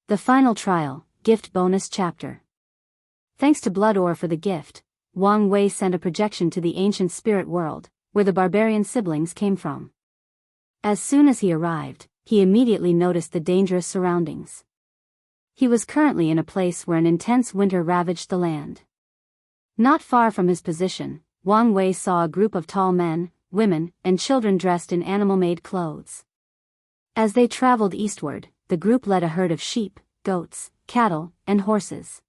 The Final Trial, Gift Bonus Chapter. Thanks to Blood Ore for the gift, Wang Wei sent a projection to the ancient spirit world, where the barbarian siblings came from. As soon as he arrived, he immediately noticed the dangerous surroundings. He was currently in a place where an intense winter ravaged the land. Not far from his position, Wang Wei saw a group of tall men, women, and children dressed in animal-made clothes. As they traveled eastward, the group led a herd of sheep, goats, cattle, and horses.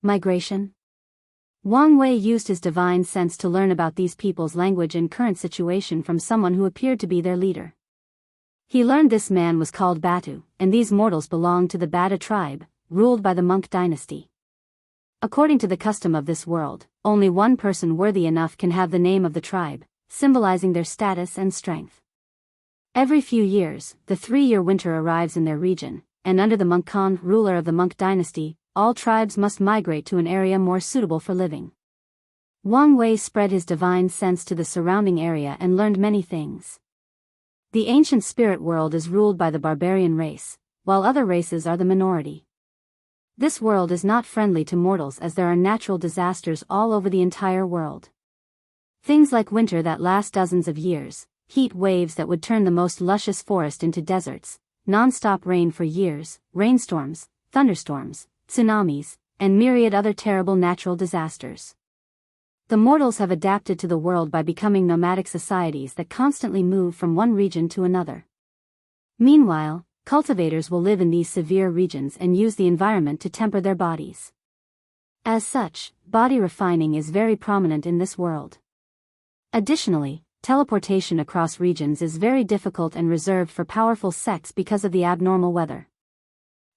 Migration? Wang Wei used his divine sense to learn about these people's language and current situation from someone who appeared to be their leader. He learned this man was called Batu, and these mortals belonged to the Bata tribe, ruled by the monk dynasty. According to the custom of this world, only one person worthy enough can have the name of the tribe, symbolizing their status and strength. Every few years, the 3-year winter arrives in their region, and under the monk Khan, ruler of the monk dynasty, all tribes must migrate to an area more suitable for living. Wang Wei spread his divine sense to the surrounding area and learned many things. The ancient spirit world is ruled by the barbarian race, while other races are the minority. This world is not friendly to mortals as there are natural disasters all over the entire world. Things like winter that last dozens of years, heat waves that would turn the most luscious forest into deserts, non-stop rain for years, rainstorms, thunderstorms, tsunamis, and myriad other terrible natural disasters. The mortals have adapted to the world by becoming nomadic societies that constantly move from one region to another. Meanwhile, cultivators will live in these severe regions and use the environment to temper their bodies. As such, body refining is very prominent in this world. Additionally, teleportation across regions is very difficult and reserved for powerful sects because of the abnormal weather.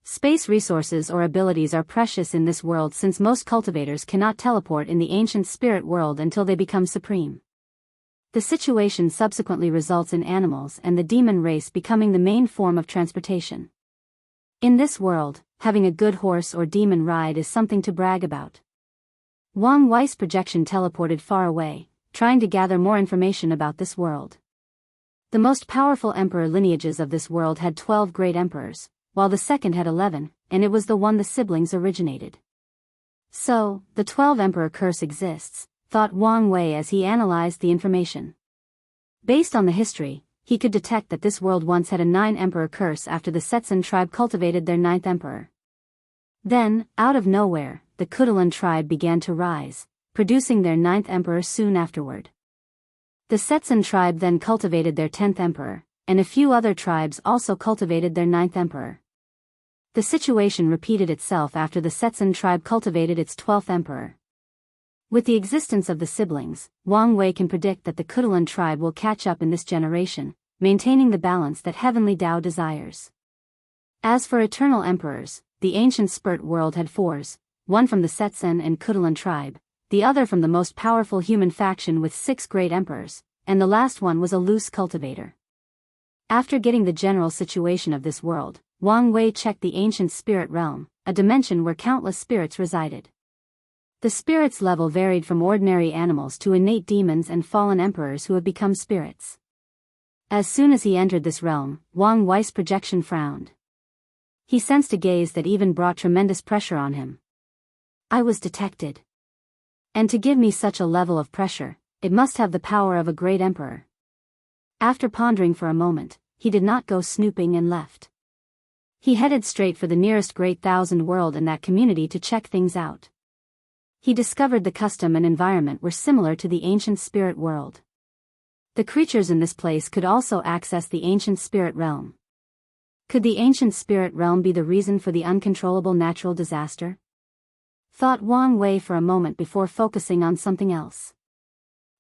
Space resources or abilities are precious in this world since most cultivators cannot teleport in the ancient spirit world until they become supreme. The situation subsequently results in animals and the demon race becoming the main form of transportation. In this world, having a good horse or demon ride is something to brag about. Wang Wei's projection teleported far away, trying to gather more information about this world. The most powerful emperor lineages of this world had 12 great emperors, while the second had 11, and it was the one the siblings originated. So, the 12 emperor curse exists, thought Wang Wei as he analyzed the information. Based on the history, he could detect that this world once had a 9 emperor curse after the Setsun tribe cultivated their 9th emperor. Then, out of nowhere, the Kutulan tribe began to rise, producing their 9th emperor soon afterward. The Setsun tribe then cultivated their 10th emperor, and a few other tribes also cultivated their 9th emperor. The situation repeated itself after the Setsun tribe cultivated its 12th emperor. With the existence of the siblings, Wang Wei can predict that the Kutulan tribe will catch up in this generation, maintaining the balance that heavenly Tao desires. As for eternal emperors, the ancient spirit world had 4s, one from the Setsun and Kutulan tribe, the other from the most powerful human faction with 6 great emperors, and the last one was a loose cultivator. After getting the general situation of this world, Wang Wei checked the ancient spirit realm, a dimension where countless spirits resided. The spirits level varied from ordinary animals to innate demons and fallen emperors who have become spirits. As soon as he entered this realm, Wang Wei's projection frowned. He sensed a gaze that even brought tremendous pressure on him. I was detected. And to give me such a level of pressure, it must have the power of a great emperor. After pondering for a moment, he did not go snooping and left. He headed straight for the nearest great thousand world in that community to check things out. He discovered the custom and environment were similar to the ancient spirit world. The creatures in this place could also access the ancient spirit realm. Could the ancient spirit realm be the reason for the uncontrollable natural disaster? Thought Wang Wei for a moment before focusing on something else.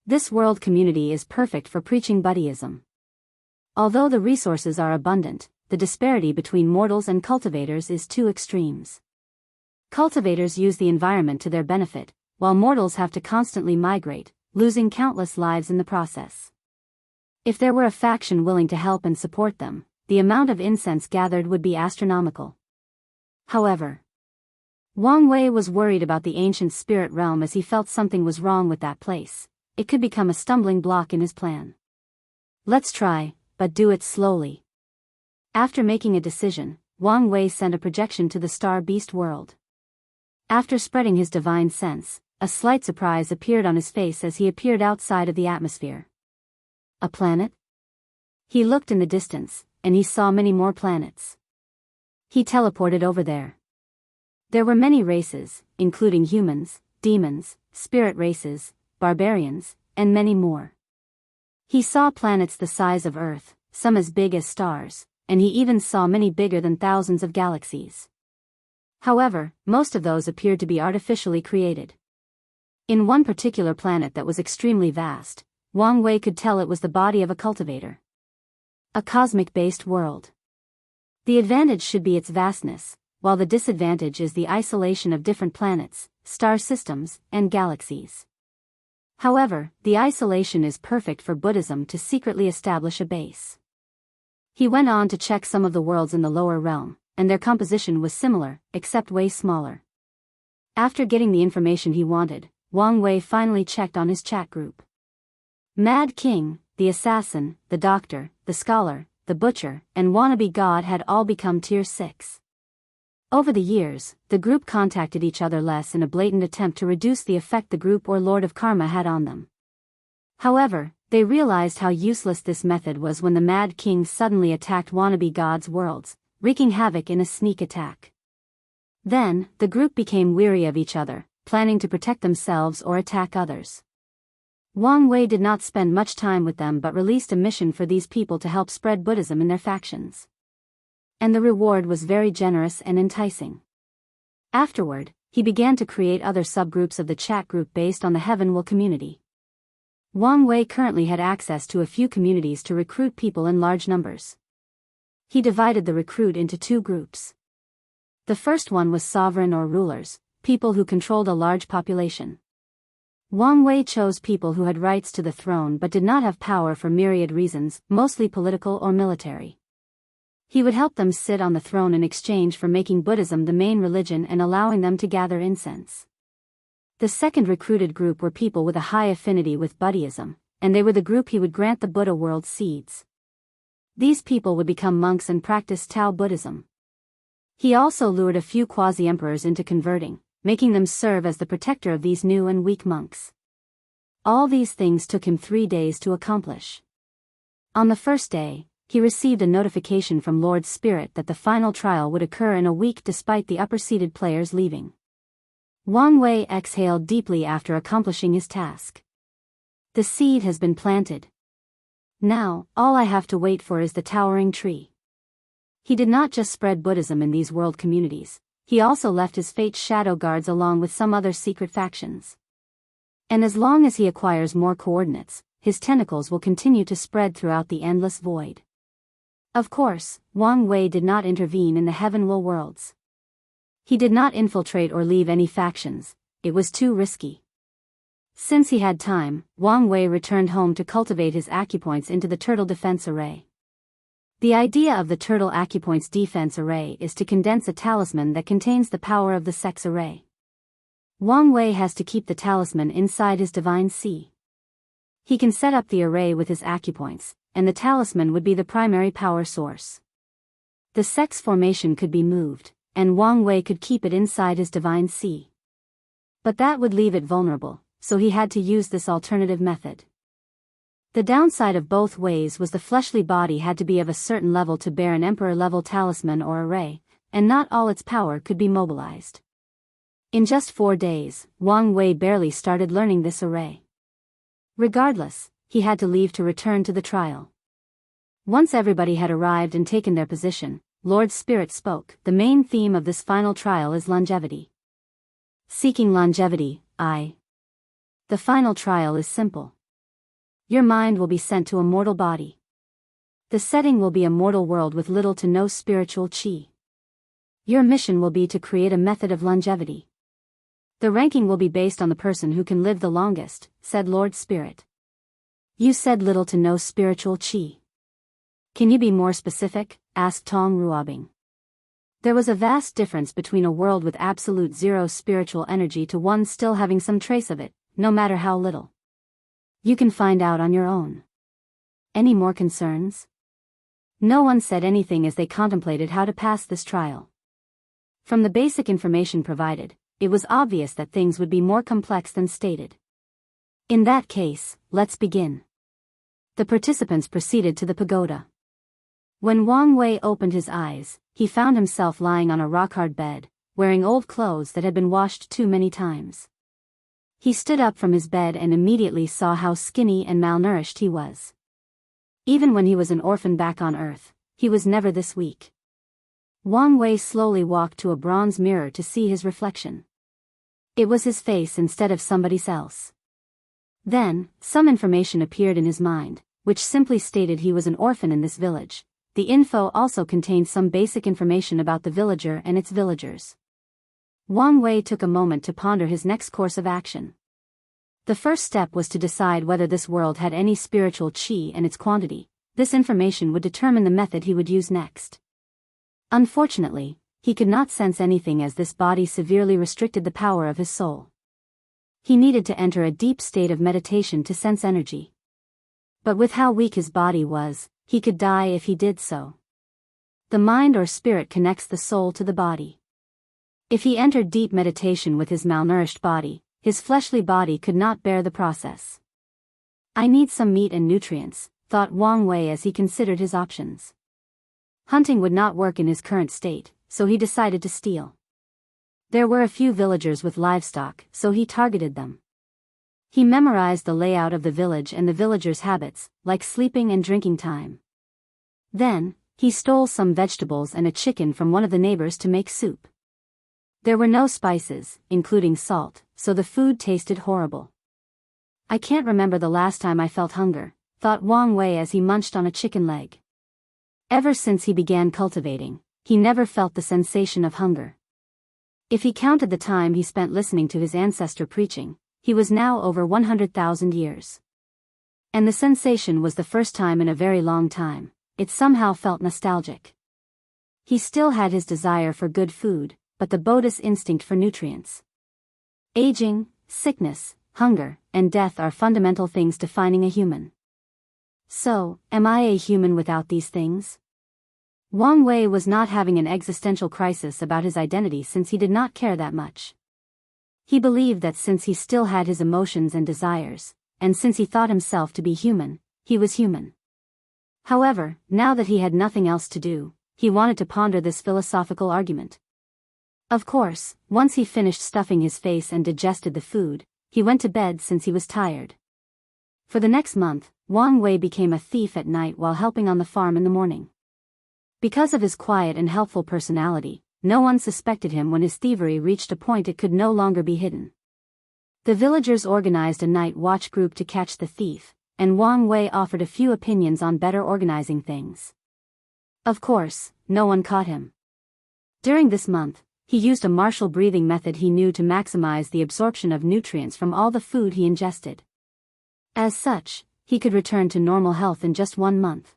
This world community is perfect for preaching Buddhism. Although the resources are abundant, the disparity between mortals and cultivators is two extremes. Cultivators use the environment to their benefit, while mortals have to constantly migrate, losing countless lives in the process. If there were a faction willing to help and support them, the amount of incense gathered would be astronomical. However, Wang Wei was worried about the ancient spirit realm as he felt something was wrong with that place. It could become a stumbling block in his plan. Let's try, but do it slowly. After making a decision, Wang Wei sent a projection to the star beast world. After spreading his divine sense, a slight surprise appeared on his face as he appeared outside of the atmosphere. A planet? He looked in the distance, and he saw many more planets. He teleported over there. There were many races, including humans, demons, spirit races, barbarians, and many more. He saw planets the size of Earth, some as big as stars, and he even saw many bigger than thousands of galaxies. However, most of those appeared to be artificially created. In one particular planet that was extremely vast, Wang Wei could tell it was the body of a cultivator. A cosmic-based world. The advantage should be its vastness, while the disadvantage is the isolation of different planets, star systems, and galaxies. However, the isolation is perfect for Buddhism to secretly establish a base. He went on to check some of the worlds in the lower realm, and their composition was similar, except way smaller. After getting the information he wanted, Wang Wei finally checked on his chat group. Mad King, the assassin, the doctor, the scholar, the butcher, and wannabe god had all become tier 6. Over the years, the group contacted each other less in a blatant attempt to reduce the effect the group or Lord of Karma had on them. However, they realized how useless this method was when the Mad King suddenly attacked wannabe gods' worlds, wreaking havoc in a sneak attack. Then, the group became weary of each other, planning to protect themselves or attack others. Wang Wei did not spend much time with them but released a mission for these people to help spread Buddhism in their factions. And the reward was very generous and enticing. Afterward, he began to create other subgroups of the chat group based on the Heavenwell community. Wang Wei currently had access to a few communities to recruit people in large numbers. He divided the recruit into 2 groups. The first one was sovereign or rulers, people who controlled a large population. Wang Wei chose people who had rights to the throne but did not have power for myriad reasons, mostly political or military. He would help them sit on the throne in exchange for making Buddhism the main religion and allowing them to gather incense. The second recruited group were people with a high affinity with Buddhism, and they were the group he would grant the Buddha world seeds. These people would become monks and practice Tao Buddhism. He also lured a few quasi-emperors into converting, making them serve as the protector of these new and weak monks. All these things took him 3 days to accomplish. On the first day, he received a notification from Lord Spirit that the final trial would occur in a week despite the upper-seated players leaving. Wang Wei exhaled deeply after accomplishing his task. The seed has been planted. Now, all I have to wait for is the towering tree. He did not just spread Buddhism in these world communities, he also left his Fate's shadow guards along with some other secret factions. And as long as he acquires more coordinates, his tentacles will continue to spread throughout the endless void. Of course, Wang Wei did not intervene in the Heavenwell worlds. He did not infiltrate or leave any factions, it was too risky. Since he had time, Wang Wei returned home to cultivate his acupoints into the Turtle Defense Array. The idea of the Turtle Acupoints Defense Array is to condense a talisman that contains the power of the Sex Array. Wang Wei has to keep the talisman inside his Divine Sea. He can set up the array with his acupoints, and the talisman would be the primary power source. The sex formation could be moved, and Wang Wei could keep it inside his Divine Sea. But that would leave it vulnerable, so he had to use this alternative method. The downside of both ways was the fleshly body had to be of a certain level to bear an emperor-level talisman or array, and not all its power could be mobilized. In just 4 days, Wang Wei barely started learning this array. Regardless, he had to leave to return to the trial. Once everybody had arrived and taken their position, Lord Spirit spoke. The main theme of this final trial is longevity. Seeking longevity, The final trial is simple. Your mind will be sent to a mortal body. The setting will be a mortal world with little to no spiritual chi. Your mission will be to create a method of longevity. The ranking will be based on the person who can live the longest, said Lord Spirit. You said little to no spiritual chi. Can you be more specific? Asked Tong Ruobing. There was a vast difference between a world with absolute zero spiritual energy to one still having some trace of it, no matter how little. You can find out on your own. Any more concerns? No one said anything as they contemplated how to pass this trial. From the basic information provided, it was obvious that things would be more complex than stated. In that case, let's begin. The participants proceeded to the pagoda. When Wang Wei opened his eyes, he found himself lying on a rock-hard bed, wearing old clothes that had been washed too many times. He stood up from his bed and immediately saw how skinny and malnourished he was. Even when he was an orphan back on Earth, he was never this weak. Wang Wei slowly walked to a bronze mirror to see his reflection. It was his face instead of somebody else. Then, some information appeared in his mind, which simply stated he was an orphan in this village. The info also contained some basic information about the villager and its villagers. Wang Wei took a moment to ponder his next course of action. The first step was to decide whether this world had any spiritual qi and its quantity. This information would determine the method he would use next. Unfortunately, he could not sense anything as this body severely restricted the power of his soul. He needed to enter a deep state of meditation to sense energy. But with how weak his body was, he could die if he did so. The mind or spirit connects the soul to the body. If he entered deep meditation with his malnourished body, his fleshly body could not bear the process. I need some meat and nutrients, thought Wang Wei as he considered his options. Hunting would not work in his current state, so he decided to steal. There were a few villagers with livestock, so he targeted them. He memorized the layout of the village and the villagers' habits, like sleeping and drinking time. Then, he stole some vegetables and a chicken from one of the neighbors to make soup. There were no spices, including salt, so the food tasted horrible. I can't remember the last time I felt hunger, thought Wang Wei as he munched on a chicken leg. Ever since he began cultivating, he never felt the sensation of hunger. If he counted the time he spent listening to his ancestor preaching, he was now over 100,000 years. And the sensation was the first time in a very long time. It somehow felt nostalgic. He still had his desire for good food, but the Buddhist instinct for nutrients. Aging, sickness, hunger, and death are fundamental things defining a human. So, am I a human without these things? Wang Wei was not having an existential crisis about his identity since he did not care that much. He believed that since he still had his emotions and desires, and since he thought himself to be human, he was human. However, now that he had nothing else to do, he wanted to ponder this philosophical argument. Of course, once he finished stuffing his face and digested the food, he went to bed since he was tired. For the next month, Wang Wei became a thief at night while helping on the farm in the morning. Because of his quiet and helpful personality, no one suspected him when his thievery reached a point it could no longer be hidden. The villagers organized a night watch group to catch the thief, and Wang Wei offered a few opinions on better organizing things. Of course, no one caught him. During this month, he used a martial breathing method he knew to maximize the absorption of nutrients from all the food he ingested. As such, he could return to normal health in just 1 month.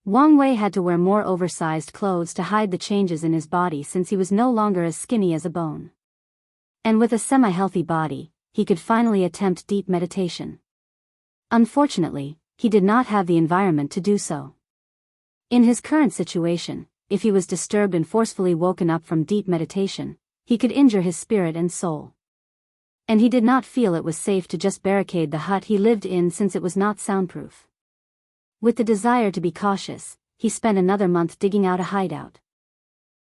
Wang Wei had to wear more oversized clothes to hide the changes in his body since he was no longer as skinny as a bone. And with a semi-healthy body, he could finally attempt deep meditation. Unfortunately, he did not have the environment to do so. In his current situation, if he was disturbed and forcefully woken up from deep meditation, he could injure his spirit and soul. And he did not feel it was safe to just barricade the hut he lived in since it was not soundproof. With the desire to be cautious, he spent another month digging out a hideout.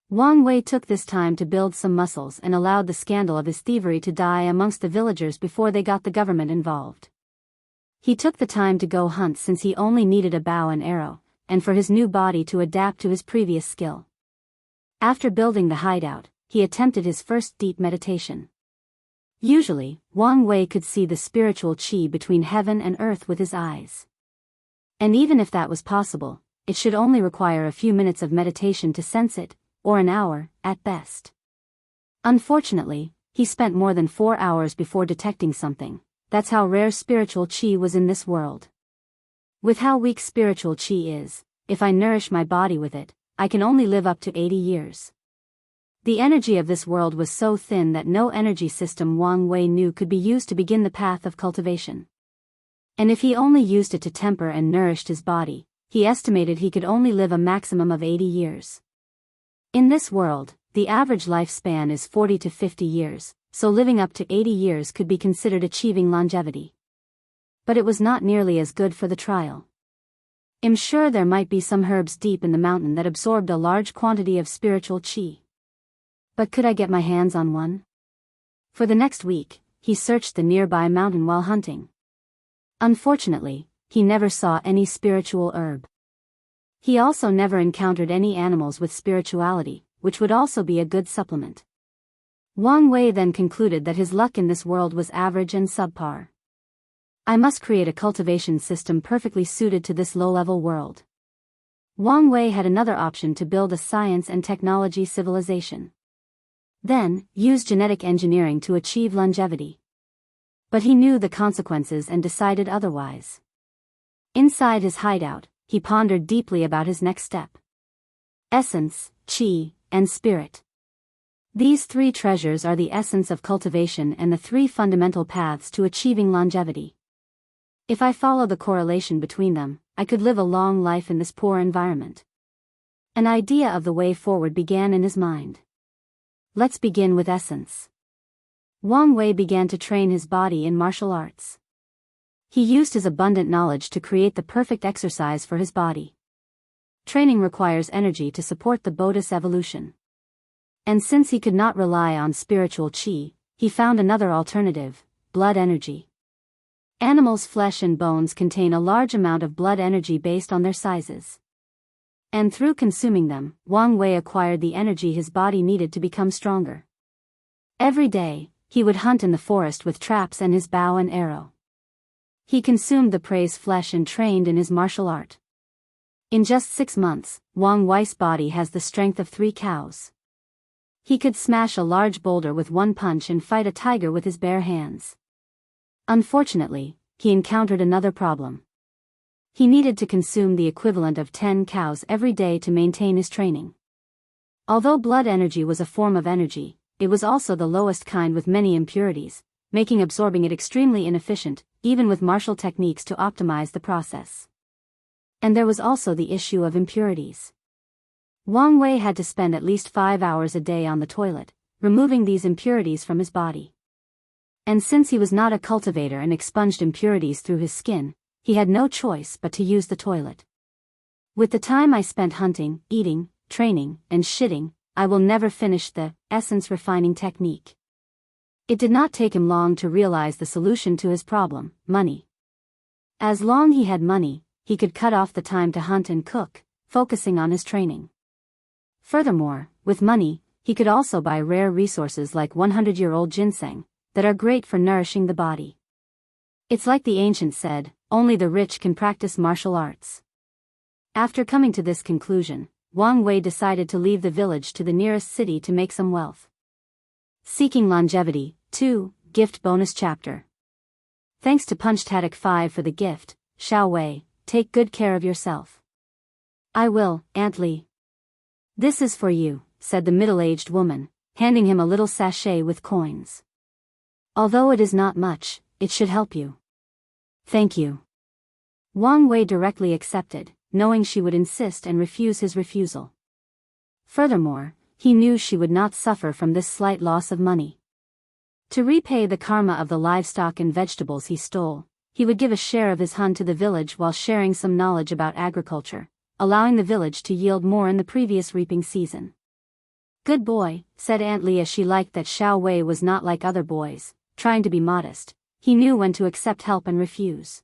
Wang Wei took this time to build some muscles and allowed the scandal of his thievery to die amongst the villagers before they got the government involved. He took the time to go hunt since he only needed a bow and arrow, and for his new body to adapt to his previous skill. After building the hideout, he attempted his first deep meditation. Usually, Wang Wei could see the spiritual qi between heaven and earth with his eyes. And even if that was possible, it should only require a few minutes of meditation to sense it, or an hour, at best. Unfortunately, he spent more than 4 hours before detecting something. That's how rare spiritual qi was in this world. With how weak spiritual qi is, if I nourish my body with it, I can only live up to 80 years. The energy of this world was so thin that no energy system Wang Wei knew could be used to begin the path of cultivation. And if he only used it to temper and nourished his body, he estimated he could only live a maximum of 80 years. In this world, the average lifespan is 40 to 50 years, so living up to 80 years could be considered achieving longevity. But it was not nearly as good for the trial. I'm sure there might be some herbs deep in the mountain that absorbed a large quantity of spiritual qi. But could I get my hands on one? For the next week, he searched the nearby mountain while hunting. Unfortunately, he never saw any spiritual herb. He also never encountered any animals with spirituality, which would also be a good supplement. Wang Wei then concluded that his luck in this world was average and subpar. I must create a cultivation system perfectly suited to this low-level world. Wang Wei had another option to build a science and technology civilization. Then, use genetic engineering to achieve longevity. But he knew the consequences and decided otherwise. Inside his hideout, he pondered deeply about his next step. Essence, qi, and spirit. These three treasures are the essence of cultivation and the three fundamental paths to achieving longevity. If I follow the correlation between them, I could live a long life in this poor environment. An idea of the way forward began in his mind. Let's begin with essence. Wang Wei began to train his body in martial arts. He used his abundant knowledge to create the perfect exercise for his body. Training requires energy to support the Buddhist evolution. And since he could not rely on spiritual qi, he found another alternative: blood energy. Animals' flesh and bones contain a large amount of blood energy based on their sizes. And through consuming them, Wang Wei acquired the energy his body needed to become stronger. Every day, he would hunt in the forest with traps and his bow and arrow. He consumed the prey's flesh and trained in his martial art. In just 6 months, Wang Wei's body has the strength of 3 cows. He could smash a large boulder with one punch and fight a tiger with his bare hands. Unfortunately, he encountered another problem. He needed to consume the equivalent of 10 cows every day to maintain his training. Although blood energy was a form of energy, it was also the lowest kind with many impurities, making absorbing it extremely inefficient, even with martial techniques to optimize the process. And there was also the issue of impurities. Wang Wei had to spend at least 5 hours a day on the toilet, removing these impurities from his body. And since he was not a cultivator and expunged impurities through his skin, he had no choice but to use the toilet. With the time I spent hunting, eating, training, and shitting, I will never finish the essence refining technique. It did not take him long to realize the solution to his problem: money. As long as he had money, he could cut off the time to hunt and cook, focusing on his training. Furthermore, with money, he could also buy rare resources like 100-year-old ginseng, that are great for nourishing the body. It's like the ancients said, only the rich can practice martial arts. After coming to this conclusion, Wang Wei decided to leave the village to the nearest city to make some wealth. Seeking Longevity, 2, Gift Bonus Chapter. Thanks to Punchtatic 5 for the gift. Xiao Wei, take good care of yourself. I will, Aunt Li. This is for you, said the middle-aged woman, handing him a little sachet with coins. Although it is not much, it should help you. Thank you. Wang Wei directly accepted, knowing she would insist and refuse his refusal. Furthermore, he knew she would not suffer from this slight loss of money. To repay the karma of the livestock and vegetables he stole, he would give a share of his hun to the village while sharing some knowledge about agriculture, allowing the village to yield more in the previous reaping season. Good boy, said Aunt Li as she liked that Xiao Wei was not like other boys, trying to be modest. He knew when to accept help and refuse.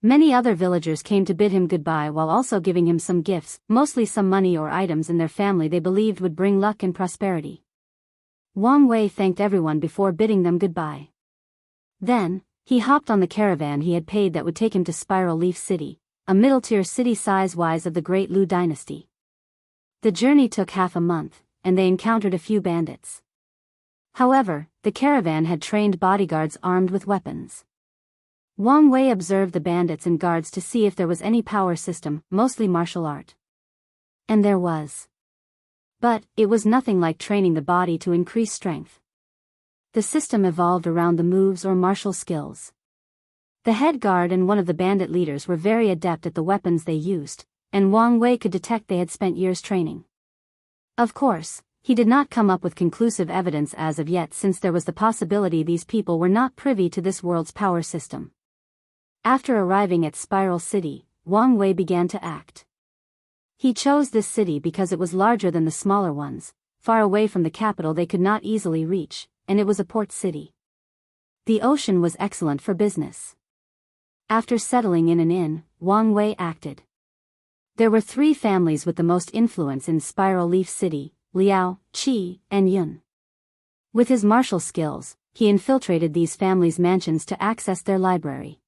Many other villagers came to bid him goodbye while also giving him some gifts, mostly some money or items in their family they believed would bring luck and prosperity. Wang Wei thanked everyone before bidding them goodbye. Then, he hopped on the caravan he had paid that would take him to Spiral Leaf City, a middle-tier city size-wise of the Great Lu Dynasty. The journey took half a month, and they encountered a few bandits. However, the caravan had trained bodyguards armed with weapons. Wang Wei observed the bandits and guards to see if there was any power system, mostly martial art. And there was. But, it was nothing like training the body to increase strength. The system evolved around the moves or martial skills. The head guard and one of the bandit leaders were very adept at the weapons they used, and Wang Wei could detect they had spent years training. Of course, he did not come up with conclusive evidence as of yet, since there was the possibility these people were not privy to this world's power system. After arriving at Spiral City, Wang Wei began to act. He chose this city because it was larger than the smaller ones, far away from the capital they could not easily reach, and it was a port city. The ocean was excellent for business. After settling in an inn, Wang Wei acted. There were 3 families with the most influence in Spiral Leaf City: Liao, Qi, and Yun. With his martial skills, he infiltrated these families' mansions to access their library.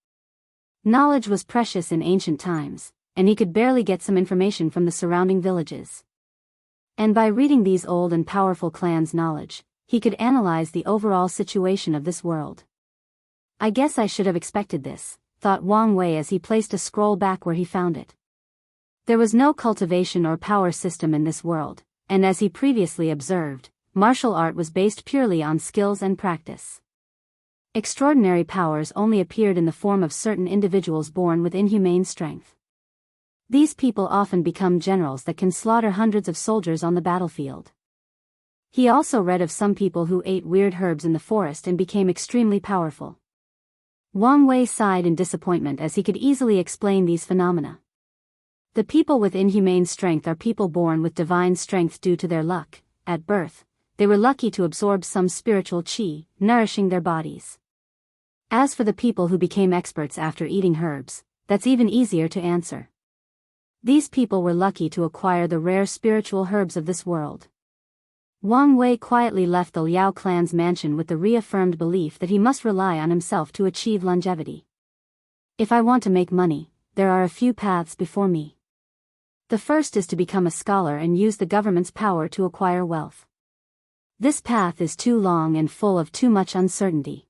Knowledge was precious in ancient times, and he could barely get some information from the surrounding villages. And by reading these old and powerful clans' knowledge, he could analyze the overall situation of this world. I guess I should have expected this, thought Wang Wei as he placed a scroll back where he found it. There was no cultivation or power system in this world, and as he previously observed, martial art was based purely on skills and practice. Extraordinary powers only appeared in the form of certain individuals born with inhumane strength. These people often become generals that can slaughter hundreds of soldiers on the battlefield. He also read of some people who ate weird herbs in the forest and became extremely powerful. Wang Wei sighed in disappointment as he could easily explain these phenomena. The people with inhumane strength are people born with divine strength due to their luck. At birth, they were lucky to absorb some spiritual qi, nourishing their bodies. As for the people who became experts after eating herbs, that's even easier to answer. These people were lucky to acquire the rare spiritual herbs of this world. Wang Wei quietly left the Liao clan's mansion with the reaffirmed belief that he must rely on himself to achieve longevity. If I want to make money, there are a few paths before me. The first is to become a scholar and use the government's power to acquire wealth. This path is too long and full of too much uncertainty.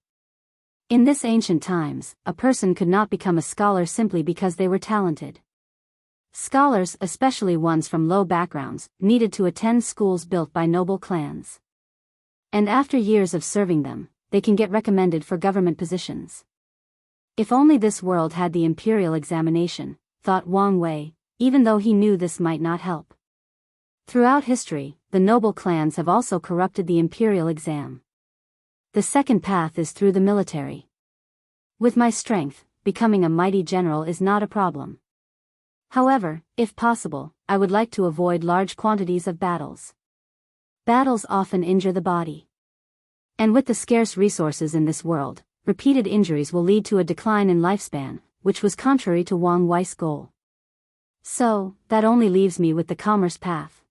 In this ancient times, a person could not become a scholar simply because they were talented. Scholars, especially ones from low backgrounds, needed to attend schools built by noble clans. And after years of serving them, they can get recommended for government positions. If only this world had the imperial examination, thought Wang Wei, even though he knew this might not help. Throughout history, the noble clans have also corrupted the imperial exam. The second path is through the military. With my strength, becoming a mighty general is not a problem. However, if possible, I would like to avoid large quantities of battles. Battles often injure the body. And with the scarce resources in this world, repeated injuries will lead to a decline in lifespan, which was contrary to Wang Wei's goal. So, that only leaves me with the commerce path.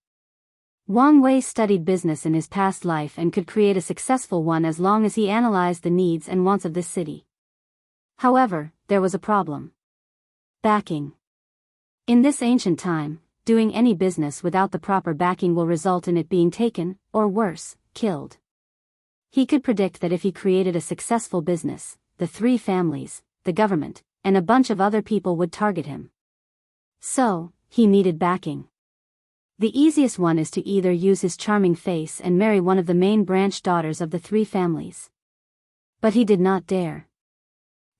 Wang Wei studied business in his past life and could create a successful one as long as he analyzed the needs and wants of this city. However, there was a problem. Backing. In this ancient time, doing any business without the proper backing will result in it being taken, or worse, killed. He could predict that if he created a successful business, the 3 families, the government, and a bunch of other people would target him. So, he needed backing. The easiest one is to either use his charming face and marry one of the main branch daughters of the 3 families. But he did not dare.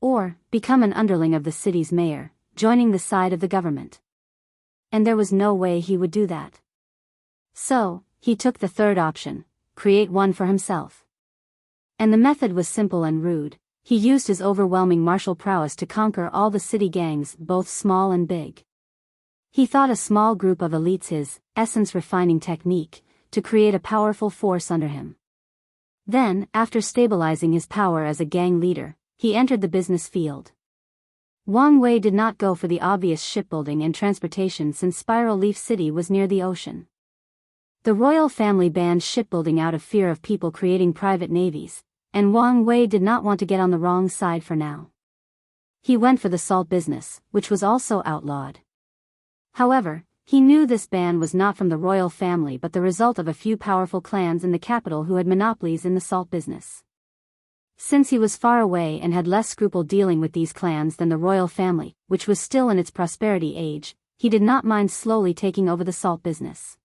Or, become an underling of the city's mayor, joining the side of the government. And there was no way he would do that. So, he took the third option, create one for himself. And the method was simple and rude. He used his overwhelming martial prowess to conquer all the city gangs, both small and big. He thought a small group of elites his essence refining technique, to create a powerful force under him. Then, after stabilizing his power as a gang leader, he entered the business field. Wang Wei did not go for the obvious shipbuilding and transportation since Spiral Leaf City was near the ocean. The royal family banned shipbuilding out of fear of people creating private navies, and Wang Wei did not want to get on the wrong side for now. He went for the salt business, which was also outlawed. However, he knew this ban was not from the royal family but the result of a few powerful clans in the capital who had monopolies in the salt business. Since he was far away and had less scruple dealing with these clans than the royal family, which was still in its prosperity age, he did not mind slowly taking over the salt business.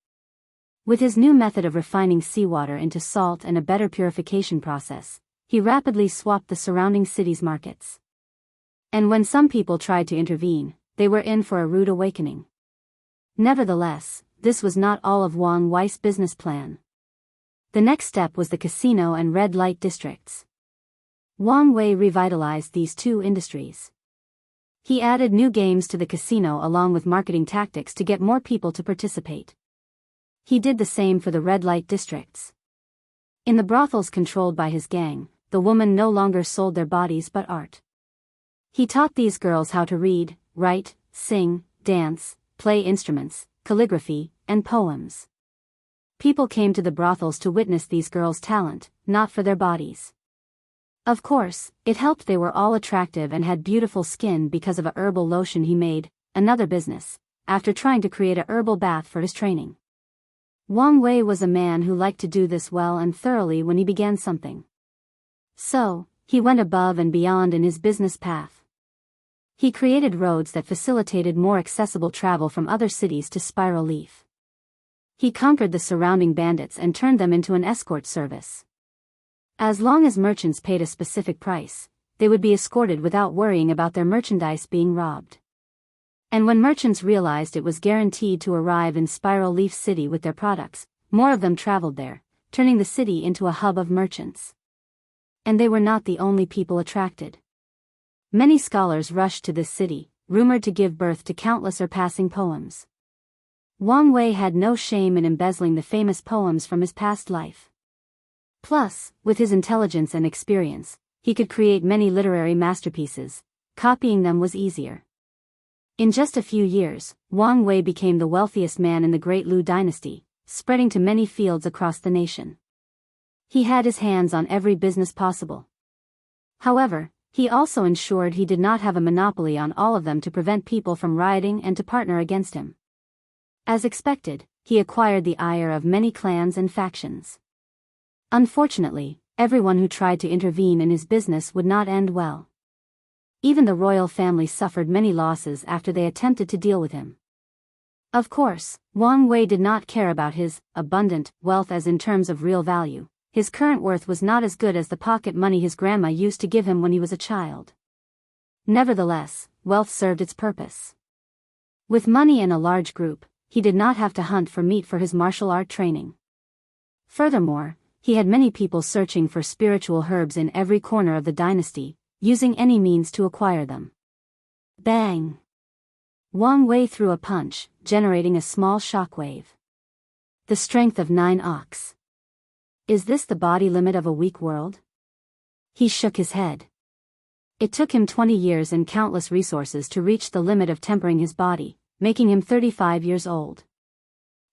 With his new method of refining seawater into salt and a better purification process, he rapidly swapped the surrounding cities' markets. And when some people tried to intervene, they were in for a rude awakening. Nevertheless, this was not all of Wang Wei's business plan. The next step was the casino and red light districts. Wang Wei revitalized these two industries. He added new games to the casino along with marketing tactics to get more people to participate. He did the same for the red light districts. In the brothels controlled by his gang, the women no longer sold their bodies but art. He taught these girls how to read, write, sing, dance, play instruments, calligraphy, and poems. People came to the brothels to witness these girls' talent, not for their bodies. Of course, it helped they were all attractive and had beautiful skin because of a herbal lotion he made, another business, after trying to create a herbal bath for his training. Wang Wei was a man who liked to do this well and thoroughly when he began something. So, he went above and beyond in his business path. He created roads that facilitated more accessible travel from other cities to Spiral Leaf. He conquered the surrounding bandits and turned them into an escort service. As long as merchants paid a specific price, they would be escorted without worrying about their merchandise being robbed. And when merchants realized it was guaranteed to arrive in Spiral Leaf City with their products, more of them traveled there, turning the city into a hub of merchants. And they were not the only people attracted. Many scholars rushed to this city, rumored to give birth to countless surpassing poems. Wang Wei had no shame in embezzling the famous poems from his past life. Plus, with his intelligence and experience, he could create many literary masterpieces. Copying them was easier. In just a few years, Wang Wei became the wealthiest man in the Great Lu dynasty, spreading to many fields across the nation. He had his hands on every business possible. However, he also ensured he did not have a monopoly on all of them to prevent people from rioting and to partner against him. As expected, he acquired the ire of many clans and factions. Unfortunately, everyone who tried to intervene in his business would not end well. Even the royal family suffered many losses after they attempted to deal with him. Of course, Wang Wei did not care about his abundant wealth as in terms of real value. His current worth was not as good as the pocket money his grandma used to give him when he was a child. Nevertheless, wealth served its purpose. With money and a large group, he did not have to hunt for meat for his martial art training. Furthermore, he had many people searching for spiritual herbs in every corner of the dynasty, using any means to acquire them. Bang! Wang Wei threw a punch, generating a small shockwave. The strength of 9 ox. Is this the body limit of a weak world? He shook his head. It took him 20 years and countless resources to reach the limit of tempering his body, making him 35 years old.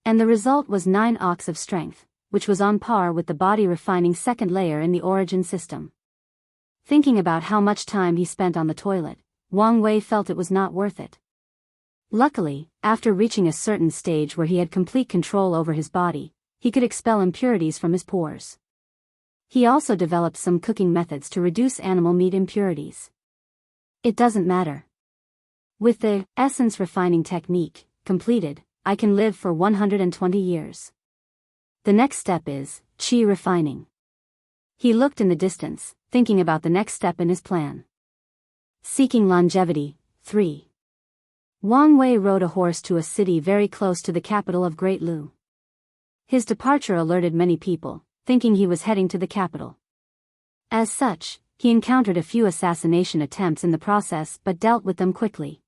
And the result was 9 ox of strength, which was on par with the body refining second layer in the origin system. Thinking about how much time he spent on the toilet, Wang Wei felt it was not worth it. Luckily, after reaching a certain stage where he had complete control over his body, he could expel impurities from his pores. He also developed some cooking methods to reduce animal meat impurities. It doesn't matter. With the essence refining technique completed, I can live for 120 years. The next step is qi refining. He looked in the distance, thinking about the next step in his plan. Seeking longevity. 3. Wang Wei rode a horse to a city very close to the capital of Great Lu. His departure alerted many people, thinking he was heading to the capital. As such, he encountered a few assassination attempts in the process but dealt with them quickly.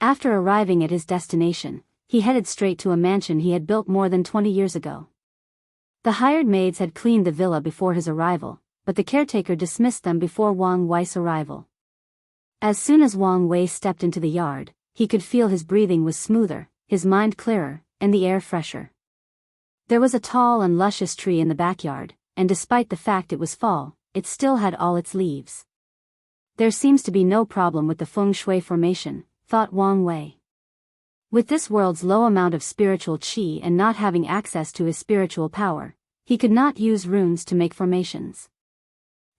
After arriving at his destination, he headed straight to a mansion he had built more than 20 years ago. The hired maids had cleaned the villa before his arrival, but the caretaker dismissed them before Wang Wei's arrival. As soon as Wang Wei stepped into the yard, he could feel his breathing was smoother, his mind clearer, and the air fresher. There was a tall and luscious tree in the backyard, and despite the fact it was fall, it still had all its leaves. There seems to be no problem with the feng shui formation, thought Wang Wei. With this world's low amount of spiritual qi and not having access to his spiritual power, he could not use runes to make formations.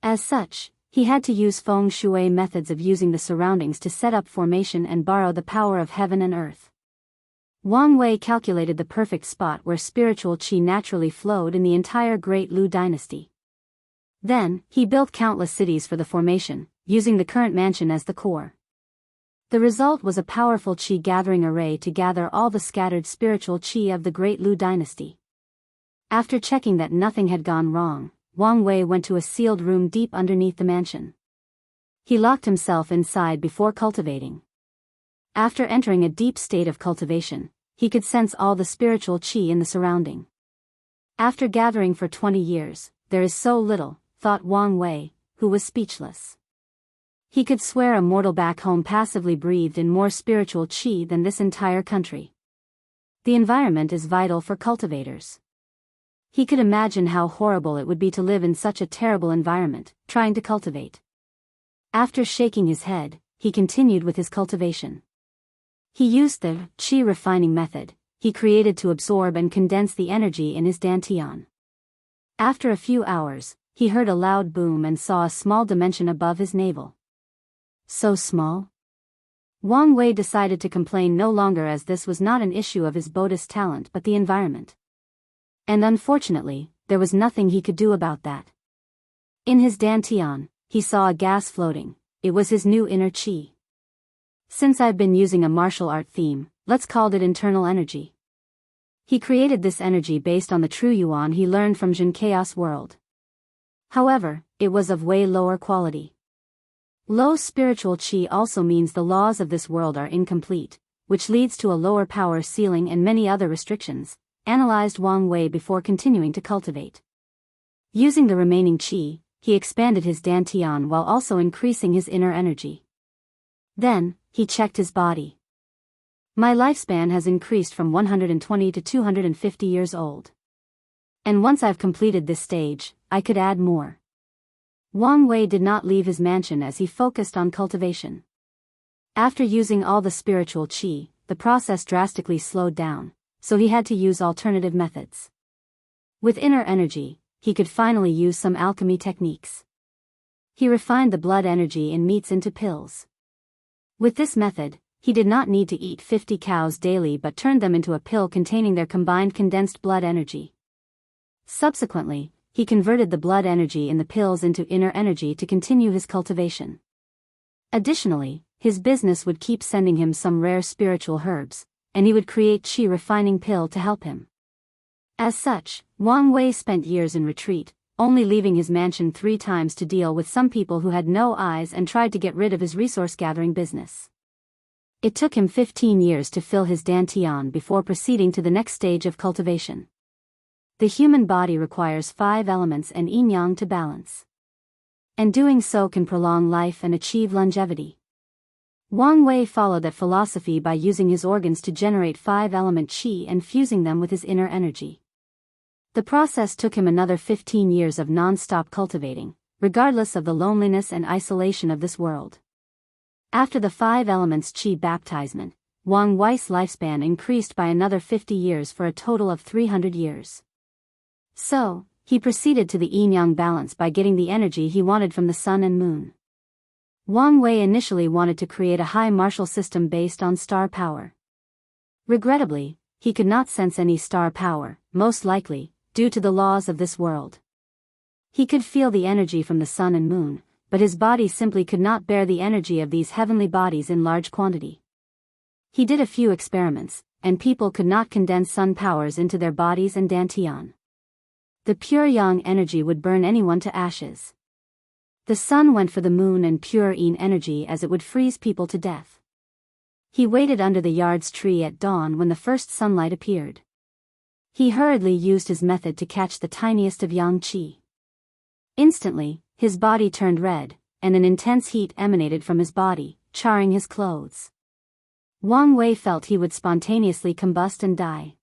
As such, he had to use feng shui methods of using the surroundings to set up formation and borrow the power of heaven and earth. Wang Wei calculated the perfect spot where spiritual qi naturally flowed in the entire Great Lu dynasty. Then, he built countless cities for the formation, using the current mansion as the core. The result was a powerful qi gathering array to gather all the scattered spiritual qi of the great Lu dynasty. After checking that nothing had gone wrong, Wang Wei went to a sealed room deep underneath the mansion. He locked himself inside before cultivating. After entering a deep state of cultivation, he could sense all the spiritual qi in the surrounding. After gathering for 20 years, there is so little, thought Wang Wei, who was speechless. He could swear a mortal back home passively breathed in more spiritual qi than this entire country. The environment is vital for cultivators. He could imagine how horrible it would be to live in such a terrible environment, trying to cultivate. After shaking his head, he continued with his cultivation. He used the qi refining method he created to absorb and condense the energy in his dantian. After a few hours, he heard a loud boom and saw a small dimension above his navel. So small? Wang Wei decided to complain no longer, as this was not an issue of his Buddhist talent but the environment. And unfortunately, there was nothing he could do about that. In his dantian, he saw a gas floating. It was his new inner qi. Since I've been using a martial art theme, let's call it internal energy. He created this energy based on the true yuan he learned from Jin Chaos World. However, it was of way lower quality. Low spiritual qi also means the laws of this world are incomplete, which leads to a lower power ceiling and many other restrictions, analyzed Wang Wei before continuing to cultivate. Using the remaining qi, he expanded his dantian while also increasing his inner energy. Then, he checked his body. My lifespan has increased from 120 to 250 years old. And once I've completed this stage, I could add more. Wang Wei did not leave his mansion as he focused on cultivation. After using all the spiritual qi, the process drastically slowed down, so he had to use alternative methods. With inner energy, he could finally use some alchemy techniques. He refined the blood energy in meats into pills. With this method, he did not need to eat 50 cows daily but turned them into a pill containing their combined condensed blood energy. Subsequently, he converted the blood energy in the pills into inner energy to continue his cultivation. Additionally, his business would keep sending him some rare spiritual herbs, and he would create qi refining pill to help him. As such, Wang Wei spent years in retreat, only leaving his mansion 3 times to deal with some people who had no eyes and tried to get rid of his resource-gathering business. It took him 15 years to fill his dantian before proceeding to the next stage of cultivation. The human body requires 5 elements and yin-yang to balance. And doing so can prolong life and achieve longevity. Wang Wei followed that philosophy by using his organs to generate 5-element qi and fusing them with his inner energy. The process took him another 15 years of non-stop cultivating, regardless of the loneliness and isolation of this world. After the 5 elements qi baptizement, Wang Wei's lifespan increased by another 50 years for a total of 300 years. So, he proceeded to the yin-yang balance by getting the energy he wanted from the sun and moon. Wang Wei initially wanted to create a high martial system based on star power. Regrettably, he could not sense any star power, most likely, due to the laws of this world. He could feel the energy from the sun and moon, but his body simply could not bear the energy of these heavenly bodies in large quantity. He did a few experiments, and people could not condense sun powers into their bodies and dantian. The pure yang energy would burn anyone to ashes. The sun went for the moon and pure yin energy as it would freeze people to death. He waited under the yard's tree at dawn when the first sunlight appeared. He hurriedly used his method to catch the tiniest of yang qi. Instantly, his body turned red, and an intense heat emanated from his body, charring his clothes. Wang Wei felt he would spontaneously combust and die.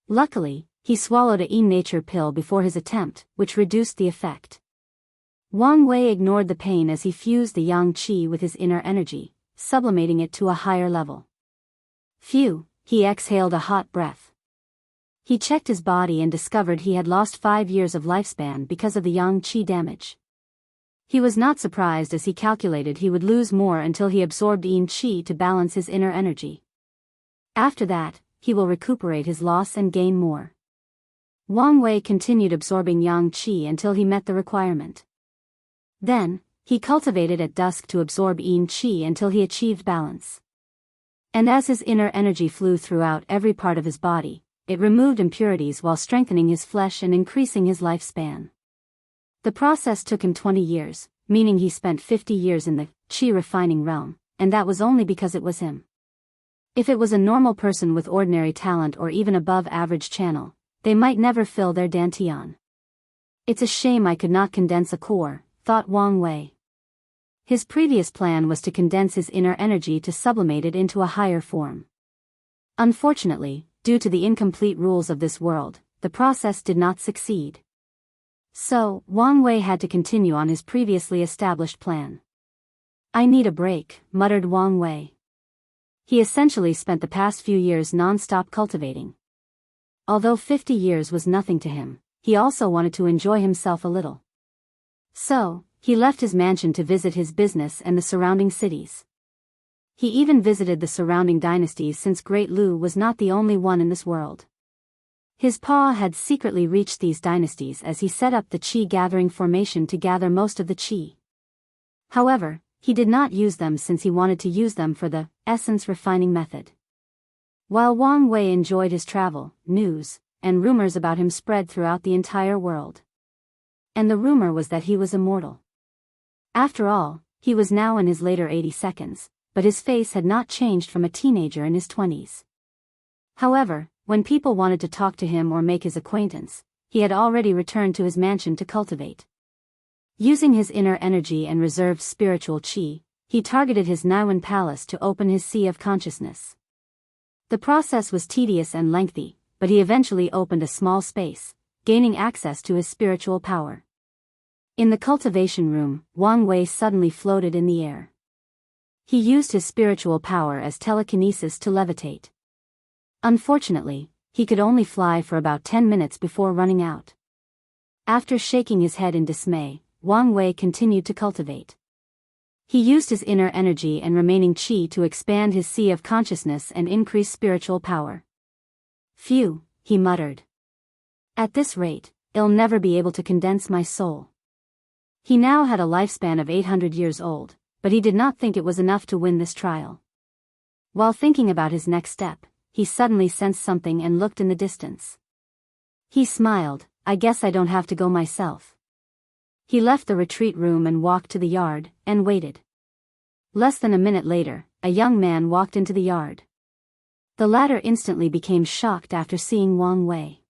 Luckily, he swallowed a yin nature pill before his attempt, which reduced the effect. Wang Wei ignored the pain as he fused the yang qi with his inner energy, sublimating it to a higher level. Phew, he exhaled a hot breath. He checked his body and discovered he had lost 5 years of lifespan because of the yang qi damage. He was not surprised as he calculated he would lose more until he absorbed yin qi to balance his inner energy. After that, he will recuperate his loss and gain more. Wang Wei continued absorbing yang qi until he met the requirement. Then, He cultivated at dusk to absorb yin qi until he achieved balance. And as his inner energy flew throughout every part of his body, it removed impurities while strengthening his flesh and increasing his lifespan. The process took him 20 years, meaning he spent 50 years in the qi refining realm, and that was only because it was him. If it was a normal person with ordinary talent or even above average channel, they might never fill their dantian. It's a shame I could not condense a core, thought Wang Wei. His previous plan was to condense his inner energy to sublimate it into a higher form. Unfortunately, due to the incomplete rules of this world, the process did not succeed. So, Wang Wei had to continue on his previously established plan. I need a break, muttered Wang Wei. He essentially spent the past few years non-stop cultivating. Although 50 years was nothing to him, he also wanted to enjoy himself a little. So, he left his mansion to visit his business and the surrounding cities. He even visited the surrounding dynasties since Great Lu was not the only one in this world. His pa had secretly reached these dynasties as he set up the qi gathering formation to gather most of the qi. However, he did not use them since he wanted to use them for the essence refining method. While Wang Wei enjoyed his travel, news and rumors about him spread throughout the entire world. And the rumor was that he was immortal. After all, he was now in his later 80 seconds, but his face had not changed from a teenager in his 20s. However, when people wanted to talk to him or make his acquaintance, he had already returned to his mansion to cultivate. Using his inner energy and reserved spiritual qi, he targeted his Naiwan palace to open his sea of consciousness. The process was tedious and lengthy, but he eventually opened a small space, gaining access to his spiritual power. In the cultivation room, Wang Wei suddenly floated in the air. He used his spiritual power as telekinesis to levitate. Unfortunately, he could only fly for about 10 minutes before running out. After shaking his head in dismay, Wang Wei continued to cultivate. He used his inner energy and remaining qi to expand his sea of consciousness and increase spiritual power. Phew, he muttered. At this rate, I'll never be able to condense my soul. He now had a lifespan of 800 years old, but he did not think it was enough to win this trial. While thinking about his next step, he suddenly sensed something and looked in the distance. He smiled, I guess I don't have to go myself. He left the retreat room and walked to the yard, and waited. Less than a minute later, a young man walked into the yard. The latter instantly became shocked after seeing Wang Wei.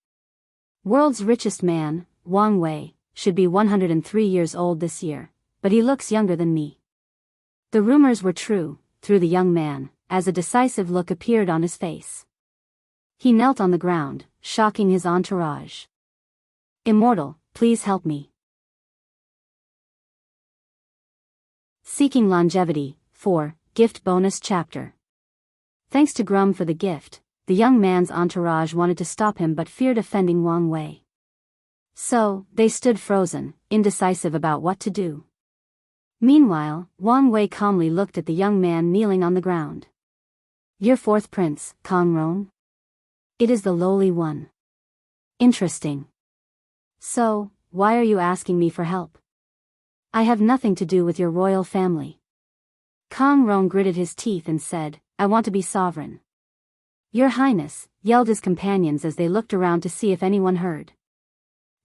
World's richest man, Wang Wei, should be 103 years old this year, but he looks younger than me. The rumors were true, through the young man, as a decisive look appeared on his face. He knelt on the ground, shocking his entourage. Immortal, please help me. Seeking Longevity, 4, Gift Bonus Chapter. Thanks to Grum for the gift, the young man's entourage wanted to stop him but feared offending Wang Wei. So, they stood frozen, indecisive about what to do. Meanwhile, Wang Wei calmly looked at the young man kneeling on the ground. Your fourth prince, Kong Rong? It is the lowly one. Interesting. So, why are you asking me for help? I have nothing to do with your royal family. Kong Rong gritted his teeth and said, I want to be sovereign. Your Highness, yelled his companions as they looked around to see if anyone heard.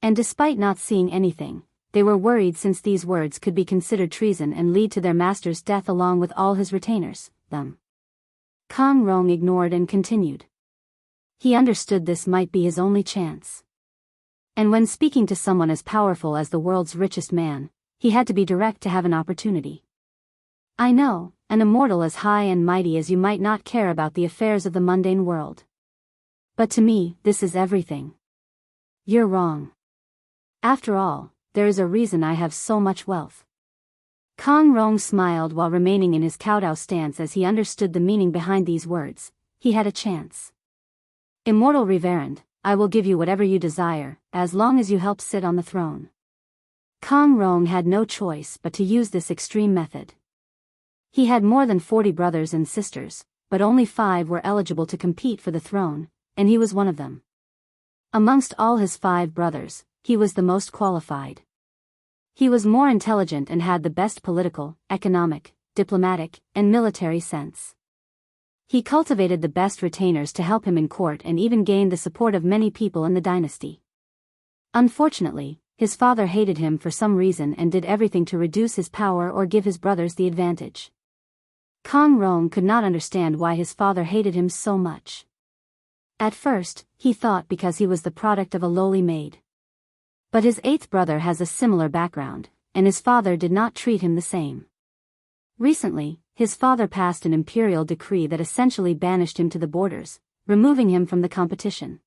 And despite not seeing anything, they were worried since these words could be considered treason and lead to their master's death along with all his retainers, them. Kong Rong ignored and continued. He understood this might be his only chance. And when speaking to someone as powerful as the world's richest man, he had to be direct to have an opportunity. I know, an immortal as high and mighty as you might not care about the affairs of the mundane world. But to me, this is everything. You're wrong. After all, there is a reason I have so much wealth. Kong Rong smiled while remaining in his kowtow stance as he understood the meaning behind these words. He had a chance. Immortal Reverend, I will give you whatever you desire, as long as you help sit on the throne. Kong Rong had no choice but to use this extreme method. He had more than 40 brothers and sisters, but only 5 were eligible to compete for the throne, and he was one of them. Amongst all his 5 brothers, he was the most qualified. He was more intelligent and had the best political, economic, diplomatic, and military sense. He cultivated the best retainers to help him in court and even gained the support of many people in the dynasty. Unfortunately, his father hated him for some reason and did everything to reduce his power or give his brothers the advantage. Kang Rong could not understand why his father hated him so much. At first, he thought because he was the product of a lowly maid. But his eighth brother has a similar background, and his father did not treat him the same. Recently, his father passed an imperial decree that essentially banished him to the borders, removing him from the competition.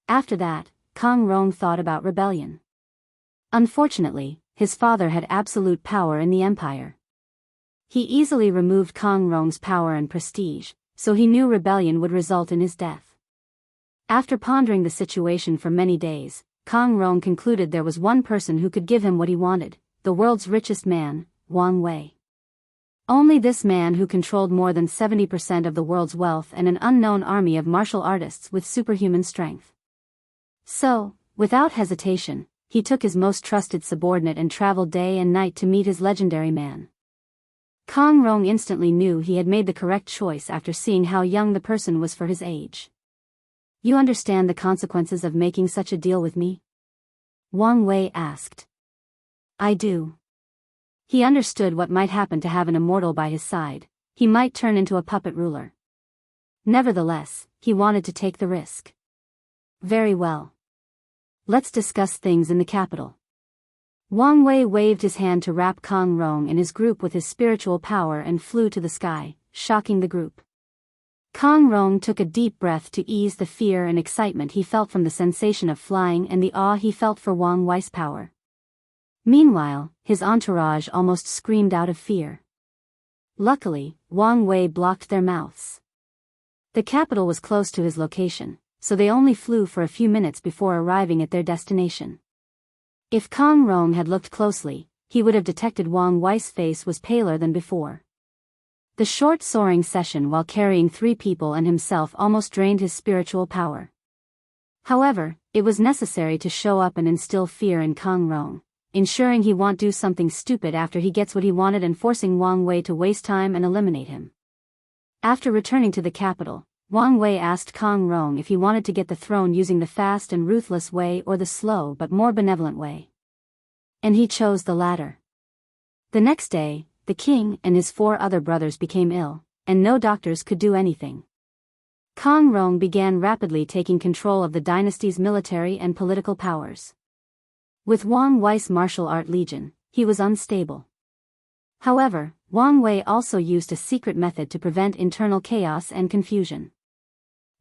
After that, Kang Rong thought about rebellion. Unfortunately, his father had absolute power in the empire. He easily removed Kang Rong's power and prestige, so he knew rebellion would result in his death. After pondering the situation for many days, Kang Rong concluded there was one person who could give him what he wanted, the world's richest man, Wang Wei. Only this man who controlled more than 70% of the world's wealth and an unknown army of martial artists with superhuman strength. So, without hesitation, he took his most trusted subordinate and traveled day and night to meet his legendary man. Kang Rong instantly knew he had made the correct choice after seeing how young the person was for his age. "You understand the consequences of making such a deal with me?" Wang Wei asked. "I do." He understood what might happen to have an immortal by his side. He might turn into a puppet ruler. Nevertheless, he wanted to take the risk. "Very well. Let's discuss things in the capital." Wang Wei waved his hand to wrap Kang Rong and his group with his spiritual power and flew to the sky, shocking the group. Kang Rong took a deep breath to ease the fear and excitement he felt from the sensation of flying and the awe he felt for Wang Wei's power. Meanwhile, his entourage almost screamed out of fear. Luckily, Wang Wei blocked their mouths. The capital was close to his location, so they only flew for a few minutes before arriving at their destination. If Kang Rong had looked closely, he would have detected Wang Wei's face was paler than before. The short soaring session while carrying 3 people and himself almost drained his spiritual power. However, it was necessary to show up and instill fear in Kang Rong, ensuring he won't do something stupid after he gets what he wanted and forcing Wang Wei to waste time and eliminate him. After returning to the capital, Wang Wei asked Kang Rong if he wanted to get the throne using the fast and ruthless way or the slow but more benevolent way. And he chose the latter. The next day, the king and his 4 other brothers became ill, and no doctors could do anything. Kang Rong began rapidly taking control of the dynasty's military and political powers. With Wang Wei's martial art legion, he was unstable. However, Wang Wei also used a secret method to prevent internal chaos and confusion.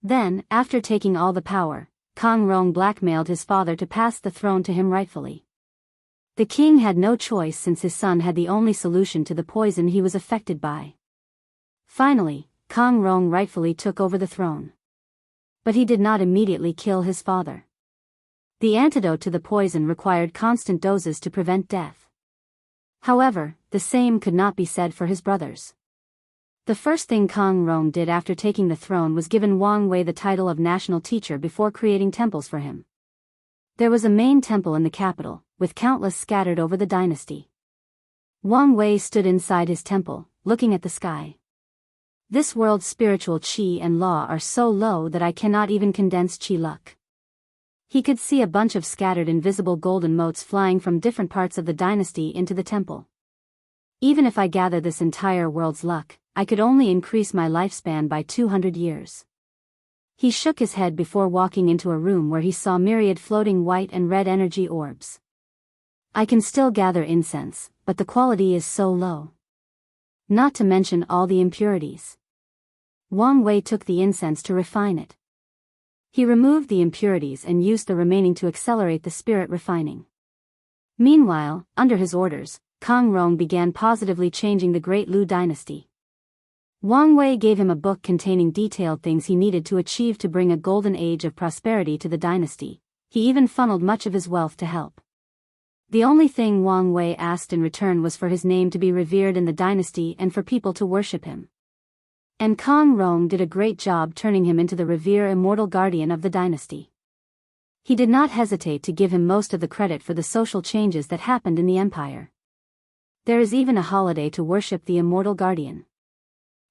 Then, after taking all the power, Kang Rong blackmailed his father to pass the throne to him rightfully. The king had no choice since his son had the only solution to the poison he was affected by. Finally, Kang Rong rightfully took over the throne. But he did not immediately kill his father. The antidote to the poison required constant doses to prevent death. However, the same could not be said for his brothers. The first thing Kang Rong did after taking the throne was given Wang Wei the title of national teacher before creating temples for him. There was a main temple in the capital, with countless scattered over the dynasty. Wang Wei stood inside his temple, looking at the sky. "This world's spiritual qi and law are so low that I cannot even condense qi luck." He could see a bunch of scattered invisible golden motes flying from different parts of the dynasty into the temple. "Even if I gather this entire world's luck, I could only increase my lifespan by 200 years. He shook his head before walking into a room where he saw myriad floating white and red energy orbs. "I can still gather incense, but the quality is so low. Not to mention all the impurities." Wang Wei took the incense to refine it. He removed the impurities and used the remaining to accelerate the spirit refining. Meanwhile, under his orders, Kang Rong began positively changing the Great Lu dynasty. Wang Wei gave him a book containing detailed things he needed to achieve to bring a golden age of prosperity to the dynasty. He even funneled much of his wealth to help. The only thing Wang Wei asked in return was for his name to be revered in the dynasty and for people to worship him. And Kang Rong did a great job turning him into the revered immortal guardian of the dynasty. He did not hesitate to give him most of the credit for the social changes that happened in the empire. There is even a holiday to worship the immortal guardian.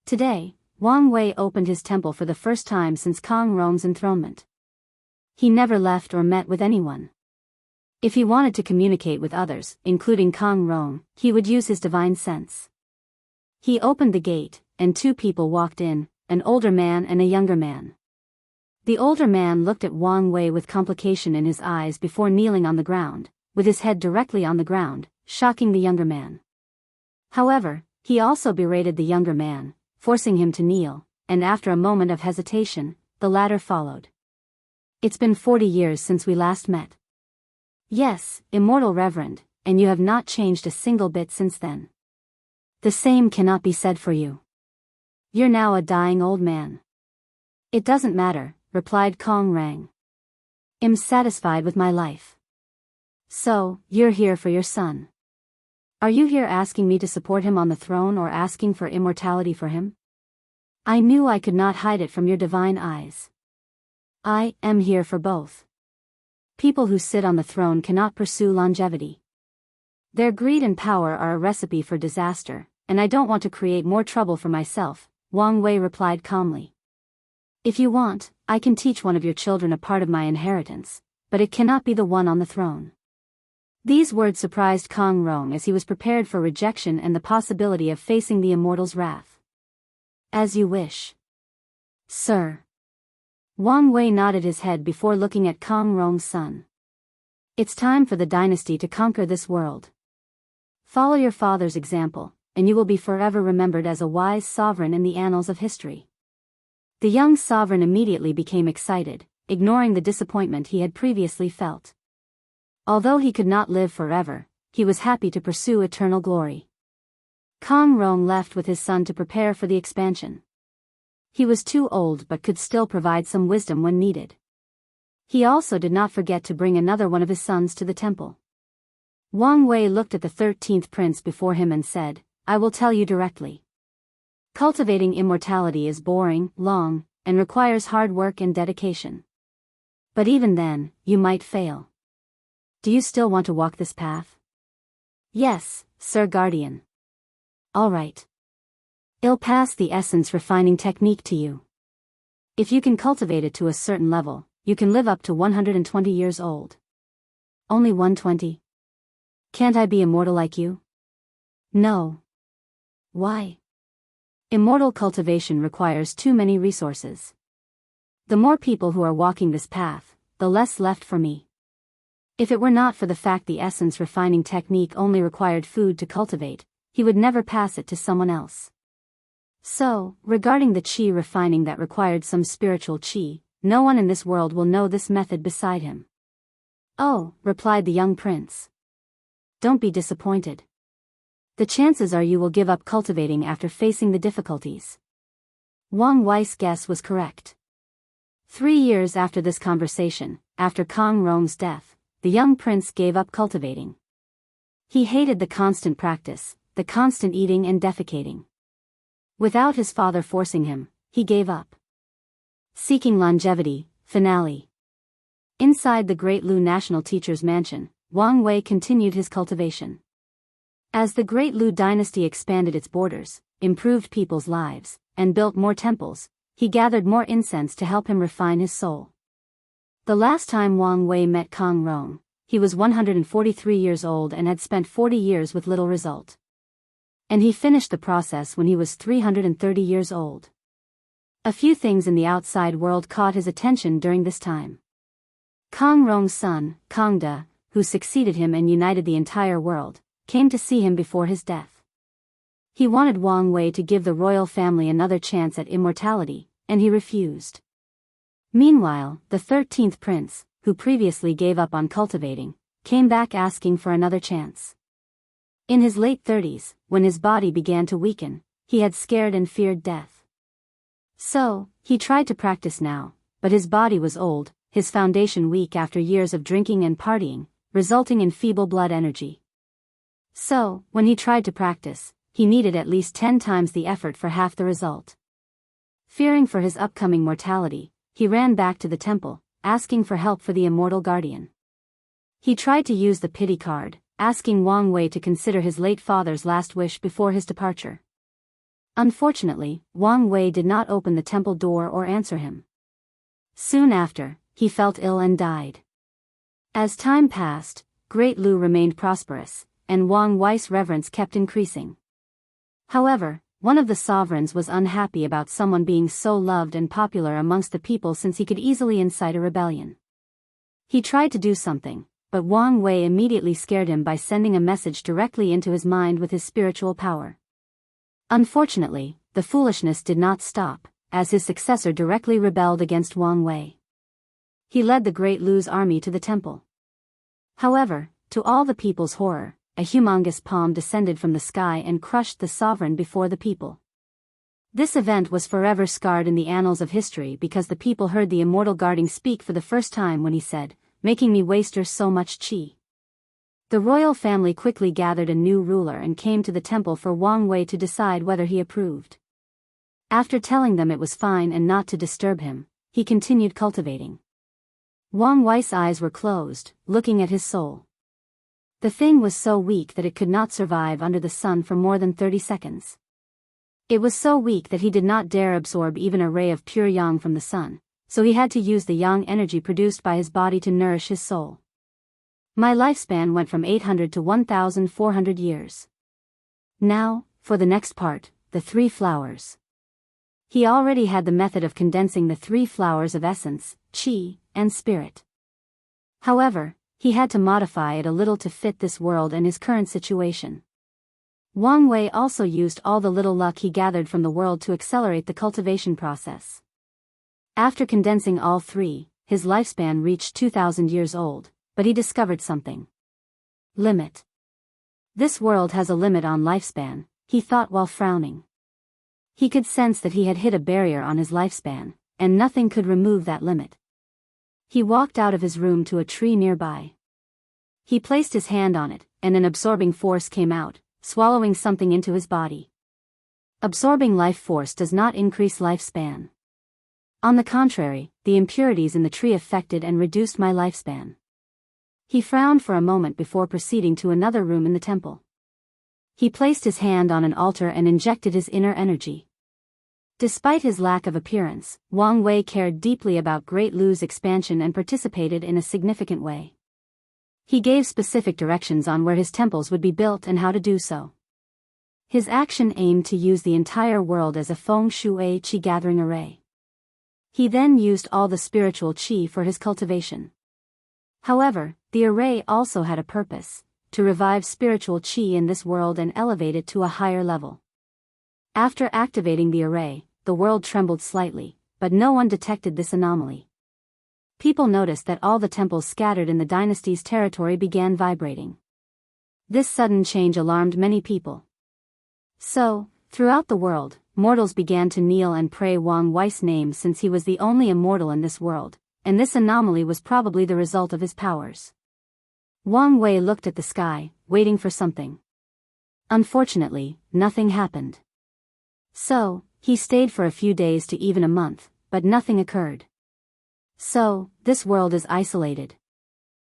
Today, Wang Wei opened his temple for the first time since Kong Rong's enthronement. He never left or met with anyone. If he wanted to communicate with others, including Kong Rong, he would use his divine sense. He opened the gate, and two people walked in, an older man and a younger man. The older man looked at Wang Wei with complication in his eyes before kneeling on the ground, with his head directly on the ground, shocking the younger man. However, he also berated the younger man, forcing him to kneel, and after a moment of hesitation, the latter followed. It's been 40 years since we last met. Yes, immortal Reverend, and you have not changed a single bit since then. The same cannot be said for you. You're now a dying old man. It doesn't matter, replied Kong Rang. I'm satisfied with my life. So, you're here for your son. Are you here asking me to support him on the throne or asking for immortality for him? I knew I could not hide it from your divine eyes. I am here for both. People who sit on the throne cannot pursue longevity. Their greed and power are a recipe for disaster, and I don't want to create more trouble for myself, Wang Wei replied calmly. If you want, I can teach one of your children a part of my inheritance, but it cannot be the one on the throne. These words surprised Kong Rong as he was prepared for rejection and the possibility of facing the immortal's wrath. As you wish. Sir. Wang Wei nodded his head before looking at Kong Rong's son. It's time for the dynasty to conquer this world. Follow your father's example, and you will be forever remembered as a wise sovereign in the annals of history. The young sovereign immediately became excited, ignoring the disappointment he had previously felt. Although he could not live forever, he was happy to pursue eternal glory. Kong Rong left with his son to prepare for the expansion. He was too old but could still provide some wisdom when needed. He also did not forget to bring another one of his sons to the temple. Wang Wei looked at the 13th prince before him and said, I will tell you directly. Cultivating immortality is boring, long, and requires hard work and dedication. But even then, you might fail. Do you still want to walk this path? Yes, Sir Guardian. All right. I'll pass the essence refining technique to you. If you can cultivate it to a certain level, you can live up to 120 years old. Only 120? Can't I be immortal like you? No. Why? Immortal cultivation requires too many resources. The more people who are walking this path, the less left for me. If it were not for the fact the essence refining technique only required food to cultivate, he would never pass it to someone else. So, regarding the qi refining that required some spiritual qi, no one in this world will know this method beside him. Oh, replied the young prince. Don't be disappointed. The chances are you will give up cultivating after facing the difficulties. Wang Wei's guess was correct. 3 years after this conversation, after Kong Rong's death, the young prince gave up cultivating. He hated the constant practice, the constant eating and defecating. Without his father forcing him, he gave up. Seeking longevity, finale. Inside the Great Lu National Teacher's Mansion, Wang Wei continued his cultivation. As the Great Lu dynasty expanded its borders, improved people's lives, and built more temples, he gathered more incense to help him refine his soul. The last time Wang Wei met Kong Rong, he was 143 years old and had spent 40 years with little result. And he finished the process when he was 330 years old. A few things in the outside world caught his attention during this time. Kong Rong's son, Kong De, who succeeded him and united the entire world, came to see him before his death. He wanted Wang Wei to give the royal family another chance at immortality, and he refused. Meanwhile, the 13th prince, who previously gave up on cultivating, came back asking for another chance. In his late 30s, when his body began to weaken, he had scared and feared death. So, he tried to practice now, but his body was old, his foundation weak after years of drinking and partying, resulting in feeble blood energy. So, when he tried to practice, he needed at least 10 times the effort for half the result. Fearing for his upcoming mortality, he ran back to the temple, asking for help for the immortal guardian. He tried to use the pity card, asking Wang Wei to consider his late father's last wish before his departure. Unfortunately, Wang Wei did not open the temple door or answer him. Soon after, he felt ill and died. As time passed, Great Lu remained prosperous, and Wang Wei's reverence kept increasing. However, one of the sovereigns was unhappy about someone being so loved and popular amongst the people since he could easily incite a rebellion. He tried to do something, but Wang Wei immediately scared him by sending a message directly into his mind with his spiritual power. Unfortunately, the foolishness did not stop, as his successor directly rebelled against Wang Wei. He led the Great Lu's army to the temple. However, to all the people's horror, a humongous palm descended from the sky and crushed the sovereign before the people. This event was forever scarred in the annals of history because the people heard the immortal guardian speak for the first time when he said, "Making me waster so much qi." The royal family quickly gathered a new ruler and came to the temple for Wang Wei to decide whether he approved. After telling them it was fine and not to disturb him, he continued cultivating. Wang Wei's eyes were closed, looking at his soul. The thing was so weak that it could not survive under the sun for more than 30 seconds. It was so weak that he did not dare absorb even a ray of pure yang from the sun, so he had to use the yang energy produced by his body to nourish his soul. My lifespan went from 800 to 1,400 years. Now, for the next part, the 3 flowers. He already had the method of condensing the 3 flowers of essence, qi, and spirit. However, he had to modify it a little to fit this world and his current situation. Wang Wei also used all the little luck he gathered from the world to accelerate the cultivation process. After condensing all 3, his lifespan reached 2,000 years old, but he discovered something. Limit. This world has a limit on lifespan, he thought while frowning. He could sense that he had hit a barrier on his lifespan, and nothing could remove that limit. He walked out of his room to a tree nearby. He placed his hand on it, and an absorbing force came out, swallowing something into his body. Absorbing life force does not increase lifespan. On the contrary, the impurities in the tree affected and reduced my lifespan. He frowned for a moment before proceeding to another room in the temple. He placed his hand on an altar and injected his inner energy. Despite his lack of appearance, Wang Wei cared deeply about Great Lu's expansion and participated in a significant way. He gave specific directions on where his temples would be built and how to do so. His action aimed to use the entire world as a feng shui qi gathering array. He then used all the spiritual qi for his cultivation. However, the array also had a purpose, to revive spiritual qi in this world and elevate it to a higher level. After activating the array, the world trembled slightly, but no one detected this anomaly. People noticed that all the temples scattered in the dynasty's territory began vibrating. This sudden change alarmed many people. So, throughout the world, mortals began to kneel and pray Wang Wei's name since he was the only immortal in this world, and this anomaly was probably the result of his powers. Wang Wei looked at the sky, waiting for something. Unfortunately, nothing happened. So, he stayed for a few days to even a month, but nothing occurred. So, this world is isolated.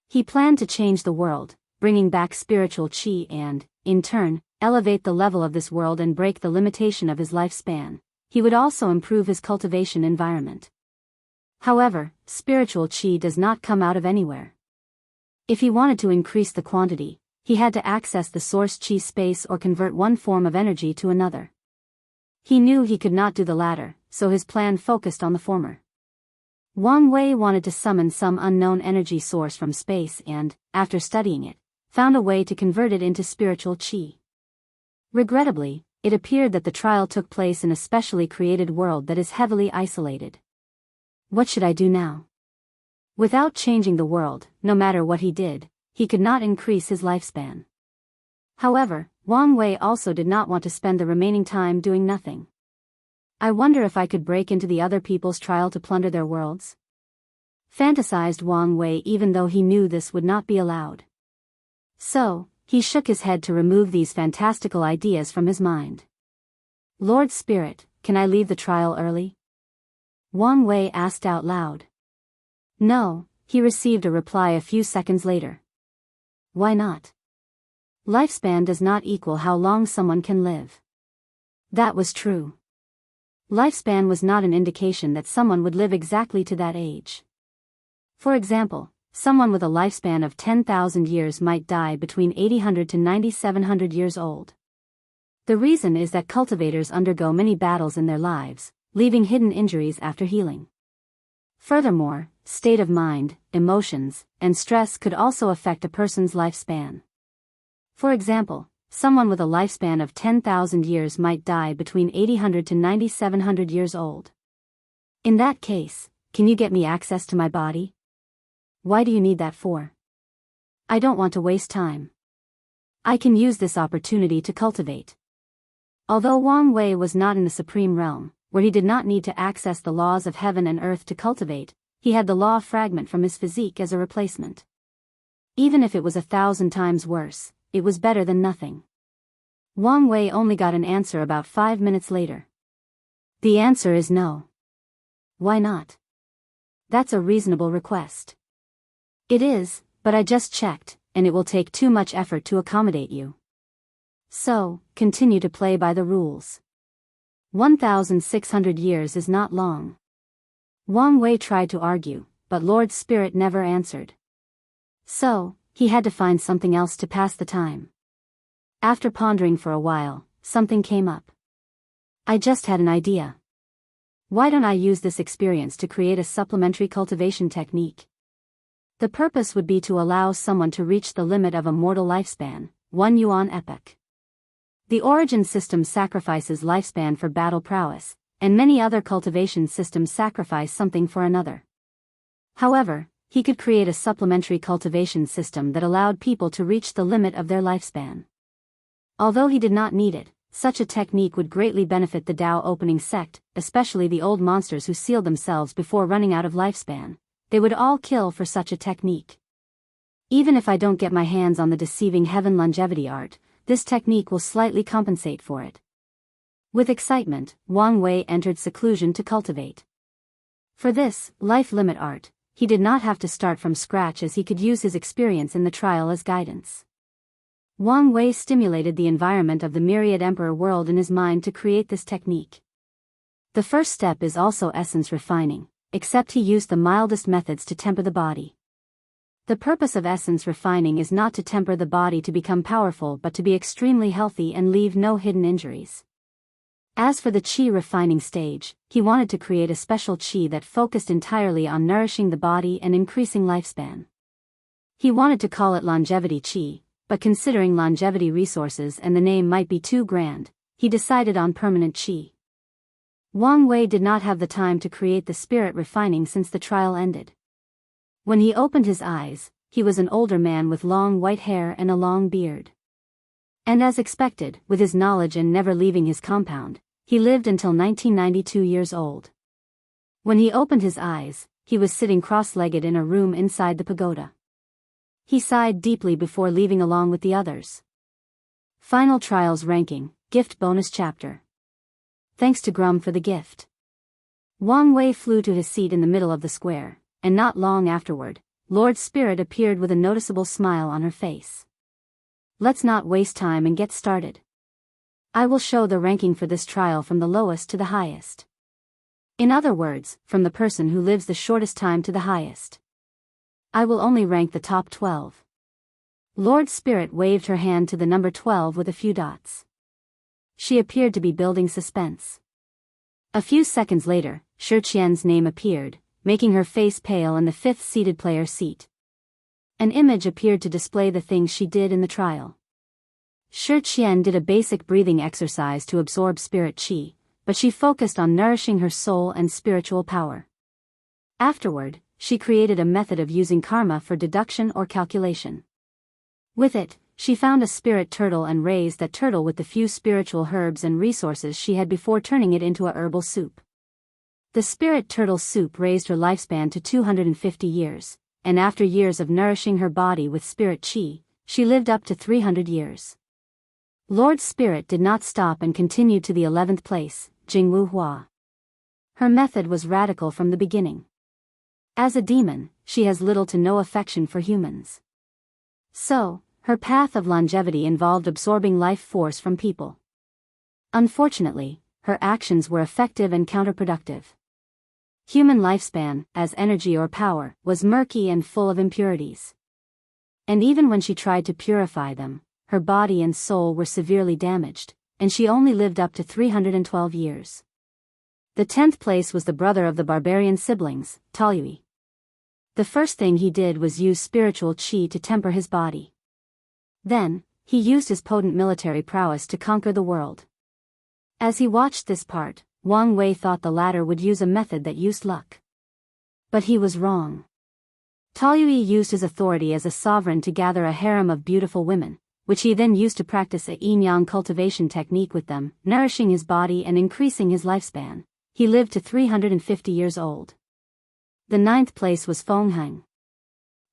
He planned to change the world, bringing back spiritual qi and, in turn, elevate the level of this world and break the limitation of his lifespan. He would also improve his cultivation environment. However, spiritual qi does not come out of anywhere. If he wanted to increase the quantity, he had to access the source qi space or convert one form of energy to another. He knew he could not do the latter, so his plan focused on the former. Wang Wei wanted to summon some unknown energy source from space and, after studying it, found a way to convert it into spiritual qi. Regrettably, it appeared that the trial took place in a specially created world that is heavily isolated. What should I do now? Without changing the world, no matter what he did, he could not increase his lifespan. However, Wang Wei also did not want to spend the remaining time doing nothing. I wonder if I could break into the other people's trial to plunder their worlds? Fantasized Wang Wei even though he knew this would not be allowed. So, he shook his head to remove these fantastical ideas from his mind. Lord Spirit, can I leave the trial early? Wang Wei asked out loud. No, he received a reply a few seconds later. Why not? Lifespan does not equal how long someone can live. That was true. Lifespan was not an indication that someone would live exactly to that age. For example, someone with a lifespan of 10,000 years might die between 800 to 9,700 years old. The reason is that cultivators undergo many battles in their lives, leaving hidden injuries after healing. Furthermore, state of mind, emotions, and stress could also affect a person's lifespan. For example, someone with a lifespan of 10,000 years might die between 800 to 9,700 years old. In that case, can you get me access to my body? Why do you need that for? I don't want to waste time. I can use this opportunity to cultivate. Although Wang Wei was not in the supreme realm, where he did not need to access the laws of heaven and earth to cultivate, he had the law fragment from his physique as a replacement. Even if it was 1,000 times worse, it was better than nothing. Wang Wei only got an answer about 5 minutes later. The answer is no. Why not? That's a reasonable request. It is, but I just checked, and it will take too much effort to accommodate you. So, continue to play by the rules. 1,600 years is not long. Wang Wei tried to argue, but Lord Spirit never answered. So, he had to find something else to pass the time. After pondering for a while, something came up. I just had an idea. Why don't I use this experience to create a supplementary cultivation technique? The purpose would be to allow someone to reach the limit of a mortal lifespan, 1 yuan epoch. The origin system sacrifices lifespan for battle prowess, and many other cultivation systems sacrifice something for another. However, he could create a supplementary cultivation system that allowed people to reach the limit of their lifespan. Although he did not need it, such a technique would greatly benefit the Dao opening sect, especially the old monsters who sealed themselves before running out of lifespan. They would all kill for such a technique. Even if I don't get my hands on the deceiving heaven longevity art, this technique will slightly compensate for it. With excitement, Wang Wei entered seclusion to cultivate. For this, life limit art, he did not have to start from scratch as he could use his experience in the trial as guidance. Wang Wei stimulated the environment of the myriad emperor world in his mind to create this technique. The first step is also essence refining, except he used the mildest methods to temper the body. The purpose of essence refining is not to temper the body to become powerful but to be extremely healthy and leave no hidden injuries. As for the qi refining stage, he wanted to create a special qi that focused entirely on nourishing the body and increasing lifespan. He wanted to call it longevity qi, but considering longevity resources and the name might be too grand, he decided on permanent qi. Wang Wei did not have the time to create the spirit refining since the trial ended. When he opened his eyes, he was an older man with long white hair and a long beard. And as expected, with his knowledge and never leaving his compound, he lived until 1992 years old. When he opened his eyes, he was sitting cross-legged in a room inside the pagoda. He sighed deeply before leaving along with the others. Final Trials Ranking, Gift Bonus Chapter. Thanks to Grum for the gift. Wang Wei flew to his seat in the middle of the square, and not long afterward, Lord Spirit appeared with a noticeable smile on her face. Let's not waste time and get started. I will show the ranking for this trial from the lowest to the highest. In other words, from the person who lives the shortest time to the highest. I will only rank the top 12. Lord Spirit waved her hand to the number 12 with a few dots. She appeared to be building suspense. A few seconds later, Shi Qian's name appeared, making her face pale in the fifth seated player seat. An image appeared to display the things she did in the trial. Shi Qian did a basic breathing exercise to absorb spirit qi, but she focused on nourishing her soul and spiritual power. Afterward, she created a method of using karma for deduction or calculation. With it, she found a spirit turtle and raised that turtle with the few spiritual herbs and resources she had before turning it into a herbal soup. The spirit turtle soup raised her lifespan to 250 years, and after years of nourishing her body with spirit qi, she lived up to 300 years. Lord Spirit did not stop and continued to the 11th place, Jianghu Hua. Her method was radical from the beginning. As a demon, she has little to no affection for humans. So, her path of longevity involved absorbing life force from people. Unfortunately, her actions were effective and counterproductive. Human lifespan, as energy or power, was murky and full of impurities. And even when she tried to purify them, her body and soul were severely damaged, and she only lived up to 312 years. The 10th place was the brother of the barbarian siblings, Taoist. The first thing he did was use spiritual qi to temper his body. Then, he used his potent military prowess to conquer the world. As he watched this part, Wang Wei thought the latter would use a method that used luck. But he was wrong. Taoist used his authority as a sovereign to gather a harem of beautiful women, which he then used to practice a yin-yang cultivation technique with them, nourishing his body and increasing his lifespan. He lived to 350 years old. The 9th place was Fengheng.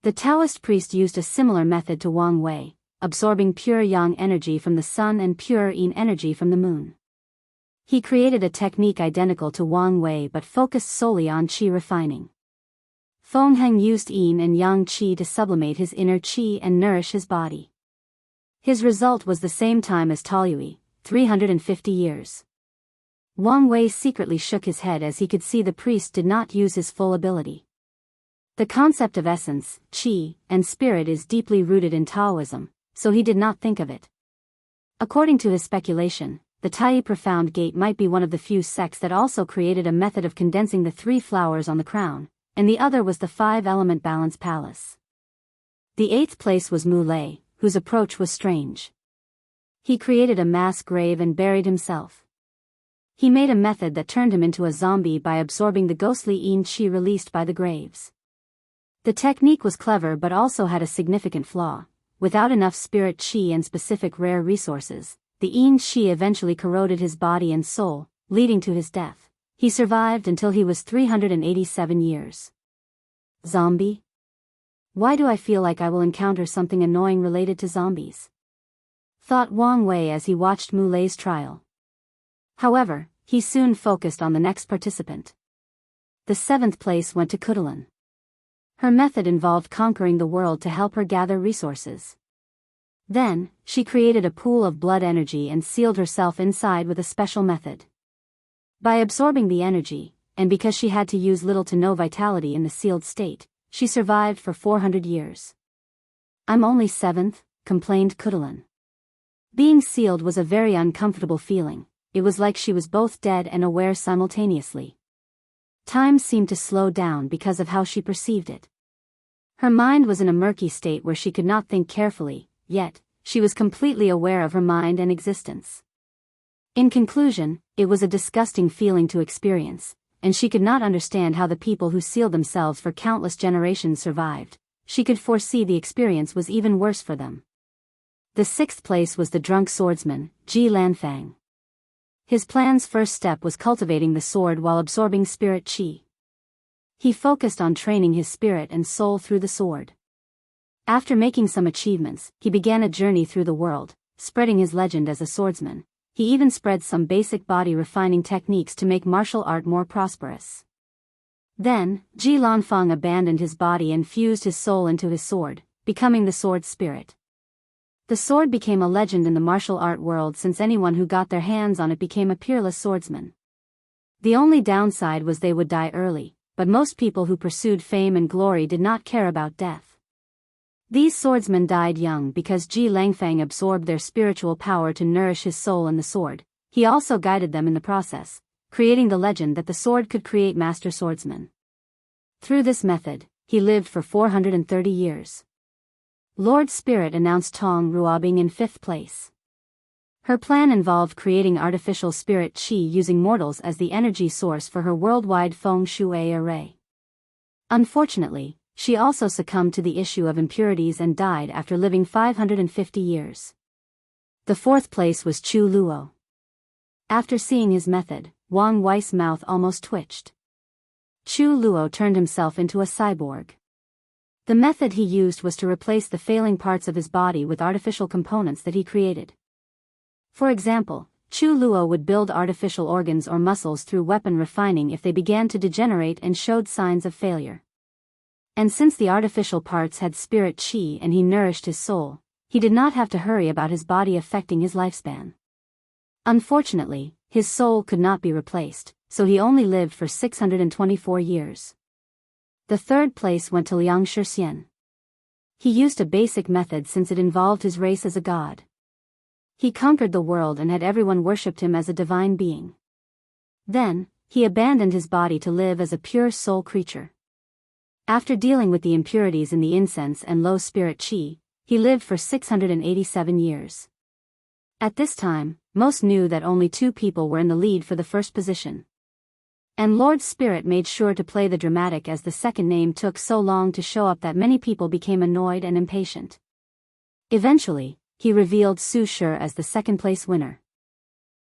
The Taoist priest used a similar method to Wang Wei, absorbing pure yang energy from the sun and pure yin energy from the moon. He created a technique identical to Wang Wei but focused solely on qi refining. Fengheng used yin and yang qi to sublimate his inner qi and nourish his body. His result was the same time as Taoist, 350 years. Wang Wei secretly shook his head as he could see the priest did not use his full ability. The concept of essence, qi, and spirit is deeply rooted in Taoism, so he did not think of it. According to his speculation, the Tai Profound Gate might be one of the few sects that also created a method of condensing the 3 flowers on the crown, and the other was the 5-element balance palace. The 8th place was Mu Lei, whose approach was strange. He created a mass grave and buried himself. He made a method that turned him into a zombie by absorbing the ghostly yin qi released by the graves. The technique was clever but also had a significant flaw. Without enough spirit qi and specific rare resources, the yin qi eventually corroded his body and soul, leading to his death. He survived until he was 387 years. Zombie? Why do I feel like I will encounter something annoying related to zombies? Thought Wang Wei as he watched Mu Lei's trial. However, he soon focused on the next participant. The 7th place went to Kudelin. Her method involved conquering the world to help her gather resources. Then, she created a pool of blood energy and sealed herself inside with a special method. By absorbing the energy, and because she had to use little to no vitality in the sealed state, she survived for 400 years. I'm only 7th, complained Kudelin. Being sealed was a very uncomfortable feeling. It was like she was both dead and aware simultaneously. Time seemed to slow down because of how she perceived it. Her mind was in a murky state where she could not think carefully, yet, she was completely aware of her mind and existence. In conclusion, it was a disgusting feeling to experience, and she could not understand how the people who sealed themselves for countless generations survived. She could foresee the experience was even worse for them. The 6th place was the drunk swordsman, Ji Lanfang. His plan's first step was cultivating the sword while absorbing spirit qi. He focused on training his spirit and soul through the sword. After making some achievements, he began a journey through the world, spreading his legend as a swordsman. He even spread some basic body refining techniques to make martial art more prosperous. Then, Ji Lanfang abandoned his body and fused his soul into his sword, becoming the sword spirit. The sword became a legend in the martial art world since anyone who got their hands on it became a peerless swordsman. The only downside was they would die early, but most people who pursued fame and glory did not care about death. These swordsmen died young because Ji Lanfang absorbed their spiritual power to nourish his soul in the sword. He also guided them in the process, creating the legend that the sword could create master swordsmen. Through this method, he lived for 430 years. Lord Spirit announced Tong Ruobing in 5th place. Her plan involved creating artificial spirit qi using mortals as the energy source for her worldwide feng shui array. Unfortunately, she also succumbed to the issue of impurities and died after living 550 years. The 4th place was Chu Luo. After seeing his method, Wang Wei's mouth almost twitched. Chu Luo turned himself into a cyborg. The method he used was to replace the failing parts of his body with artificial components that he created. For example, Chu Luo would build artificial organs or muscles through weapon refining if they began to degenerate and showed signs of failure. And since the artificial parts had spirit chi and he nourished his soul, he did not have to hurry about his body affecting his lifespan. Unfortunately, his soul could not be replaced, so he only lived for 624 years. The third place went to Liang Shixian. He used a basic method since it involved his race as a god. He conquered the world and had everyone worshipped him as a divine being. Then, he abandoned his body to live as a pure soul creature. After dealing with the impurities in the incense and low spirit chi, he lived for 687 years. At this time, most knew that only 2 people were in the lead for the first position. And Lord Spirit made sure to play the dramatic as the second name took so long to show up that many people became annoyed and impatient. Eventually, he revealed Su Shi as the second-place winner.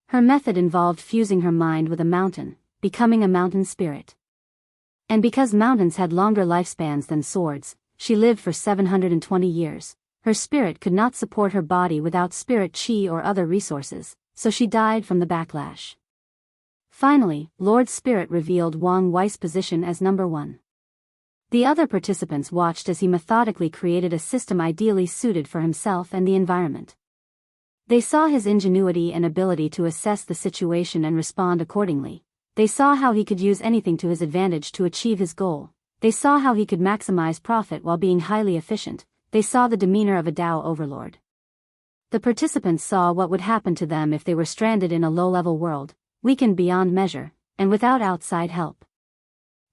Her method involved fusing her mind with a mountain, becoming a mountain spirit. And because mountains had longer lifespans than swords, she lived for 720 years. Her spirit could not support her body without spirit chi or other resources, so she died from the backlash. Finally, Lord Spirit revealed Wang Wei's position as number 1. The other participants watched as he methodically created a system ideally suited for himself and the environment. They saw his ingenuity and ability to assess the situation and respond accordingly. They saw how he could use anything to his advantage to achieve his goal. They saw how he could maximize profit while being highly efficient. They saw the demeanor of a Tao overlord. The participants saw what would happen to them if they were stranded in a low-level world, weakened beyond measure, and without outside help.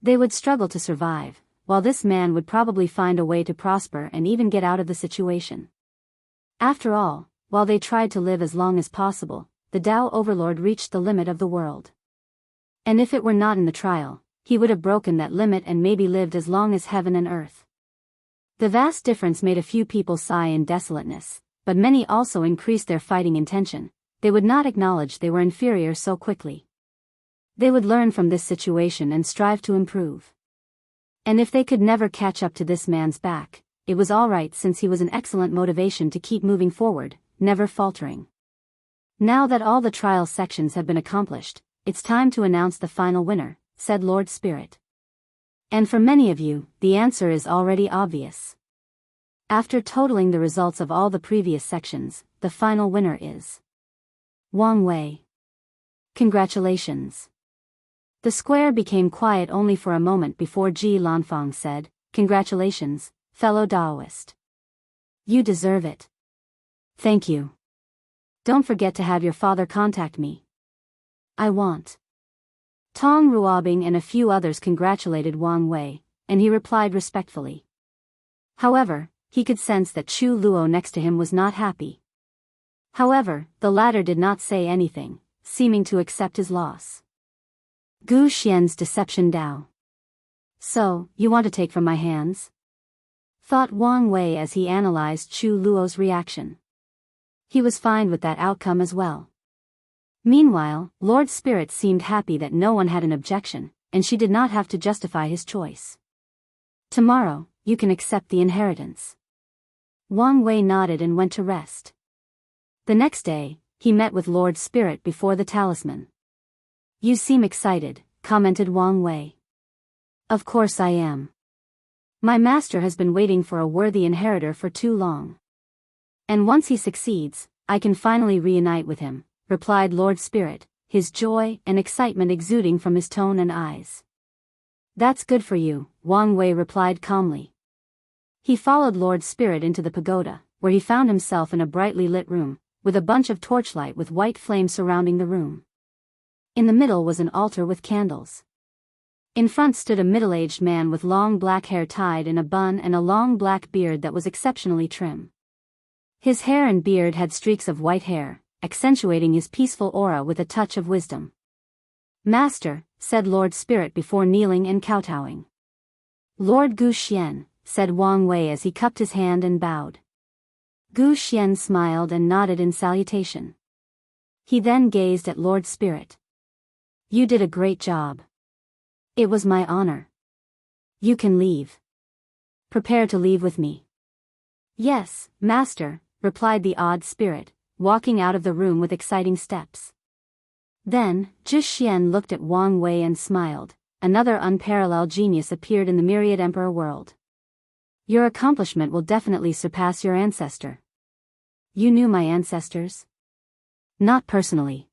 They would struggle to survive, while this man would probably find a way to prosper and even get out of the situation. After all, while they tried to live as long as possible, the Tao overlord reached the limit of the world. And if it were not in the trial, he would have broken that limit and maybe lived as long as heaven and earth. The vast difference made a few people sigh in desolateness, but many also increased their fighting intention. They would not acknowledge they were inferior so quickly. They would learn from this situation and strive to improve. And if they could never catch up to this man's back, it was all right since he was an excellent motivation to keep moving forward, never faltering. Now that all the trial sections have been accomplished, it's time to announce the final winner, said Lord Spirit. And for many of you, the answer is already obvious. After totaling the results of all the previous sections, the final winner is Wang Wei. Congratulations. The square became quiet only for a moment before Ji Lanfang said, Congratulations, fellow Daoist. You deserve it. Thank you. Don't forget to have your father contact me. I want. Tong Ruobing and a few others congratulated Wang Wei, and he replied respectfully. However, he could sense that Chu Luo next to him was not happy. However, the latter did not say anything, seeming to accept his loss. Gu Xian's deception Dao. So, you want to take from my hands? Thought Wang Wei as he analyzed Chu Luo's reaction. He was fine with that outcome as well. Meanwhile, Lord Spirit seemed happy that no one had an objection, and she did not have to justify his choice. Tomorrow, you can accept the inheritance. Wang Wei nodded and went to rest. The next day, he met with Lord Spirit before the talisman. You seem excited, commented Wang Wei. Of course I am. My master has been waiting for a worthy inheritor for too long. And once he succeeds, I can finally reunite with him, replied Lord Spirit, his joy and excitement exuding from his tone and eyes. That's good for you, Wang Wei replied calmly. He followed Lord Spirit into the pagoda, where he found himself in a brightly lit room, with a bunch of torchlight with white flame surrounding the room. In the middle was an altar with candles. In front stood a middle-aged man with long black hair tied in a bun and a long black beard that was exceptionally trim. His hair and beard had streaks of white hair, accentuating his peaceful aura with a touch of wisdom. Master, said Lord Spirit before kneeling and kowtowing. Lord Gu Xian, said Wang Wei as he cupped his hand and bowed. Gu Xian smiled and nodded in salutation. He then gazed at Lord Spirit. You did a great job. It was my honor. You can leave. Prepare to leave with me. Yes, Master, replied the odd spirit, walking out of the room with exciting steps. Then, Zhi Xian looked at Wang Wei and smiled. Another unparalleled genius appeared in the myriad emperor world. Your accomplishment will definitely surpass your ancestor. You knew my ancestors? Not personally.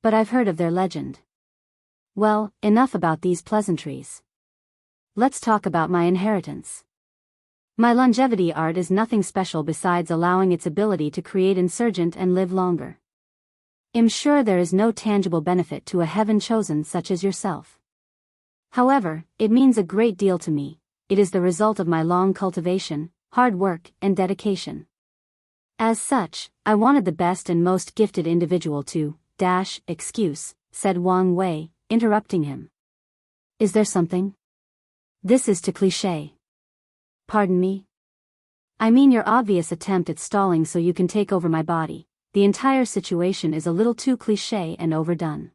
But I've heard of their legend. Well, enough about these pleasantries. Let's talk about my inheritance. My longevity art is nothing special besides allowing its ability to create insurgent and live longer. I'm sure there is no tangible benefit to a heaven chosen such as yourself. However, it means a great deal to me. It is the result of my long cultivation, hard work, and dedication. As such, I wanted the best and most gifted individual to, excuse, said Wang Wei, interrupting him. Is there something? This is too cliché. Pardon me? I mean your obvious attempt at stalling so you can take over my body. The entire situation is a little too cliché and overdone.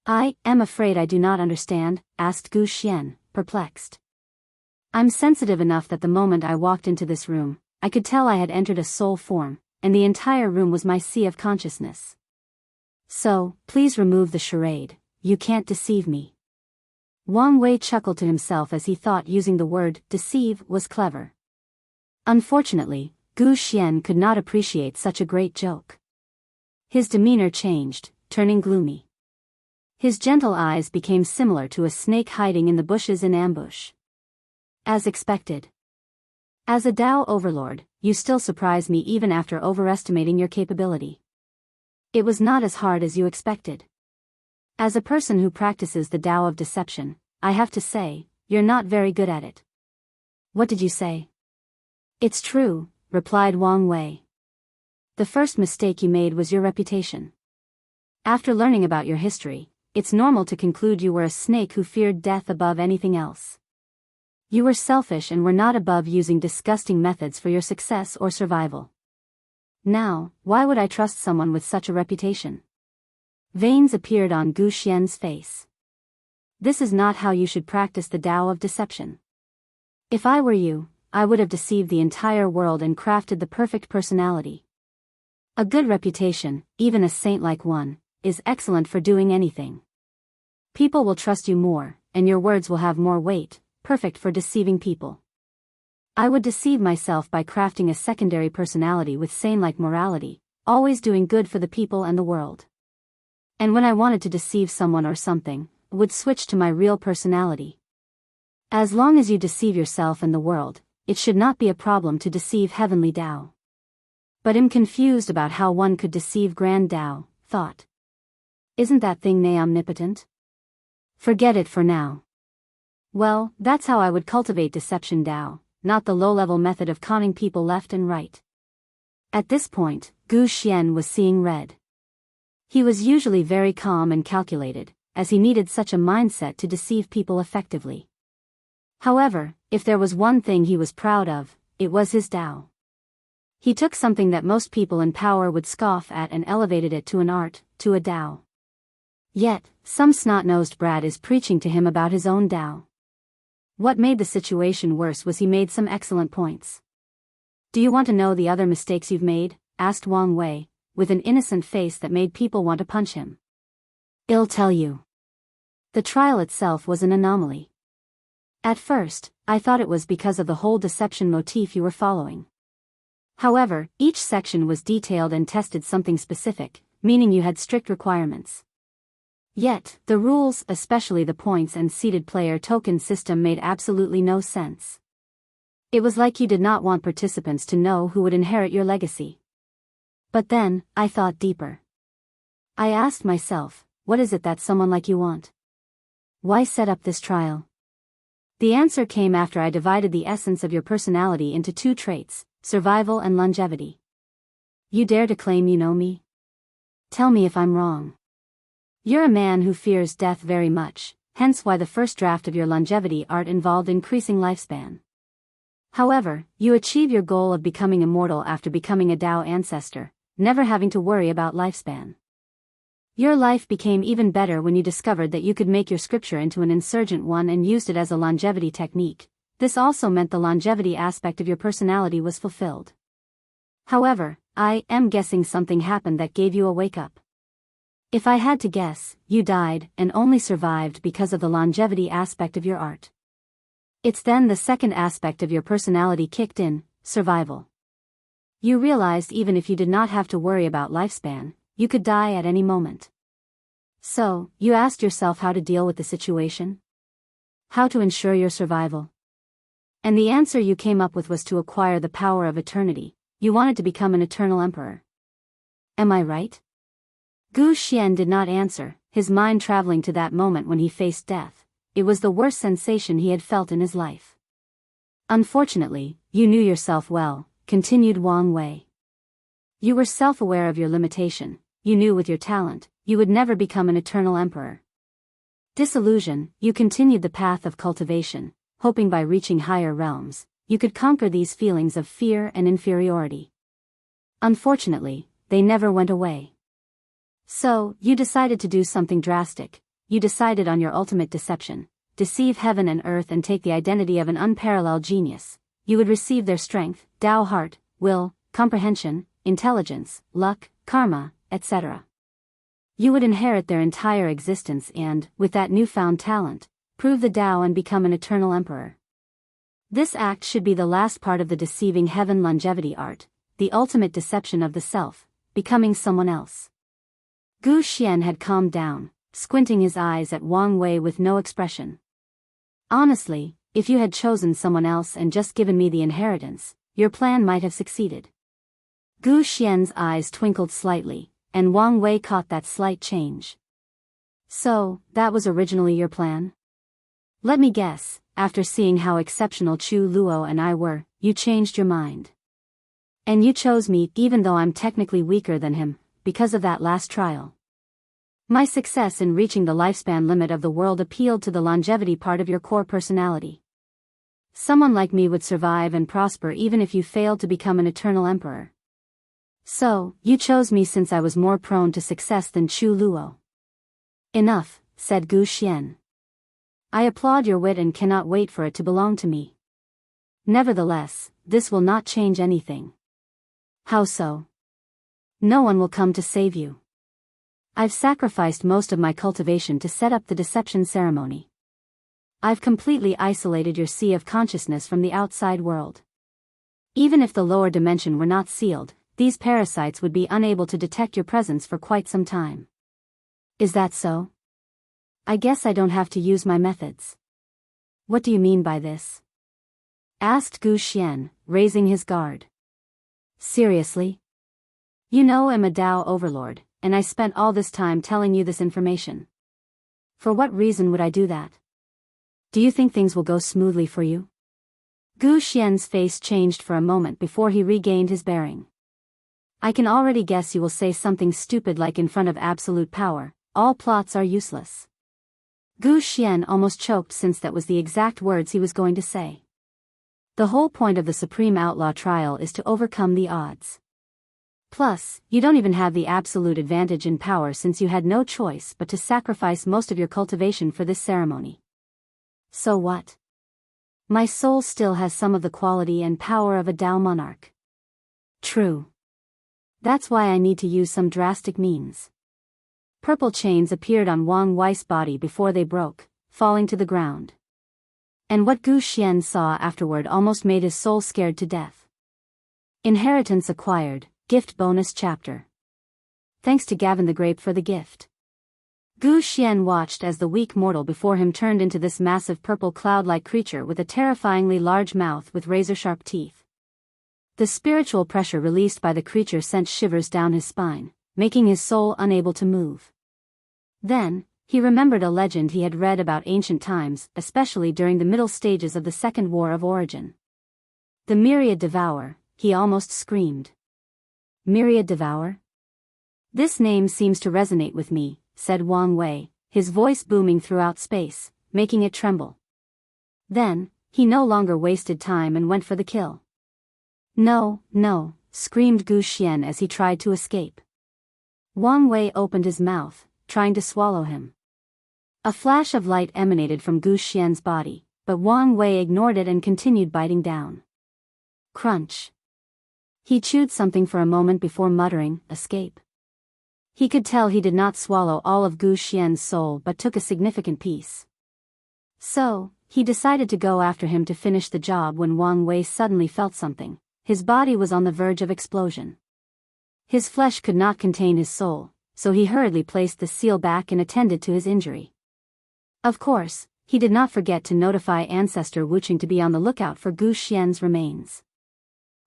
I am afraid I do not understand, asked Gu Xian, perplexed. I'm sensitive enough that the moment I walked into this room, I could tell I had entered a soul form, and the entire room was my sea of consciousness. So, please remove the charade. You can't deceive me. Wang Wei chuckled to himself as he thought using the word deceive was clever. Unfortunately, Gu Xian could not appreciate such a great joke. His demeanor changed, turning gloomy. His gentle eyes became similar to a snake hiding in the bushes in ambush. As expected. As a Dao overlord, you still surprise me even after overestimating your capability. It was not as hard as you expected. As a person who practices the Dao of deception, I have to say, you're not very good at it. What did you say? It's true, replied Wang Wei. The first mistake you made was your reputation. After learning about your history, it's normal to conclude you were a snake who feared death above anything else. You were selfish and were not above using disgusting methods for your success or survival. Now, why would I trust someone with such a reputation? Veins appeared on Gu Xian's face. This is not how you should practice the Dao of deception. If I were you, I would have deceived the entire world and crafted the perfect personality. A good reputation, even a saint-like one, is excellent for doing anything. People will trust you more, and your words will have more weight, perfect for deceiving people. I would deceive myself by crafting a secondary personality with sane-like morality, always doing good for the people and the world. And when I wanted to deceive someone or something, I would switch to my real personality. As long as you deceive yourself and the world, it should not be a problem to deceive heavenly Dao. But I'm confused about how one could deceive grand Dao, thought. Isn't that thing omnipotent? Forget it for now. Well, that's how I would cultivate deception Dao, not the low-level method of conning people left and right. At this point, Gu Xian was seeing red. He was usually very calm and calculated, as he needed such a mindset to deceive people effectively. However, if there was one thing he was proud of, it was his Dao. He took something that most people in power would scoff at and elevated it to an art, to a Dao. Yet, some snot-nosed brat is preaching to him about his own Dao. What made the situation worse was he made some excellent points. Do you want to know the other mistakes you've made? Asked Wang Wei, with an innocent face that made people want to punch him. I'll tell you. The trial itself was an anomaly. At first, I thought it was because of the whole deception motif you were following. However, each section was detailed and tested something specific, meaning you had strict requirements. Yet, the rules, especially the points and seeded player token system, made absolutely no sense. It was like you did not want participants to know who would inherit your legacy. But then, I thought deeper. I asked myself, what is it that someone like you want? Why set up this trial? The answer came after I divided the essence of your personality into two traits, survival and longevity. You dare to claim you know me? Tell me if I'm wrong. You're a man who fears death very much, hence why the first draft of your longevity art involved increasing lifespan. However, you achieve your goal of becoming immortal after becoming a Dao ancestor, never having to worry about lifespan. Your life became even better when you discovered that you could make your scripture into an insurgent one and used it as a longevity technique. This also meant the longevity aspect of your personality was fulfilled. However, I am guessing something happened that gave you a wake-up. If I had to guess, you died and only survived because of the longevity aspect of your art. It's then the second aspect of your personality kicked in, survival. You realized even if you did not have to worry about lifespan, you could die at any moment. So, you asked yourself how to deal with the situation? How to ensure your survival? And the answer you came up with was to acquire the power of eternity. You wanted to become an eternal emperor. Am I right? Gu Xian did not answer, his mind traveling to that moment when he faced death. It was the worst sensation he had felt in his life. Unfortunately, you knew yourself well, continued Wang Wei. You were self-aware of your limitation. You knew with your talent, you would never become an eternal emperor. Disillusioned, you continued the path of cultivation, hoping by reaching higher realms, you could conquer these feelings of fear and inferiority. Unfortunately, they never went away. So, you decided to do something drastic. You decided on your ultimate deception, deceive heaven and earth and take the identity of an unparalleled genius. You would receive their strength, Tao heart, will, comprehension, intelligence, luck, karma, etc. You would inherit their entire existence and, with that newfound talent, prove the Tao and become an eternal emperor. This act should be the last part of the deceiving heaven longevity art, the ultimate deception of the self, becoming someone else. Gu Xian had calmed down, squinting his eyes at Wang Wei with no expression. Honestly, if you had chosen someone else and just given me the inheritance, your plan might have succeeded. Gu Xian's eyes twinkled slightly, and Wang Wei caught that slight change. So, that was originally your plan? Let me guess, after seeing how exceptional Chu Luo and I were, you changed your mind. And you chose me even though I'm technically weaker than him, because of that last trial. My success in reaching the lifespan limit of the world appealed to the longevity part of your core personality. Someone like me would survive and prosper even if you failed to become an eternal emperor. So, you chose me since I was more prone to success than Chu Luo. Enough, said Gu Xian. I applaud your wit and cannot wait for it to belong to me. Nevertheless, this will not change anything. How so? No one will come to save you. I've sacrificed most of my cultivation to set up the deception ceremony. I've completely isolated your sea of consciousness from the outside world. Even if the lower dimension were not sealed, these parasites would be unable to detect your presence for quite some time. Is that so? I guess I don't have to use my methods. What do you mean by this? Asked Gu Xian, raising his guard. Seriously? You know I'm a Tao overlord, and I spent all this time telling you this information. For what reason would I do that? Do you think things will go smoothly for you? Gu Xian's face changed for a moment before he regained his bearing. I can already guess you will say something stupid like in front of absolute power, all plots are useless. Gu Xian almost choked since that was the exact words he was going to say. The whole point of the Supreme Outlaw trial is to overcome the odds. Plus, you don't even have the absolute advantage in power since you had no choice but to sacrifice most of your cultivation for this ceremony. So what? My soul still has some of the quality and power of a Tao monarch. True. That's why I need to use some drastic means. Purple chains appeared on Wang Wei's body before they broke, falling to the ground. And what Gu Xian saw afterward almost made his soul scared to death. Inheritance acquired, gift bonus chapter. Thanks to Gavin the Grape for the gift. Gu Xian watched as the weak mortal before him turned into this massive purple cloud-like creature with a terrifyingly large mouth with razor-sharp teeth. The spiritual pressure released by the creature sent shivers down his spine, making his soul unable to move. Then, he remembered a legend he had read about ancient times, especially during the middle stages of the Second War of Origin. The Myriad Devourer, he almost screamed. Myriad Devourer? This name seems to resonate with me, said Wang Wei, his voice booming throughout space, making it tremble. Then, he no longer wasted time and went for the kill. No, no, screamed Gu Xian as he tried to escape. Wang Wei opened his mouth, trying to swallow him. A flash of light emanated from Gu Xian's body, but Wang Wei ignored it and continued biting down. Crunch. He chewed something for a moment before muttering, escape. He could tell he did not swallow all of Gu Xian's soul but took a significant piece. So, He decided to go after him to finish the job when Wang Wei suddenly felt something. His body was on the verge of explosion. His flesh could not contain his soul, so he hurriedly placed the seal back and attended to his injury. Of course, he did not forget to notify ancestor Wuqing to be on the lookout for Gu Xian's remains.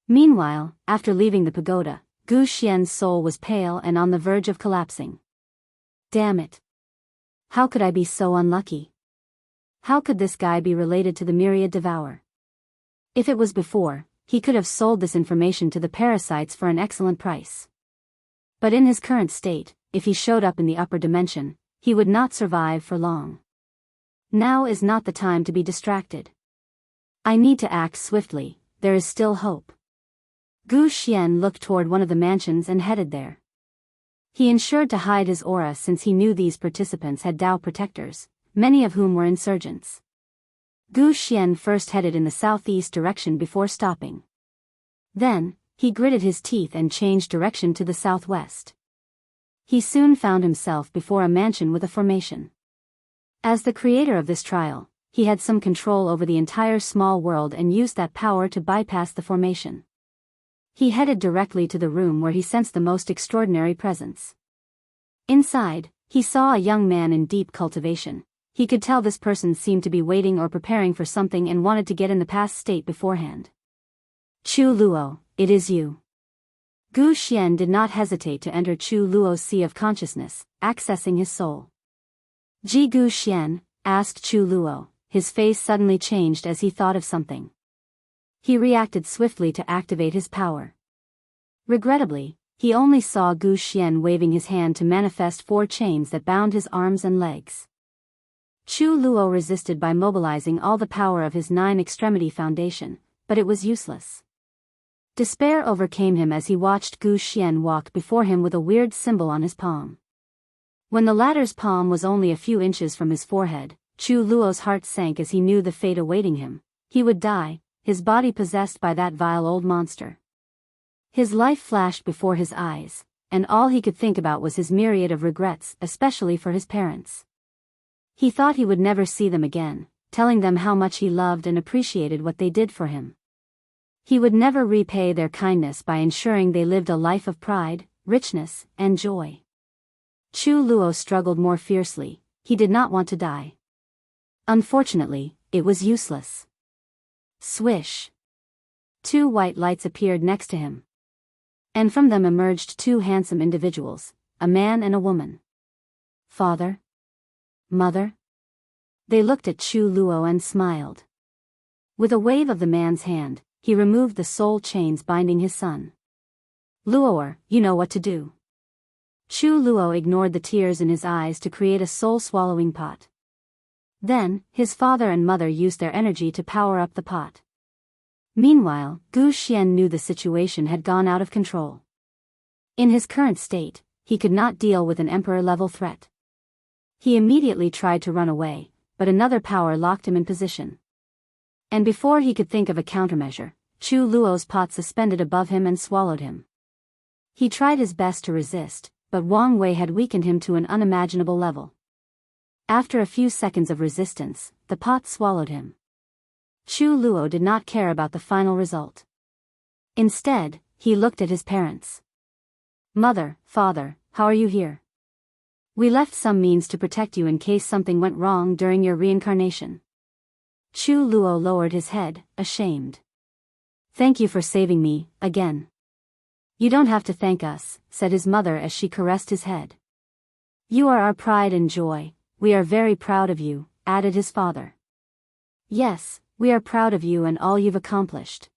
Meanwhile, after leaving the pagoda, Gu Xian's soul was pale and on the verge of collapsing. Damn it. How could I be so unlucky? How could this guy be related to the myriad devourer? If it was before, he could have sold this information to the parasites for an excellent price. But in his current state, if he showed up in the upper dimension, he would not survive for long. Now is not the time to be distracted. I need to act swiftly, there is still hope. Gu Xian looked toward one of the mansions and headed there. He ensured to hide his aura since he knew these participants had Dao protectors, many of whom were insurgents. Gu Xian first headed in the southeast direction before stopping. Then, he gritted his teeth and changed direction to the southwest. He soon found himself before a mansion with a formation. As the creator of this trial, he had some control over the entire small world and used that power to bypass the formation. He headed directly to the room where he sensed the most extraordinary presence. Inside, he saw a young man in deep cultivation. He could tell this person seemed to be waiting or preparing for something and wanted to get in the past state beforehand. Chu Luo, it is you. Gu Xian did not hesitate to enter Chu Luo's sea of consciousness, accessing his soul. Ji Gu Xian, asked Chu Luo, his face suddenly changed as he thought of something. He reacted swiftly to activate his power. Regrettably, he only saw Gu Xian waving his hand to manifest 4 chains that bound his arms and legs. Chu Luo resisted by mobilizing all the power of his 9-extremity foundation, but it was useless. Despair overcame him as he watched Gu Xian walk before him with a weird symbol on his palm. When the latter's palm was only a few inches from his forehead, Chu Luo's heart sank as he knew the fate awaiting him. He would die, his body possessed by that vile old monster. His life flashed before his eyes, and all he could think about was his myriad of regrets, especially for his parents. He thought he would never see them again, telling them how much he loved and appreciated what they did for him. He would never repay their kindness by ensuring they lived a life of pride, richness, and joy. Chu Luo struggled more fiercely. He did not want to die. Unfortunately, it was useless. Swish. 2 white lights appeared next to him. And from them emerged 2 handsome individuals, a man and a woman. Father? Mother? They looked at Chu Luo and smiled. With a wave of the man's hand, he removed the soul chains binding his son. Luoer, you know what to do. Chu Luo ignored the tears in his eyes to create a soul-swallowing pot. Then, his father and mother used their energy to power up the pot. Meanwhile, Gu Xian knew the situation had gone out of control. In his current state, he could not deal with an emperor-level threat. He immediately tried to run away, but another power locked him in position. And before he could think of a countermeasure, Chu Luo's pot suspended above him and swallowed him. He tried his best to resist, but Wang Wei had weakened him to an unimaginable level. After a few seconds of resistance, the pot swallowed him. Chu Luo did not care about the final result. Instead, he looked at his parents. Mother, father, how are you here? We left some means to protect you in case something went wrong during your reincarnation. Chu Luo lowered his head, ashamed. Thank you for saving me, again. You don't have to thank us, said his mother as she caressed his head. You are our pride and joy, we are very proud of you, added his father. Yes, we are proud of you and all you've accomplished.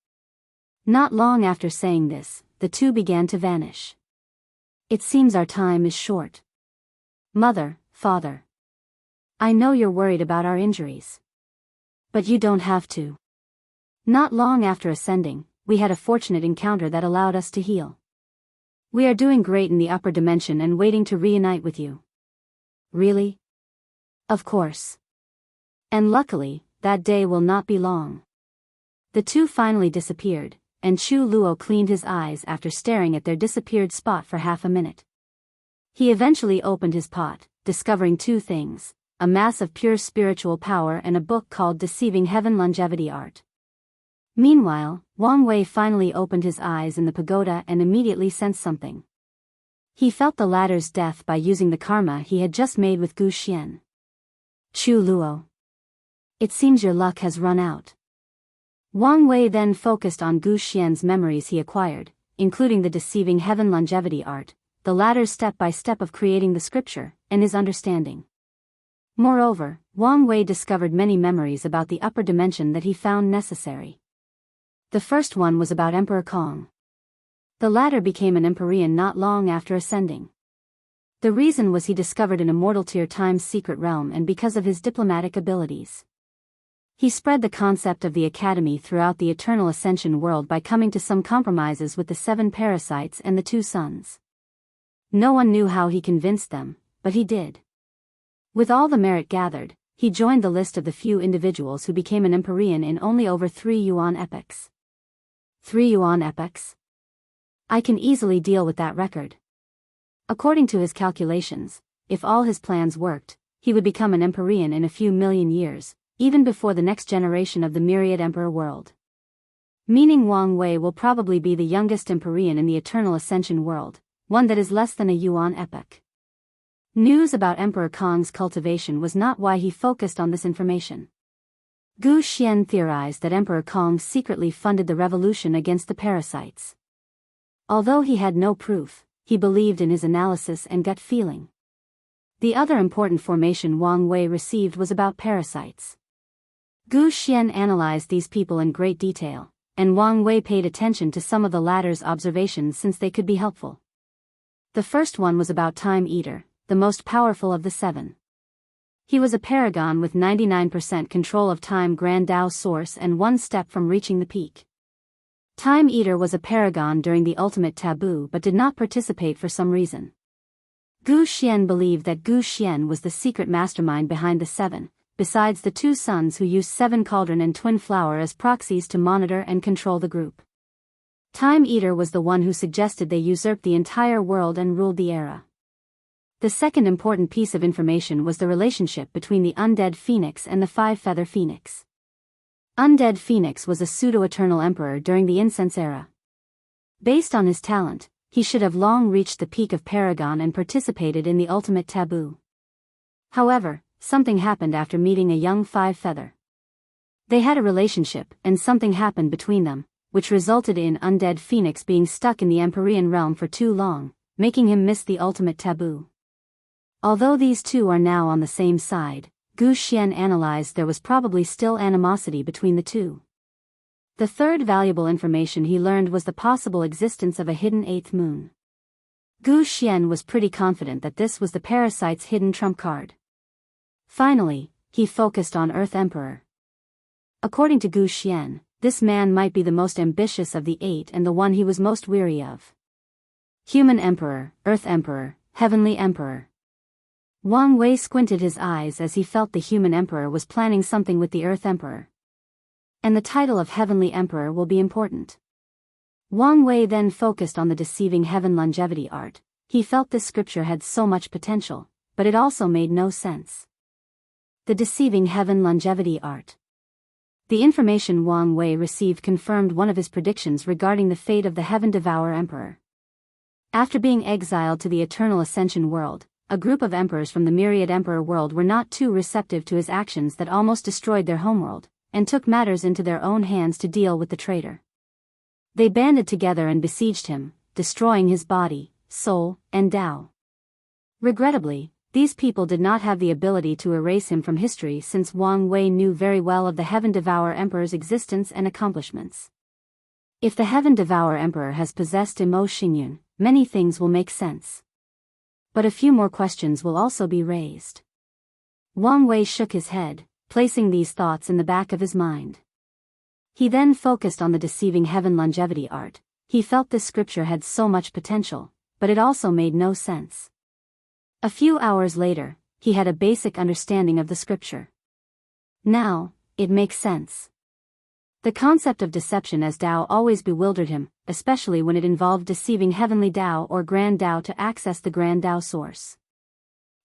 Not long after saying this, the 2 began to vanish. It seems our time is short. Mother, father. I know you're worried about our injuries. But you don't have to. Not long after ascending, we had a fortunate encounter that allowed us to heal. We are doing great in the upper dimension and waiting to reunite with you. Really? Of course. And luckily, that day will not be long. The 2 finally disappeared, and Chu Luo cleaned his eyes after staring at their disappeared spot for half a minute. He eventually opened his pot, discovering 2 things, a mass of pure spiritual power, and a book called Deceiving Heaven Longevity Art. Meanwhile, Wang Wei finally opened his eyes in the pagoda and immediately sensed something. He felt the latter's death by using the karma he had just made with Gu Xian. Chu Luo. It seems your luck has run out. Wang Wei then focused on Gu Xian's memories he acquired, including the Deceiving Heaven Longevity Art, the latter's step-by-step of creating the scripture, and his understanding. Moreover, Wang Wei discovered many memories about the upper dimension that he found necessary. The first one was about Emperor Kong. The latter became an Empyrean not long after ascending. The reason was he discovered an immortal tier time's secret realm, and because of his diplomatic abilities. He spread the concept of the Academy throughout the Eternal Ascension world by coming to some compromises with the 7 parasites and the 2 sons. No one knew how he convinced them, but he did. With all the merit gathered, he joined the list of the few individuals who became an Empyrean in only over 3 yuan epochs. 3 yuan epochs? I can easily deal with that record. According to his calculations, if all his plans worked, he would become an Empyrean in a few million years, even before the next generation of the Myriad Emperor world. Meaning Wang Wei will probably be the youngest Empyrean in the Eternal Ascension world, one that is less than a yuan epoch. News about Emperor Kong's cultivation was not why he focused on this information. Gu Xian theorized that Emperor Kong secretly funded the revolution against the parasites. Although he had no proof, he believed in his analysis and gut feeling. The other important formation Wang Wei received was about parasites. Gu Xian analyzed these people in great detail, and Wang Wei paid attention to some of the latter's observations since they could be helpful. The first one was about Time Eater, the most powerful of the 7. He was a paragon with 99% control of time Grand Dao source and one step from reaching the peak. Time Eater was a paragon during the ultimate taboo but did not participate for some reason. Gu Xian believed that Gu Xian was the secret mastermind behind the 7, besides the 2 sons who used 7 Cauldron and Twin Flower as proxies to monitor and control the group. Time Eater was the one who suggested they usurp the entire world and ruled the era. The second important piece of information was the relationship between the Undead Phoenix and the 5-Feather Phoenix. Undead Phoenix was a pseudo-eternal emperor during the Incense era. Based on his talent, he should have long reached the peak of Paragon and participated in the ultimate taboo. However, something happened after meeting a young 5-Feather. They had a relationship, and something happened between them, which resulted in Undead Phoenix being stuck in the Empyrean realm for too long, making him miss the ultimate taboo. Although these two are now on the same side, Gu Xian analyzed there was probably still animosity between the two. The third valuable information he learned was the possible existence of a hidden 8th moon. Gu Xian was pretty confident that this was the parasite's hidden trump card. Finally, he focused on Earth Emperor. According to Gu Xian, this man might be the most ambitious of the 8 and the one he was most weary of. Human Emperor, Earth Emperor, Heavenly Emperor. Wang Wei squinted his eyes as he felt the Human Emperor was planning something with the Earth Emperor. And the title of Heavenly Emperor will be important. Wang Wei then focused on the Deceiving Heaven Longevity Art. He felt this scripture had so much potential, but it also made no sense. The Deceiving Heaven Longevity Art. The information Wang Wei received confirmed one of his predictions regarding the fate of the Heaven Devourer Emperor. After being exiled to the Eternal Ascension world, a group of emperors from the Myriad Emperor world were not too receptive to his actions that almost destroyed their homeworld, and took matters into their own hands to deal with the traitor. They banded together and besieged him, destroying his body, soul, and Tao. Regrettably, these people did not have the ability to erase him from history since Wang Wei knew very well of the Heaven Devourer Emperor's existence and accomplishments. If the Heaven Devourer Emperor has possessed Imo Xingyun, many things will make sense. But a few more questions will also be raised. Wang Wei shook his head, placing these thoughts in the back of his mind. He then focused on the Deceiving Heaven Longevity Art. He felt this scripture had so much potential, but it also made no sense. A few hours later, he had a basic understanding of the scripture. Now, it makes sense. The concept of deception as Tao always bewildered him, especially when it involved deceiving Heavenly Tao or Grand Tao to access the Grand Tao source.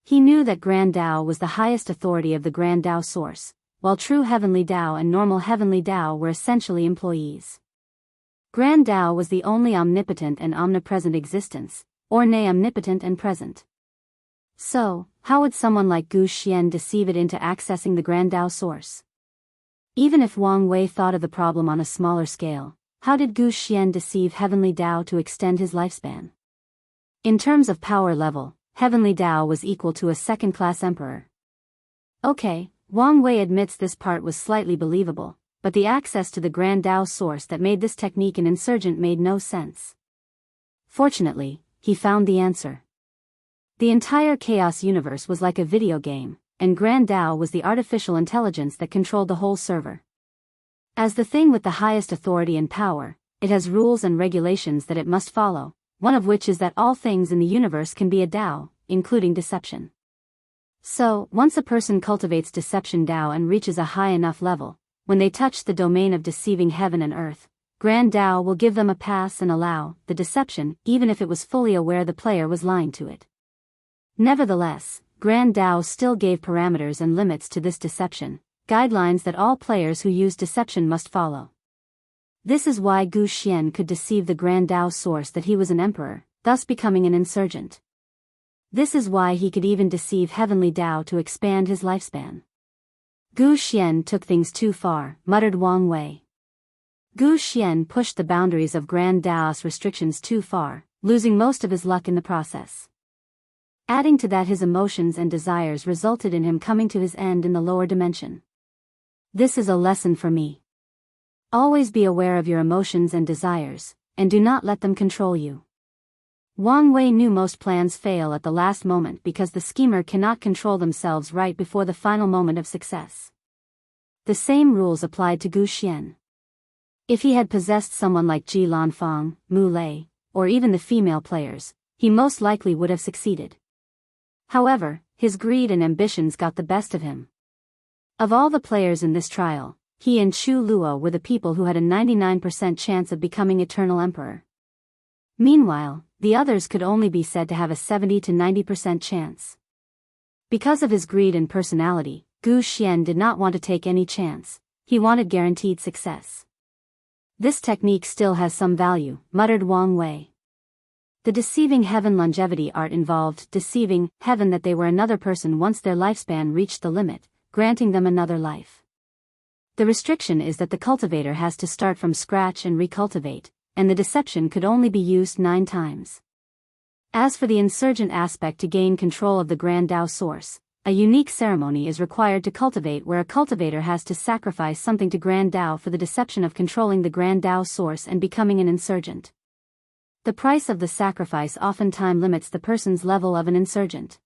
He knew that Grand Dao was the highest authority of the Grand Dao source, while true Heavenly Dao and normal Heavenly Dao were essentially employees. Grand Dao was the only omnipotent and omnipresent existence, or nay omnipotent and present. So, how would someone like Gu Xian deceive it into accessing the Grand Dao source? Even if Wang Wei thought of the problem on a smaller scale, how did Gu Xian deceive Heavenly Dao to extend his lifespan? In terms of power level, Heavenly Dao was equal to a second-class emperor. Okay, Wang Wei admits this part was slightly believable, but the access to the Grand Dao source that made this technique an insurgent made no sense. Fortunately, he found the answer. The entire Chaos universe was like a video game, and Grand Dao was the artificial intelligence that controlled the whole server. As the thing with the highest authority and power, it has rules and regulations that it must follow, one of which is that all things in the universe can be a Dao, including deception. So, once a person cultivates deception Dao and reaches a high enough level, when they touch the domain of deceiving heaven and earth, Grand Dao will give them a pass and allow the deception, even if it was fully aware the player was lying to it. Nevertheless, Grand Dao still gave parameters and limits to this deception, guidelines that all players who use deception must follow. This is why Gu Xian could deceive the Grand Dao source that he was an emperor, thus becoming an insurgent. This is why he could even deceive Heavenly Dao to expand his lifespan. Gu Xian took things too far, muttered Wang Wei. Gu Xian pushed the boundaries of Grand Dao's restrictions too far, losing most of his luck in the process. Adding to that, his emotions and desires resulted in him coming to his end in the lower dimension. This is a lesson for me. Always be aware of your emotions and desires, and do not let them control you. Wang Wei knew most plans fail at the last moment because the schemer cannot control themselves right before the final moment of success. The same rules applied to Gu Xian. If he had possessed someone like Ji Lanfang, Mu Lei, or even the female players, he most likely would have succeeded. However, his greed and ambitions got the best of him. Of all the players in this trial, he and Chu Luo were the people who had a 99% chance of becoming eternal emperor. Meanwhile, the others could only be said to have a 70 to 90% chance. Because of his greed and personality, Gu Xian did not want to take any chance. He wanted guaranteed success. This technique still has some value, muttered Wang Wei. The deceiving heaven longevity art involved deceiving heaven that they were another person once their lifespan reached the limit, granting them another life. The restriction is that the cultivator has to start from scratch and recultivate, and the deception could only be used 9 times. As for the insurgent aspect, to gain control of the Grand Dao source, a unique ceremony is required to cultivate, where a cultivator has to sacrifice something to Grand Dao for the deception of controlling the Grand Dao source and becoming an insurgent. The price of the sacrifice oftentimes limits the person's level of an insurgent.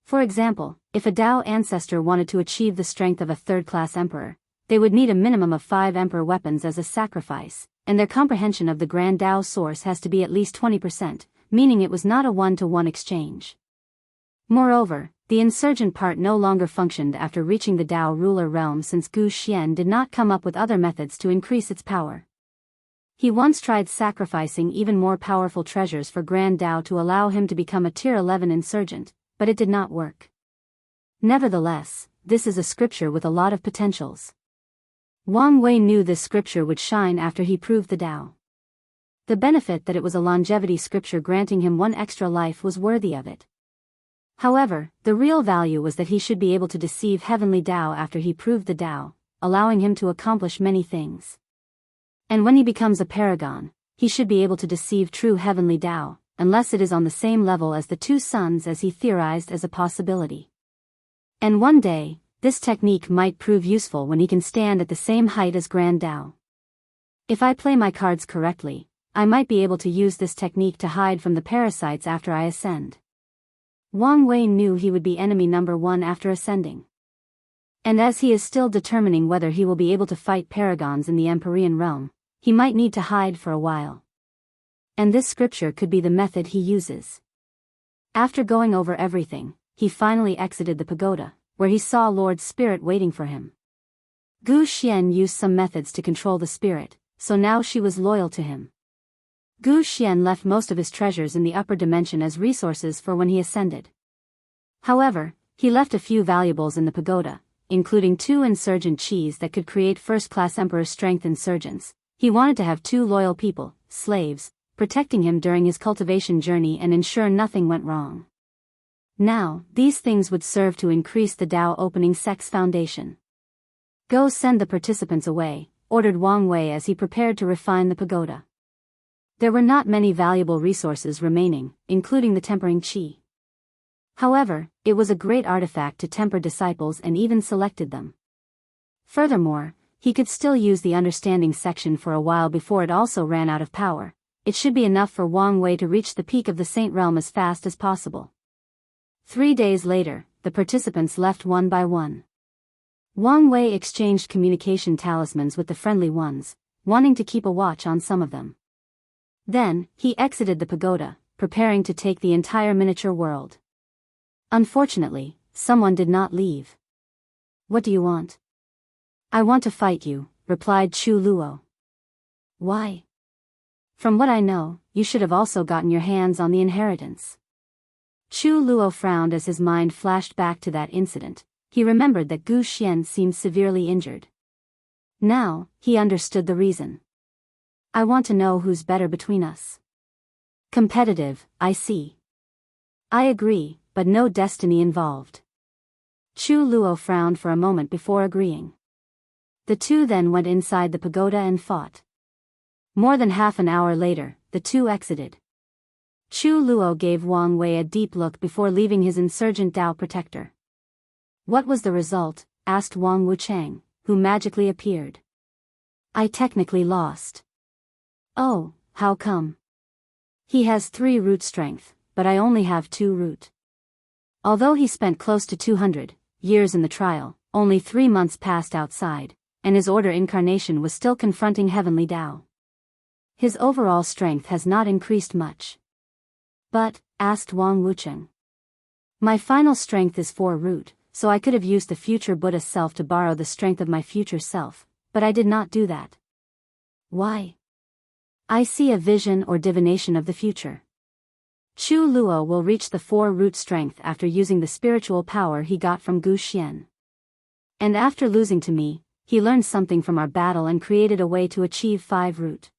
For example, if a Dao ancestor wanted to achieve the strength of a third-class emperor, they would need a minimum of 5 emperor weapons as a sacrifice, and their comprehension of the Grand Dao source has to be at least 20%, meaning it was not a one-to-one exchange. Moreover, the insurgent part no longer functioned after reaching the Dao ruler realm, since Gu Xian did not come up with other methods to increase its power. He once tried sacrificing even more powerful treasures for Grand Dao to allow him to become a tier 11 insurgent, but it did not work. Nevertheless, this is a scripture with a lot of potentials. Wang Wei knew this scripture would shine after he proved the Dao. The benefit that it was a longevity scripture granting him 1 extra life was worthy of it. However, the real value was that he should be able to deceive Heavenly Dao after he proved the Dao, allowing him to accomplish many things. And when he becomes a paragon, he should be able to deceive true Heavenly Dao, unless it is on the same level as the 2 suns, as he theorized as a possibility. And one day, this technique might prove useful when he can stand at the same height as Grand Dao. If I play my cards correctly, I might be able to use this technique to hide from the parasites after I ascend. Wang Wei knew he would be enemy number 1 after ascending. And as he is still determining whether he will be able to fight paragons in the Empyrean realm, he might need to hide for a while. And this scripture could be the method he uses. After going over everything, he finally exited the pagoda, where he saw Lord Spirit waiting for him. Gu Xian used some methods to control the spirit, so now she was loyal to him. Gu Xian left most of his treasures in the upper dimension as resources for when he ascended. However, he left a few valuables in the pagoda, including 2 insurgent chis that could create first-class emperor strength insurgents. He wanted to have 2 loyal people, slaves, protecting him during his cultivation journey and ensure nothing went wrong. Now, these things would serve to increase the Dao opening sect's foundation. Go send the participants away, ordered Wang Wei as he prepared to refine the pagoda. There were not many valuable resources remaining, including the tempering qi. However, it was a great artifact to temper disciples and even selected them. Furthermore, he could still use the understanding section for a while before it also ran out of power. It should be enough for Wang Wei to reach the peak of the Saint Realm as fast as possible. 3 days later, the participants left one by one. Wang Wei exchanged communication talismans with the friendly ones, wanting to keep a watch on some of them. Then, he exited the pagoda, preparing to take the entire miniature world. Unfortunately, someone did not leave. "What do you want?" "I want to fight you," replied Chu Luo. "Why?" "From what I know, you should have also gotten your hands on the inheritance." Chu Luo frowned as his mind flashed back to that incident. He remembered that Gu Xian seemed severely injured. Now, he understood the reason. "I want to know who's better between us." "Competitive, I see." "I agree, but no destiny involved." Chu Luo frowned for a moment before agreeing. The two then went inside the pagoda and fought. More than half an hour later, the two exited. Chu Luo gave Wang Wei a deep look before leaving his insurgent Dao protector. "What was the result?" asked Wang Wuchang, who magically appeared. "I technically lost." "Oh, how come?" "He has 3 root strength, but I only have 2 root." Although he spent close to 200 years in the trial, only 3 months passed outside, and his order incarnation was still confronting heavenly Dao. His overall strength has not increased much. "But," asked Wang Wucheng, "my final strength is 4 root, so I could have used the future Buddha self to borrow the strength of my future self, but I did not do that." "Why?" "I see a vision or divination of the future. Chu Luo will reach the 4 root strength after using the spiritual power he got from Gu Xian. And after losing to me, he learned something from our battle and created a way to achieve 5 root.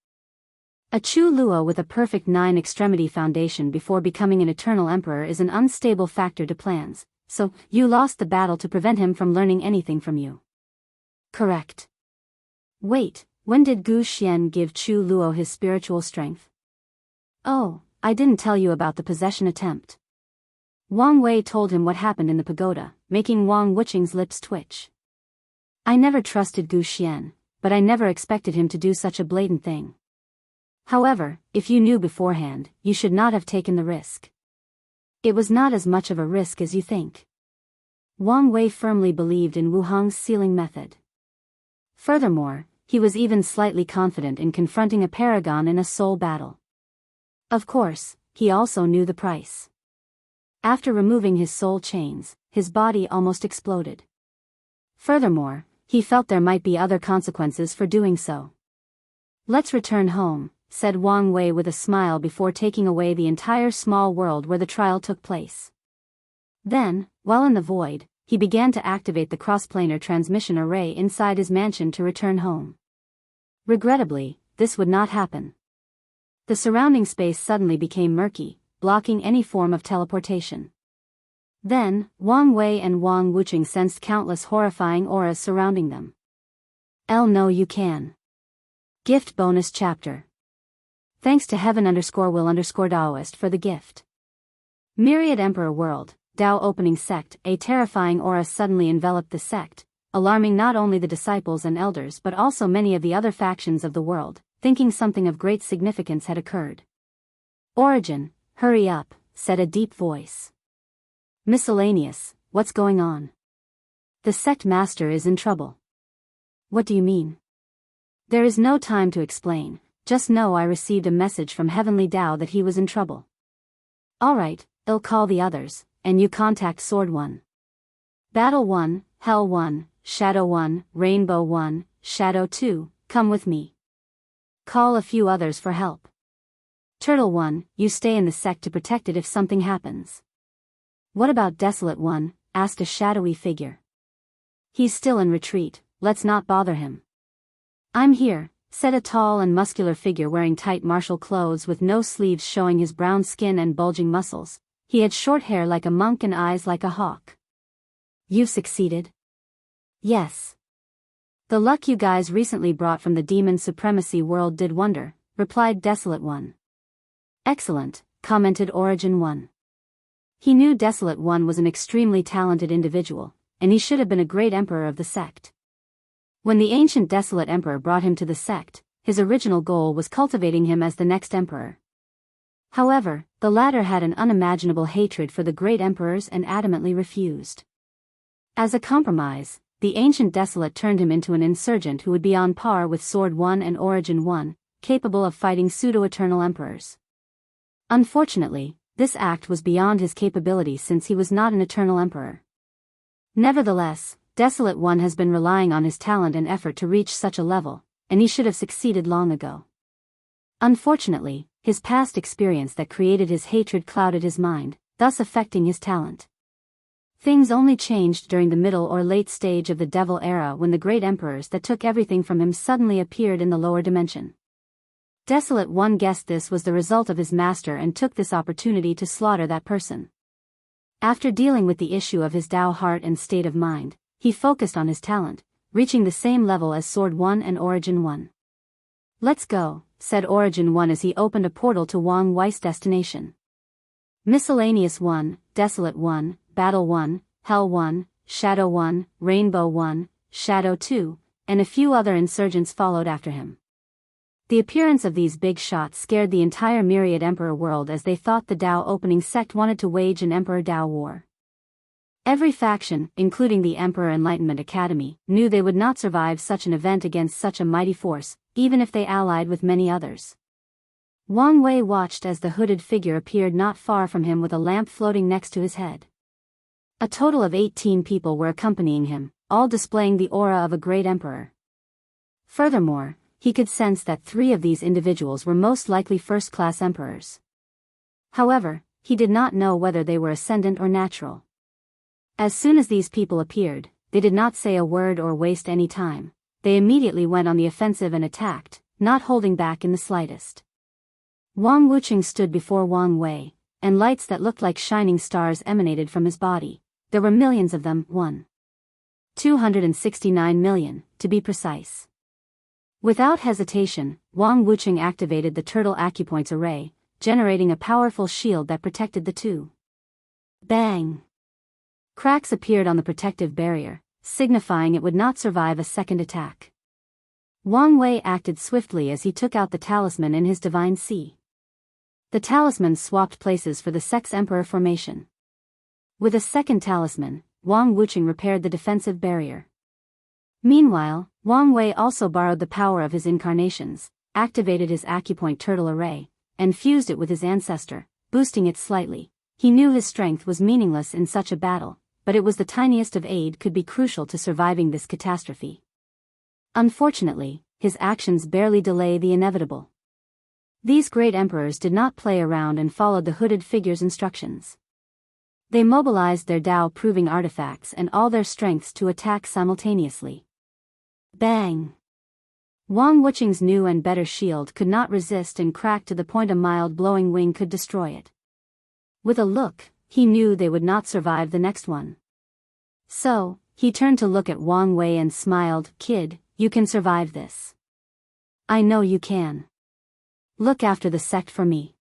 A Chu Luo with a perfect 9 extremity foundation before becoming an eternal emperor is an unstable factor to plans, so you lost the battle to prevent him from learning anything from you." "Correct." "Wait, when did Gu Xian give Chu Luo his spiritual strength?" "Oh, I didn't tell you about the possession attempt." Wang Wei told him what happened in the pagoda, making Wang Wucheng's lips twitch. "I never trusted Gu Xian, but I never expected him to do such a blatant thing. However, if you knew beforehand, you should not have taken the risk." "It was not as much of a risk as you think." Wang Wei firmly believed in Wu Hong's sealing method. Furthermore, he was even slightly confident in confronting a paragon in a soul battle. Of course, he also knew the price. After removing his soul chains, his body almost exploded. Furthermore, he felt there might be other consequences for doing so. "Let's return home," said Wang Wei with a smile before taking away the entire small world where the trial took place. Then, while in the void, he began to activate the cross-planar transmission array inside his mansion to return home. Regrettably, this would not happen. The surrounding space suddenly became murky, blocking any form of teleportation. Then, Wang Wei and Wang Wucheng sensed countless horrifying auras surrounding them. No you can. Gift bonus chapter. Thanks to heaven_will_Daoist for the gift. Myriad Emperor World, Dao Opening Sect. A terrifying aura suddenly enveloped the sect, alarming not only the disciples and elders but also many of the other factions of the world, thinking something of great significance had occurred. "Origin, hurry up," said a deep voice. "Miscellaneous, what's going on?" "The sect master is in trouble." "What do you mean?" "There is no time to explain, just know I received a message from Heavenly Dao that he was in trouble." "Alright, I'll call the others, and you contact Sword 1. Battle 1, Hell 1, Shadow 1, Rainbow 1, Shadow 2, come with me. Call a few others for help. Turtle 1, you stay in the sect to protect it if something happens." What about Desolate One? Asked a shadowy figure. He's still in retreat, let's not bother him. I'm here, said a tall and muscular figure wearing tight martial clothes with no sleeves showing his brown skin and bulging muscles. He had short hair like a monk and eyes like a hawk. You've succeeded? Yes. The luck you guys recently brought from the demon supremacy world did wonder, replied Desolate One. Excellent, commented Origin One. He knew Desolate One was an extremely talented individual, and he should have been a great emperor of the sect. When the ancient Desolate Emperor brought him to the sect, his original goal was cultivating him as the next emperor. However, the latter had an unimaginable hatred for the great emperors and adamantly refused. As a compromise, the ancient Desolate turned him into an insurgent who would be on par with Sword One and Origin One, capable of fighting pseudo-eternal emperors. Unfortunately, this act was beyond his capability since he was not an eternal emperor. Nevertheless, Desolate One has been relying on his talent and effort to reach such a level, and he should have succeeded long ago. Unfortunately, his past experience that created his hatred clouded his mind, thus affecting his talent. Things only changed during the middle or late stage of the Devil Era when the great emperors that took everything from him suddenly appeared in the lower dimension. Desolate One guessed this was the result of his master and took this opportunity to slaughter that person. After dealing with the issue of his Tao heart and state of mind, he focused on his talent, reaching the same level as Sword One and Origin One. Let's go, said Origin One as he opened a portal to Wang Wei's destination. Miscellaneous One, Desolate One, Battle One, Hell One, Shadow One, Rainbow One, Shadow Two, and a few other insurgents followed after him. The appearance of these big shots scared the entire Myriad Emperor world as they thought the Tao opening sect wanted to wage an Emperor Tao war. Every faction, including the Emperor Enlightenment Academy, knew they would not survive such an event against such a mighty force, even if they allied with many others. Wang Wei watched as the hooded figure appeared not far from him with a lamp floating next to his head. A total of 18 people were accompanying him, all displaying the aura of a great emperor. Furthermore, he could sense that 3 of these individuals were most likely first-class emperors. However, he did not know whether they were ascendant or natural. As soon as these people appeared, they did not say a word or waste any time. They immediately went on the offensive and attacked, not holding back in the slightest. Wang Wuqing stood before Wang Wei, and lights that looked like shining stars emanated from his body. There were millions of them, 269 million, to be precise. Without hesitation, Wang Wuqing activated the turtle acupoints array, generating a powerful shield that protected the two. Bang! Cracks appeared on the protective barrier, signifying it would not survive a second attack. Wang Wei acted swiftly as he took out the talisman in his divine sea. The talisman swapped places for the Sex Emperor formation. With a second talisman, Wang Wuqing repaired the defensive barrier. Meanwhile, Wang Wei also borrowed the power of his incarnations, activated his acupoint turtle array, and fused it with his ancestor, boosting it slightly. He knew his strength was meaningless in such a battle, but it was the tiniest of aid could be crucial to surviving this catastrophe. Unfortunately, his actions barely delay the inevitable. These great emperors did not play around and followed the hooded figure's instructions. They mobilized their Tao-proving artifacts and all their strengths to attack simultaneously. Bang! Wang Wuqing's new and better shield could not resist and cracked to the point a mild blowing wing could destroy it. With a look, he knew they would not survive the next one. So, he turned to look at Wang Wei and smiled, "Kid, you can survive this. I know you can. Look after the sect for me."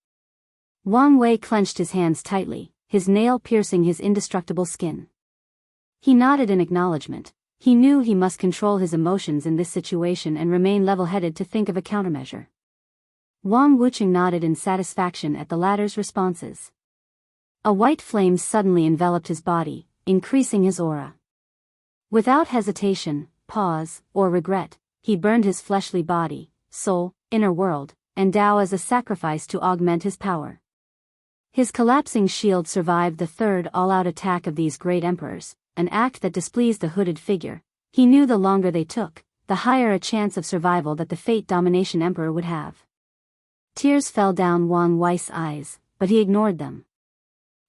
Wang Wei clenched his hands tightly, his nail piercing his indestructible skin. He nodded in acknowledgement. He knew he must control his emotions in this situation and remain level-headed to think of a countermeasure. Wang Wuqing nodded in satisfaction at the latter's responses. A white flame suddenly enveloped his body, increasing his aura. Without hesitation, pause, or regret, he burned his fleshly body, soul, inner world, and Tao as a sacrifice to augment his power. His collapsing shield survived the third all-out attack of these great emperors, an act that displeased the hooded figure. He knew the longer they took, the higher a chance of survival that the Fate Domination Emperor would have. Tears fell down Wang Wei's eyes, but he ignored them.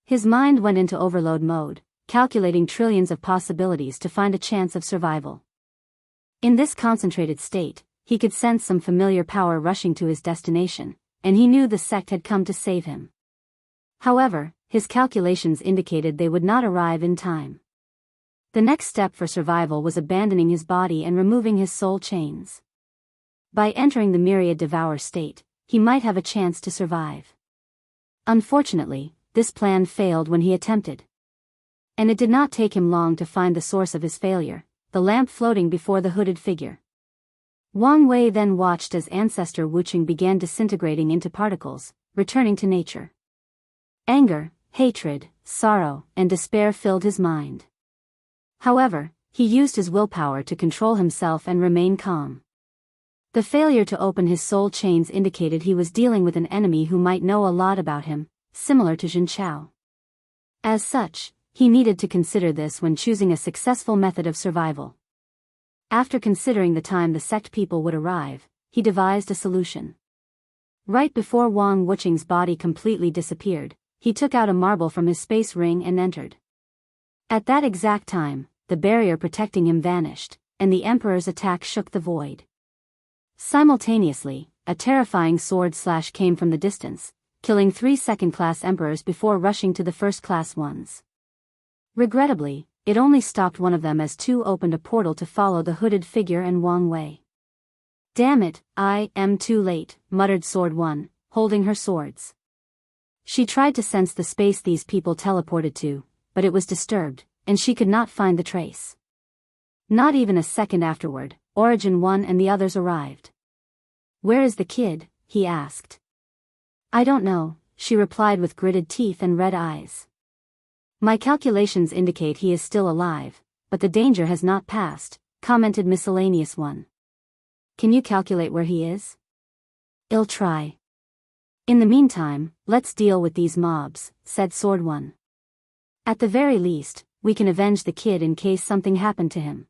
His mind went into overload mode, calculating trillions of possibilities to find a chance of survival. In this concentrated state, he could sense some familiar power rushing to his destination, and he knew the sect had come to save him. However, his calculations indicated they would not arrive in time. The next step for survival was abandoning his body and removing his soul chains. By entering the myriad devour state, he might have a chance to survive. Unfortunately, this plan failed when he attempted. And it did not take him long to find the source of his failure, the lamp floating before the hooded figure. Wang Wei then watched as ancestor Wuqing began disintegrating into particles, returning to nature. Anger, hatred, sorrow, and despair filled his mind. However, he used his willpower to control himself and remain calm. The failure to open his soul chains indicated he was dealing with an enemy who might know a lot about him, similar to Jin Chao. As such, he needed to consider this when choosing a successful method of survival. After considering the time the sect people would arrive, he devised a solution. Right before Wang Wuqing's body completely disappeared, he took out a marble from his space ring and entered. At that exact time, the barrier protecting him vanished, and the Emperor's attack shook the void. Simultaneously, a terrifying sword slash came from the distance, killing 3 second-class emperors before rushing to the first-class ones. Regrettably, it only stopped one of them as 2 opened a portal to follow the hooded figure and Wang Wei. "Damn it, I am too late," muttered Sword 1, holding her swords. She tried to sense the space these people teleported to, but it was disturbed, and she could not find the trace. Not even a second afterward, Origin 1 and the others arrived. "Where is the kid?" he asked. "I don't know," she replied with gritted teeth and red eyes. "My calculations indicate he is still alive, but the danger has not passed," commented Miscellaneous 1. "Can you calculate where he is?" "I'll try. In the meantime, let's deal with these mobs," said Sword 1. "At the very least, we can avenge the kid in case something happened to him."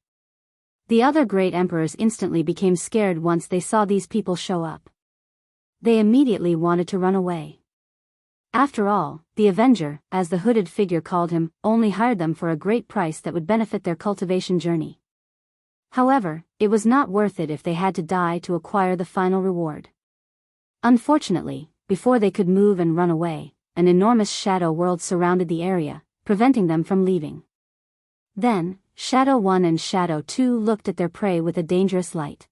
The other great emperors instantly became scared once they saw these people show up. They immediately wanted to run away. After all, the Avenger, as the hooded figure called him, only hired them for a great price that would benefit their cultivation journey. However, it was not worth it if they had to die to acquire the final reward. Unfortunately, before they could move and run away, an enormous shadow world surrounded the area, preventing them from leaving. Then, Shadow 1 and Shadow 2 looked at their prey with a dangerous light.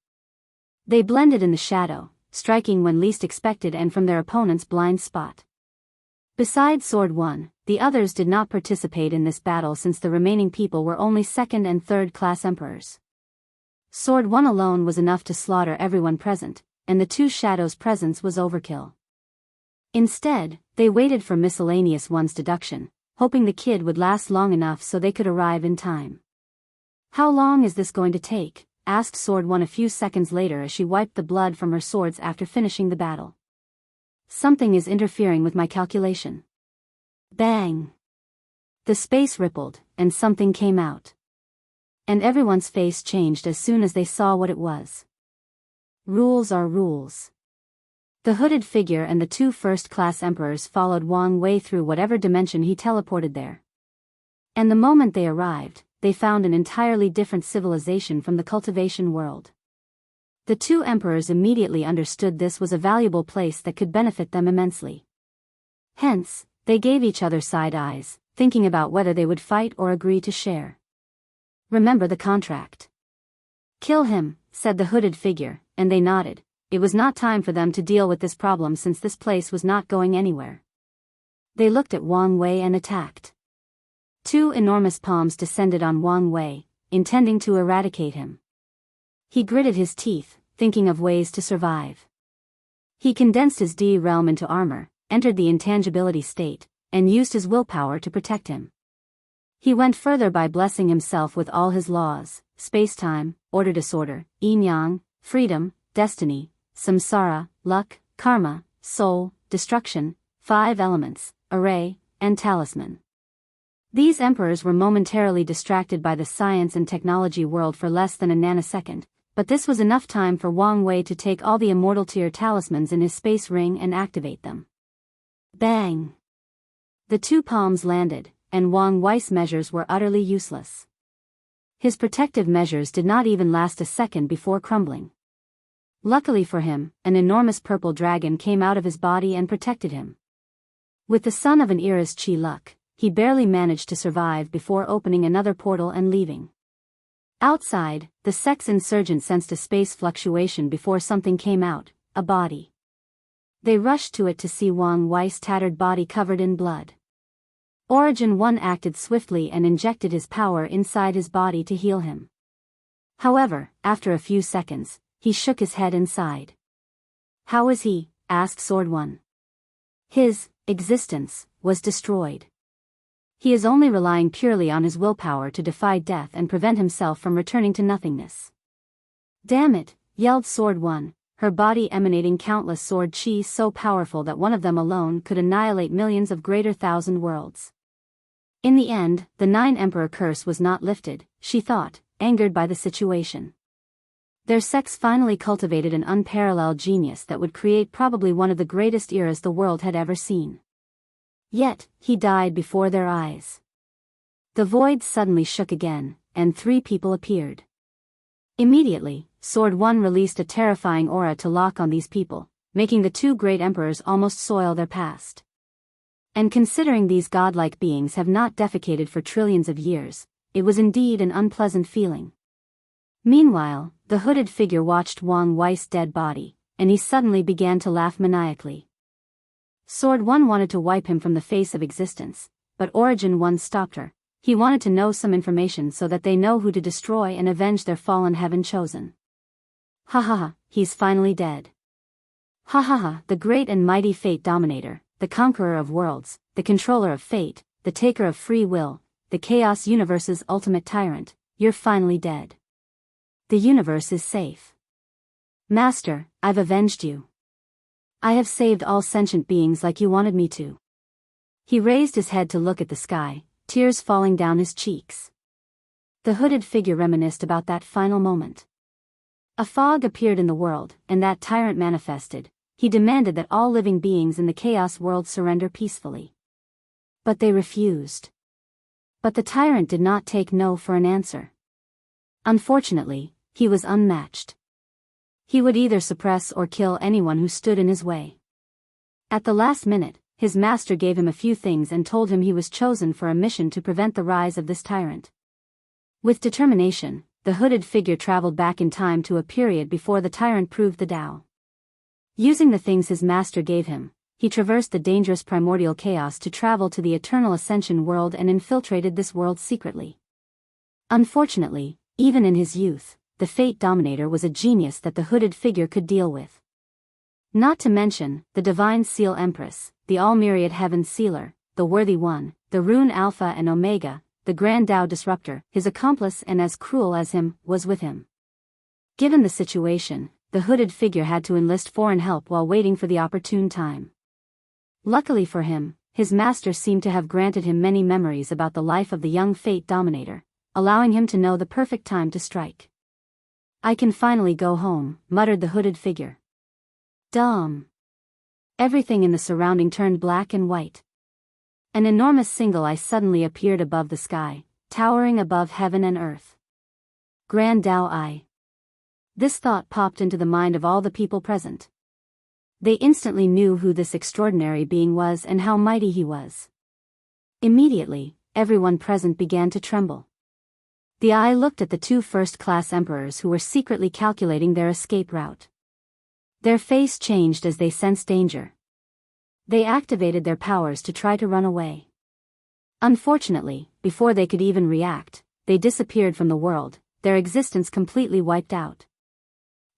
They blended in the shadow, striking when least expected and from their opponent's blind spot. Besides Sword 1, the others did not participate in this battle since the remaining people were only second and third class emperors. Sword 1 alone was enough to slaughter everyone present, and the 2 shadows' presence was overkill. Instead, they waited for Miscellaneous 1's deduction, hoping the kid would last long enough so they could arrive in time. "How long is this going to take?" asked Sword 1 a few seconds later as she wiped the blood from her swords after finishing the battle. "Something is interfering with my calculation." Bang! The space rippled, and something came out. And everyone's face changed as soon as they saw what it was. Rules are rules. The hooded figure and the 2 first-class emperors followed Wang Wei through whatever dimension he teleported there. And the moment they arrived, they found an entirely different civilization from the cultivation world. The 2 emperors immediately understood this was a valuable place that could benefit them immensely. Hence, they gave each other side eyes, thinking about whether they would fight or agree to share. "Remember the contract." "Kill him," said the hooded figure, and they nodded. It was not time for them to deal with this problem since this place was not going anywhere. They looked at Wang Wei and attacked. 2 enormous palms descended on Wang Wei, intending to eradicate him. He gritted his teeth, thinking of ways to survive. He condensed his D realm into armor, entered the intangibility state, and used his willpower to protect him. He went further by blessing himself with all his laws: space-time, order-disorder, yin-yang, freedom, destiny, samsara, luck, karma, soul, destruction, 5 elements, array, and talisman. These emperors were momentarily distracted by the science and technology world for less than a nanosecond, but this was enough time for Wang Wei to take all the immortal tier talismans in his space ring and activate them. Bang! The two palms landed, and Wang Wei's measures were utterly useless. His protective measures did not even last a second before crumbling. Luckily for him, an enormous purple dragon came out of his body and protected him. With the son of an era's chi luck, he barely managed to survive before opening another portal and leaving. Outside, the sex insurgent sensed a space fluctuation before something came out, a body. They rushed to it to see Wang Wei's tattered body covered in blood. Origin 1 acted swiftly and injected his power inside his body to heal him. However, after a few seconds, he shook his head and sighed. "How is he?" asked Sword 1. "His existence was destroyed. He is only relying purely on his willpower to defy death and prevent himself from returning to nothingness." "Damn it," yelled Sword 1, her body emanating countless sword chi so powerful that one of them alone could annihilate millions of greater thousand worlds. In the end, the 9 Emperor curse was not lifted, she thought, angered by the situation. Their sex finally cultivated an unparalleled genius that would create probably one of the greatest eras the world had ever seen. Yet, he died before their eyes. The void suddenly shook again, and 3 people appeared. Immediately, Sword 1 released a terrifying aura to lock on these people, making the 2 great emperors almost soil their past. And considering these godlike beings have not defecated for trillions of years, it was indeed an unpleasant feeling. Meanwhile, the hooded figure watched Wang Wei's dead body, and he suddenly began to laugh maniacally. Sword 1 wanted to wipe him from the face of existence, but Origin 1 stopped her. He wanted to know some information so that they know who to destroy and avenge their fallen heaven chosen. "Ha ha ha, he's finally dead. Ha ha ha, the great and mighty fate dominator, the conqueror of worlds, the controller of fate, the taker of free will, the chaos universe's ultimate tyrant, you're finally dead. The universe is safe. Master, I've avenged you. I have saved all sentient beings like you wanted me to." He raised his head to look at the sky, tears falling down his cheeks. The hooded figure reminisced about that final moment. A fog appeared in the world, and that tyrant manifested. He demanded that all living beings in the chaos world surrender peacefully. But they refused. But the tyrant did not take no for an answer. Unfortunately, he was unmatched. He would either suppress or kill anyone who stood in his way. At the last minute, his master gave him a few things and told him he was chosen for a mission to prevent the rise of this tyrant. With determination, the hooded figure traveled back in time to a period before the tyrant proved the Tao. Using the things his master gave him, he traversed the dangerous primordial chaos to travel to the eternal ascension world and infiltrated this world secretly. Unfortunately, even in his youth, the Fate Dominator was a genius that the hooded figure could deal with. Not to mention, the Divine Seal Empress, the All-Myriad Heaven Sealer, the Worthy One, the Rune Alpha and Omega, the Grand Tao Disruptor, his accomplice and as cruel as him, was with him. Given the situation, the hooded figure had to enlist foreign help while waiting for the opportune time. Luckily for him, his master seemed to have granted him many memories about the life of the young Fate Dominator, allowing him to know the perfect time to strike. "I can finally go home," muttered the hooded figure. Dumb. Everything in the surrounding turned black and white. An enormous single eye suddenly appeared above the sky, towering above heaven and earth. Grand Tao Eye. This thought popped into the mind of all the people present. They instantly knew who this extraordinary being was and how mighty he was. Immediately, everyone present began to tremble. The eye looked at the 2 first-class emperors who were secretly calculating their escape route. Their face changed as they sensed danger. They activated their powers to try to run away. Unfortunately, before they could even react, they disappeared from the world, their existence completely wiped out.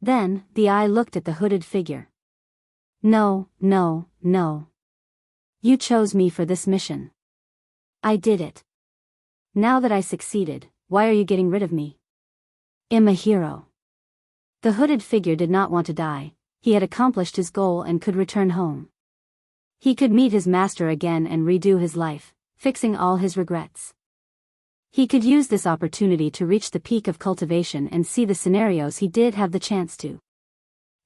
Then, the eye looked at the hooded figure. "No, no, no. You chose me for this mission. I did it. Now that I succeeded, why are you getting rid of me? I'm a hero." The hooded figure did not want to die. He had accomplished his goal and could return home. He could meet his master again and redo his life, fixing all his regrets. He could use this opportunity to reach the peak of cultivation and see the scenarios he did have the chance to.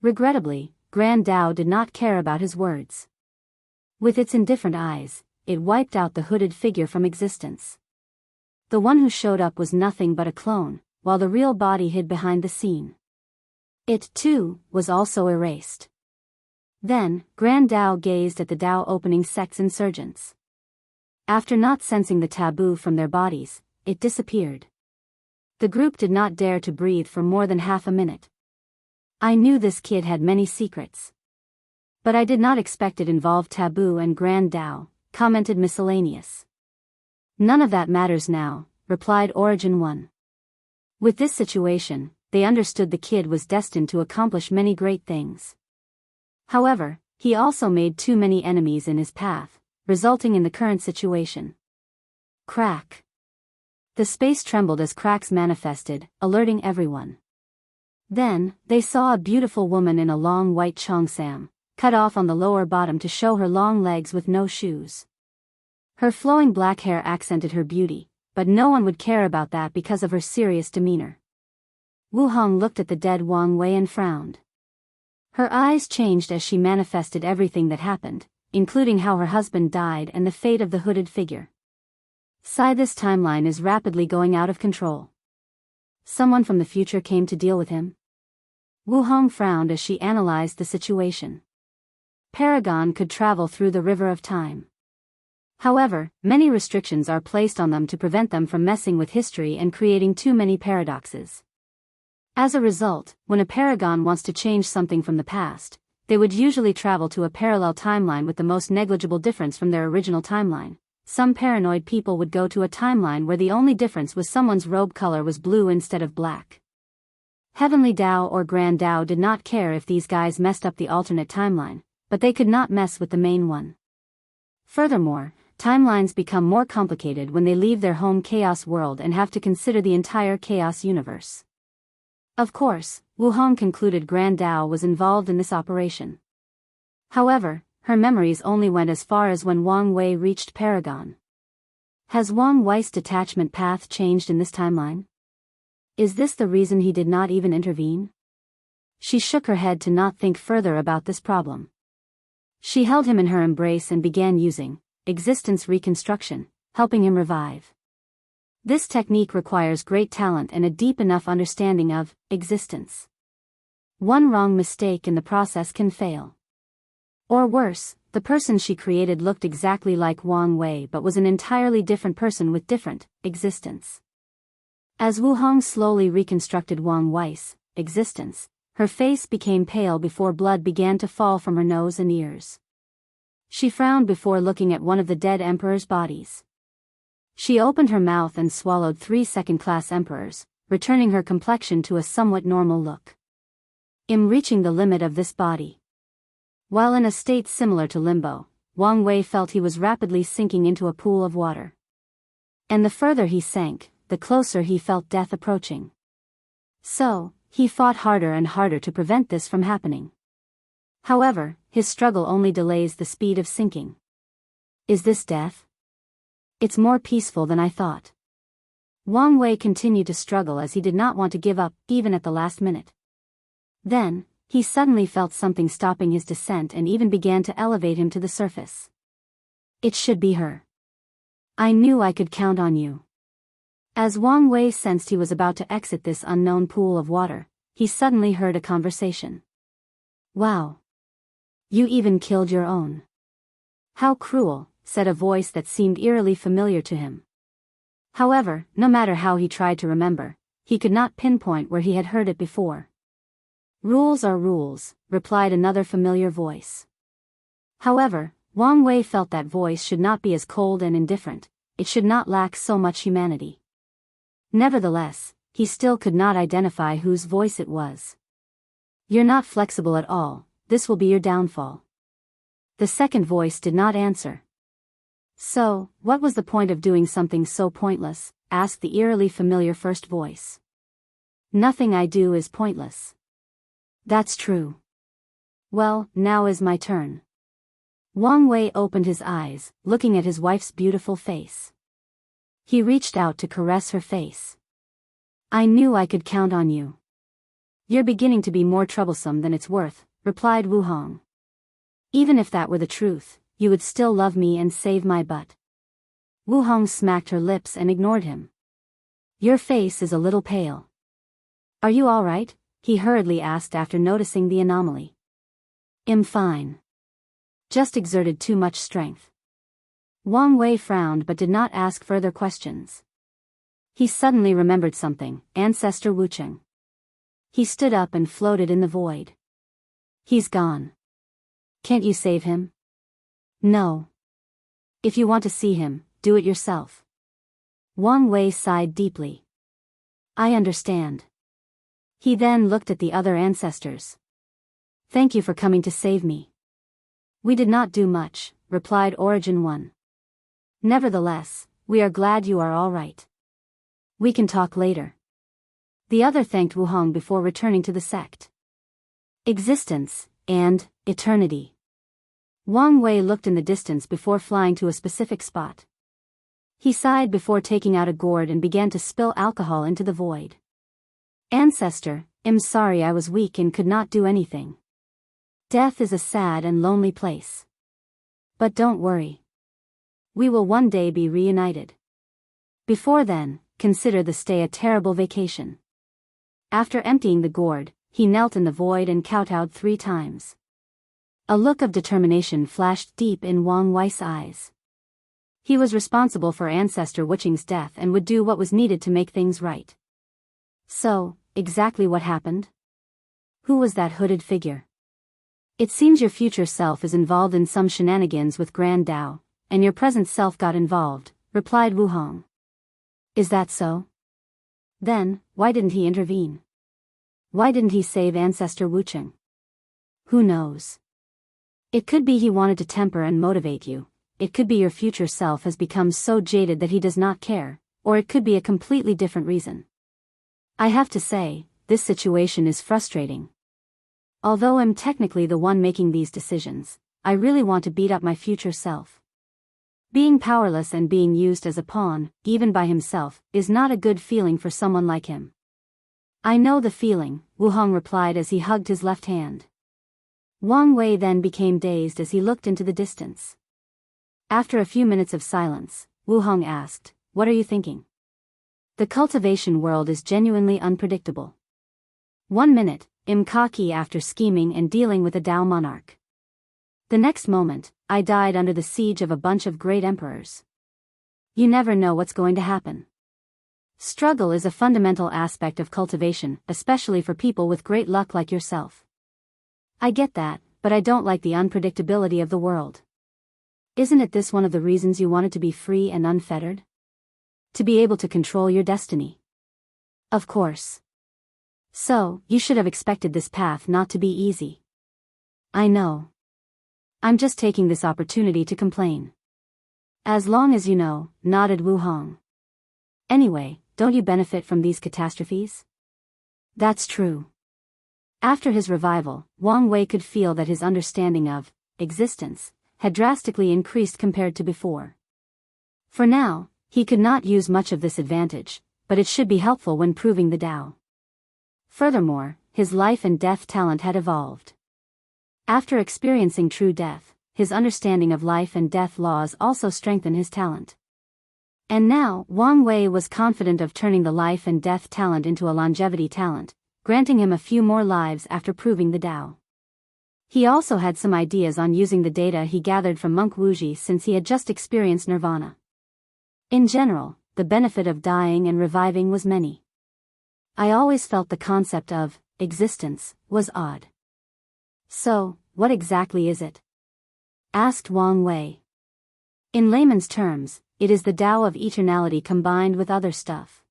Regrettably, Grand Tao did not care about his words. With its indifferent eyes, it wiped out the hooded figure from existence. The one who showed up was nothing but a clone, while the real body hid behind the scene. It, too, was also erased. Then, Grand Dao gazed at the Dao opening sect's insurgents. After not sensing the taboo from their bodies, it disappeared. The group did not dare to breathe for more than half a minute. I knew this kid had many secrets. But I did not expect it involved taboo and Grand Dao, commented Miscellaneous. None of that matters now, replied Origin 1. With this situation, they understood the kid was destined to accomplish many great things. However, he also made too many enemies in his path, resulting in the current situation. Crack. The space trembled as cracks manifested, alerting everyone. Then, they saw a beautiful woman in a long white cheongsam, cut off on the lower bottom to show her long legs with no shoes. Her flowing black hair accented her beauty, but no one would care about that because of her serious demeanor. Wu Hong looked at the dead Wang Wei and frowned. Her eyes changed as she manifested everything that happened, including how her husband died and the fate of the hooded figure. This timeline is rapidly going out of control. Someone from the future came to deal with him? Wu Hong frowned as she analyzed the situation. Paragon could travel through the river of time. However, many restrictions are placed on them to prevent them from messing with history and creating too many paradoxes. As a result, when a paragon wants to change something from the past, they would usually travel to a parallel timeline with the most negligible difference from their original timeline. Some paranoid people would go to a timeline where the only difference was someone's robe color was blue instead of black. Heavenly Dao or Grand Dao did not care if these guys messed up the alternate timeline, but they could not mess with the main one. Furthermore, timelines become more complicated when they leave their home chaos world and have to consider the entire chaos universe. Of course, Wu Hong concluded Grand Dao was involved in this operation. However, her memories only went as far as when Wang Wei reached Paragon. Has Wang Wei's detachment path changed in this timeline? Is this the reason he did not even intervene? She shook her head to not think further about this problem. She held him in her embrace and began using existence reconstruction, helping him revive. This technique requires great talent and a deep enough understanding of existence. One wrong mistake in the process can fail. Or worse, the person she created looked exactly like Wang Wei but was an entirely different person with different existence. As Wu Hong slowly reconstructed Wang Wei's existence, her face became pale before blood began to fall from her nose and ears. She frowned before looking at one of the dead emperor's bodies. She opened her mouth and swallowed 3 second-class emperors, returning her complexion to a somewhat normal look. I'm reaching the limit of this body. While in a state similar to limbo, Wang Wei felt he was rapidly sinking into a pool of water. And the further he sank, the closer he felt death approaching. So, he fought harder and harder to prevent this from happening. However, his struggle only delays the speed of sinking. Is this death? It's more peaceful than I thought. Wang Wei continued to struggle as he did not want to give up, even at the last minute. Then, he suddenly felt something stopping his descent and even began to elevate him to the surface. It should be her. I knew I could count on you. As Wang Wei sensed he was about to exit this unknown pool of water, he suddenly heard a conversation. Wow. You even killed your own. How cruel, said a voice that seemed eerily familiar to him. However, no matter how he tried to remember, he could not pinpoint where he had heard it before. Rules are rules, replied another familiar voice. However, Wang Wei felt that voice should not be as cold and indifferent, it should not lack so much humanity. Nevertheless, he still could not identify whose voice it was. You're not flexible at all, this will be your downfall. The second voice did not answer. So, what was the point of doing something so pointless? Asked the eerily familiar first voice. Nothing I do is pointless. That's true. Well, now is my turn. Wang Wei opened his eyes, looking at his wife's beautiful face. He reached out to caress her face. I knew I could count on you. You're beginning to be more troublesome than it's worth, replied Wu Hong. Even if that were the truth, you would still love me and save my butt. Wu Hong smacked her lips and ignored him. Your face is a little pale. Are you all right? He hurriedly asked after noticing the anomaly. I'm fine. Just exerted too much strength. Wang Wei frowned but did not ask further questions. He suddenly remembered something, Ancestor Wucheng. He stood up and floated in the void. He's gone. Can't you save him? No. If you want to see him, do it yourself. Wang Wei sighed deeply. I understand. He then looked at the other ancestors. Thank you for coming to save me. We did not do much, replied Origin 1. Nevertheless, we are glad you are all right. We can talk later. The other thanked Wu Hong before returning to the sect. Existence, and eternity. Wang Wei looked in the distance before flying to a specific spot. He sighed before taking out a gourd and began to spill alcohol into the void. Ancestor, I'm sorry I was weak and could not do anything. Death is a sad and lonely place. But don't worry. We will one day be reunited. Before then, consider the stay a terrible vacation. After emptying the gourd, he knelt in the void and kowtowed 3 times. A look of determination flashed deep in Wang Wei's eyes. He was responsible for Ancestor Wucheng's death and would do what was needed to make things right. So, exactly what happened? Who was that hooded figure? It seems your future self is involved in some shenanigans with Grand Dao, and your present self got involved, replied Wu Hong. Is that so? Then, why didn't he intervene? Why didn't he save Ancestor Wucheng? Who knows? It could be he wanted to temper and motivate you, it could be your future self has become so jaded that he does not care, or it could be a completely different reason. I have to say, this situation is frustrating. Although I'm technically the one making these decisions, I really want to beat up my future self. Being powerless and being used as a pawn, even by himself, is not a good feeling for someone like him. I know the feeling, Wu Hong replied as he hugged his left hand. Wang Wei then became dazed as he looked into the distance. After a few minutes of silence, Wu Hong asked, what are you thinking? The cultivation world is genuinely unpredictable. 1 minute, I'm cocky after scheming and dealing with a Dao monarch. The next moment, I died under the siege of a bunch of great emperors. You never know what's going to happen. Struggle is a fundamental aspect of cultivation, especially for people with great luck like yourself. I get that, but I don't like the unpredictability of the world. Isn't this one of the reasons you wanted to be free and unfettered? To be able to control your destiny. Of course. So, you should have expected this path not to be easy. I know. I'm just taking this opportunity to complain. As long as you know, nodded Wu Hong. Anyway, don't you benefit from these catastrophes? That's true. After his revival, Wang Wei could feel that his understanding of existence had drastically increased compared to before. For now, he could not use much of this advantage, but it should be helpful when proving the Dao. Furthermore, his life and death talent had evolved. After experiencing true death, his understanding of life and death laws also strengthened his talent. And now, Wang Wei was confident of turning the life and death talent into a longevity talent, granting him a few more lives after proving the Dao. He also had some ideas on using the data he gathered from Monk Wuji since he had just experienced nirvana. In general, the benefit of dying and reviving was many. I always felt the concept of existence was odd. So, what exactly is it? Asked Wang Wei. In layman's terms, it is the Dao of eternality combined with other stuff.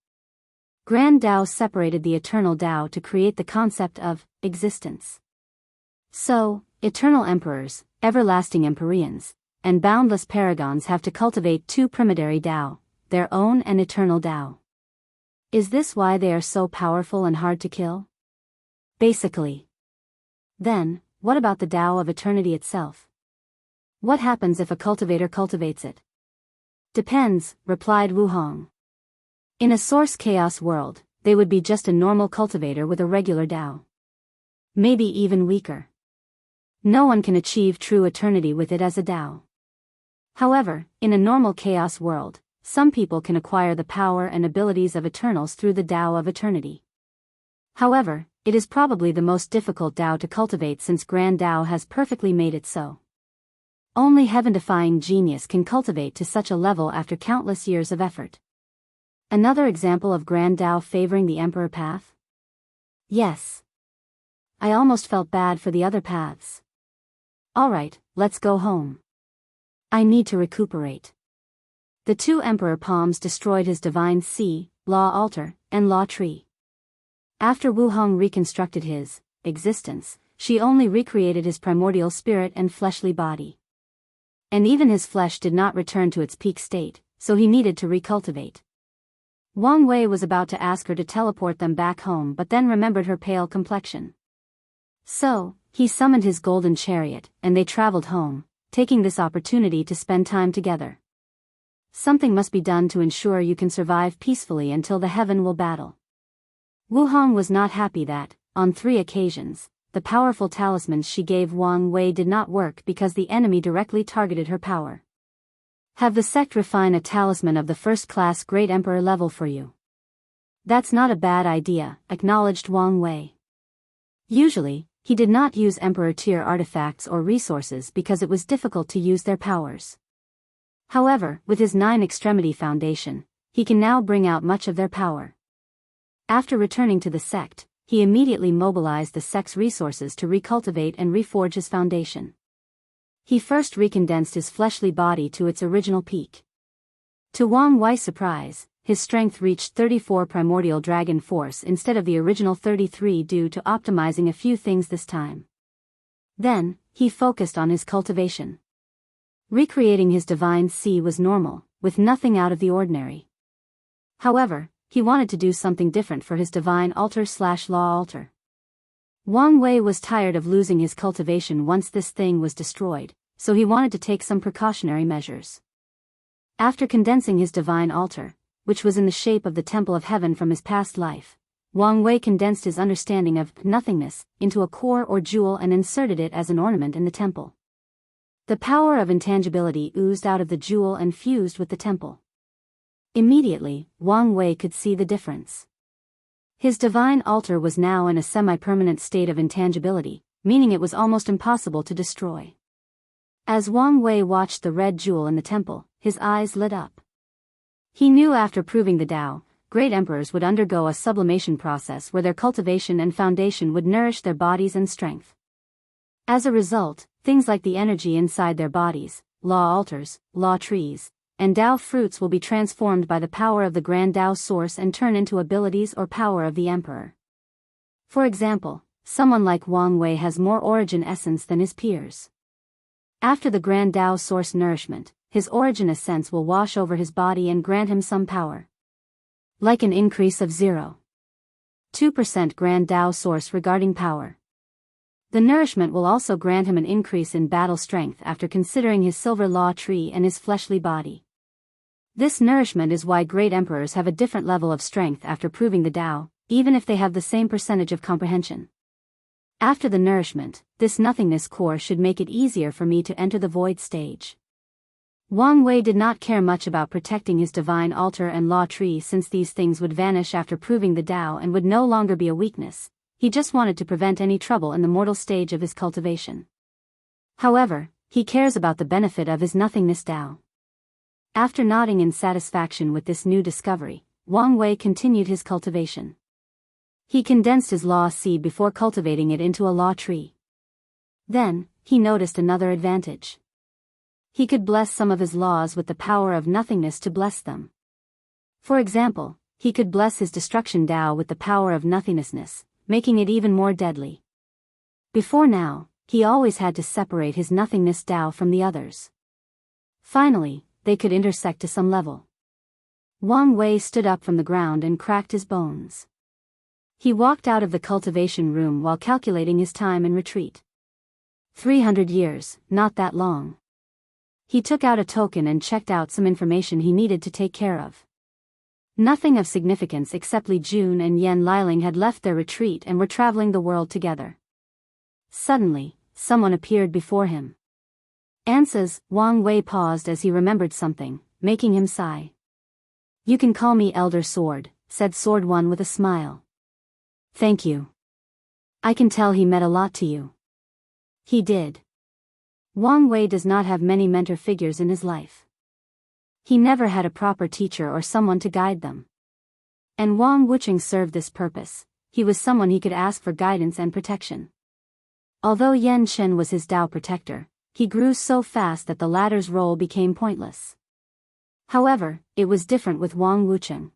Grand Dao separated the eternal Dao to create the concept of existence. So, eternal emperors, everlasting empyreans, and boundless paragons have to cultivate 2 primary Dao, their own and eternal Dao. Is this why they are so powerful and hard to kill? Basically. Then, what about the Dao of eternity itself? What happens if a cultivator cultivates it? Depends, replied Wu Hong. In a source chaos world, they would be just a normal cultivator with a regular Dao. Maybe even weaker. No one can achieve true eternity with it as a Dao. However, in a normal chaos world, some people can acquire the power and abilities of Eternals through the Tao of Eternity. However, it is probably the most difficult Tao to cultivate since Grand Tao has perfectly made it so. Only heaven-defying genius can cultivate to such a level after countless years of effort. Another example of Grand Tao favoring the Emperor path? Yes. I almost felt bad for the other paths. Alright, let's go home. I need to recuperate. The two Emperor palms destroyed his divine sea, law altar, and law tree. After Wu Hong reconstructed his existence, she only recreated his primordial spirit and fleshly body. And even his flesh did not return to its peak state, so he needed to recultivate. Wang Wei was about to ask her to teleport them back home but then remembered her pale complexion. So, he summoned his golden chariot, and they traveled home, taking this opportunity to spend time together. Something must be done to ensure you can survive peacefully until the heaven will battle. Wu Hong was not happy that, on 3 occasions, the powerful talismans she gave Wang Wei did not work because the enemy directly targeted her power. Have the sect refine a talisman of the first-class Great Emperor level for you. That's not a bad idea, acknowledged Wang Wei. Usually, he did not use Emperor-tier artifacts or resources because it was difficult to use their powers. However, with his 9-extremity foundation, he can now bring out much of their power. After returning to the sect, he immediately mobilized the sect's resources to recultivate and reforge his foundation. He first recondensed his fleshly body to its original peak. To Wang Wei's surprise, his strength reached 34 primordial dragon force instead of the original 33 due to optimizing a few things this time. Then, he focused on his cultivation. Recreating his divine sea was normal, with nothing out of the ordinary. However, he wanted to do something different for his divine altar/law altar. Wang Wei was tired of losing his cultivation once this thing was destroyed, so he wanted to take some precautionary measures. After condensing his divine altar, which was in the shape of the Temple of Heaven from his past life, Wang Wei condensed his understanding of nothingness into a core or jewel and inserted it as an ornament in the temple. The power of intangibility oozed out of the jewel and fused with the temple. Immediately, Wang Wei could see the difference. His divine altar was now in a semi-permanent state of intangibility, meaning it was almost impossible to destroy. As Wang Wei watched the red jewel in the temple, his eyes lit up. He knew after proving the Tao, great emperors would undergo a sublimation process where their cultivation and foundation would nourish their bodies and strength. As a result, things like the energy inside their bodies, law altars, law trees, and Tao fruits will be transformed by the power of the grand Tao source and turn into abilities or power of the emperor. For example, someone like Wang Wei has more origin essence than his peers. After the grand Tao source nourishment, his origin essence will wash over his body and grant him some power. Like an increase of 0.2% grand Tao source regarding power. The nourishment will also grant him an increase in battle strength after considering his silver law tree and his fleshly body. This nourishment is why great emperors have a different level of strength after proving the Tao, even if they have the same percentage of comprehension. After the nourishment, this nothingness core should make it easier for me to enter the void stage. Wang Wei did not care much about protecting his divine altar and law tree since these things would vanish after proving the Tao and would no longer be a weakness. He just wanted to prevent any trouble in the mortal stage of his cultivation. However, he cares about the benefit of his nothingness Tao. After nodding in satisfaction with this new discovery, Wang Wei continued his cultivation. He condensed his law seed before cultivating it into a law tree. Then, he noticed another advantage. He could bless some of his laws with the power of nothingness to bless them. For example, he could bless his destruction Tao with the power of nothingnessness, making it even more deadly. Before now, he always had to separate his nothingness Tao from the others. Finally, they could intersect to some level. Wang Wei stood up from the ground and cracked his bones. He walked out of the cultivation room while calculating his time in retreat. 300 years, not that long. He took out a token and checked out some information he needed to take care of. Nothing of significance except Li Jun and Yan Liling had left their retreat and were traveling the world together. Suddenly, someone appeared before him. Answers. Wang Wei paused as he remembered something, making him sigh. You can call me Elder Sword, said Sword One with a smile. Thank you. I can tell he meant a lot to you. He did. Wang Wei does not have many mentor figures in his life. He never had a proper teacher or someone to guide them. And Wang Wucheng served this purpose. He was someone he could ask for guidance and protection. Although Yan Shen was his Dao protector, he grew so fast that the latter's role became pointless. However, it was different with Wang Wucheng.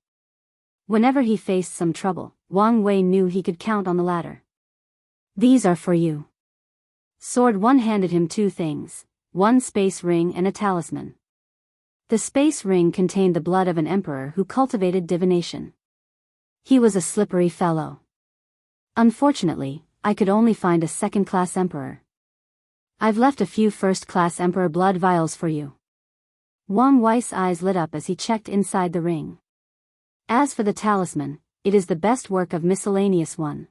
Whenever he faced some trouble, Wang Wei knew he could count on the latter. These are for you. Sword One handed him two things, one space ring and a talisman. The space ring contained the blood of an emperor who cultivated divination. He was a slippery fellow. Unfortunately, I could only find a second-class emperor. I've left a few first-class emperor blood vials for you. Wang Wei's eyes lit up as he checked inside the ring. As for the talisman, it is the best work of miscellaneous one.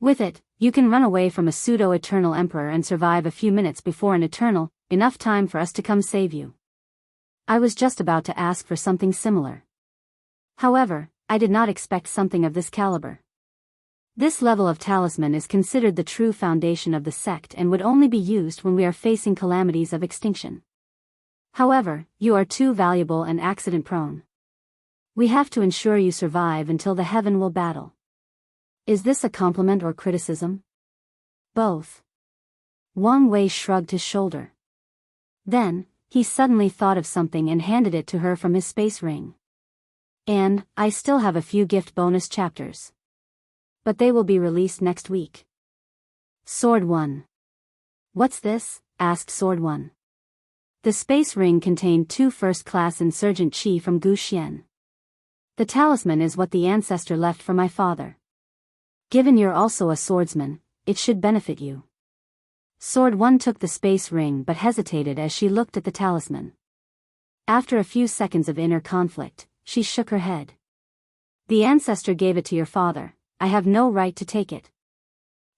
With it, you can run away from a pseudo-eternal emperor and survive a few minutes before an eternal, enough time for us to come save you. I was just about to ask for something similar. However, I did not expect something of this caliber. This level of talisman is considered the true foundation of the sect and would only be used when we are facing calamities of extinction. However, you are too valuable and accident-prone. We have to ensure you survive until the heaven will battle. Is this a compliment or criticism? Both. Wang Wei shrugged his shoulder. Then, he suddenly thought of something and handed it to her from his space ring. And, I still have a few gift bonus chapters. But they will be released next week. Sword One. What's this? Asked Sword One. The space ring contained 2 first-class insurgent chi from Gu Xian. The talisman is what the ancestor left for my father. Given you're also a swordsman, it should benefit you. Sword One took the space ring but hesitated as she looked at the talisman. After a few seconds of inner conflict, she shook her head. The ancestor gave it to your father. I have no right to take it.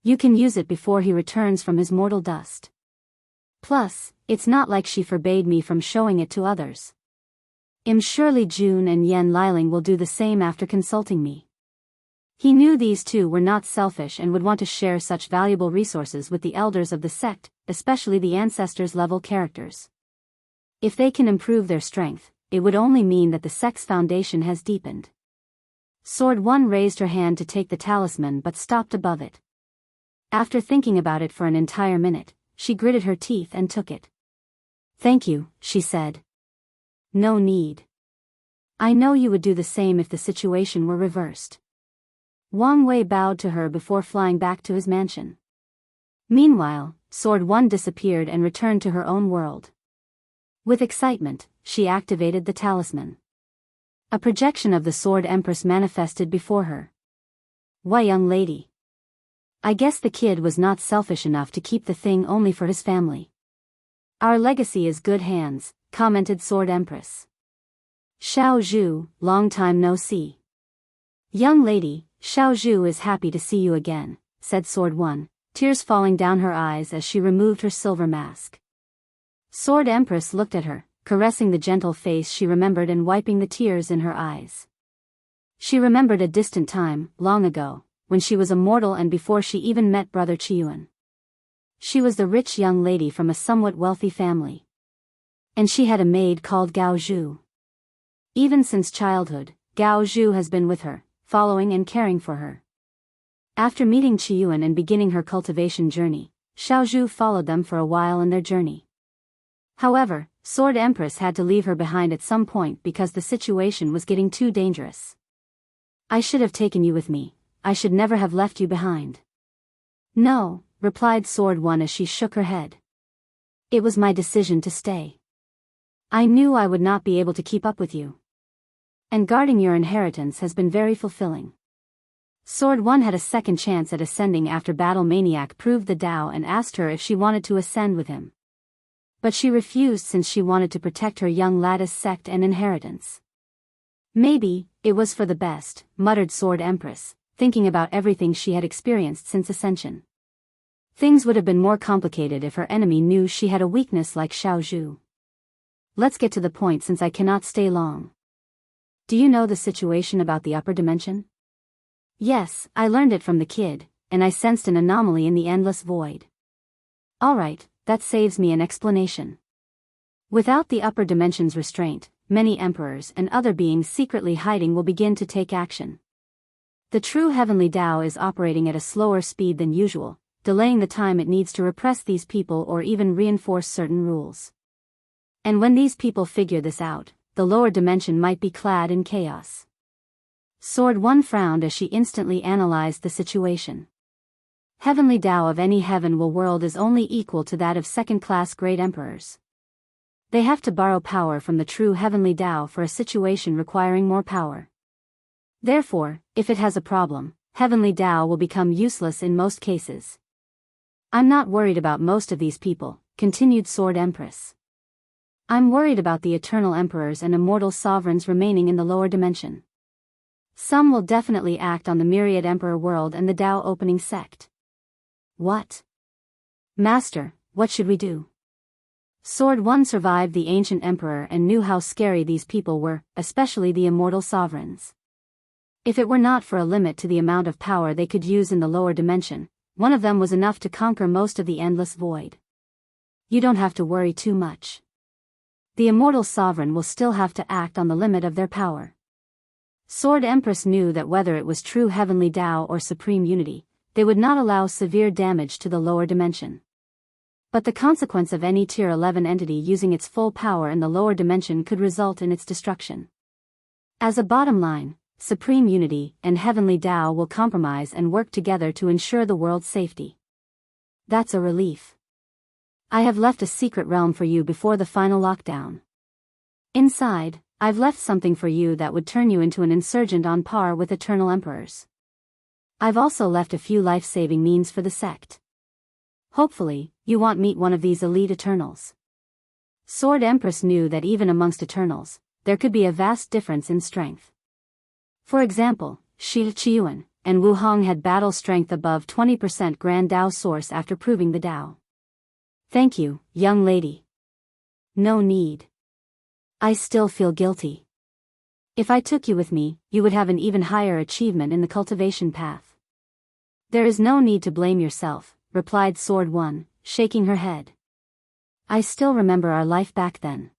You can use it before he returns from his mortal dust. Plus, it's not like she forbade me from showing it to others. Surely June and Yan Liling will do the same after consulting me. He knew these two were not selfish and would want to share such valuable resources with the elders of the sect, especially the ancestors' level characters. If they can improve their strength, it would only mean that the sect's foundation has deepened. Sword One raised her hand to take the talisman but stopped above it. After thinking about it for an entire minute, she gritted her teeth and took it. Thank you, she said. No need. I know you would do the same if the situation were reversed. Wang Wei bowed to her before flying back to his mansion. Meanwhile, Sword One disappeared and returned to her own world. With excitement, she activated the talisman. A projection of the Sword Empress manifested before her. Why, young lady? I guess the kid was not selfish enough to keep the thing only for his family. Our legacy is good hands, commented Sword Empress. Xiao Zhu, long time no see. Young lady, Xiao Zhu is happy to see you again, said Sword One, tears falling down her eyes as she removed her silver mask. Sword Empress looked at her, caressing the gentle face she remembered and wiping the tears in her eyes. She remembered a distant time, long ago, when she was a mortal and before she even met Brother Qiyuan. She was the rich young lady from a somewhat wealthy family. And she had a maid called Gao Zhu. Even since childhood, Gao Zhu has been with her, following and caring for her. After meeting Qiyuan and beginning her cultivation journey, Xiao Zhu followed them for a while in their journey. However, Sword Empress had to leave her behind at some point because the situation was getting too dangerous. I should have taken you with me. I should never have left you behind. No, replied Sword One as she shook her head. It was my decision to stay. I knew I would not be able to keep up with you. And guarding your inheritance has been very fulfilling. Sword One had a second chance at ascending after Battle Maniac proved the Tao and asked her if she wanted to ascend with him. But she refused since she wanted to protect her young lattice sect and inheritance. Maybe, it was for the best, muttered Sword Empress, thinking about everything she had experienced since ascension. Things would have been more complicated if her enemy knew she had a weakness like Xiao Zhu. Let's get to the point since I cannot stay long. Do you know the situation about the upper dimension? Yes, I learned it from the kid, and I sensed an anomaly in the endless void. Alright, that saves me an explanation. Without the upper dimension's restraint, many emperors and other beings secretly hiding will begin to take action. The true heavenly Tao is operating at a slower speed than usual, delaying the time it needs to repress these people or even reinforce certain rules. And when these people figure this out, the lower dimension might be clad in chaos. Sword 1 frowned as she instantly analyzed the situation. Heavenly Tao of any heaven world is only equal to that of second-class great emperors. They have to borrow power from the true heavenly Tao for a situation requiring more power. Therefore, if it has a problem, heavenly Tao will become useless in most cases. I'm not worried about most of these people, continued Sword Empress. I'm worried about the eternal emperors and immortal sovereigns remaining in the lower dimension. Some will definitely act on the myriad emperor world and the Tao opening sect. What? Master, what should we do? Sword 1 survived the ancient emperor and knew how scary these people were, especially the immortal sovereigns. If it were not for a limit to the amount of power they could use in the lower dimension, one of them was enough to conquer most of the endless void. You don't have to worry too much. The immortal sovereign will still have to act on the limit of their power. Sword Empress knew that whether it was true heavenly Tao or supreme unity, they would not allow severe damage to the lower dimension. But the consequence of any Tier 11 entity using its full power in the lower dimension could result in its destruction. As a bottom line, supreme unity and heavenly Tao will compromise and work together to ensure the world's safety. That's a relief. I have left a secret realm for you before the final lockdown. Inside, I've left something for you that would turn you into an insurgent on par with eternal emperors. I've also left a few life-saving means for the sect. Hopefully, you won't meet one of these elite Eternals. Sword Empress knew that even amongst Eternals, there could be a vast difference in strength. For example, Shi Qiuan and Wu Hong had battle strength above 20% Grand Dao source after proving the Dao. Thank you, young lady. No need. I still feel guilty. If I took you with me, you would have an even higher achievement in the cultivation path. There is no need to blame yourself, replied Sword 1, shaking her head. I still remember our life back then.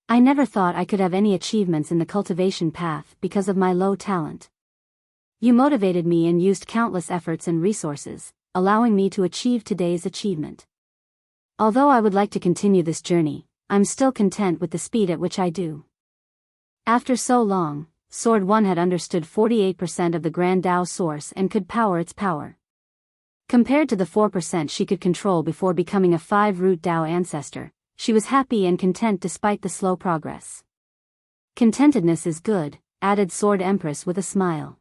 I never thought I could have any achievements in the cultivation path because of my low talent. You motivated me and used countless efforts and resources, allowing me to achieve today's achievement. Although I would like to continue this journey, I'm still content with the speed at which I do. After so long, Sword 1 had understood 48% of the Grand Dao source and could power its power. Compared to the 4% she could control before becoming a 5-root Dao ancestor, she was happy and content despite the slow progress. Contentedness is good, added Sword Empress with a smile.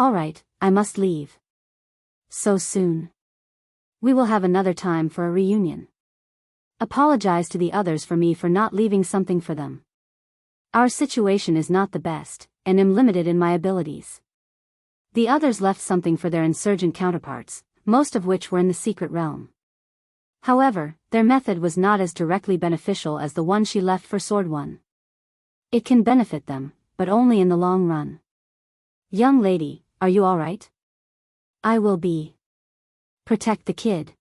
Alright, I must leave. So soon. We will have another time for a reunion. Apologize to the others for me for not leaving something for them. Our situation is not the best, and am limited in my abilities. The others left something for their insurgent counterparts, most of which were in the secret realm. However, their method was not as directly beneficial as the one she left for Sword 1. It can benefit them, but only in the long run. Young lady, are you alright? I will be. Protect the kid.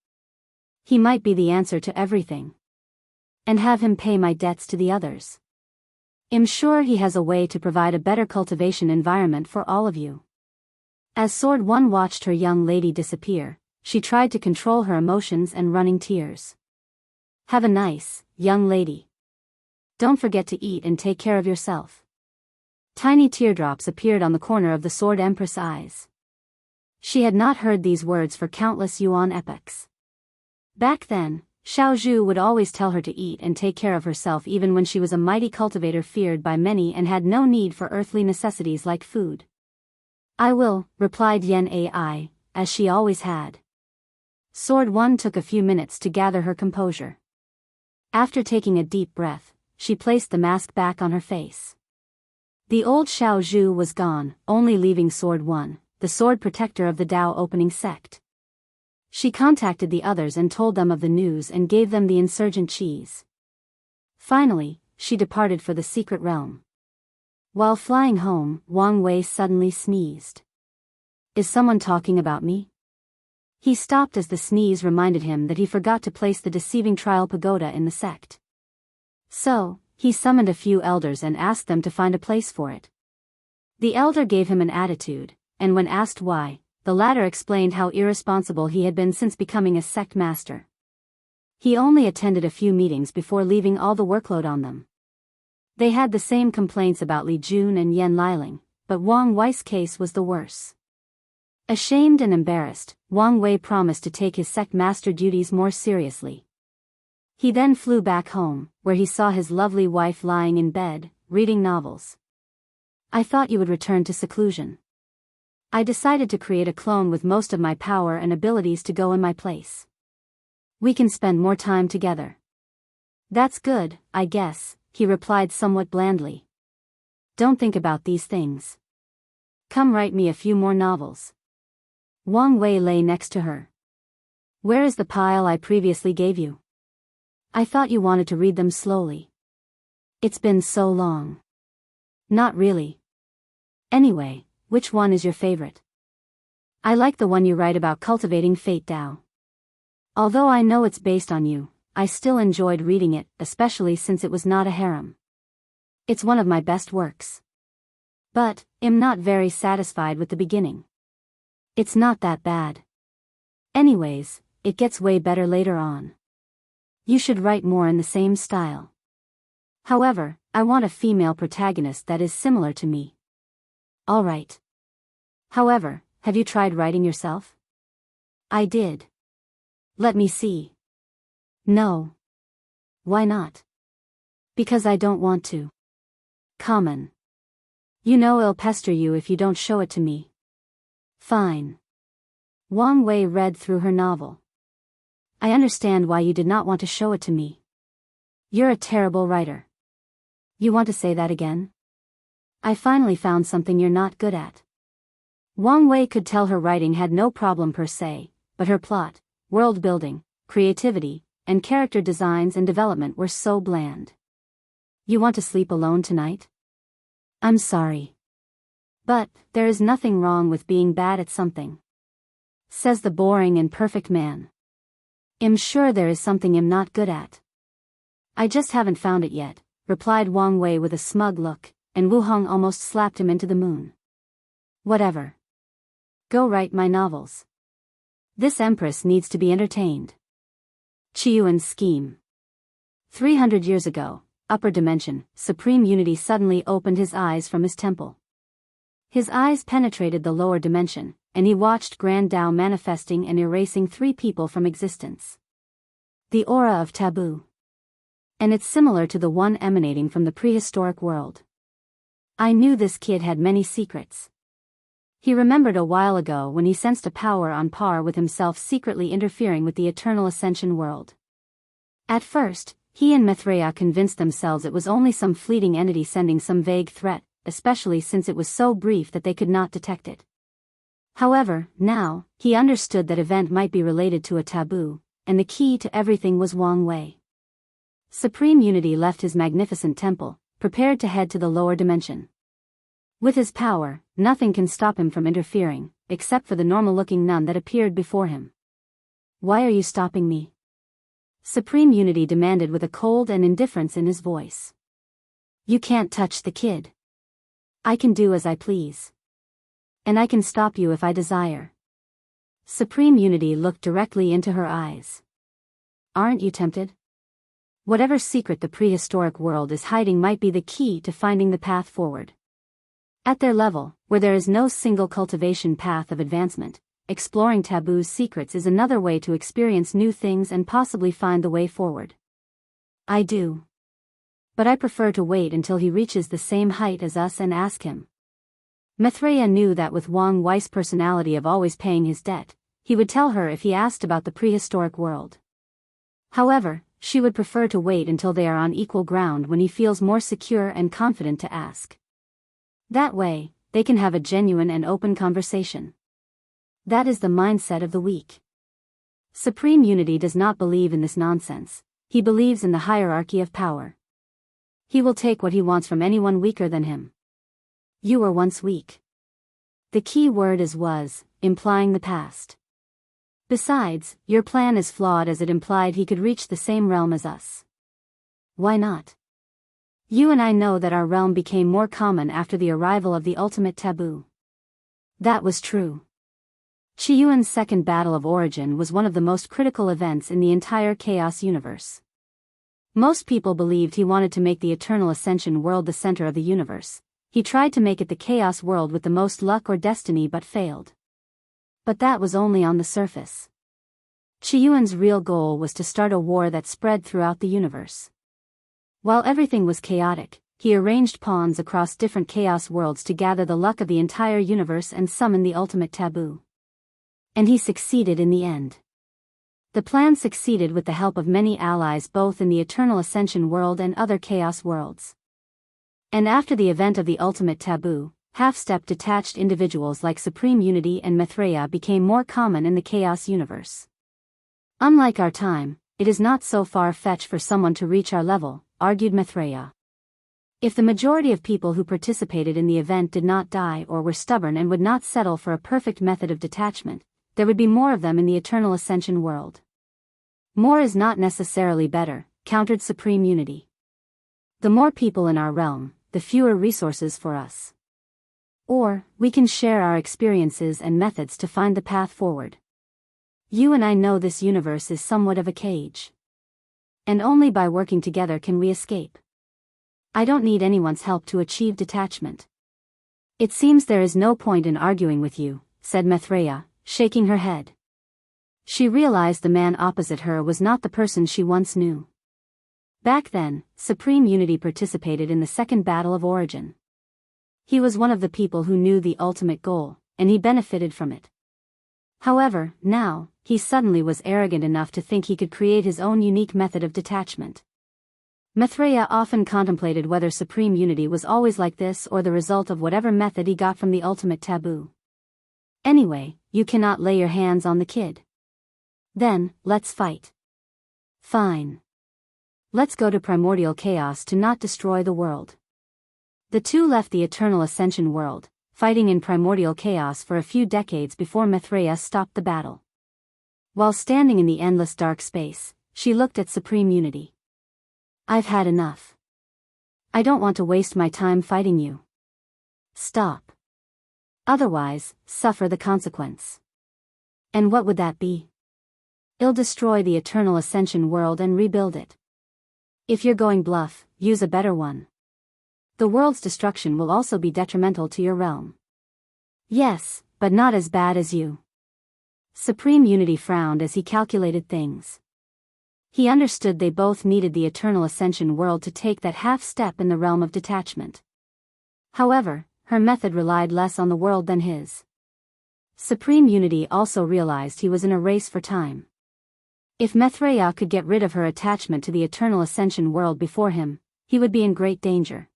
He might be the answer to everything. And have him pay my debts to the others. I'm sure he has a way to provide a better cultivation environment for all of you. As Sword 1 watched her young lady disappear, she tried to control her emotions and running tears. Have a nice, young lady. Don't forget to eat and take care of yourself. Tiny teardrops appeared on the corner of the Sword Empress' eyes. She had not heard these words for countless yuan epochs. Back then, Xiao Zhu would always tell her to eat and take care of herself even when she was a mighty cultivator feared by many and had no need for earthly necessities like food. I will, replied Yan Ai, as she always had. Sword 1 took a few minutes to gather her composure. After taking a deep breath, she placed the mask back on her face. The old Xiao Zhu was gone, only leaving Sword 1, the sword protector of the Dao opening sect. She contacted the others and told them of the news and gave them the insurgent cheese. Finally, she departed for the secret realm. While flying home, Wang Wei suddenly sneezed. Is someone talking about me? He stopped as the sneeze reminded him that he forgot to place the deceiving trial pagoda in the sect. So, he summoned a few elders and asked them to find a place for it. The elder gave him an attitude, and when asked why, the latter explained how irresponsible he had been since becoming a sect master. He only attended a few meetings before leaving all the workload on them. They had the same complaints about Li Jun and Yan Liling, but Wang Wei's case was the worse. Ashamed and embarrassed, Wang Wei promised to take his sect master duties more seriously. He then flew back home, where he saw his lovely wife lying in bed, reading novels. I thought you would return to seclusion. I decided to create a clone with most of my power and abilities to go in my place. We can spend more time together. That's good, I guess, he replied somewhat blandly. Don't think about these things. Come write me a few more novels. Wang Wei lay next to her. Where is the pile I previously gave you? I thought you wanted to read them slowly. It's been so long. Not really. Anyway, which one is your favorite? I like the one you write about cultivating fate Dao. Although I know it's based on you, I still enjoyed reading it, especially since it was not a harem. It's one of my best works. But, I'm not very satisfied with the beginning. It's not that bad. Anyways, it gets way better later on. You should write more in the same style. However, I want a female protagonist that is similar to me. Alright. However, have you tried writing yourself? I did. Let me see. No. Why not? Because I don't want to. Common. You know I'll pester you if you don't show it to me. Fine. Wang Wei read through her novel. I understand why you did not want to show it to me. You're a terrible writer. You want to say that again? I finally found something you're not good at. Wang Wei could tell her writing had no problem per se, but her plot, world building, creativity, and character designs and development were so bland. You want to sleep alone tonight? I'm sorry. But, there is nothing wrong with being bad at something. Says the boring and perfect man. I'm sure there is something I'm not good at. I just haven't found it yet, replied Wang Wei with a smug look, and Wu Hong almost slapped him into the moon. Whatever. Go write my novels. This empress needs to be entertained. Qiyuan's scheme. 300 years ago, upper dimension, supreme unity suddenly opened his eyes from his temple. His eyes penetrated the lower dimension, and he watched Grand Tao manifesting and erasing 3 people from existence. The aura of taboo. And it's similar to the one emanating from the prehistoric world. I knew this kid had many secrets. He remembered a while ago when he sensed a power on par with himself secretly interfering with the eternal ascension world. At first, he and Mithraea convinced themselves it was only some fleeting entity sending some vague threat, especially since it was so brief that they could not detect it. However, now, he understood that event might be related to a taboo, and the key to everything was Wang Wei. Supreme Unity left his magnificent temple, prepared to head to the lower dimension. With his power, nothing can stop him from interfering, except for the normal-looking nun that appeared before him. Why are you stopping me? Supreme Unity demanded with a cold and indifference in his voice. You can't touch the kid. I can do as I please. And I can stop you if I desire. Supreme Unity looked directly into her eyes. Aren't you tempted? Whatever secret the prehistoric world is hiding might be the key to finding the path forward. At their level, where there is no single cultivation path of advancement, exploring taboo's secrets is another way to experience new things and possibly find the way forward. I do. But I prefer to wait until he reaches the same height as us and ask him. Mithraea knew that with Wang Wei's personality of always paying his debt, he would tell her if he asked about the prehistoric world. However, she would prefer to wait until they are on equal ground when he feels more secure and confident to ask. That way, they can have a genuine and open conversation. That is the mindset of the weak. Supreme Unity does not believe in this nonsense. He believes in the hierarchy of power. He will take what he wants from anyone weaker than him. You were once weak. The key word is was, implying the past. Besides, your plan is flawed as it implied he could reach the same realm as us. Why not? You and I know that our realm became more common after the arrival of the ultimate taboo. That was true. Qiyuan's second battle of origin was one of the most critical events in the entire Chaos universe. Most people believed he wanted to make the Eternal Ascension world the center of the universe. He tried to make it the Chaos world with the most luck or destiny but failed. But that was only on the surface. Qiyuan's real goal was to start a war that spread throughout the universe. While everything was chaotic, he arranged pawns across different Chaos worlds to gather the luck of the entire universe and summon the ultimate taboo. And he succeeded in the end. The plan succeeded with the help of many allies both in the Eternal Ascension world and other Chaos worlds. And after the event of the ultimate taboo, half-step detached individuals like Supreme Unity and Maitreya became more common in the Chaos universe. Unlike our time, it is not so far-fetched for someone to reach our level, argued Maitreya. If the majority of people who participated in the event did not die or were stubborn and would not settle for a perfect method of detachment, there would be more of them in the Eternal Ascension world. More is not necessarily better, countered Supreme Unity. The more people in our realm, the fewer resources for us. Or, we can share our experiences and methods to find the path forward. You and I know this universe is somewhat of a cage. And only by working together can we escape. I don't need anyone's help to achieve detachment. It seems there is no point in arguing with you, said Maitreya, shaking her head. She realized the man opposite her was not the person she once knew. Back then, Supreme Unity participated in the second battle of origin. He was one of the people who knew the ultimate goal, and he benefited from it. However, now, he suddenly was arrogant enough to think he could create his own unique method of detachment. Maitreya often contemplated whether Supreme Unity was always like this or the result of whatever method he got from the ultimate taboo. Anyway, you cannot lay your hands on the kid. Then, let's fight. Fine. Let's go to primordial chaos to not destroy the world. The two left the Eternal Ascension world, fighting in primordial chaos for a few decades before Maitreya stopped the battle. While standing in the endless dark space, she looked at Supreme Unity. I've had enough. I don't want to waste my time fighting you. Stop. Otherwise, suffer the consequence. And what would that be? It'll destroy the Eternal Ascension world and rebuild it. If you're going bluff, use a better one. The world's destruction will also be detrimental to your realm. Yes, but not as bad as you. Supreme Unity frowned as he calculated things. He understood they both needed the Eternal Ascension world to take that half step in the realm of detachment. However, her method relied less on the world than his. Supreme Unity also realized he was in a race for time. If Maitreya could get rid of her attachment to the Eternal Ascension world before him, he would be in great danger.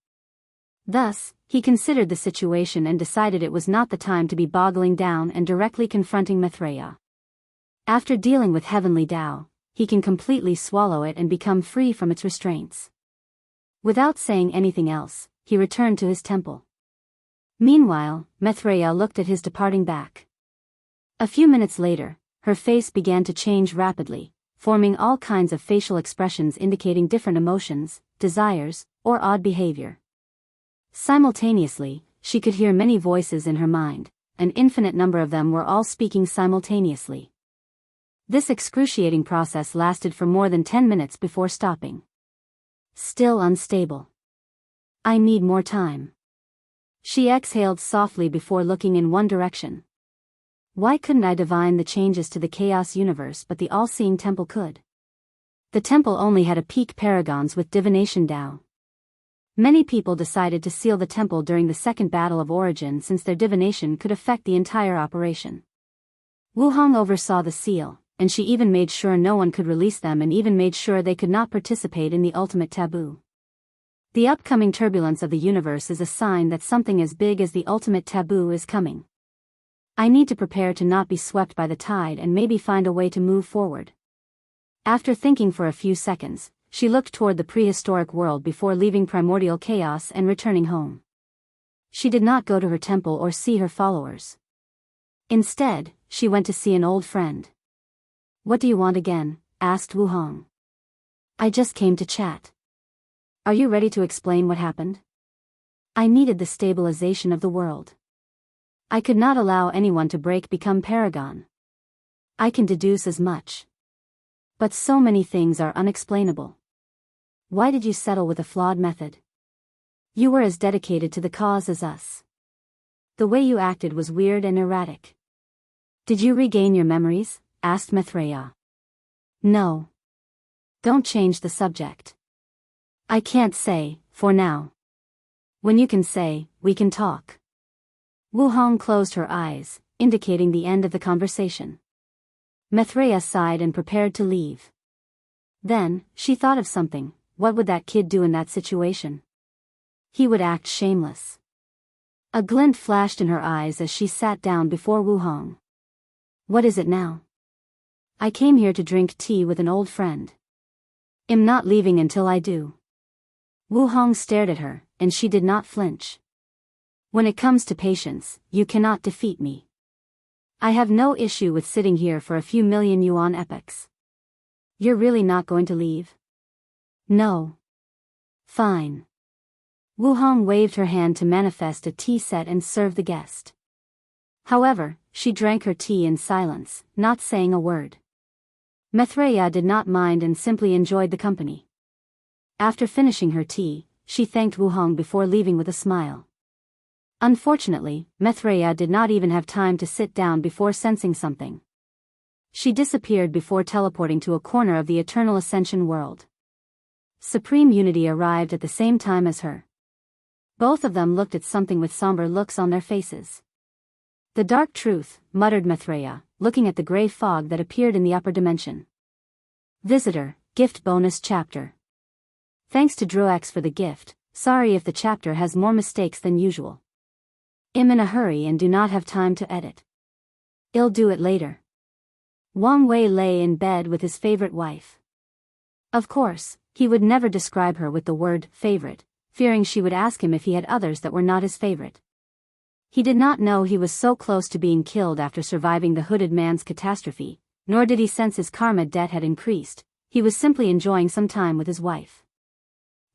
Thus, he considered the situation and decided it was not the time to be boggling down and directly confronting Maitreya. After dealing with Heavenly Tao, he can completely swallow it and become free from its restraints. Without saying anything else, he returned to his temple. Meanwhile, Maitreya looked at his departing back. A few minutes later, her face began to change rapidly, forming all kinds of facial expressions indicating different emotions, desires, or odd behavior. Simultaneously, she could hear many voices in her mind, an infinite number of them were all speaking simultaneously. This excruciating process lasted for more than 10 minutes before stopping. Still unstable. I need more time. She exhaled softly before looking in one direction. Why couldn't I divine the changes to the chaos universe but the all-seeing temple could? The temple only had a peak paragons with divination Tao. Many people decided to seal the temple during the second battle of origin since their divination could affect the entire operation. Wu Hong oversaw the seal, and she even made sure no one could release them and even made sure they could not participate in the ultimate taboo. The upcoming turbulence of the universe is a sign that something as big as the ultimate taboo is coming. I need to prepare to not be swept by the tide and maybe find a way to move forward. After thinking for a few seconds, she looked toward the prehistoric world before leaving primordial chaos and returning home. She did not go to her temple or see her followers. Instead, she went to see an old friend. "What do you want again?" asked Wu Hong. "I just came to chat." "Are you ready to explain what happened?" "I needed the stabilization of the world. I could not allow anyone to become paragon. I can deduce as much. But so many things are unexplainable. Why did you settle with a flawed method? You were as dedicated to the cause as us. The way you acted was weird and erratic." "Did you regain your memories?" asked Maitreya. "No. Don't change the subject." "I can't say, for now. When you can say, we can talk." Wu Hong closed her eyes, indicating the end of the conversation. Maitreya sighed and prepared to leave. Then, she thought of something. What would that kid do in that situation? He would act shameless. A glint flashed in her eyes as she sat down before Wu Hong. "What is it now?" "I came here to drink tea with an old friend. I'm not leaving until I do." Wu Hong stared at her, and she did not flinch. "When it comes to patience, you cannot defeat me. I have no issue with sitting here for a few million yuan epochs. You're really not going to leave?" "No." "Fine." Wu Hong waved her hand to manifest a tea set and serve the guest. However, she drank her tea in silence, not saying a word. Maitreya did not mind and simply enjoyed the company. After finishing her tea, she thanked Wu Hong before leaving with a smile. Unfortunately, Maitreya did not even have time to sit down before sensing something. She disappeared before teleporting to a corner of the Eternal Ascension world. Supreme Unity arrived at the same time as her. Both of them looked at something with somber looks on their faces. "The dark truth," muttered Maitreya, looking at the gray fog that appeared in the upper dimension. Visitor, gift bonus chapter. Thanks to Droax for the gift. Sorry if the chapter has more mistakes than usual. I'm in a hurry and do not have time to edit. I'll do it later. Wang Wei lay in bed with his favorite wife. Of course, he would never describe her with the word favorite, fearing she would ask him if he had others that were not his favorite. He did not know he was so close to being killed after surviving the hooded man's catastrophe, nor did he sense his karma debt had increased. He was simply enjoying some time with his wife.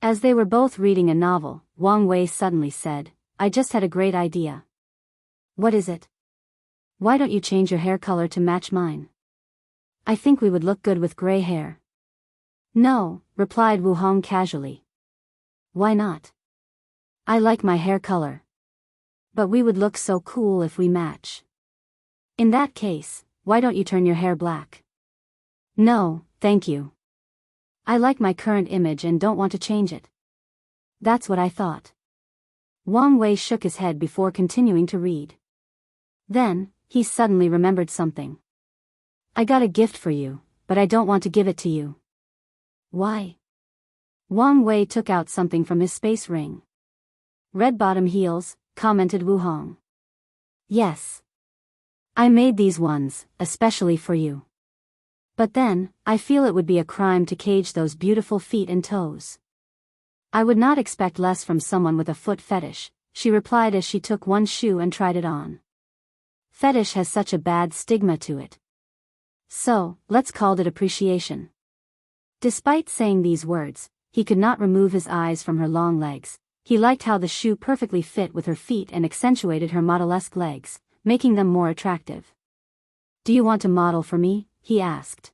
As they were both reading a novel, Wang Wei suddenly said, "I just had a great idea." "What is it?" "Why don't you change your hair color to match mine? I think we would look good with gray hair." "No," replied Wu Hong casually. "Why not?" "I like my hair color. But we would look so cool if we match." "In that case, why don't you turn your hair black?" "No, thank you. I like my current image and don't want to change it." "That's what I thought." Wang Wei shook his head before continuing to read. Then, he suddenly remembered something. "I got a gift for you, but I don't want to give it to you." "Why?" Wang Wei took out something from his space ring. "Red bottom heels," commented Wu Hong. "Yes. I made these ones, especially for you. But then, I feel it would be a crime to cage those beautiful feet and toes." "I would not expect less from someone with a foot fetish," she replied as she took one shoe and tried it on. "Fetish has such a bad stigma to it. So, let's call it appreciation." Despite saying these words, he could not remove his eyes from her long legs. He liked how the shoe perfectly fit with her feet and accentuated her modelesque legs, making them more attractive. "Do you want to model for me?" he asked.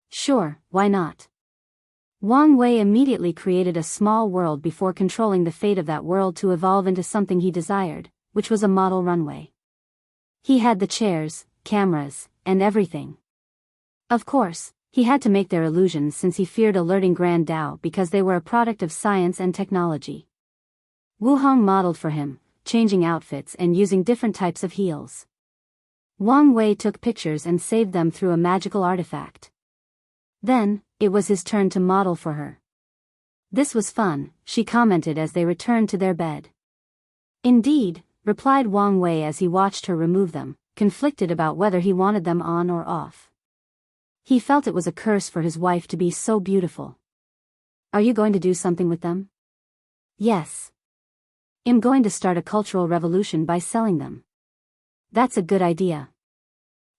"Sure, why not?" Wang Wei immediately created a small world before controlling the fate of that world to evolve into something he desired, which was a model runway. He had the chairs, cameras, and everything. Of course, he had to make their illusions since he feared alerting Grand Dao because they were a product of science and technology. Wu Hong modeled for him, changing outfits and using different types of heels. Wang Wei took pictures and saved them through a magical artifact. Then, it was his turn to model for her. "This was fun," she commented as they returned to their bed. "Indeed," replied Wang Wei as he watched her remove them, conflicted about whether he wanted them on or off. He felt it was a curse for his wife to be so beautiful. Are you going to do something with them? Yes. I'm going to start a cultural revolution by selling them. That's a good idea.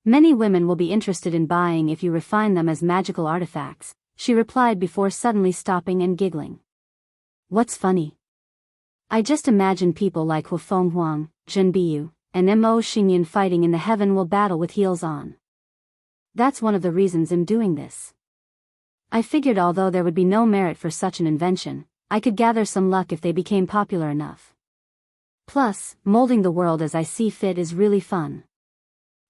Many women will be interested in buying if you refine them as magical artifacts, she replied before suddenly stopping and giggling. What's funny? I just imagine people like Hu Fenghuang, Zhen Biyu, and Mo Xingyan fighting in the heaven will battle with heels on. That's one of the reasons I'm doing this. I figured although there would be no merit for such an invention, I could gather some luck if they became popular enough. Plus, molding the world as I see fit is really fun.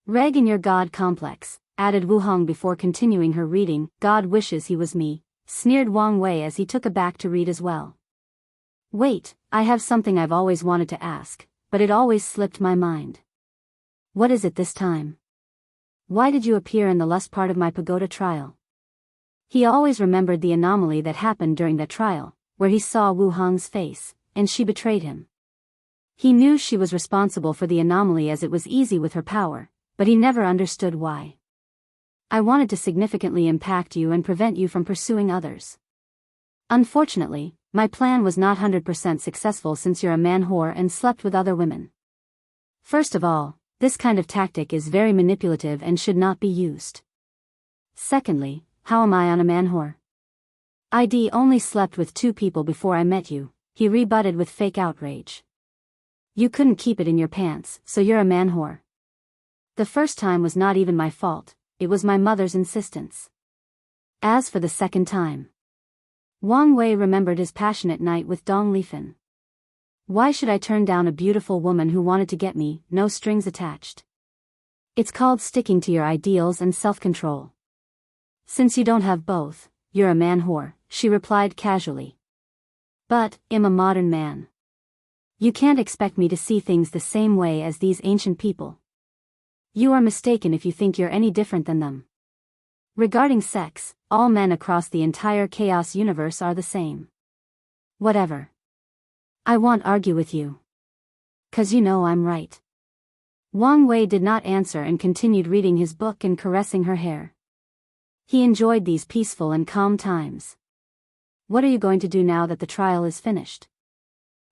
Reg in your God complex, added Wu Hong before continuing her reading. God wishes he was me, sneered Wang Wei as he took aback to read as well. Wait, I have something I've always wanted to ask, but it always slipped my mind. What is it this time? Why did you appear in the last part of my pagoda trial? He always remembered the anomaly that happened during that trial, where he saw Wu Hong's face, and she betrayed him. He knew she was responsible for the anomaly as it was easy with her power, but he never understood why. I wanted to significantly impact you and prevent you from pursuing others. Unfortunately, my plan was not 100% successful since you're a man-whore and slept with other women. First of all, this kind of tactic is very manipulative and should not be used. Secondly, how am I on a man-whore? I only slept with 2 people before I met you, he rebutted with fake outrage. You couldn't keep it in your pants, so you're a man-whore. The first time was not even my fault, it was my mother's insistence. As for the second time, Wang Wei remembered his passionate night with Dong Lifen. Why should I turn down a beautiful woman who wanted to get me, no strings attached? It's called sticking to your ideals and self-control. Since you don't have both, you're a man-whore, she replied casually. But, I'm a modern man. You can't expect me to see things the same way as these ancient people. You are mistaken if you think you're any different than them. Regarding sex, all men across the entire chaos universe are the same. Whatever. I won't argue with you. 'Cause you know I'm right. Wang Wei did not answer and continued reading his book and caressing her hair. He enjoyed these peaceful and calm times. What are you going to do now that the trial is finished?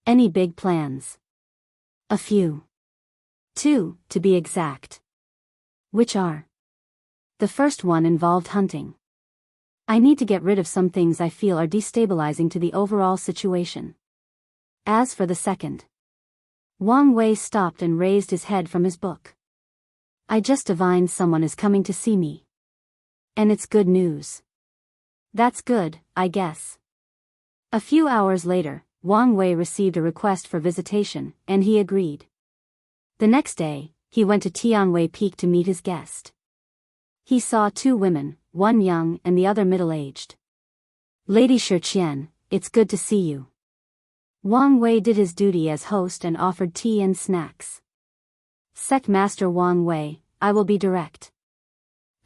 Any big plans? A few. 2, to be exact. Which are? The first one involved hunting. I need to get rid of some things I feel are destabilizing to the overall situation. As for the second. Wang Wei stopped and raised his head from his book. I just divined someone is coming to see me. And it's good news. That's good, I guess. A few hours later, Wang Wei received a request for visitation, and he agreed. The next day, he went to Tianwei Peak to meet his guest. He saw 2 women, one young and the other middle-aged. Lady Shiqian, it's good to see you. Wang Wei did his duty as host and offered tea and snacks. Sect Master Wang Wei, I will be direct.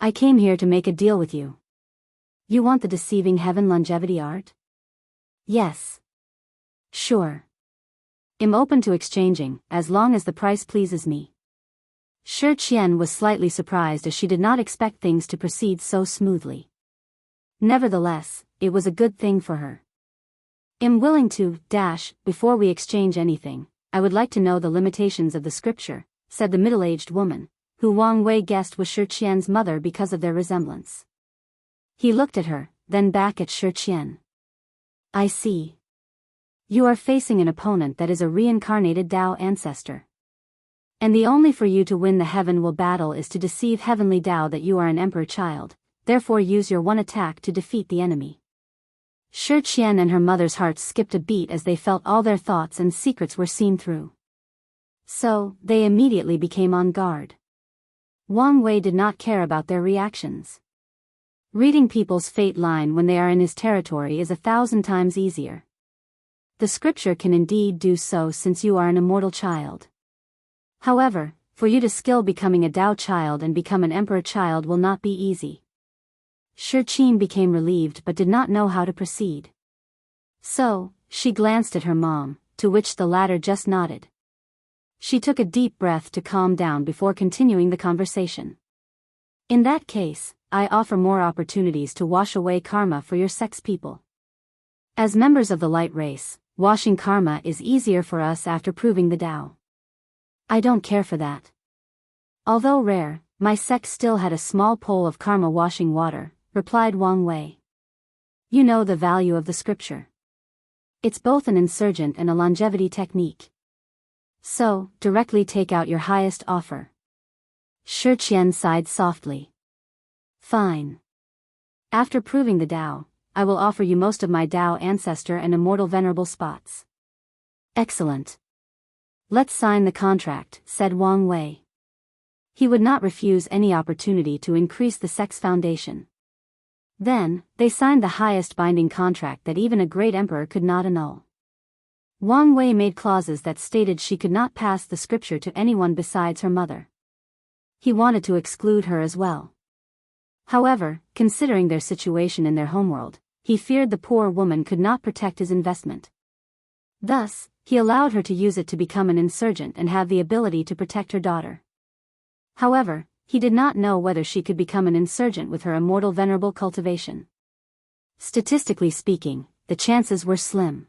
I came here to make a deal with you. You want the deceiving heaven longevity art? Yes. Sure. I'm open to exchanging, as long as the price pleases me. Shi Qian was slightly surprised as she did not expect things to proceed so smoothly. Nevertheless, it was a good thing for her. I'm willing to, before we exchange anything, I would like to know the limitations of the scripture, said the middle-aged woman, who Wang Wei guessed was Shi Qian's mother because of their resemblance. He looked at her, then back at Shi Qian. I see. You are facing an opponent that is a reincarnated Dao ancestor. And the only for you to win the heaven will battle is to deceive heavenly Dao that you are an emperor child, therefore use your one attack to defeat the enemy. Shi Qian and her mother's hearts skipped a beat as they felt all their thoughts and secrets were seen through. So, they immediately became on guard. Wang Wei did not care about their reactions. Reading people's fate line when they are in his territory is 1,000 times easier. The scripture can indeed do so since you are an immortal child. However, for you to skill becoming a Dao child and become an emperor child will not be easy. Shi Qian became relieved but did not know how to proceed. So, she glanced at her mom, to which the latter just nodded. She took a deep breath to calm down before continuing the conversation. In that case, I offer more opportunities to wash away karma for your sex people. As members of the light race, washing karma is easier for us after proving the Tao. I don't care for that. Although rare, my sex still had a small pole of karma washing water, replied Wang Wei. You know the value of the scripture. It's both an insurgent and a longevity technique. So, directly take out your highest offer. Shi Qian sighed softly. Fine. After proving the Tao, I will offer you most of my Tao ancestor and immortal venerable spots. Excellent. Let's sign the contract, said Wang Wei. He would not refuse any opportunity to increase the sex foundation. Then, they signed the highest binding contract that even a great emperor could not annul. Wang Wei made clauses that stated she could not pass the scripture to anyone besides her mother. He wanted to exclude her as well. However, considering their situation in their homeworld, he feared the poor woman could not protect his investment. Thus, he allowed her to use it to become an insurgent and have the ability to protect her daughter. However, he did not know whether she could become an insurgent with her immortal venerable cultivation. Statistically speaking, the chances were slim.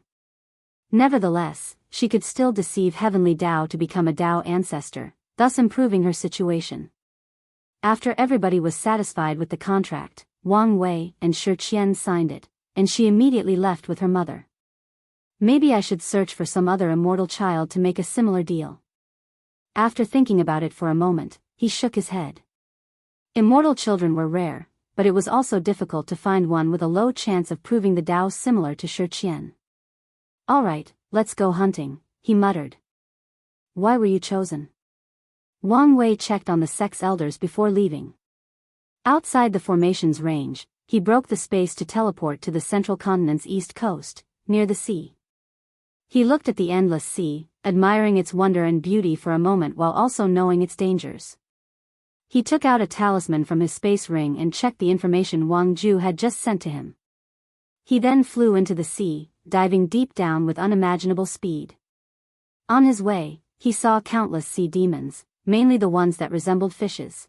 Nevertheless, she could still deceive heavenly Tao to become a Tao ancestor, thus improving her situation. After everybody was satisfied with the contract, Wang Wei and Shi Qian signed it, and she immediately left with her mother. Maybe I should search for some other immortal child to make a similar deal. After thinking about it for a moment, he shook his head. Immortal children were rare, but it was also difficult to find one with a low chance of proving the Tao similar to Shi Qian. Alright, let's go hunting, he muttered. Why were you chosen? Wang Wei checked on the sex elders before leaving. Outside the formation's range, he broke the space to teleport to the central continent's east coast, near the sea. He looked at the endless sea, admiring its wonder and beauty for a moment while also knowing its dangers. He took out a talisman from his space ring and checked the information Wang Ju had just sent to him. He then flew into the sea, diving deep down with unimaginable speed. On his way, he saw countless sea demons, mainly the ones that resembled fishes.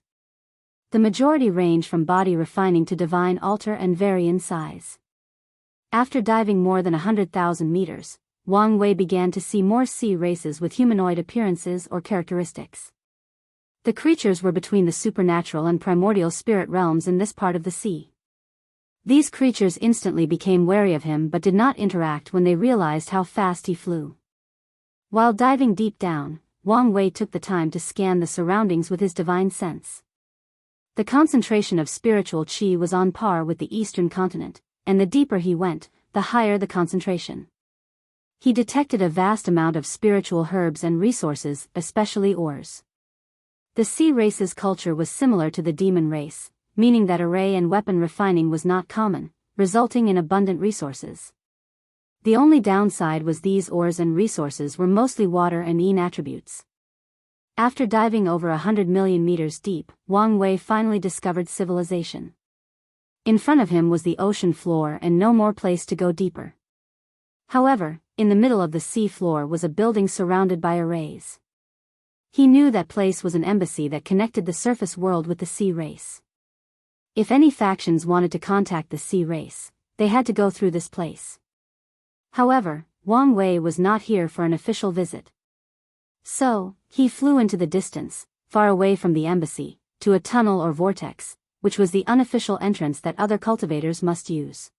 The majority range from body refining to divine altar and vary in size. After diving more than 100,000 meters, Wang Wei began to see more sea races with humanoid appearances or characteristics. The creatures were between the supernatural and primordial spirit realms in this part of the sea. These creatures instantly became wary of him but did not interact when they realized how fast he flew. While diving deep down, Wang Wei took the time to scan the surroundings with his divine sense. The concentration of spiritual qi was on par with the eastern continent, and the deeper he went, the higher the concentration. He detected a vast amount of spiritual herbs and resources, especially ores. The sea race's culture was similar to the demon race, meaning that array and weapon refining was not common, resulting in abundant resources. The only downside was these ores and resources were mostly water and yin attributes. After diving over 100 million meters deep, Wang Wei finally discovered civilization. In front of him was the ocean floor and no more place to go deeper. However, in the middle of the sea floor was a building surrounded by arrays. He knew that place was an embassy that connected the surface world with the sea race. If any factions wanted to contact the sea race, they had to go through this place. However, Wang Wei was not here for an official visit. So, he flew into the distance, far away from the embassy, to a tunnel or vortex, which was the unofficial entrance that other cultivators must use.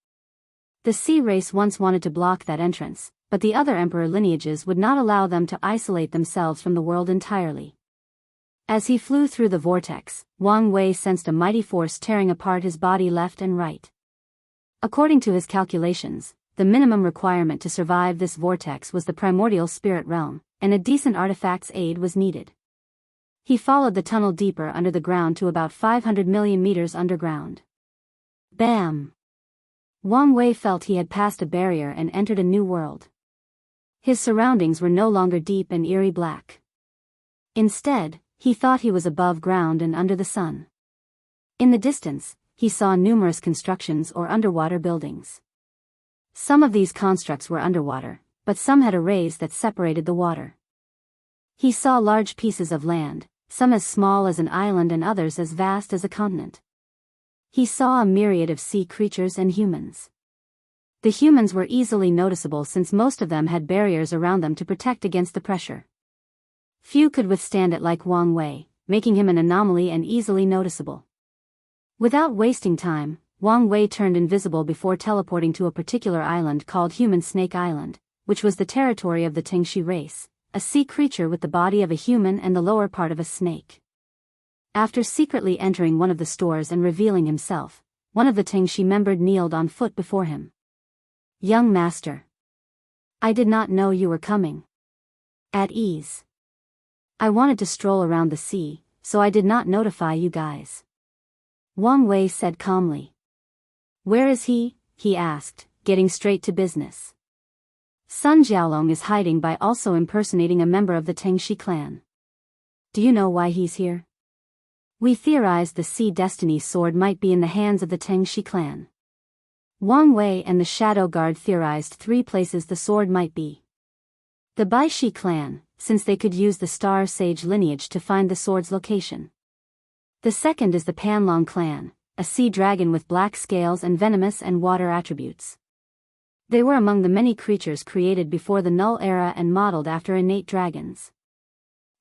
The sea race once wanted to block that entrance, but the other emperor lineages would not allow them to isolate themselves from the world entirely. As he flew through the vortex, Wang Wei sensed a mighty force tearing apart his body left and right. According to his calculations, the minimum requirement to survive this vortex was the primordial spirit realm, and a decent artifact's aid was needed. He followed the tunnel deeper under the ground to about 500 million meters underground. Bam! Wang Wei felt he had passed a barrier and entered a new world. His surroundings were no longer deep and eerie black. Instead, he thought he was above ground and under the sun. In the distance, he saw numerous constructions or underwater buildings. Some of these constructs were underwater, but some had arrays that separated the water. He saw large pieces of land, some as small as an island and others as vast as a continent. He saw a myriad of sea creatures and humans. The humans were easily noticeable since most of them had barriers around them to protect against the pressure. Few could withstand it like Wang Wei, making him an anomaly and easily noticeable. Without wasting time, Wang Wei turned invisible before teleporting to a particular island called Human Snake Island, which was the territory of the Tingxi race, a sea creature with the body of a human and the lower part of a snake. After secretly entering one of the stores and revealing himself, one of the Tingxi members kneeled on foot before him. "Young master. I did not know you were coming. At ease. I wanted to stroll around the sea, so I did not notify you guys." Wang Wei said calmly. "Where is he?" he asked, getting straight to business. "Sun Jiaolong is hiding by also impersonating a member of the Tingxi clan. Do you know why he's here? We theorized the Sea Destiny sword might be in the hands of the Tingxi clan." Wang Wei and the Shadow Guard theorized 3 places the sword might be. The Baishi clan, since they could use the Star Sage lineage to find the sword's location. The second is the Panlong clan, a sea dragon with black scales and venomous and water attributes. They were among the many creatures created before the Null Era and modeled after innate dragons.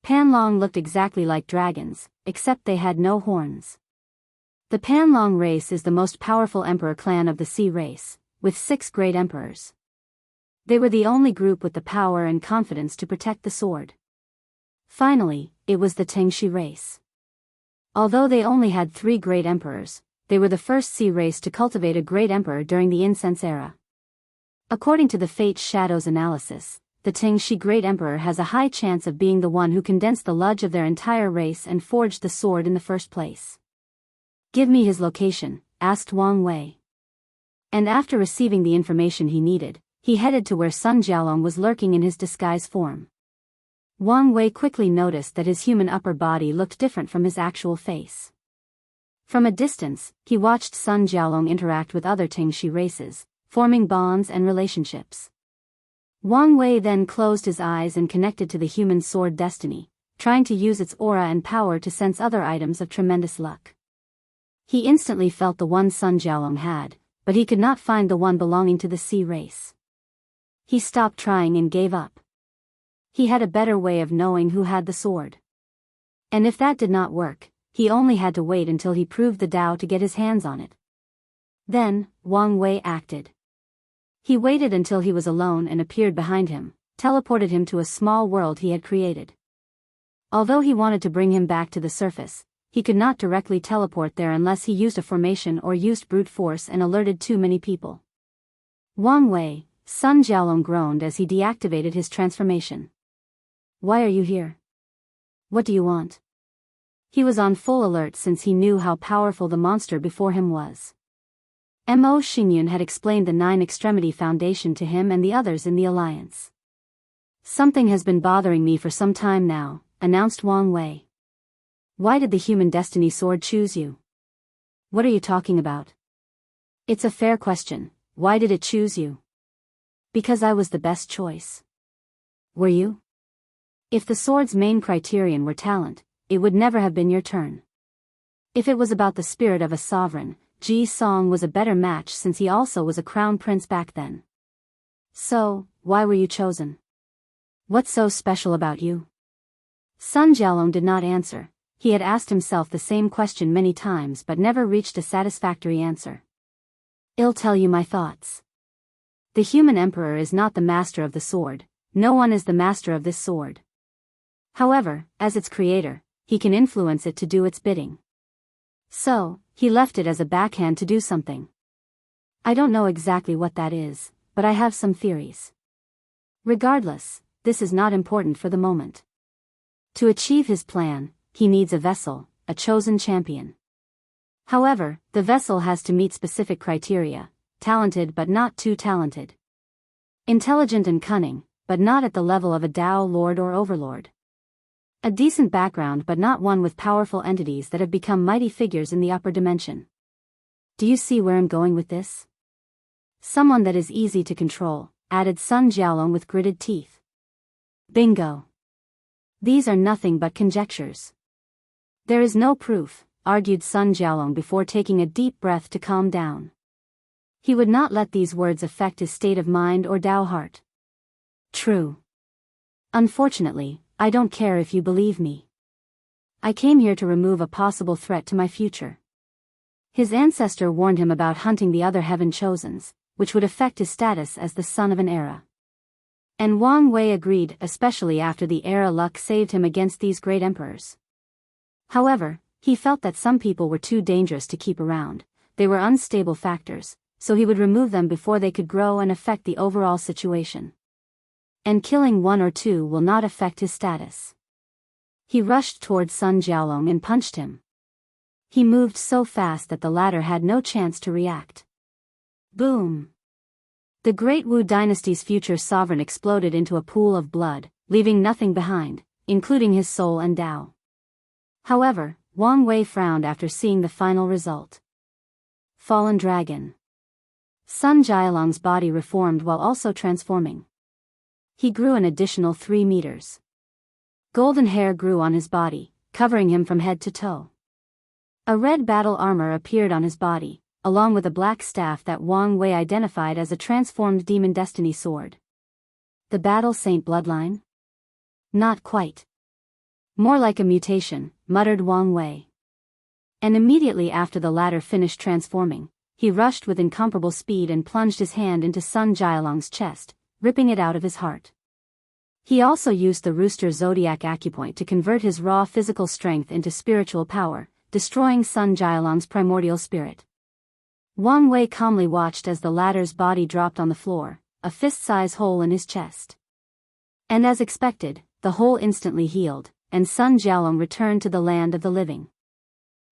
Panlong looked exactly like dragons, except they had no horns. The Panlong race is the most powerful emperor clan of the sea race, with 6 great emperors. They were the only group with the power and confidence to protect the sword. Finally, it was the Tingxi race. Although they only had 3 great emperors, they were the first sea race to cultivate a great emperor during the Incense Era. According to the Fate Shadows analysis, the Tingxi Great Emperor has a high chance of being the one who condensed the lineage of their entire race and forged the sword in the first place. "Give me his location," asked Wang Wei. And after receiving the information he needed, he headed to where Sun Jiaolong was lurking in his disguise form. Wang Wei quickly noticed that his human upper body looked different from his actual face. From a distance, he watched Sun Jiaolong interact with other Tingxi races, forming bonds and relationships. Wang Wei then closed his eyes and connected to the human sword destiny, trying to use its aura and power to sense other items of tremendous luck. He instantly felt the one Sun Jiaolong had, but he could not find the one belonging to the sea race. He stopped trying and gave up. He had a better way of knowing who had the sword. And if that did not work, he only had to wait until he proved the Tao to get his hands on it. Then, Wang Wei acted. He waited until he was alone and appeared behind him, teleported him to a small world he had created. Although he wanted to bring him back to the surface, he could not directly teleport there unless he used a formation or used brute force and alerted too many people. Wang Wei, Sun Jiaolong groaned as he deactivated his transformation. "Why are you here? What do you want?" He was on full alert since he knew how powerful the monster before him was. Mo Xingyun had explained the 9 Extremity Foundation to him and the others in the alliance. "Something has been bothering me for some time now," announced Wang Wei. "Why did the Human Destiny Sword choose you?" "What are you talking about?" "It's a fair question. Why did it choose you?" "Because I was the best choice." "Were you?" "If the sword's main criterion were talent, it would never have been your turn. If it was about the spirit of a sovereign, Ji Song was a better match since he also was a crown prince back then. So, why were you chosen? What's so special about you?" Sun Jiaolong did not answer. He had asked himself the same question many times but never reached a satisfactory answer. "I'll tell you my thoughts. The human emperor is not the master of the sword. No one is the master of this sword. However, as its creator, he can influence it to do its bidding. So, he left it as a backhand to do something. I don't know exactly what that is, but I have some theories. Regardless, this is not important for the moment. To achieve his plan, he needs a vessel, a chosen champion. However, the vessel has to meet specific criteria: talented but not too talented. Intelligent and cunning, but not at the level of a Tao Lord or Overlord. A decent background but not one with powerful entities that have become mighty figures in the upper dimension. Do you see where I'm going with this? Someone that is easy to control," added Sun Jiaolong with gritted teeth. "Bingo. These are nothing but conjectures. There is no proof, argued Sun Jialong before taking a deep breath to calm down. He would not let these words affect his state of mind or Dao heart. True. Unfortunately, I don't care if you believe me. I came here to remove a possible threat to my future. His ancestor warned him about hunting the other heaven chosens, which would affect his status as the son of an era. And Wang Wei agreed, especially after the era luck saved him against these great emperors. However, he felt that some people were too dangerous to keep around, they were unstable factors, so he would remove them before they could grow and affect the overall situation. And killing one or two will not affect his status. He rushed towards Sun Jialong and punched him. He moved so fast that the latter had no chance to react. Boom! The Great Wu dynasty's future sovereign exploded into a pool of blood, leaving nothing behind, including his soul and Dao. However, Wang Wei frowned after seeing the final result. Fallen Dragon. Sun Jialong's body reformed while also transforming. He grew an additional 3 meters. Golden hair grew on his body, covering him from head to toe. A red battle armor appeared on his body, along with a black staff that Wang Wei identified as a transformed demon destiny sword. The Battle Saint bloodline? Not quite. More like a mutation, muttered Wang Wei. And immediately after the latter finished transforming, he rushed with incomparable speed and plunged his hand into Sun Jialong's chest, ripping it out of his heart. He also used the Rooster Zodiac Acupoint to convert his raw physical strength into spiritual power, destroying Sun Jialong's primordial spirit. Wang Wei calmly watched as the latter's body dropped on the floor, a fist-size hole in his chest. And as expected, the hole instantly healed, and Sun Jialong returned to the land of the living.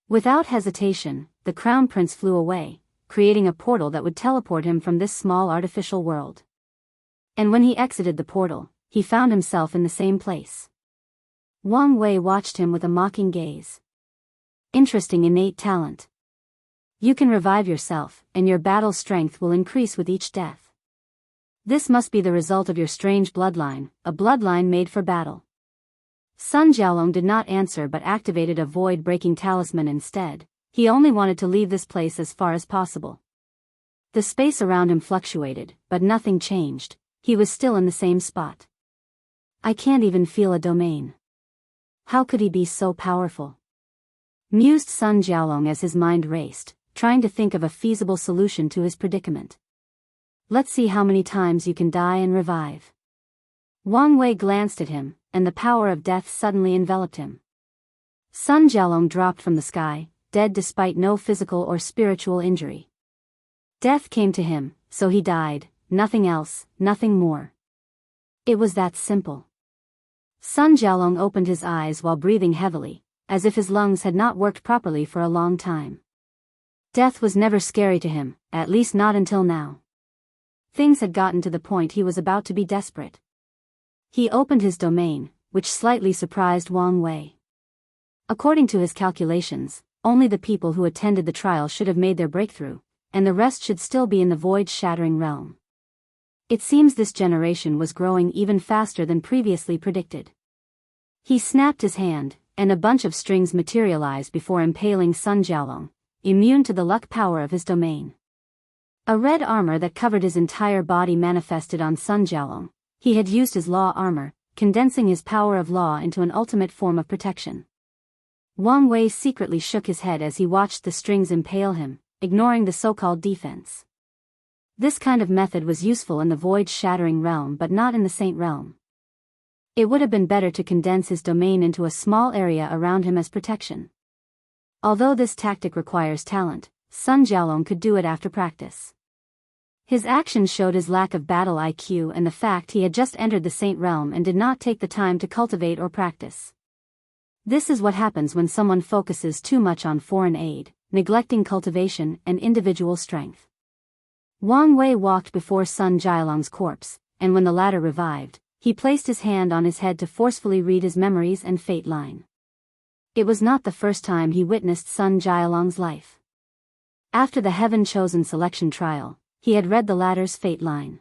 Without hesitation, the Crown Prince flew away, creating a portal that would teleport him from this small artificial world. And when he exited the portal, he found himself in the same place. Wang Wei watched him with a mocking gaze. Interesting innate talent. You can revive yourself, and your battle strength will increase with each death. This must be the result of your strange bloodline, a bloodline made for battle. Sun Jialong did not answer but activated a void-breaking talisman instead. He only wanted to leave this place as far as possible. The space around him fluctuated, but nothing changed. He was still in the same spot. I can't even feel a domain. How could he be so powerful? Mused Sun Jialong as his mind raced, trying to think of a feasible solution to his predicament. Let's see how many times you can die and revive. Wang Wei glanced at him, and the power of death suddenly enveloped him. Sun Jialong dropped from the sky, dead despite no physical or spiritual injury. Death came to him, so he died, nothing else, nothing more. It was that simple. Sun Jialong opened his eyes while breathing heavily, as if his lungs had not worked properly for a long time. Death was never scary to him, at least not until now. Things had gotten to the point he was about to be desperate. He opened his domain, which slightly surprised Wang Wei. According to his calculations, only the people who attended the trial should have made their breakthrough, and the rest should still be in the void-shattering realm. It seems this generation was growing even faster than previously predicted. He snapped his hand, and a bunch of strings materialized before impaling Sun Jialong, immune to the luck power of his domain. A red armor that covered his entire body manifested on Sun Jialong. He had used his law armor, condensing his power of law into an ultimate form of protection. Wang Wei secretly shook his head as he watched the strings impale him, ignoring the so-called defense. This kind of method was useful in the void-shattering realm but not in the Saint realm. It would have been better to condense his domain into a small area around him as protection. Although this tactic requires talent, Sun Jialong could do it after practice. His actions showed his lack of battle IQ and the fact he had just entered the Saint realm and did not take the time to cultivate or practice. This is what happens when someone focuses too much on foreign aid, neglecting cultivation and individual strength. Wang Wei walked before Sun Jialong's corpse, and when the latter revived, he placed his hand on his head to forcefully read his memories and fate line. It was not the first time he witnessed Sun Jialong's life. After the heaven-chosen selection trial, he had read the latter's fate line.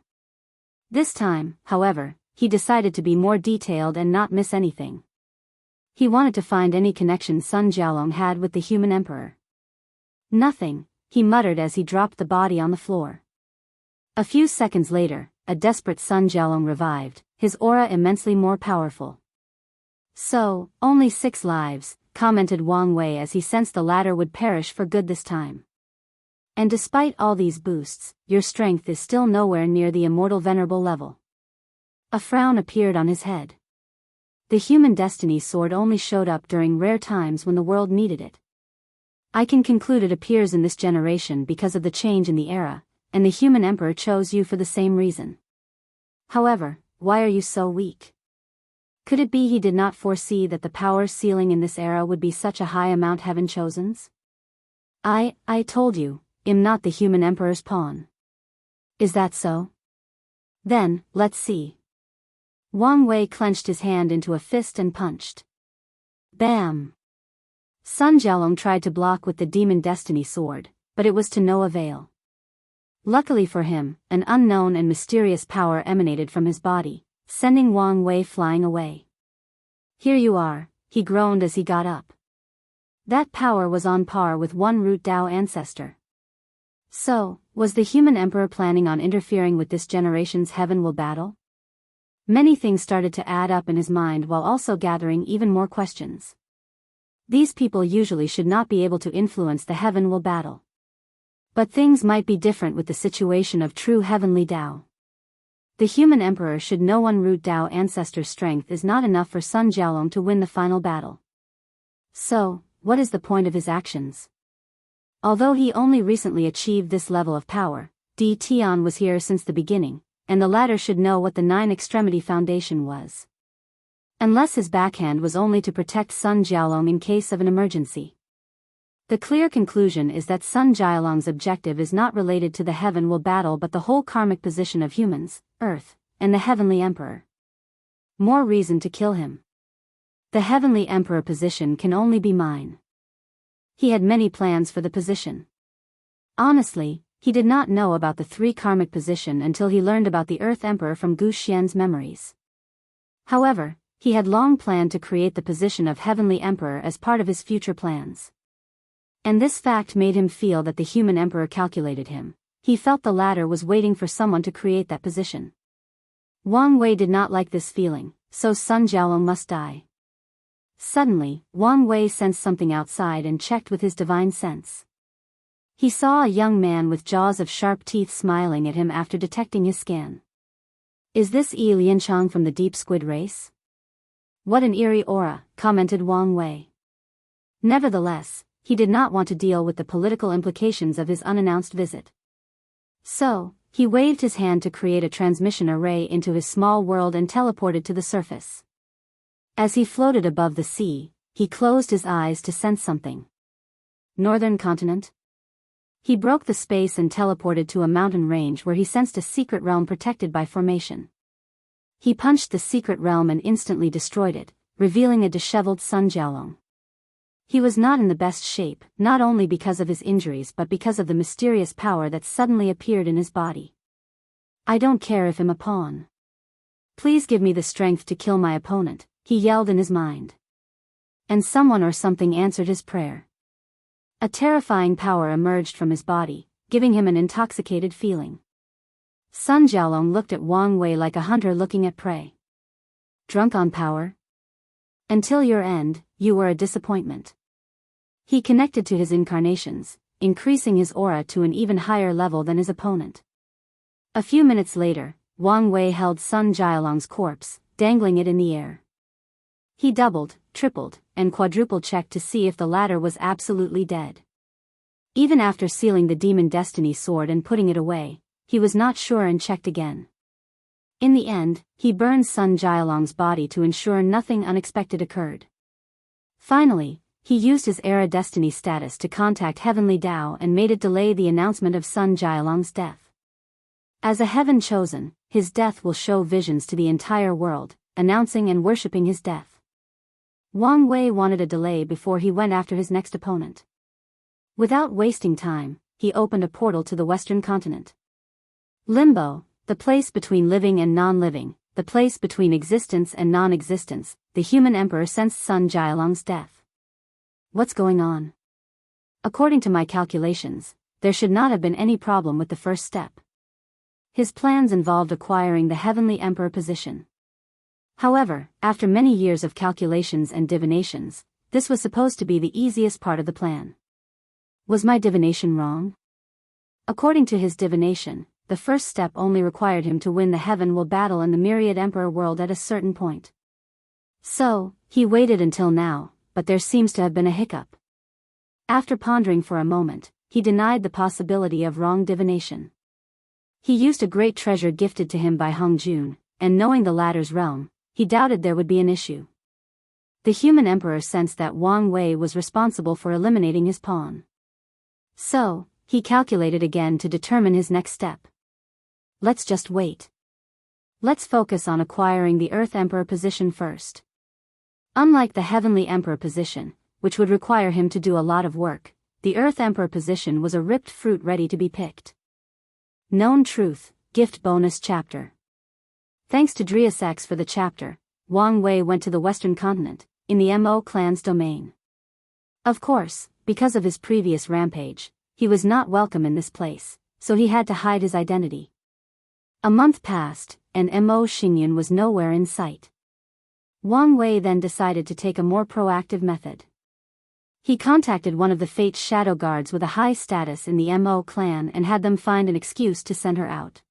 This time, however, he decided to be more detailed and not miss anything. He wanted to find any connection Sun Jialong had with the human emperor. Nothing, he muttered as he dropped the body on the floor. A few seconds later, a desperate Sun Jialong revived, his aura immensely more powerful. So, only 6 lives, commented Wang Wei as he sensed the latter would perish for good this time. And despite all these boosts, your strength is still nowhere near the immortal venerable level. A frown appeared on his head. The human destiny sword only showed up during rare times when the world needed it. I can conclude it appears in this generation because of the change in the era, and the human emperor chose you for the same reason. However, why are you so weak? Could it be he did not foresee that the power ceiling in this era would be such a high amount heaven chosen's? I told you, am not the human emperor's pawn. Is that so? Then, let's see. Wang Wei clenched his hand into a fist and punched. Bam! Sun Jialong tried to block with the demon destiny sword, but it was to no avail. Luckily for him, an unknown and mysterious power emanated from his body, sending Wang Wei flying away. Here you are, he groaned as he got up. That power was on par with one root Dao ancestor. So, was the human emperor planning on interfering with this generation's heaven will battle? Many things started to add up in his mind while also gathering even more questions. These people usually should not be able to influence the heaven will battle. But things might be different with the situation of true heavenly Dao. The human emperor should know one root Dao ancestor's strength is not enough for Sun Jialong to win the final battle. So, what is the point of his actions? Although he only recently achieved this level of power, Di Tian was here since the beginning, and the latter should know what the 9-extremity foundation was. Unless his backhand was only to protect Sun Jialong in case of an emergency. The clear conclusion is that Sun Jialong's objective is not related to the heaven will battle but the whole karmic position of humans, Earth, and the heavenly emperor. More reason to kill him. The heavenly emperor position can only be mine. He had many plans for the position. Honestly, he did not know about the 3 karmic position until he learned about the Earth Emperor from Gu Xian's memories. However, he had long planned to create the position of heavenly emperor as part of his future plans. And this fact made him feel that the human emperor calculated him. He felt the latter was waiting for someone to create that position. Wang Wei did not like this feeling, so Sun Jialong must die. Suddenly, Wang Wei sensed something outside and checked with his divine sense. He saw a young man with jaws of sharp teeth smiling at him after detecting his scan. Is this Yi Lianchang from the Deep Squid race? What an eerie aura, commented Wang Wei. Nevertheless, he did not want to deal with the political implications of his unannounced visit. So, he waved his hand to create a transmission array into his small world and teleported to the surface. As he floated above the sea, he closed his eyes to sense something. Northern continent? He broke the space and teleported to a mountain range where he sensed a secret realm protected by formation. He punched the secret realm and instantly destroyed it, revealing a disheveled Sun Jialong. He was not in the best shape, not only because of his injuries but because of the mysterious power that suddenly appeared in his body. I don't care if I'm a pawn. Please give me the strength to kill my opponent, he yelled in his mind. And someone or something answered his prayer. A terrifying power emerged from his body, giving him an intoxicated feeling. Sun Jialong looked at Wang Wei like a hunter looking at prey. Drunk on power? Until your end, you were a disappointment. He connected to his incarnations, increasing his aura to an even higher level than his opponent. A few minutes later, Wang Wei held Sun Jialong's corpse, dangling it in the air. He doubled, tripled, and quadruple checked to see if the latter was absolutely dead. Even after sealing the demon destiny sword and putting it away, he was not sure and checked again. In the end, he burned Sun Jialong's body to ensure nothing unexpected occurred. Finally, he used his era destiny status to contact Heavenly Dao and made it delay the announcement of Sun Jialong's death. As a heaven chosen, his death will show visions to the entire world, announcing and worshipping his death. Wang Wei wanted a delay before he went after his next opponent. Without wasting time, he opened a portal to the western continent. Limbo, the place between living and non-living, the place between existence and non-existence, the human emperor sensed Sun Jialong's death. What's going on? According to my calculations, there should not have been any problem with the first step. His plans involved acquiring the heavenly emperor position. However, after many years of calculations and divinations, this was supposed to be the easiest part of the plan. Was my divination wrong? According to his divination, the first step only required him to win the heaven will battle in the myriad emperor world at a certain point. So, he waited until now, but there seems to have been a hiccup. After pondering for a moment, he denied the possibility of wrong divination. He used a great treasure gifted to him by Hung Jun, and knowing the latter's realm, he doubted there would be an issue. The human emperor sensed that Wang Wei was responsible for eliminating his pawn. So, he calculated again to determine his next step. Let's just wait. Let's focus on acquiring the Earth Emperor position first. Unlike the Heavenly Emperor position, which would require him to do a lot of work, the Earth Emperor position was a ripped fruit ready to be picked. Known Truth, Gift Bonus Chapter. Thanks to Daoist for the chapter, Wang Wei went to the Western continent, in the Mo clan's domain. Of course, because of his previous rampage, he was not welcome in this place, so he had to hide his identity. A month passed, and Mo Xingyun was nowhere in sight. Wang Wei then decided to take a more proactive method. He contacted one of the Fate's shadow guards with a high status in the Mo clan and had them find an excuse to send her out.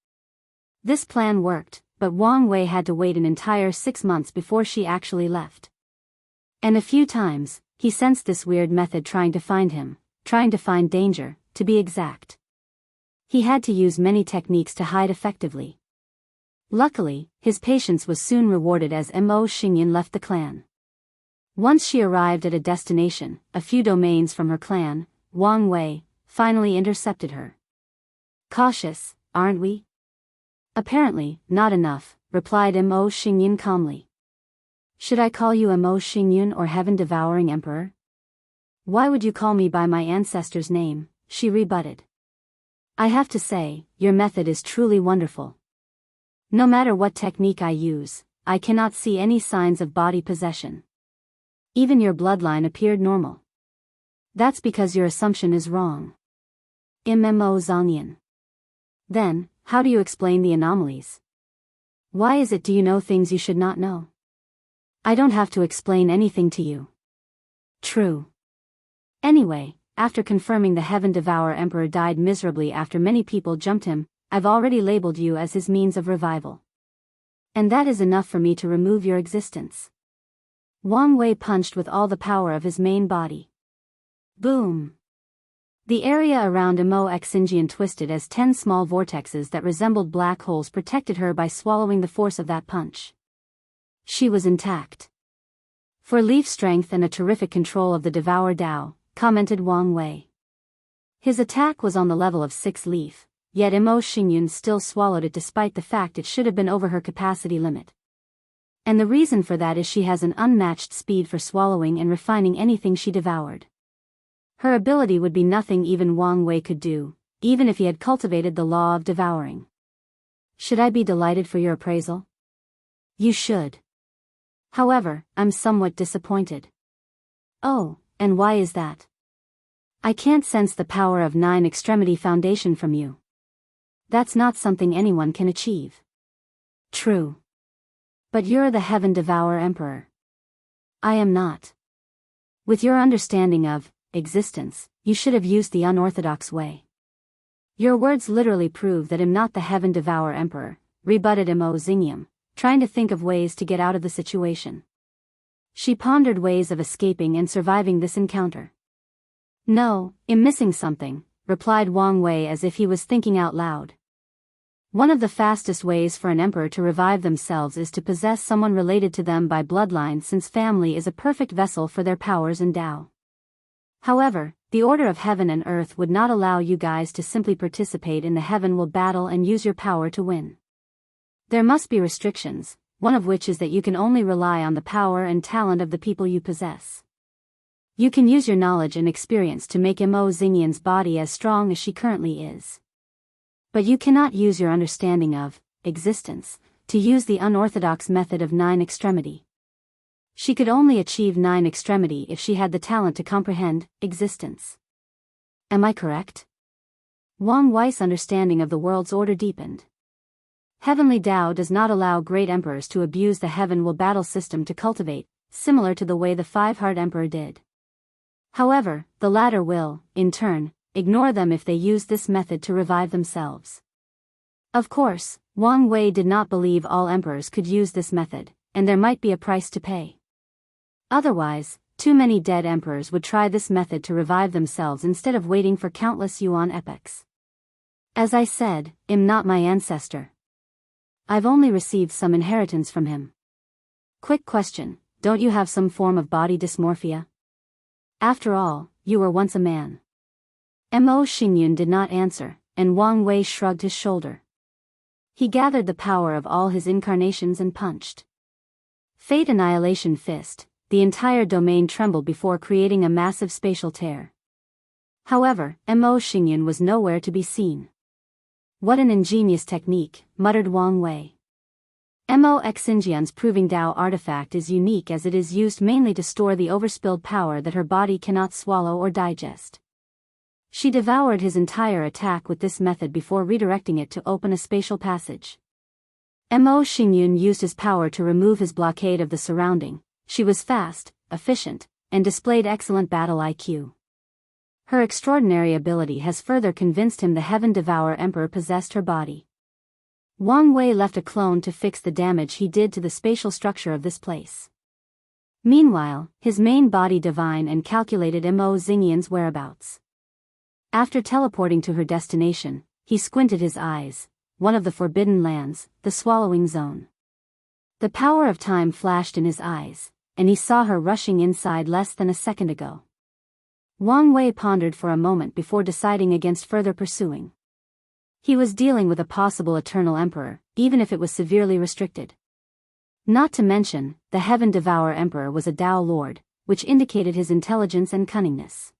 This plan worked, but Wang Wei had to wait an entire 6 months before she actually left. And a few times, he sensed this weird method trying to find him, trying to find danger, to be exact. He had to use many techniques to hide effectively. Luckily, his patience was soon rewarded as Mo Xingyun left the clan. Once she arrived at a destination, a few domains from her clan, Wang Wei finally intercepted her. Cautious, aren't we? Apparently, not enough, replied Mo Xingyun calmly. Should I call you Mo Xingyun or Heaven-Devouring Emperor? Why would you call me by my ancestor's name? She rebutted. I have to say, your method is truly wonderful. No matter what technique I use, I cannot see any signs of body possession. Even your bloodline appeared normal. That's because your assumption is wrong. Mo Zongyan. Then, how do you explain the anomalies? Why is it do you know things you should not know? I don't have to explain anything to you. True. Anyway, after confirming the Heaven-Devourer Emperor died miserably after many people jumped him, I've already labeled you as his means of revival. And that is enough for me to remove your existence. Wang Wei punched with all the power of his main body. Boom! The area around Mo Xinjian twisted as 10 small vortexes that resembled black holes protected her by swallowing the force of that punch. She was intact. For leaf strength and a terrific control of the Devour Dao, commented Wang Wei. His attack was on the level of 6 leaf, yet Mo Xingyun still swallowed it despite the fact it should have been over her capacity limit. And the reason for that is she has an unmatched speed for swallowing and refining anything she devoured. Her ability would be nothing even Wang Wei could do, even if he had cultivated the law of devouring. Should I be delighted for your appraisal? You should. However, I'm somewhat disappointed. Oh, and why is that? I can't sense the power of 9 Extremity Foundation from you. That's not something anyone can achieve. True. But you're the Heaven-Devourer Emperor. I am not. With your understanding of existence, you should have used the unorthodox way. Your words literally prove that I'm not the Heaven-Devourer Emperor, rebutted Mo Xingyun, trying to think of ways to get out of the situation. She pondered ways of escaping and surviving this encounter. No, I'm missing something, replied Wang Wei as if he was thinking out loud. One of the fastest ways for an emperor to revive themselves is to possess someone related to them by bloodline, since family is a perfect vessel for their powers and Dao. However, the order of heaven and earth would not allow you guys to simply participate in the heaven will battle and use your power to win. There must be restrictions, one of which is that you can only rely on the power and talent of the people you possess. You can use your knowledge and experience to make Mo Xingyun's body as strong as she currently is. But you cannot use your understanding of existence to use the unorthodox method of 9 extremity. She could only achieve 9 extremity if she had the talent to comprehend existence. Am I correct? Wang Wei's understanding of the world's order deepened. Heavenly Tao does not allow great emperors to abuse the heaven will battle system to cultivate, similar to the way the Five-Heart Emperor did. However, the latter will, in turn, ignore them if they use this method to revive themselves. Of course, Wang Wei did not believe all emperors could use this method, and there might be a price to pay. Otherwise, too many dead emperors would try this method to revive themselves instead of waiting for countless Yuan epochs. As I said, I'm not my ancestor. I've only received some inheritance from him. Quick question, don't you have some form of body dysmorphia? After all, you were once a man. Mo Xingyun did not answer, and Wang Wei shrugged his shoulder. He gathered the power of all his incarnations and punched. Fate Annihilation Fist, the entire domain trembled before creating a massive spatial tear. However, Mo Xingyun was nowhere to be seen. What an ingenious technique, muttered Wang Wei. Mo Xinjian's Proving Dao artifact is unique as it is used mainly to store the overspilled power that her body cannot swallow or digest. She devoured his entire attack with this method before redirecting it to open a spatial passage. Mo Xingyun used his power to remove his blockade of the surrounding. She was fast, efficient, and displayed excellent battle IQ. Her extraordinary ability has further convinced him the Heaven Devourer Emperor possessed her body. Wang Wei left a clone to fix the damage he did to the spatial structure of this place. Meanwhile, his main body divined and calculated Mo Xingyun's whereabouts. After teleporting to her destination, he squinted his eyes, one of the forbidden lands, the swallowing zone. The power of time flashed in his eyes, and he saw her rushing inside less than a second ago. Wang Wei pondered for a moment before deciding against further pursuing. He was dealing with a possible eternal emperor, even if it was severely restricted. Not to mention, the Heaven Devourer Emperor was a Dao Lord, which indicated his intelligence and cunningness.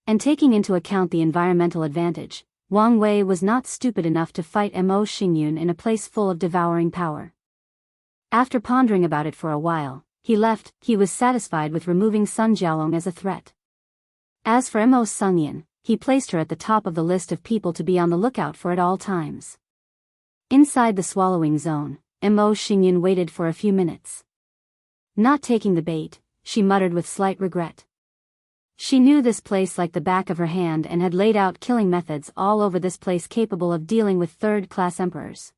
And taking into account the environmental advantage, Wang Wei was not stupid enough to fight Mo Xingyun in a place full of devouring power. After pondering about it for a while, he left. He was satisfied with removing Sun Jialong as a threat. As for Mo Xingyun, he placed her at the top of the list of people to be on the lookout for at all times. Inside the swallowing zone, Mo Xingyun waited for a few minutes. Not taking the bait, she muttered with slight regret. She knew this place like the back of her hand and had laid out killing methods all over this place capable of dealing with third-class emperors.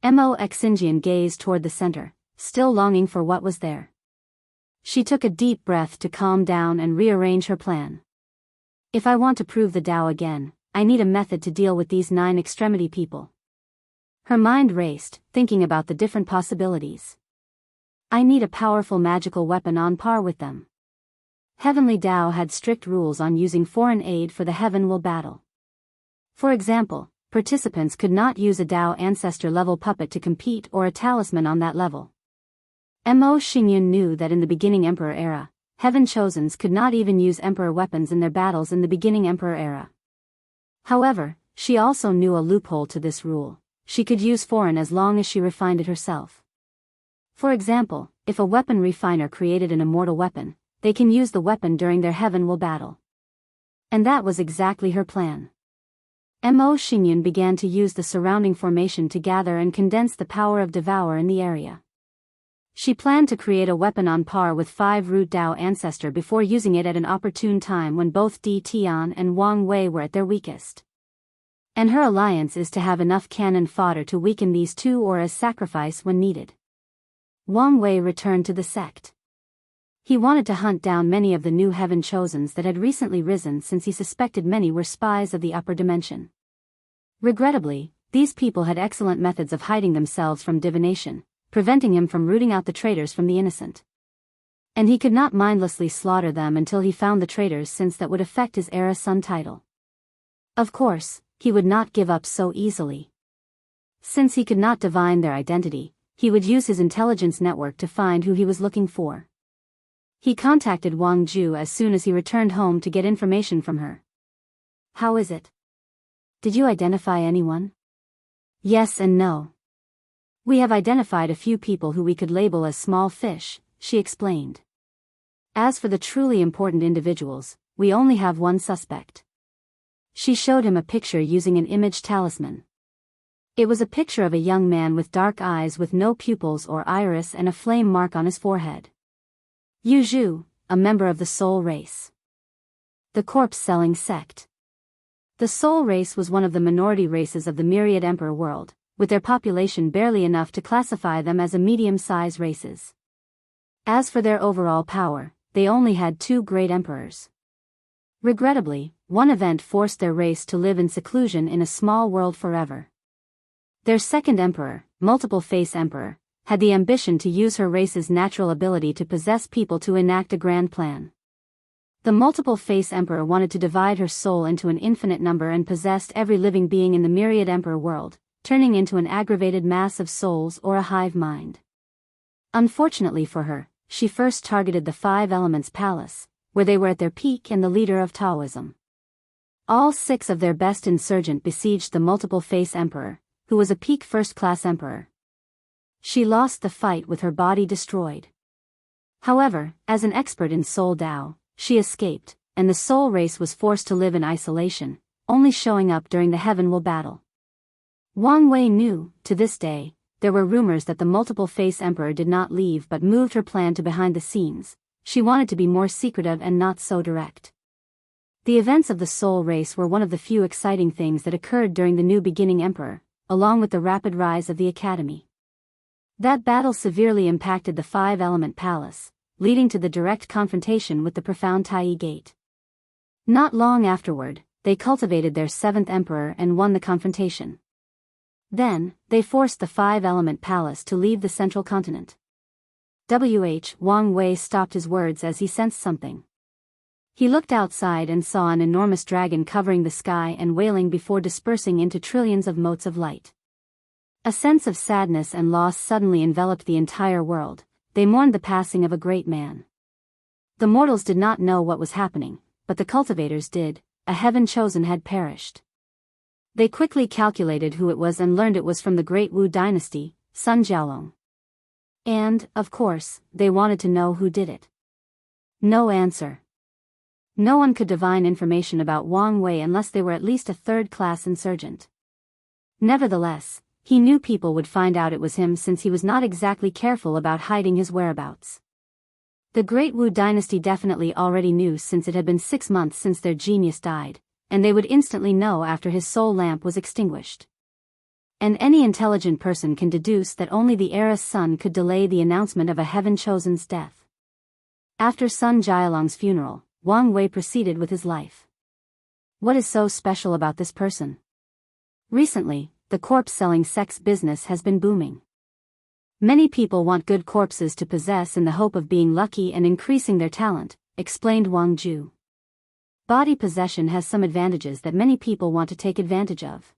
Mo Xinjian gazed toward the center, still longing for what was there. She took a deep breath to calm down and rearrange her plan. If I want to prove the Tao again, I need a method to deal with these 9 extremity people. Her mind raced, thinking about the different possibilities. I need a powerful magical weapon on par with them. Heavenly Tao had strict rules on using foreign aid for the heaven will battle. For example, participants could not use a Tao ancestor level puppet to compete or a talisman on that level. Mo Xingyun knew that in the beginning Emperor era, Heaven Chosens could not even use Emperor weapons in their battles in the beginning Emperor era. However, she also knew a loophole to this rule: she could use foreign as long as she refined it herself. For example, if a weapon refiner created an immortal weapon, they can use the weapon during their Heaven will battle. And that was exactly her plan. Mo Xingyun began to use the surrounding formation to gather and condense the power of Devour in the area. She planned to create a weapon on par with 5 Root Dao Ancestor before using it at an opportune time when both Di Tian and Wang Wei were at their weakest. And her alliance is to have enough cannon fodder to weaken these two or as sacrifice when needed. Wang Wei returned to the sect. He wanted to hunt down many of the new Heaven Chosens that had recently risen since he suspected many were spies of the upper dimension. Regrettably, these people had excellent methods of hiding themselves from divination, preventing him from rooting out the traitors from the innocent. And he could not mindlessly slaughter them until he found the traitors, since that would affect his Era Sun title. Of course, he would not give up so easily. Since he could not divine their identity, he would use his intelligence network to find who he was looking for. He contacted Wang Ju as soon as he returned home to get information from her. How is it? Did you identify anyone? Yes and no. We have identified a few people who we could label as small fish, she explained. As for the truly important individuals, we only have one suspect. She showed him a picture using an image talisman. It was a picture of a young man with dark eyes with no pupils or iris and a flame mark on his forehead. Yu Zhu, a member of the soul race. The corpse-selling sect. The soul race was one of the minority races of the myriad emperor world, with their population barely enough to classify them as a medium-sized races. As for their overall power, they only had 2 great emperors. Regrettably, one event forced their race to live in seclusion in a small world forever. Their second emperor, Multiple Face Emperor, had the ambition to use her race's natural ability to possess people to enact a grand plan. The Multiple Face Emperor wanted to divide her soul into an infinite number and possessed every living being in the myriad emperor world, turning into an aggravated mass of souls or a hive mind. Unfortunately for her, she first targeted the 5 Elements Palace, where they were at their peak and the leader of Taoism. All 6 of their best insurgent besieged the Multiple Face Emperor, who was a peak first-class emperor. She lost the fight with her body destroyed. However, as an expert in Soul Dao, she escaped, and the soul race was forced to live in isolation, only showing up during the Heavenwell battle. Wang Wei knew, to this day, there were rumors that the Multiple Face Emperor did not leave but moved her plan to behind the scenes. She wanted to be more secretive and not so direct. The events of the soul race were one of the few exciting things that occurred during the new beginning emperor, along with the rapid rise of the academy. That battle severely impacted the 5-element palace, leading to the direct confrontation with the profound Tai Gate. Not long afterward, they cultivated their 7th emperor and won the confrontation. Then, they forced the 5-element palace to leave the central continent. Wang Wei stopped his words as he sensed something. He looked outside and saw an enormous dragon covering the sky and wailing before dispersing into trillions of motes of light. A sense of sadness and loss suddenly enveloped the entire world. They mourned the passing of a great man. The mortals did not know what was happening, but the cultivators did. A heaven chosen had perished. They quickly calculated who it was and learned it was from the great Wu dynasty, Sun Jiaolong. And, of course, they wanted to know who did it. No answer. No one could divine information about Wang Wei unless they were at least a 3rd-class insurgent. Nevertheless, he knew people would find out it was him since he was not exactly careful about hiding his whereabouts. The great Wu dynasty definitely already knew since it had been 6 months since their genius died, and they would instantly know after his soul lamp was extinguished. And any intelligent person can deduce that only the heiress Sun could delay the announcement of a heaven-chosen's death. After Sun Jialong's funeral, Wang Wei proceeded with his life. What is so special about this person? Recently, the corpse-selling sex business has been booming. Many people want good corpses to possess in the hope of being lucky and increasing their talent, explained Wang Zhu. Body possession has some advantages that many people want to take advantage of.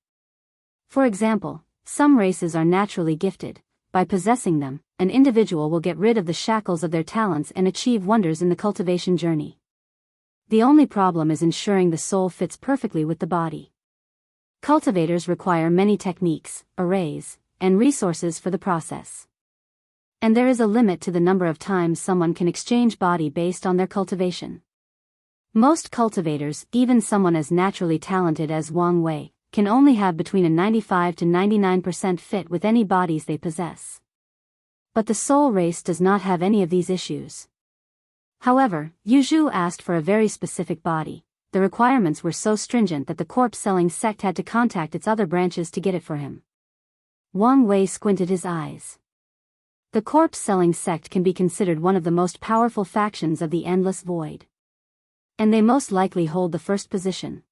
For example, some races are naturally gifted. By possessing them, an individual will get rid of the shackles of their talents and achieve wonders in the cultivation journey. The only problem is ensuring the soul fits perfectly with the body. Cultivators require many techniques, arrays, and resources for the process. And there is a limit to the number of times someone can exchange body based on their cultivation. Most cultivators, even someone as naturally talented as Wang Wei, can only have between a 95 to 99% fit with any bodies they possess. But the soul race does not have any of these issues. However, Yu Zhu asked for a very specific body. The requirements were so stringent that the corpse-selling sect had to contact its other branches to get it for him. Wang Wei squinted his eyes. The corpse-selling sect can be considered one of the most powerful factions of the Endless Void. And they most likely hold the first position.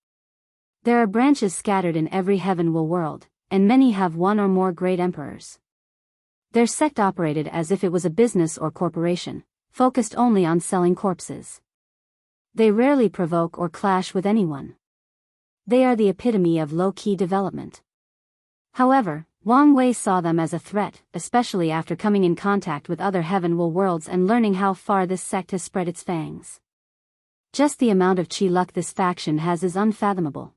There are branches scattered in every Heavenwell world, and many have one or more great emperors. Their sect operated as if it was a business or corporation, focused only on selling corpses. They rarely provoke or clash with anyone. They are the epitome of low-key development. However, Wang Wei saw them as a threat, especially after coming in contact with other Heavenwell worlds and learning how far this sect has spread its fangs. Just the amount of chi luck this faction has is unfathomable.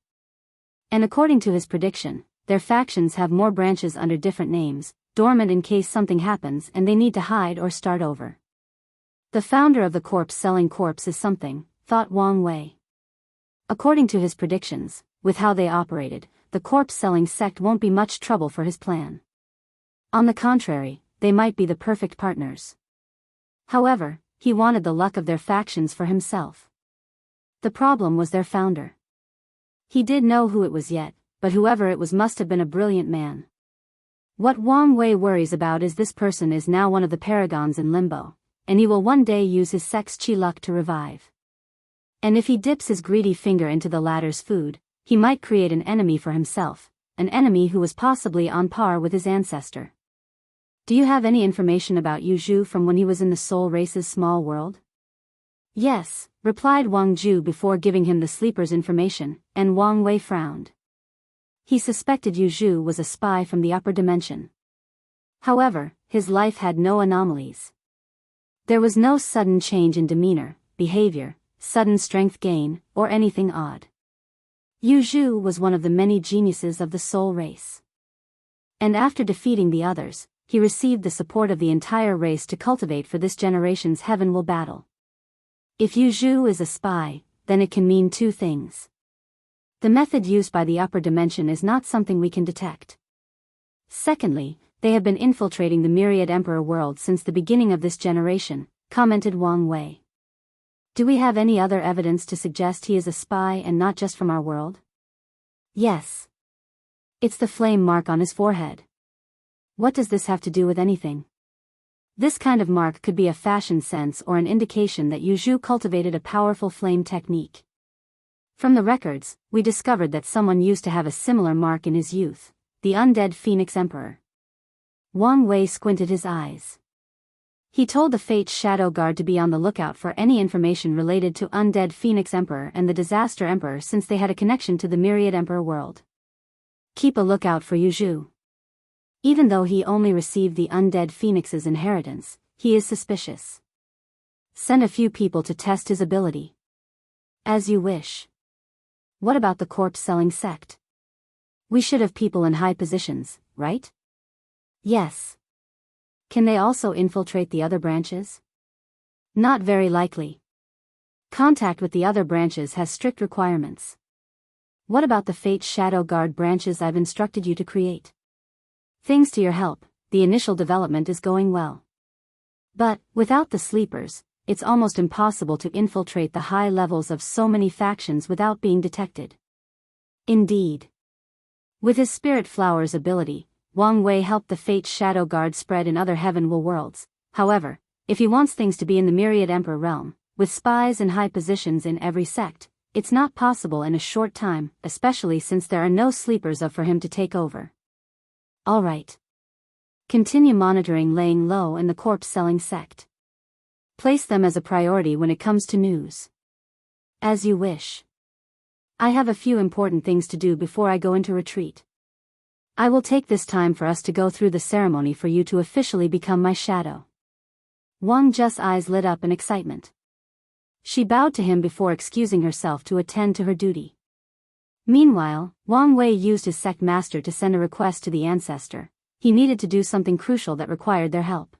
And according to his prediction, their factions have more branches under different names, dormant in case something happens and they need to hide or start over. The founder of the corpse-selling corpse is something, thought Wang Wei. According to his predictions, with how they operated, the corpse-selling sect won't be much trouble for his plan. On the contrary, they might be the perfect partners. However, he wanted the luck of their factions for himself. The problem was their founder. He didn't know who it was yet, but whoever it was must have been a brilliant man. What Wang Wei worries about is this person is now one of the paragons in limbo, and he will one day use his sect's chi luck to revive. And if he dips his greedy finger into the latter's food, he might create an enemy for himself, an enemy who was possibly on par with his ancestor. Do you have any information about Yu Zhu from when he was in the soul race's small world? Yes, replied Wang Zhu before giving him the sleeper's information, and Wang Wei frowned. He suspected Yu Zhu was a spy from the upper dimension. However, his life had no anomalies. There was no sudden change in demeanor, behavior, sudden strength gain, or anything odd. Yu Zhu was one of the many geniuses of the soul race. And after defeating the others, he received the support of the entire race to cultivate for this generation's heavenward battle. If Yu Zhu is a spy, then it can mean two things. The method used by the upper dimension is not something we can detect. Secondly, they have been infiltrating the myriad emperor world since the beginning of this generation, commented Wang Wei. Do we have any other evidence to suggest he is a spy and not just from our world? Yes. It's the flame mark on his forehead. What does this have to do with anything? This kind of mark could be a fashion sense or an indication that Yu Zhu cultivated a powerful flame technique. From the records, we discovered that someone used to have a similar mark in his youth, the undead Phoenix Emperor. Wang Wei squinted his eyes. He told the Fate's Shadow Guard to be on the lookout for any information related to undead Phoenix Emperor and the Disaster Emperor since they had a connection to the Myriad Emperor world. Keep a lookout for Yu Zhu. Even though he only received the undead Phoenix's inheritance, he is suspicious. Send a few people to test his ability. As you wish. What about the corpse-selling sect? We should have people in high positions, right? Yes. Can they also infiltrate the other branches? Not very likely. Contact with the other branches has strict requirements. What about the Fate's Shadow Guard branches I've instructed you to create? Thanks to your help, the initial development is going well. But, without the sleepers, it's almost impossible to infiltrate the high levels of so many factions without being detected. Indeed. With his Spirit Flower's ability, Wang Wei helped the Fate's Shadow Guard spread in other heavenward worlds. However, if he wants things to be in the Myriad Emperor realm, with spies in high positions in every sect, it's not possible in a short time, especially since there are no sleepers for him to take over. All right. Continue monitoring laying low in the corpse-selling sect. Place them as a priority when it comes to news. As you wish. I have a few important things to do before I go into retreat. I will take this time for us to go through the ceremony for you to officially become my shadow. Wang Zhu's eyes lit up in excitement. She bowed to him before excusing herself to attend to her duty. Meanwhile, Wang Wei used his sect master to send a request to the ancestor. He needed to do something crucial that required their help.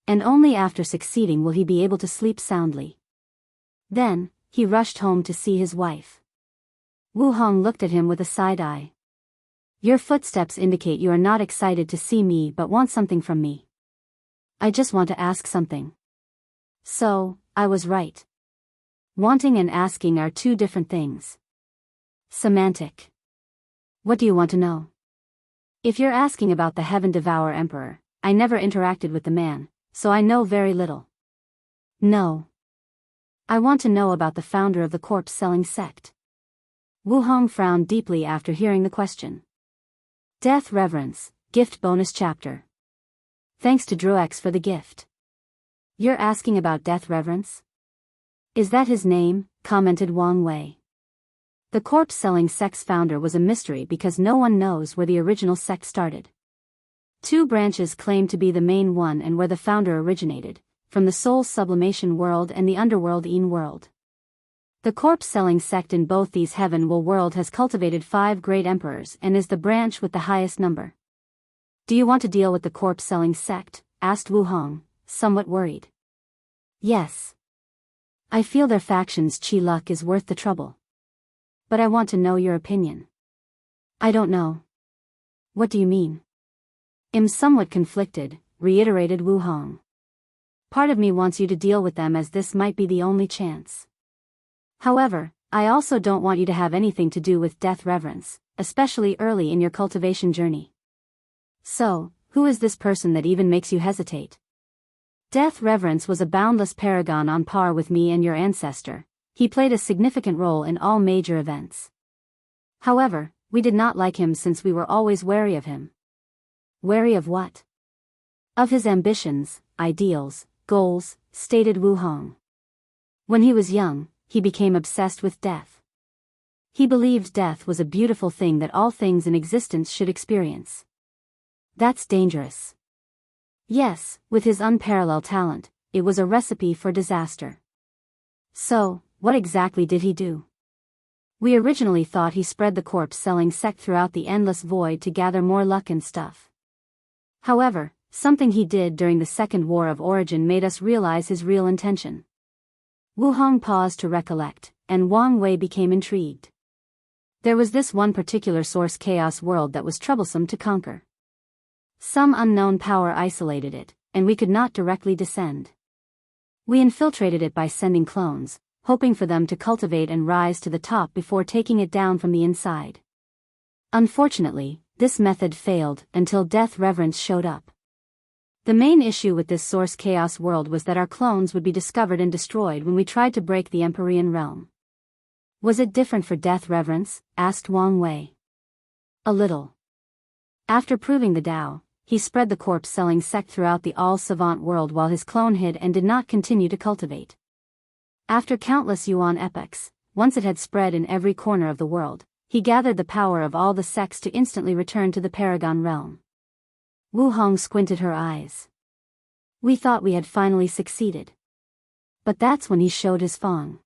And only after succeeding will he be able to sleep soundly. Then, he rushed home to see his wife. Wu Hong looked at him with a side eye. Your footsteps indicate you are not excited to see me but want something from me. I just want to ask something. So, I was right. Wanting and asking are two different things. Semantic. What do you want to know? If you're asking about the Heaven Devourer Emperor, I never interacted with the man, so I know very little. No. I want to know about the founder of the corpse-selling sect. Wu Hong frowned deeply after hearing the question. Death Reverence, Gift Bonus Chapter. Thanks to Druex for the gift. You're asking about Death Reverence? Is that his name? Commented Wang Wei. The corpse-selling sect's founder was a mystery because no one knows where the original sect started. Two branches claim to be the main one and where the founder originated, from the soul sublimation world and the underworld Een world. The corpse-selling sect in both these heaven-will world has cultivated 5 great emperors and is the branch with the highest number. Do you want to deal with the corpse-selling sect? Asked Wu Hong, somewhat worried. Yes. I feel their faction's chi luck is worth the trouble. But I want to know your opinion. I don't know. What do you mean? I'm somewhat conflicted, reiterated Wu Hong. Part of me wants you to deal with them as this might be the only chance. However, I also don't want you to have anything to do with death reverence, especially early in your cultivation journey. So, who is this person that even makes you hesitate? Death reverence was a boundless paragon on par with me and your ancestor. He played a significant role in all major events. However, we did not like him since we were always wary of him. Wary of what? Of his ambitions, ideals, goals, stated Wu Hong. When he was young, he became obsessed with death. He believed death was a beautiful thing that all things in existence should experience. That's dangerous. Yes, with his unparalleled talent, it was a recipe for disaster. So, what exactly did he do? We originally thought he spread the corpse-selling sect throughout the endless void to gather more luck and stuff. However, something he did during the Second War of Origin made us realize his real intention. Wu Hong paused to recollect, and Wang Wei became intrigued. There was this one particular source chaos world that was troublesome to conquer. Some unknown power isolated it, and we could not directly descend. We infiltrated it by sending clones, hoping for them to cultivate and rise to the top before taking it down from the inside. Unfortunately, this method failed until death reverence showed up. The main issue with this source chaos world was that our clones would be discovered and destroyed when we tried to break the Empyrean realm. Was it different for death reverence? Asked Wang Wei. A little. After proving the Tao, he spread the corpse-selling sect throughout the all-savant world while his clone hid and did not continue to cultivate. After countless Yuan epochs, once it had spread in every corner of the world, he gathered the power of all the sects to instantly return to the Paragon realm. Wu Hong squinted her eyes. We thought we had finally succeeded. But that's when he showed his fang.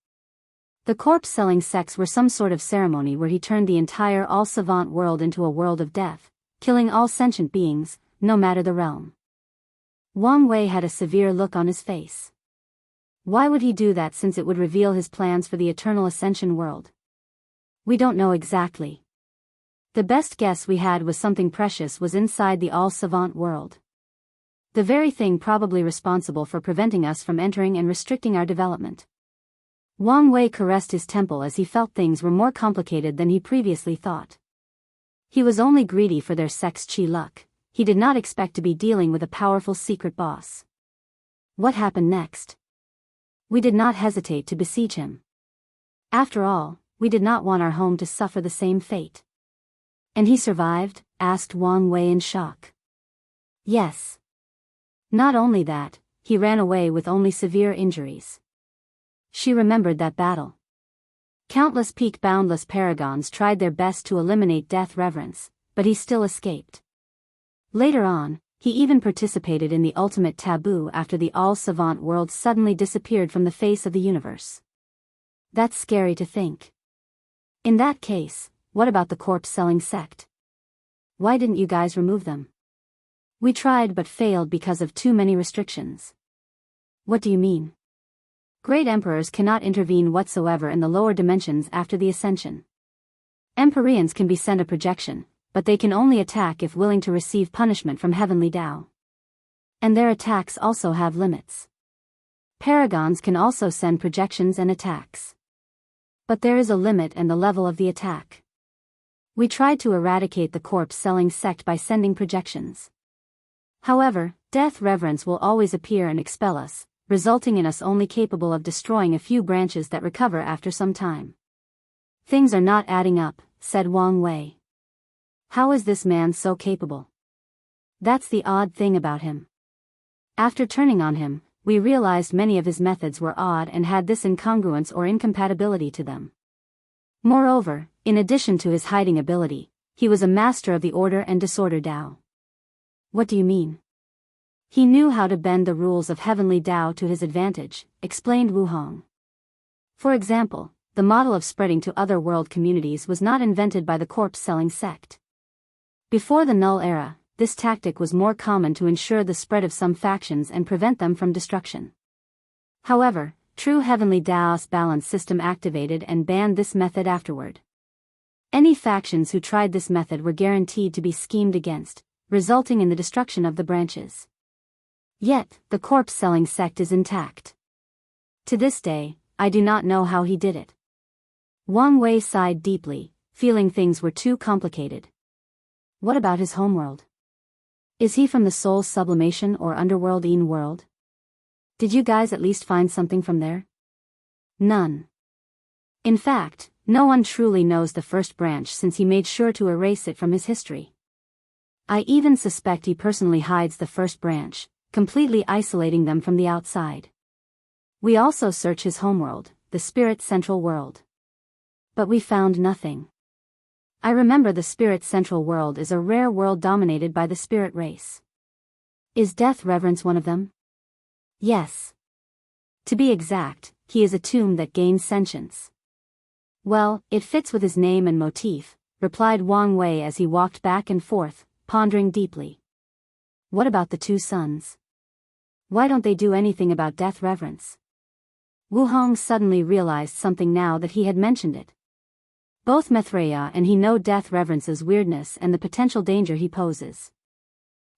The corpse-selling sects were some sort of ceremony where he turned the entire all-savant world into a world of death, killing all sentient beings, no matter the realm. Wang Wei had a severe look on his face. Why would he do that since it would reveal his plans for the eternal ascension world? We don't know exactly. The best guess we had was something precious was inside the all-savant world. The very thing probably responsible for preventing us from entering and restricting our development. Wang Wei caressed his temple as he felt things were more complicated than he previously thought. He was only greedy for their sect's chi luck. He did not expect to be dealing with a powerful secret boss. What happened next? We did not hesitate to besiege him. After all, we did not want our home to suffer the same fate. And he survived? Asked Wang Wei in shock. Yes. Not only that, he ran away with only severe injuries. She remembered that battle. Countless peak-boundless paragons tried their best to eliminate death reverence, but he still escaped. Later on, he even participated in the ultimate taboo after the all-savant world suddenly disappeared from the face of the universe. That's scary to think. In that case, what about the corpse-selling sect? Why didn't you guys remove them? We tried but failed because of too many restrictions. What do you mean? Great emperors cannot intervene whatsoever in the lower dimensions after the ascension. Empyreans can be sent a projection, but they can only attack if willing to receive punishment from heavenly Tao. And their attacks also have limits. Paragons can also send projections and attacks. But there is a limit and the level of the attack. We tried to eradicate the corpse-selling sect by sending projections. However, death reverence will always appear and expel us, resulting in us only capable of destroying a few branches that recover after some time. Things are not adding up, said Wang Wei. How is this man so capable? That's the odd thing about him. After turning on him, we realized many of his methods were odd and had this incongruence or incompatibility to them. Moreover, in addition to his hiding ability, he was a master of the order and disorder Tao. What do you mean? He knew how to bend the rules of heavenly Tao to his advantage, explained Wu Hong. For example, the model of spreading to other world communities was not invented by the corpse-selling sect. Before the Null Era, this tactic was more common to ensure the spread of some factions and prevent them from destruction. However, true heavenly Daoist balance system activated and banned this method afterward. Any factions who tried this method were guaranteed to be schemed against, resulting in the destruction of the branches. Yet, the corpse-selling sect is intact. To this day, I do not know how he did it. Wang Wei sighed deeply, feeling things were too complicated. What about his homeworld? Is he from the soul sublimation or underworld-ine world? Did you guys at least find something from there? None. In fact, no one truly knows the first branch since he made sure to erase it from his history. I even suspect he personally hides the first branch, completely isolating them from the outside. We also search his homeworld, the spirit central world. But we found nothing. I remember the spirit central world is a rare world dominated by the spirit race. Is Death Reverence one of them? Yes. To be exact, he is a tomb that gains sentience. Well, it fits with his name and motif, replied Wang Wei as he walked back and forth, pondering deeply. What about the two sons? Why don't they do anything about death reverence? Wu Hong suddenly realized something now that he had mentioned it. Both Maitreya and he know death reverence's weirdness and the potential danger he poses.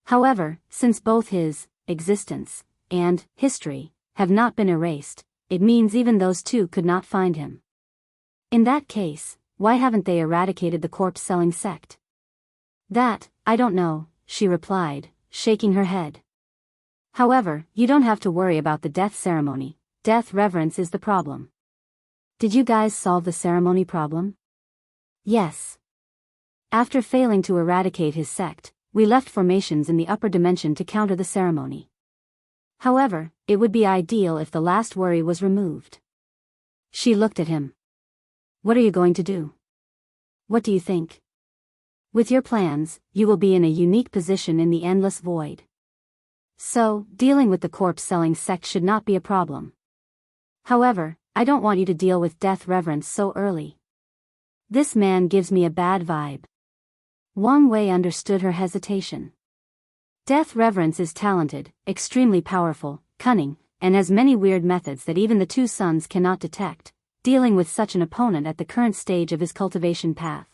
However, since both his existence and history have not been erased, it means even those two could not find him. In that case, why haven't they eradicated the corpse-selling sect? That, I don't know, she replied, shaking her head. However, you don't have to worry about the death ceremony. Death reverence is the problem. Did you guys solve the ceremony problem? Yes. After failing to eradicate his sect, we left formations in the upper dimension to counter the ceremony. However, it would be ideal if the last worry was removed. She looked at him. What are you going to do? What do you think? With your plans, you will be in a unique position in the endless void. So, dealing with the corpse-selling sect should not be a problem. However, I don't want you to deal with death reverence so early. This man gives me a bad vibe. Wang Wei understood her hesitation. Death reverence is talented, extremely powerful, cunning, and has many weird methods that even the two sons cannot detect, dealing with such an opponent at the current stage of his cultivation path.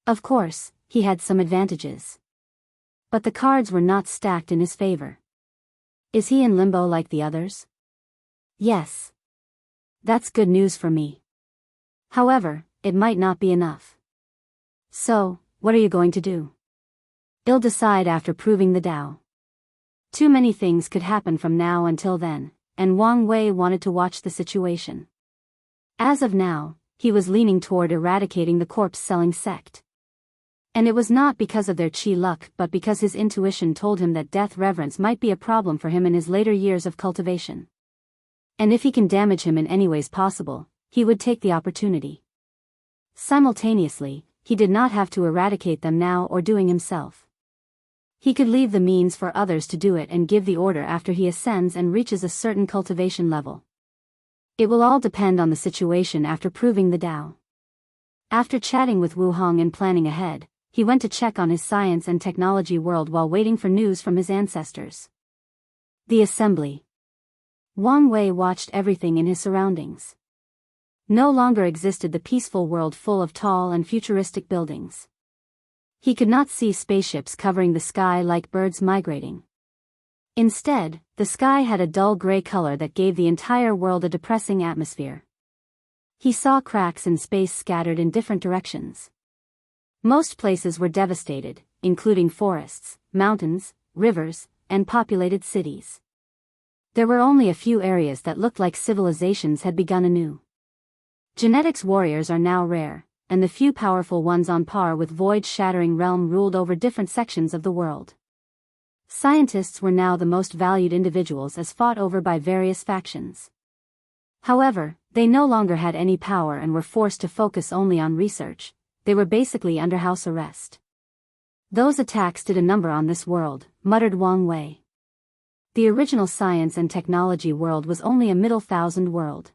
Of course, he had some advantages. But the cards were not stacked in his favor. Is he in limbo like the others? Yes. That's good news for me. However, it might not be enough. So, what are you going to do? I'll decide after proving the Tao. Too many things could happen from now until then, and Wang Wei wanted to watch the situation. As of now, he was leaning toward eradicating the corpse-selling sect. And it was not because of their chi luck but because his intuition told him that death reverence might be a problem for him in his later years of cultivation. And if he can damage him in any ways possible, he would take the opportunity. Simultaneously, he did not have to eradicate them now or doing himself. He could leave the means for others to do it and give the order after he ascends and reaches a certain cultivation level. It will all depend on the situation after proving the Tao. After chatting with Wu Hong and planning ahead, he went to check on his science and technology world while waiting for news from his ancestors. The assembly. Wang Wei watched everything in his surroundings. No longer existed the peaceful world full of tall and futuristic buildings. He could not see spaceships covering the sky like birds migrating. Instead, the sky had a dull gray color that gave the entire world a depressing atmosphere. He saw cracks in space scattered in different directions. Most places were devastated, including forests, mountains, rivers, and populated cities. There were only a few areas that looked like civilizations had begun anew. Genetics warriors are now rare, and the few powerful ones on par with void-shattering realm ruled over different sections of the world. Scientists were now the most valued individuals as fought over by various factions. However, they no longer had any power and were forced to focus only on research. They were basically under house arrest. Those attacks did a number on this world, muttered Wang Wei. The original science and technology world was only a middle thousand world.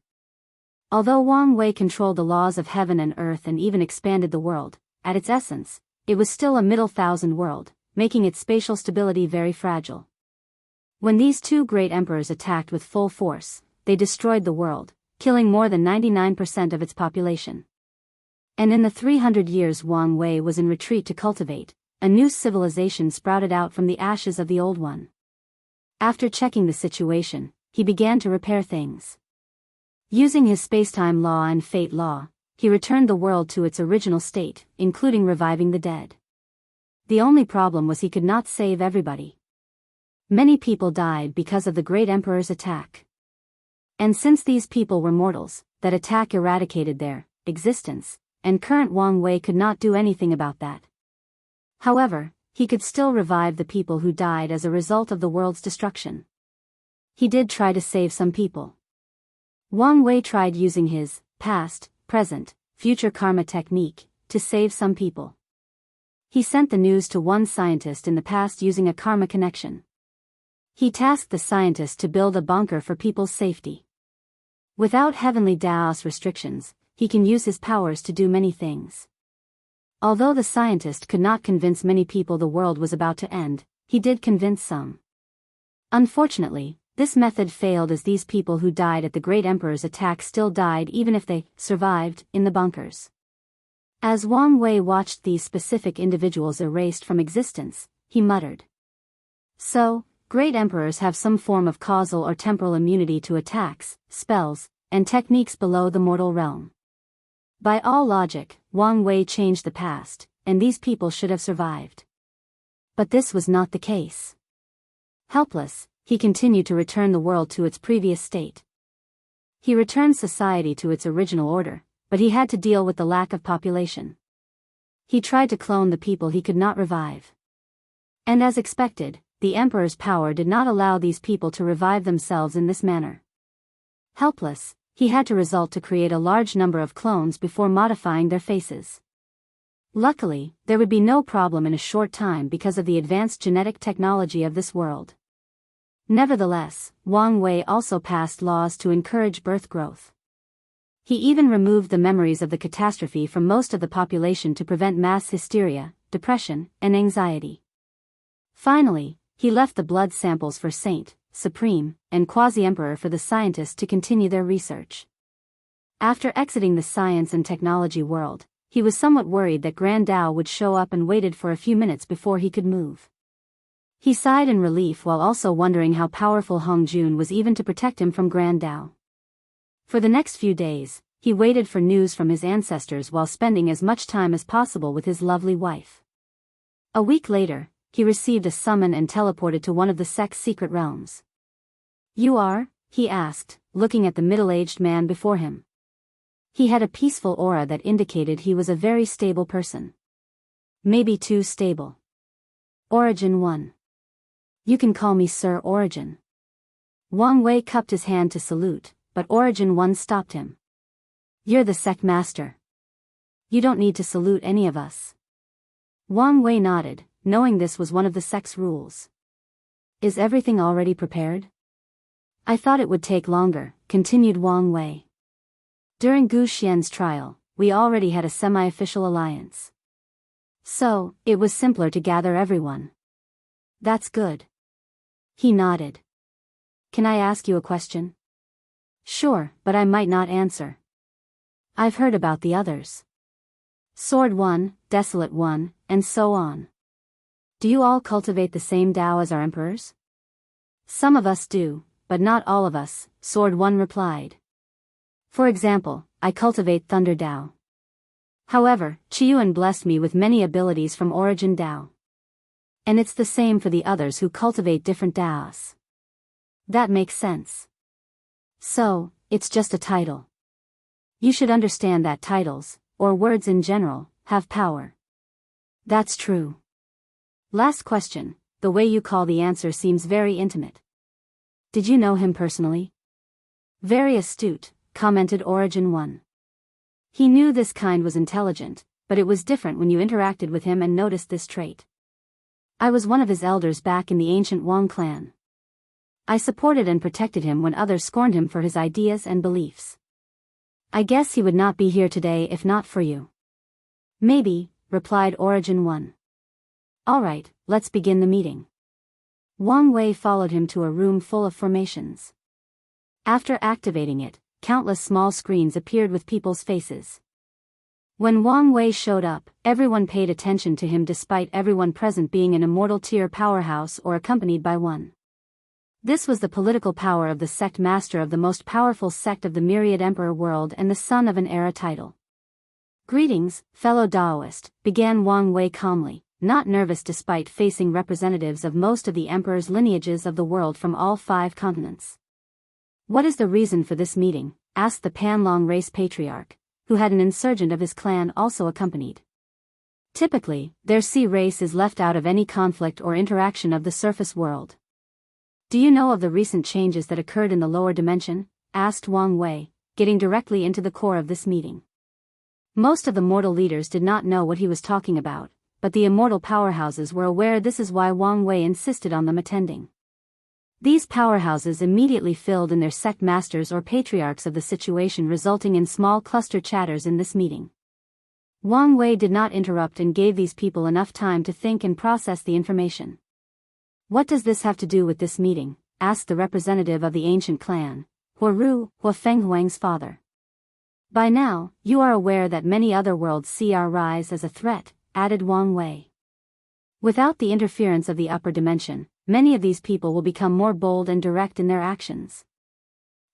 Although Wang Wei controlled the laws of heaven and earth and even expanded the world, at its essence, it was still a middle thousand world, making its spatial stability very fragile. When these two great emperors attacked with full force, they destroyed the world, killing more than 99% of its population. And in the 300 years Wang Wei was in retreat to cultivate, a new civilization sprouted out from the ashes of the old one. After checking the situation, he began to repair things. Using his spacetime law and fate law, he returned the world to its original state, including reviving the dead. The only problem was he could not save everybody. Many people died because of the great emperor's attack. And since these people were mortals, that attack eradicated their existence, and current Wang Wei could not do anything about that. However, he could still revive the people who died as a result of the world's destruction. He did try to save some people. Wang Wei tried using his past, present, future karma technique to save some people. He sent the news to one scientist in the past using a karma connection. He tasked the scientist to build a bunker for people's safety. Without heavenly Daoist restrictions, he can use his powers to do many things. Although the scientist could not convince many people the world was about to end, he did convince some. Unfortunately, this method failed as these people who died at the great emperor's attack still died even if they survived in the bunkers. As Wang Wei watched these specific individuals erased from existence, he muttered. So, great emperors have some form of causal or temporal immunity to attacks, spells, and techniques below the mortal realm. By all logic, Wang Wei changed the past, and these people should have survived. But this was not the case. Helpless, he continued to return the world to its previous state. He returned society to its original order, but he had to deal with the lack of population. He tried to clone the people he could not revive. And as expected, the emperor's power did not allow these people to revive themselves in this manner. Helpless, he had to resort to create a large number of clones before modifying their faces. Luckily, there would be no problem in a short time because of the advanced genetic technology of this world. Nevertheless, Wang Wei also passed laws to encourage birth growth. He even removed the memories of the catastrophe from most of the population to prevent mass hysteria, depression, and anxiety. Finally, he left the blood samples for Saint, Supreme, and Quasi-Emperor for the scientists to continue their research. After exiting the science and technology world, he was somewhat worried that Grand Dao would show up and waited for a few minutes before he could move. He sighed in relief while also wondering how powerful Hong Jun was even to protect him from Grand Dao. For the next few days, he waited for news from his ancestors while spending as much time as possible with his lovely wife. A week later, he received a summon and teleported to one of the sect's secret realms. "You are?" he asked, looking at the middle-aged man before him. He had a peaceful aura that indicated he was a very stable person. Maybe too stable. Origin 1. "You can call me Sir Origin." Wang Wei cupped his hand to salute, but Origin 1 stopped him. "You're the sect master. You don't need to salute any of us." Wang Wei nodded, knowing this was one of the sect's rules. "Is everything already prepared?" "I thought it would take longer," continued Wang Wei. "During Gu Xian's trial, we already had a semi-official alliance. So, it was simpler to gather everyone." "That's good." He nodded. "Can I ask you a question?" "Sure, but I might not answer." "I've heard about the others. Sword 1, Desolate 1, and so on. Do you all cultivate the same Tao as our emperors?" "Some of us do, but not all of us," Sword 1 replied. "For example, I cultivate Thunder Tao. However, Qiyuan blessed me with many abilities from Origin Tao. And it's the same for the others who cultivate different Taos." "That makes sense. So, it's just a title. You should understand that titles, or words in general, have power." "That's true." "Last question, the way you call the answer seems very intimate. Did you know him personally?" "Very astute," commented Origin 1. He knew this kind was intelligent, but it was different when you interacted with him and noticed this trait. "I was one of his elders back in the ancient Wang clan. I supported and protected him when others scorned him for his ideas and beliefs. I guess he would not be here today if not for you." "Maybe," replied Origin 1. Alright, let's begin the meeting. Wang Wei followed him to a room full of formations. After activating it, countless small screens appeared with people's faces. When Wang Wei showed up, everyone paid attention to him despite everyone present being an immortal tier powerhouse or accompanied by one. This was the political power of the sect master of the most powerful sect of the Myriad Emperor world and the son of an era title. Greetings, fellow Daoist, began Wang Wei calmly, not nervous despite facing representatives of most of the emperor's lineages of the world from all 5 continents. What is the reason for this meeting? Asked the Panlong race patriarch, who had an insurgent of his clan also accompanied. Typically, their sea race is left out of any conflict or interaction of the surface world. Do you know of the recent changes that occurred in the lower dimension? Asked Wang Wei, getting directly into the core of this meeting. Most of the mortal leaders did not know what he was talking about, but the immortal powerhouses were aware. This is why Wang Wei insisted on them attending. These powerhouses immediately filled in their sect masters or patriarchs of the situation, resulting in small cluster chatters in this meeting. Wang Wei did not interrupt and gave these people enough time to think and process the information. What does this have to do with this meeting? Asked the representative of the ancient clan, Hua Fenghuang's father. By now, you are aware that many other worlds see our rise as a threat, added Wang Wei. Without the interference of the upper dimension, many of these people will become more bold and direct in their actions.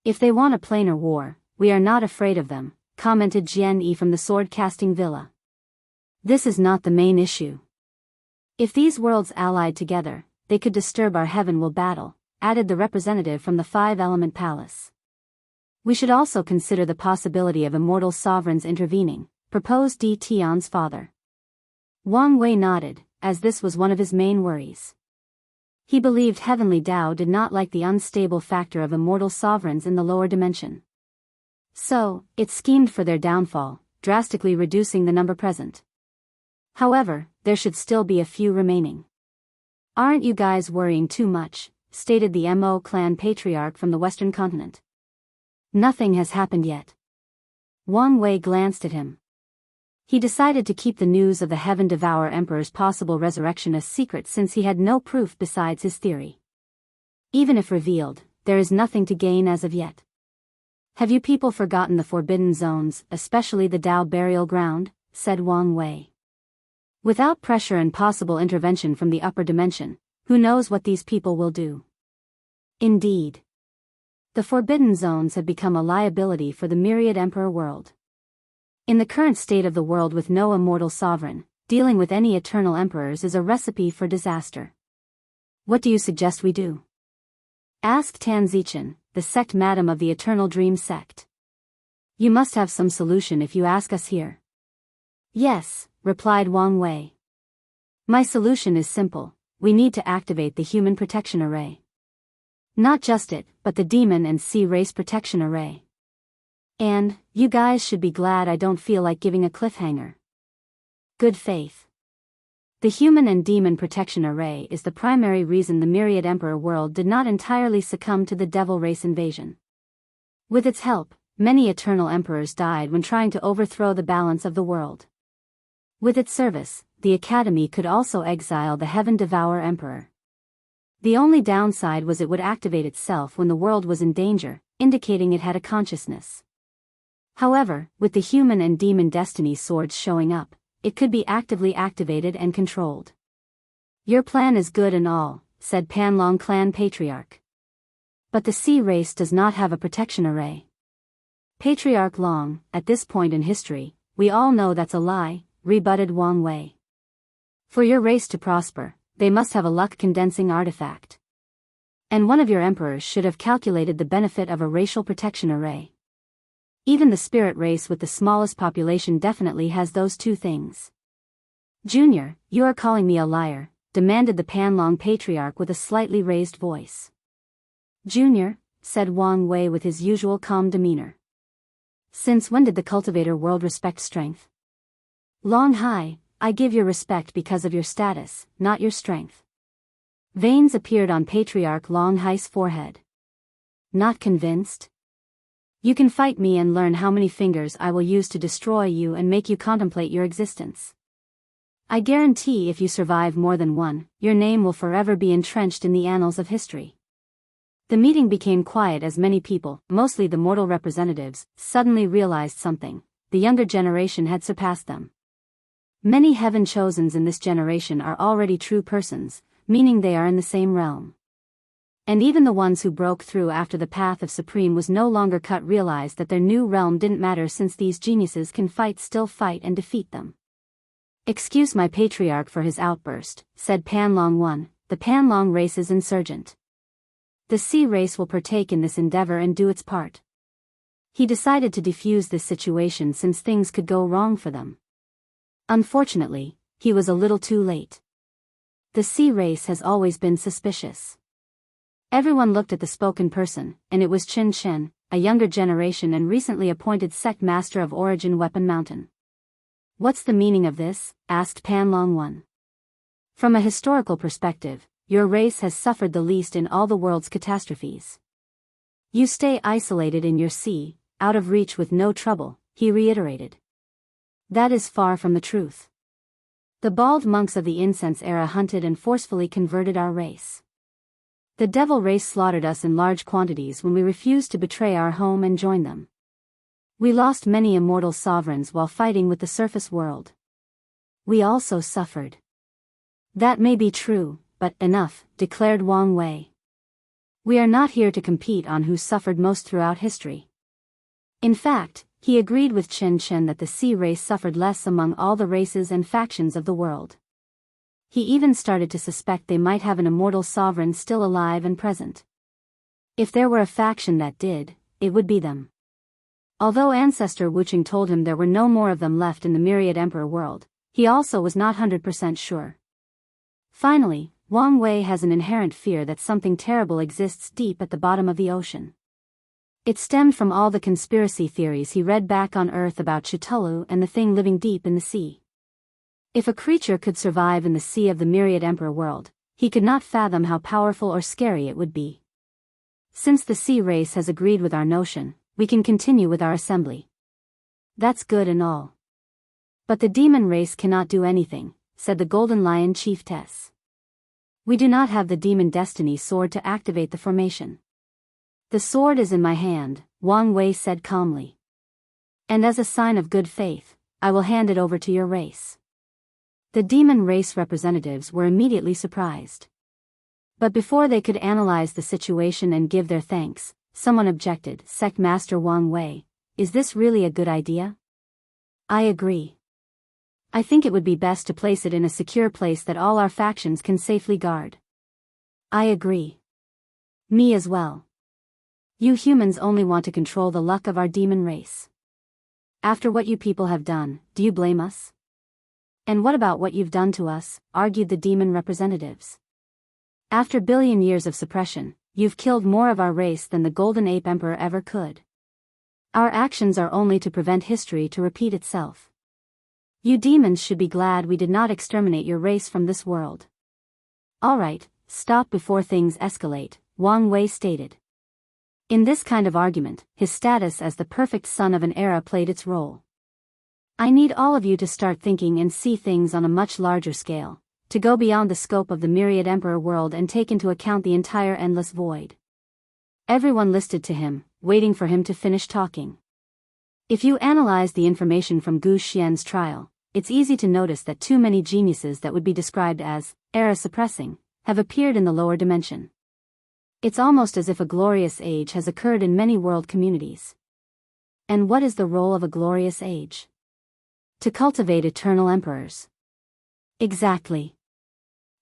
If they want a plainer war, we are not afraid of them, commented Jian Yi from the sword-casting villa. This is not the main issue. If these worlds allied together, they could disturb our heaven will battle, added the representative from the 5-element palace. We should also consider the possibility of immortal sovereigns intervening, proposed Di Tian's father. Wang Wei nodded, as this was one of his main worries. He believed Heavenly Tao did not like the unstable factor of immortal sovereigns in the lower dimension. So, it schemed for their downfall, drastically reducing the number present. However, there should still be a few remaining. Aren't you guys worrying too much? Stated the Mo clan patriarch from the western continent. Nothing has happened yet. Wang Wei glanced at him. He decided to keep the news of the Heaven Devourer Emperor's possible resurrection a secret since he had no proof besides his theory. Even if revealed, there is nothing to gain as of yet. Have you people forgotten the forbidden zones, especially the Dao burial ground? Said Wang Wei. Without pressure and possible intervention from the upper dimension, who knows what these people will do? Indeed. The forbidden zones have become a liability for the Myriad Emperor world. In the current state of the world with no immortal sovereign, dealing with any eternal emperors is a recipe for disaster. What do you suggest we do? Asked Tan Zichen, the sect madam of the Eternal Dream sect. You must have some solution if you ask us here. Yes, replied Wang Wei. My solution is simple, we need to activate the Human Protection Array. Not just it, but the Demon and Sea Race Protection Array. And, you guys should be glad I don't feel like giving a cliffhanger. Good faith. The Human and Demon Protection Array is the primary reason the Myriad Emperor world did not entirely succumb to the Devil Race invasion. With its help, many eternal emperors died when trying to overthrow the balance of the world. With its service, the Academy could also exile the Heaven Devourer Emperor. The only downside was it would activate itself when the world was in danger, indicating it had a consciousness. However, with the human and demon destiny swords showing up, it could be actively activated and controlled. Your plan is good and all, said Panlong clan patriarch. But the sea race does not have a protection array. Patriarch Long, at this point in history, we all know that's a lie, rebutted Wang Wei. For your race to prosper, they must have a luck-condensing artifact. And one of your emperors should have calculated the benefit of a racial protection array. Even the spirit race with the smallest population definitely has those two things. Junior, you are calling me a liar, demanded the Panlong patriarch with a slightly raised voice. Junior, said Wang Wei with his usual calm demeanor. Since when did the cultivator world respect strength? Long Hai, I give your respect because of your status, not your strength. Veins appeared on Patriarch Long Hai's forehead. Not convinced? You can fight me and learn how many fingers I will use to destroy you and make you contemplate your existence. I guarantee if you survive more than one, your name will forever be entrenched in the annals of history. The meeting became quiet as many people, mostly the mortal representatives, suddenly realized something. The younger generation had surpassed them. Many heaven-chosens in this generation are already true persons, meaning they are in the same realm. And even the ones who broke through after the path of Supreme was no longer cut realized that their new realm didn't matter since these geniuses can still fight and defeat them. Excuse my patriarch for his outburst, said Panlong I, the Panlong race's insurgent. The sea race will partake in this endeavor and do its part. He decided to defuse this situation since things could go wrong for them. Unfortunately, he was a little too late. The sea race has always been suspicious. Everyone looked at the spoken person, and it was Qin Shen, a younger generation and recently appointed sect master of Origin Weapon Mountain. What's the meaning of this? Asked Panlong I. From a historical perspective, your race has suffered the least in all the world's catastrophes. You stay isolated in your sea, out of reach with no trouble, he reiterated. That is far from the truth. The bald monks of the incense era hunted and forcefully converted our race. The devil race slaughtered us in large quantities when we refused to betray our home and join them. We lost many immortal sovereigns while fighting with the surface world. We also suffered. That may be true, but enough, declared Wang Wei. We are not here to compete on who suffered most throughout history. In fact, he agreed with Chen Chen that the sea race suffered less among all the races and factions of the world. He even started to suspect they might have an immortal sovereign still alive and present. If there were a faction that did, it would be them. Although ancestor Wuqing told him there were no more of them left in the myriad emperor world, he also was not 100% sure. Finally, Wang Wei has an inherent fear that something terrible exists deep at the bottom of the ocean. It stemmed from all the conspiracy theories he read back on Earth about Chitulu and the thing living deep in the sea. If a creature could survive in the sea of the myriad emperor world, he could not fathom how powerful or scary it would be. Since the sea race has agreed with our notion, we can continue with our assembly. That's good and all. But the demon race cannot do anything, said the Golden Lion chiefess. We do not have the demon destiny sword to activate the formation. The sword is in my hand, Wang Wei said calmly. And as a sign of good faith, I will hand it over to your race. The demon race representatives were immediately surprised. But before they could analyze the situation and give their thanks, someone objected. Sect Master Wang Wei, is this really a good idea? I agree. I think it would be best to place it in a secure place that all our factions can safely guard. I agree. Me as well. You humans only want to control the luck of our demon race. After what you people have done, do you blame us? And what about what you've done to us, argued the demon representatives. After billion years of suppression, you've killed more of our race than the Golden Ape Emperor ever could. Our actions are only to prevent history to repeat itself. You demons should be glad we did not exterminate your race from this world. All right, stop before things escalate, Wang Wei stated. In this kind of argument, his status as the perfect son of an era played its role. I need all of you to start thinking and see things on a much larger scale, to go beyond the scope of the myriad emperor world and take into account the entire endless void. Everyone listened to him, waiting for him to finish talking. If you analyze the information from Gu Xian's trial, it's easy to notice that too many geniuses that would be described as era-suppressing have appeared in the lower dimension. It's almost as if a glorious age has occurred in many world communities. And what is the role of a glorious age? To cultivate eternal emperors. Exactly.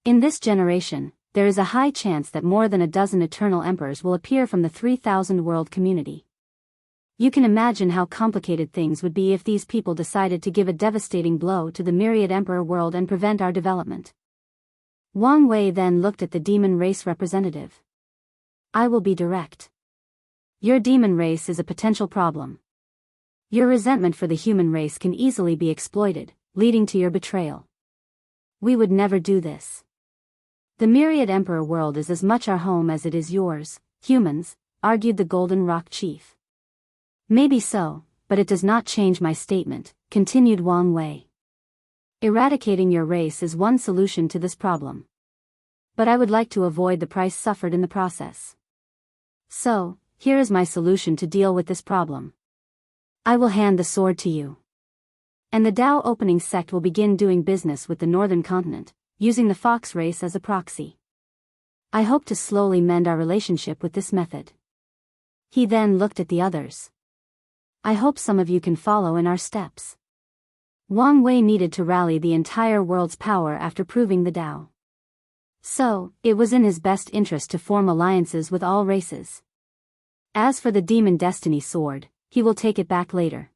In this generation, there is a high chance that more than a dozen eternal emperors will appear from the 3,000 world community. You can imagine how complicated things would be if these people decided to give a devastating blow to the myriad emperor world and prevent our development. Wang Wei then looked at the demon race representative. I will be direct. Your demon race is a potential problem. Your resentment for the human race can easily be exploited, leading to your betrayal. We would never do this. The myriad emperor world is as much our home as it is yours, humans, argued the Golden Rock chief. Maybe so, but it does not change my statement, continued Wang Wei. Eradicating your race is one solution to this problem. But I would like to avoid the price suffered in the process. So, here is my solution to deal with this problem. I will hand the sword to you. And the Dao opening sect will begin doing business with the northern continent, using the fox race as a proxy. I hope to slowly mend our relationship with this method. He then looked at the others. I hope some of you can follow in our steps. Wang Wei needed to rally the entire world's power after proving the Dao. So, it was in his best interest to form alliances with all races. As for the Demon Destiny sword, he will take it back later.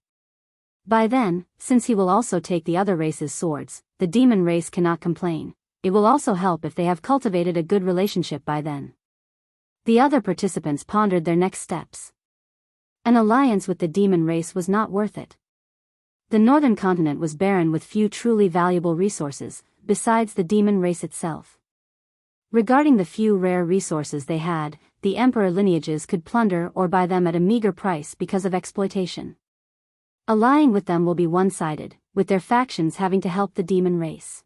By then, since he will also take the other races' swords, the demon race cannot complain. It will also help if they have cultivated a good relationship by then. The other participants pondered their next steps. An alliance with the demon race was not worth it. The northern continent was barren with few truly valuable resources, besides the demon race itself. Regarding the few rare resources they had, the emperor lineages could plunder or buy them at a meager price because of exploitation. Allying with them will be one-sided, with their factions having to help the demon race.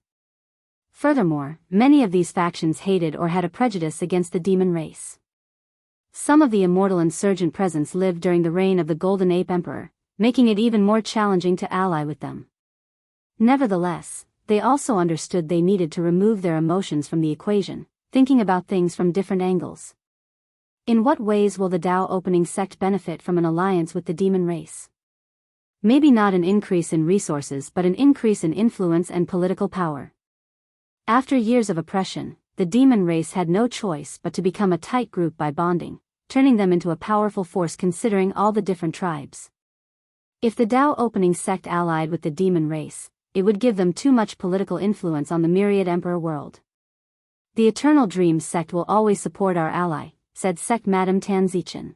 Furthermore, many of these factions hated or had a prejudice against the demon race. Some of the immortal insurgent presence lived during the reign of the Golden Ape Emperor, making it even more challenging to ally with them. Nevertheless, they also understood they needed to remove their emotions from the equation, thinking about things from different angles. In what ways will the Dao opening sect benefit from an alliance with the demon race? Maybe not an increase in resources but an increase in influence and political power. After years of oppression, the demon race had no choice but to become a tight group by bonding, turning them into a powerful force considering all the different tribes. If the Dao opening sect allied with the demon race, it would give them too much political influence on the myriad emperor world. The Eternal Dreams sect will always support our ally, said sect Madame Tanzichan.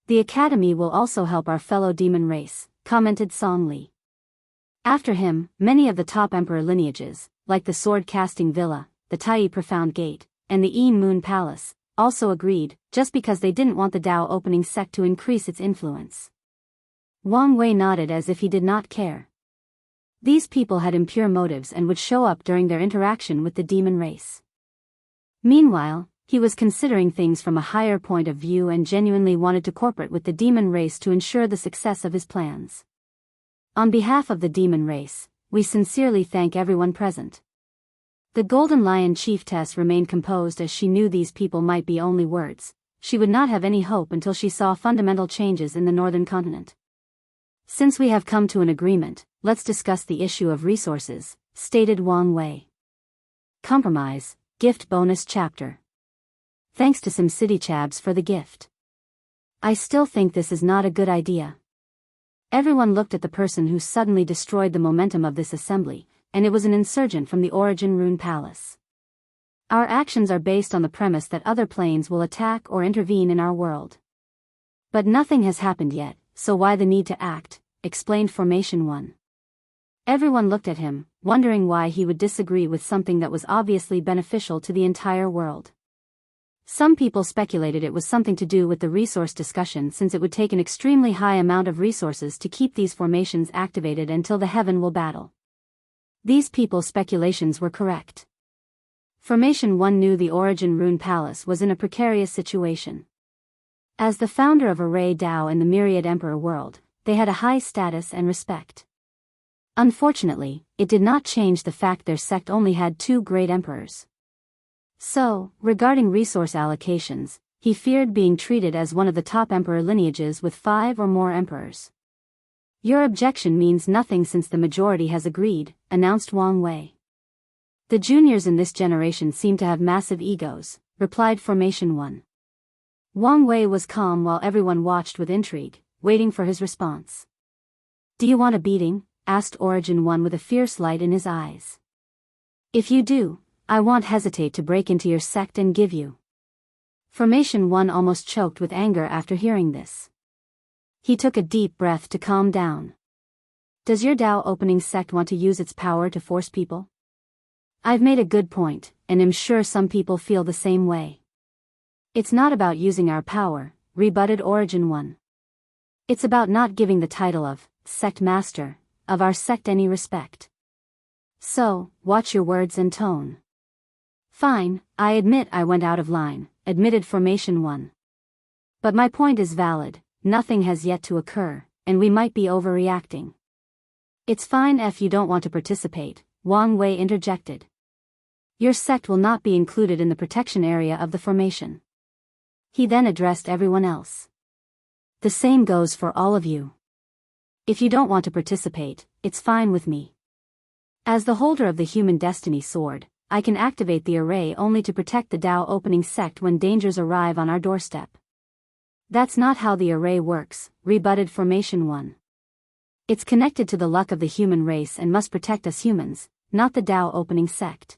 The academy will also help our fellow demon race, commented Song Li. After him, many of the top emperor lineages, like the sword-casting villa, the Tai Profound Gate, and the Yin Moon Palace, also agreed, just because they didn't want the Dao opening sect to increase its influence. Wang Wei nodded as if he did not care. These people had impure motives and would show up during their interaction with the demon race. Meanwhile, he was considering things from a higher point of view and genuinely wanted to cooperate with the demon race to ensure the success of his plans. On behalf of the demon race, we sincerely thank everyone present. The Golden Lion Chiefess remained composed as she knew these people might be only words. She would not have any hope until she saw fundamental changes in the northern continent. Since we have come to an agreement, let's discuss the issue of resources, stated Wang Wei. Compromise, gift bonus chapter. Thanks to SimCityChabs for the gift. I still think this is not a good idea. Everyone looked at the person who suddenly destroyed the momentum of this assembly, and it was an insurgent from the Origin Rune Palace. Our actions are based on the premise that other planes will attack or intervene in our world. But nothing has happened yet, so why the need to act, explained Formation 1. Everyone looked at him, wondering why he would disagree with something that was obviously beneficial to the entire world. Some people speculated it was something to do with the resource discussion since it would take an extremely high amount of resources to keep these formations activated until the heaven will battle. These people's speculations were correct. Formation 1 knew the Origin Rune Palace was in a precarious situation. As the founder of Array Dao in the Myriad Emperor world, they had a high status and respect. Unfortunately, it did not change the fact their sect only had 2 great emperors. So, regarding resource allocations, he feared being treated as one of the top emperor lineages with 5 or more emperors. Your objection means nothing since the majority has agreed, announced Wang Wei. The juniors in this generation seem to have massive egos, replied Formation 1. Wang Wei was calm while everyone watched with intrigue, waiting for his response. Do you want a beating? Asked Origin 1 with a fierce light in his eyes. If you do, I won't hesitate to break into your sect and give you. Formation 1 almost choked with anger after hearing this. He took a deep breath to calm down. Does your Dao opening sect want to use its power to force people? I've made a good point, and am sure some people feel the same way. It's not about using our power, rebutted Origin 1. It's about not giving the title of sect master of our sect any respect. So, watch your words and tone. Fine, I admit I went out of line, admitted Formation 1. But my point is valid, nothing has yet to occur, and we might be overreacting. It's fine if you don't want to participate, Wang Wei interjected. Your sect will not be included in the protection area of the formation. He then addressed everyone else. The same goes for all of you. If you don't want to participate, it's fine with me. As the holder of the human destiny sword, I can activate the array only to protect the Dao opening sect when dangers arrive on our doorstep. That's not how the array works, rebutted Formation 1. It's connected to the luck of the human race and must protect us humans, not the Dao opening sect.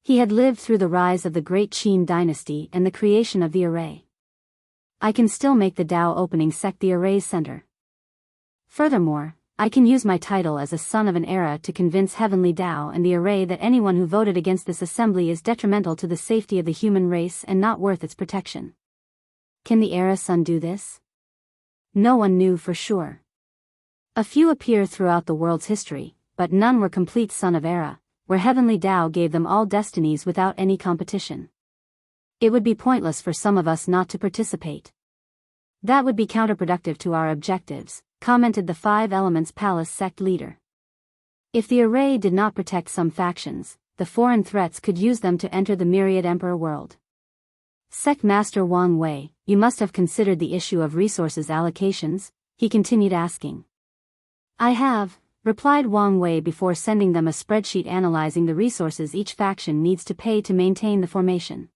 He had lived through the rise of the Great Qin dynasty and the creation of the array. I can still make the Dao opening sect the array's center. Furthermore, I can use my title as a son of an era to convince Heavenly Dao and the array that anyone who voted against this assembly is detrimental to the safety of the human race and not worth its protection. Can the era son do this? No one knew for sure. A few appear throughout the world's history, but none were complete son of era, where Heavenly Dao gave them all destinies without any competition. It would be pointless for some of us not to participate. That would be counterproductive to our objectives, commented the Five Elements Palace sect leader. If the array did not protect some factions, the foreign threats could use them to enter the myriad emperor world. Sect Master Wang Wei, you must have considered the issue of resources allocations, he continued asking. I have, replied Wang Wei before sending them a spreadsheet analyzing the resources each faction needs to pay to maintain the formation.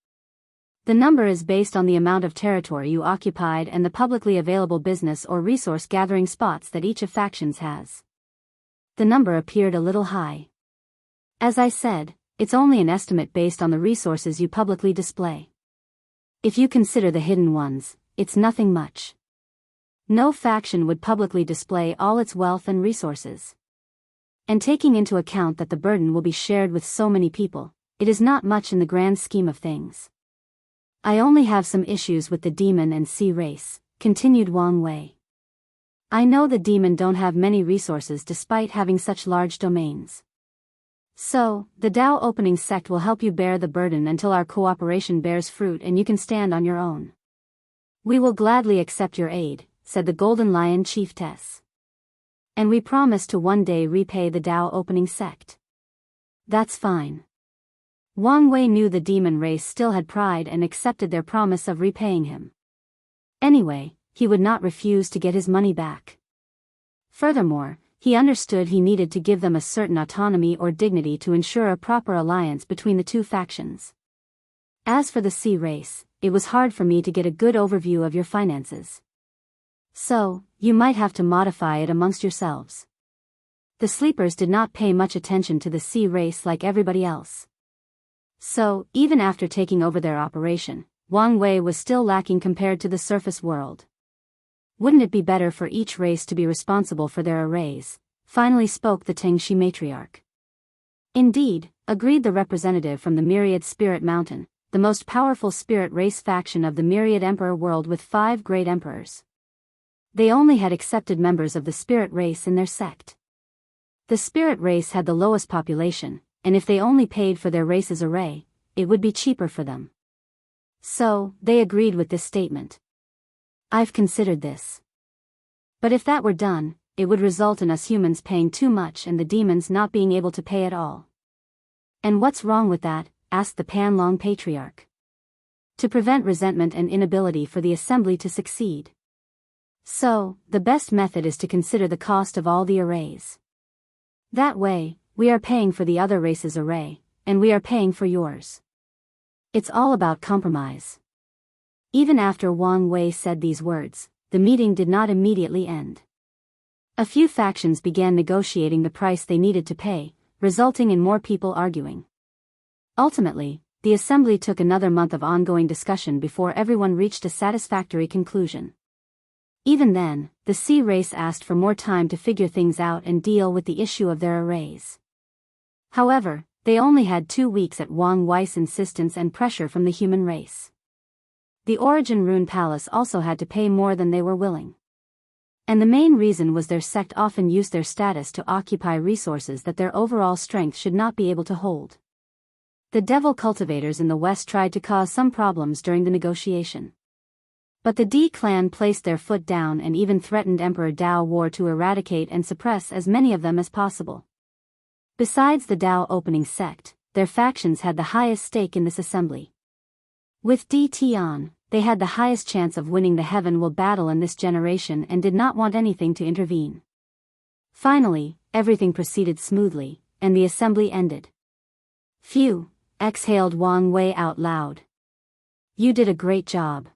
The number is based on the amount of territory you occupied and the publicly available business or resource gathering spots that each of factions has. The number appeared a little high. As I said, it's only an estimate based on the resources you publicly display. If you consider the hidden ones, it's nothing much. No faction would publicly display all its wealth and resources. And taking into account that the burden will be shared with so many people, it is not much in the grand scheme of things. I only have some issues with the demon and sea race, continued Wang Wei. I know the demon don't have many resources despite having such large domains. So, the Dao opening sect will help you bear the burden until our cooperation bears fruit and you can stand on your own. We will gladly accept your aid, said the Golden Lion chiefess. And we promise to one day repay the Dao opening sect. That's fine. Wang Wei knew the demon race still had pride and accepted their promise of repaying him. Anyway, he would not refuse to get his money back. Furthermore, he understood he needed to give them a certain autonomy or dignity to ensure a proper alliance between the two factions. As for the sea race, it was hard for me to get a good overview of your finances. So, you might have to modify it amongst yourselves. The sleepers did not pay much attention to the sea race like everybody else. So, even after taking over their operation, Wang Wei was still lacking compared to the surface world. Wouldn't it be better for each race to be responsible for their arrays? Finally spoke the Tengxi matriarch. Indeed, agreed the representative from the Myriad Spirit Mountain, the most powerful spirit race faction of the Myriad Emperor world with 5 great emperors. They only had accepted members of the spirit race in their sect. The spirit race had the lowest population, and if they only paid for their race's array, it would be cheaper for them. So, they agreed with this statement. I've considered this. But if that were done, it would result in us humans paying too much and the demons not being able to pay at all. And what's wrong with that? Asked the Panlong Patriarch. To prevent resentment and inability for the assembly to succeed. So, the best method is to consider the cost of all the arrays. That way, we are paying for the other race's array, and we are paying for yours. It's all about compromise. Even after Wang Wei said these words, the meeting did not immediately end. A few factions began negotiating the price they needed to pay, resulting in more people arguing. Ultimately, the assembly took another month of ongoing discussion before everyone reached a satisfactory conclusion. Even then, the sea race asked for more time to figure things out and deal with the issue of their arrays. However, they only had 2 weeks at Wang Wei's insistence and pressure from the human race. The Origin Rune Palace also had to pay more than they were willing. And the main reason was their sect often used their status to occupy resources that their overall strength should not be able to hold. The devil cultivators in the west tried to cause some problems during the negotiation. But the D clan placed their foot down and even threatened Emperor Dao War to eradicate and suppress as many of them as possible. Besides the Dao opening sect, their factions had the highest stake in this assembly. With D Tian, they had the highest chance of winning the Heaven Will battle in this generation and did not want anything to intervene. Finally, everything proceeded smoothly, and the assembly ended. Phew, exhaled Wang Wei out loud. You did a great job.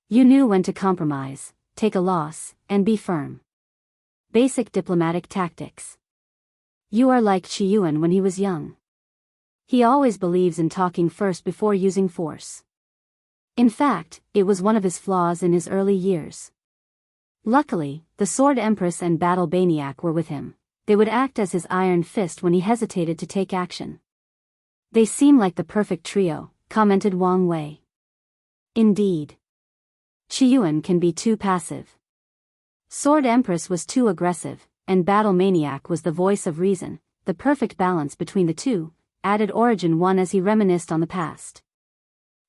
You knew when to compromise, take a loss, and be firm. Basic diplomatic tactics. You are like Qiyuan when he was young. He always believes in talking first before using force. In fact, it was one of his flaws in his early years. Luckily, the Sword Empress and Battle Baniac were with him. They would act as his iron fist when he hesitated to take action. They seem like the perfect trio, commented Wang Wei. Indeed. Qiyuan can be too passive. Sword Empress was too aggressive, and Battle Maniac was the voice of reason, the perfect balance between the two, added Origin 1 as he reminisced on the past.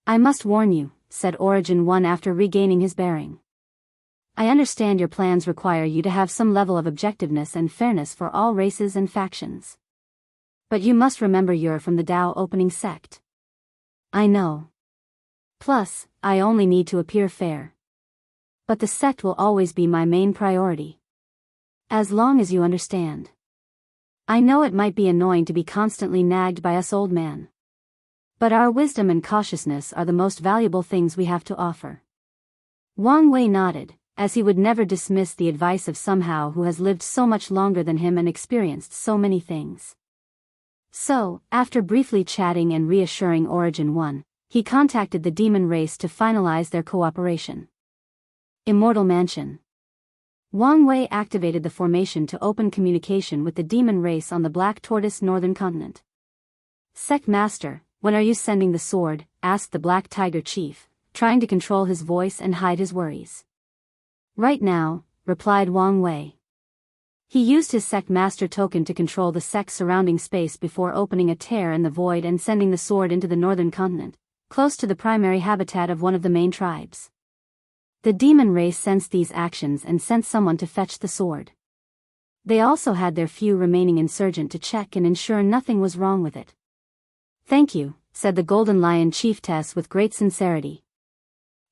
I must warn you, said Origin 1 after regaining his bearing. I understand your plans require you to have some level of objectiveness and fairness for all races and factions. But you must remember you're from the Dao opening sect. I know. Plus, I only need to appear fair. But the sect will always be my main priority. As long as you understand. I know it might be annoying to be constantly nagged by us old man. But our wisdom and cautiousness are the most valuable things we have to offer. Wang Wei nodded, as he would never dismiss the advice of someone who has lived so much longer than him and experienced so many things. So, after briefly chatting and reassuring Origin 1, he contacted the demon race to finalize their cooperation. Immortal Mansion. Wang Wei activated the formation to open communication with the demon race on the Black Tortoise Northern Continent. Sect Master, when are you sending the sword? Asked the Black Tiger Chief, trying to control his voice and hide his worries. Right now, replied Wang Wei. He used his Sect Master token to control the sect's surrounding space before opening a tear in the void and sending the sword into the northern continent, close to the primary habitat of one of the main tribes. The demon race sensed these actions and sent someone to fetch the sword. They also had their few remaining insurgent to check and ensure nothing was wrong with it. Thank you, said the Golden Lion Chiefess with great sincerity.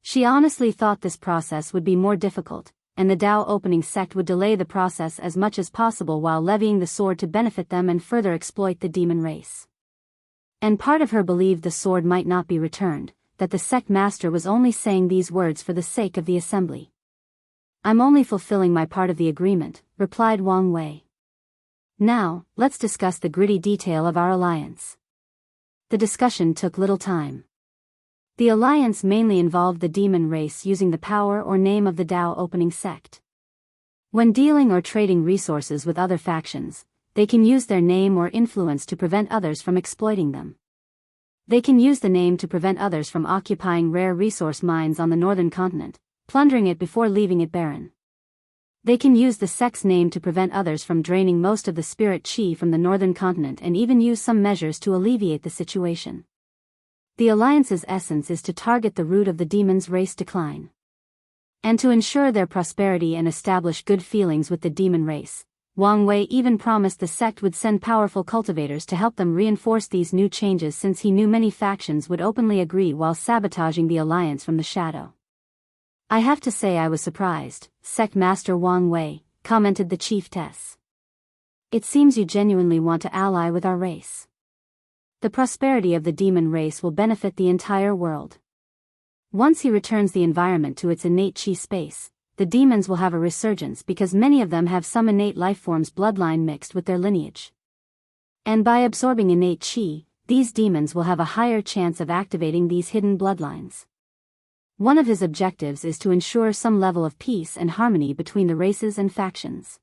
She honestly thought this process would be more difficult, and the Dao opening sect would delay the process as much as possible while levying the sword to benefit them and further exploit the demon race. And part of her believed the sword might not be returned, that the sect master was only saying these words for the sake of the assembly. I'm only fulfilling my part of the agreement, replied Wang Wei. Now, let's discuss the gritty detail of our alliance. The discussion took little time. The alliance mainly involved the demon race using the power or name of the Dao opening sect. When dealing or trading resources with other factions, they can use their name or influence to prevent others from exploiting them. They can use the name to prevent others from occupying rare resource mines on the northern continent, plundering it before leaving it barren. They can use the sect's name to prevent others from draining most of the spirit chi from the northern continent and even use some measures to alleviate the situation. The alliance's essence is to target the root of the demon's race decline. And to ensure their prosperity and establish good feelings with the demon race, Wang Wei even promised the sect would send powerful cultivators to help them reinforce these new changes since he knew many factions would openly agree while sabotaging the alliance from the shadow. I have to say I was surprised, Sect Master Wang Wei, commented the chiefess. It seems you genuinely want to ally with our race. The prosperity of the demon race will benefit the entire world. Once he returns the environment to its innate chi space, the demons will have a resurgence because many of them have some innate lifeform's bloodline mixed with their lineage. And by absorbing innate chi, these demons will have a higher chance of activating these hidden bloodlines. One of his objectives is to ensure some level of peace and harmony between the races and factions.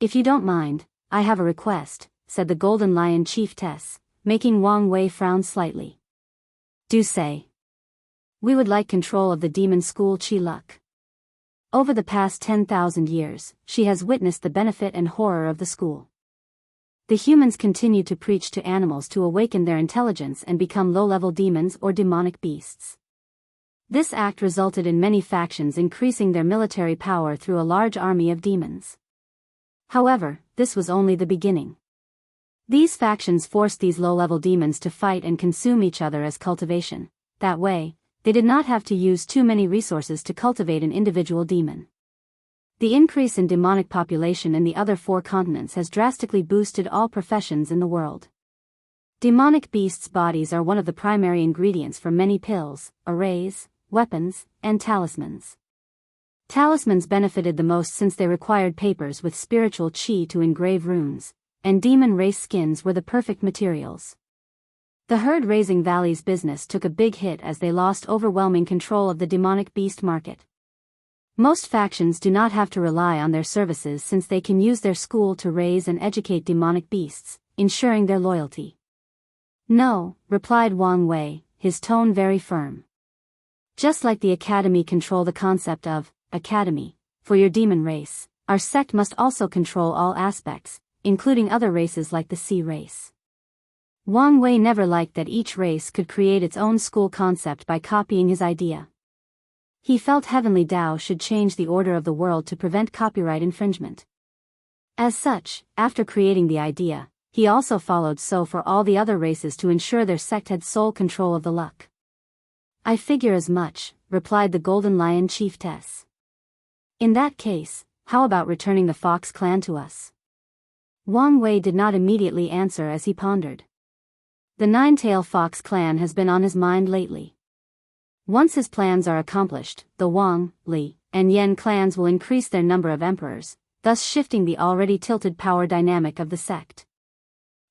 If you don't mind, I have a request, said the Golden Lion Chiefess, making Wang Wei frown slightly. Do say. We would like control of the demon school Chi Luck. Over the past 10,000 years, she has witnessed the benefit and horror of the school. The humans continue to preach to animals to awaken their intelligence and become low-level demons or demonic beasts. This act resulted in many factions increasing their military power through a large army of demons. However, this was only the beginning. These factions forced these low-level demons to fight and consume each other as cultivation. That way, they did not have to use too many resources to cultivate an individual demon. The increase in demonic population in the other 4 continents has drastically boosted all professions in the world. Demonic beasts' bodies are one of the primary ingredients for many pills, arrays, weapons, and talismans. Talismans benefited the most since they required papers with spiritual chi to engrave runes, and demon race skins were the perfect materials. The herd-raising Valley's business took a big hit as they lost overwhelming control of the demonic beast market. Most factions do not have to rely on their services since they can use their school to raise and educate demonic beasts, ensuring their loyalty. No, replied Wang Wei, his tone very firm. Just like the academy control the concept of academy for your demon race, our sect must also control all aspects, including other races like the sea race. Wang Wei never liked that each race could create its own school concept by copying his idea. He felt Heavenly Dao should change the order of the world to prevent copyright infringement. As such, after creating the idea, he also followed so for all the other races to ensure their sect had sole control of the luck. I figure as much, replied the Golden Lion chiefess. In that case, how about returning the Fox clan to us? Wang Wei did not immediately answer as he pondered. The Nine-Tail Fox clan has been on his mind lately. Once his plans are accomplished, the Wang, Li, and Yan clans will increase their number of emperors, thus shifting the already tilted power dynamic of the sect.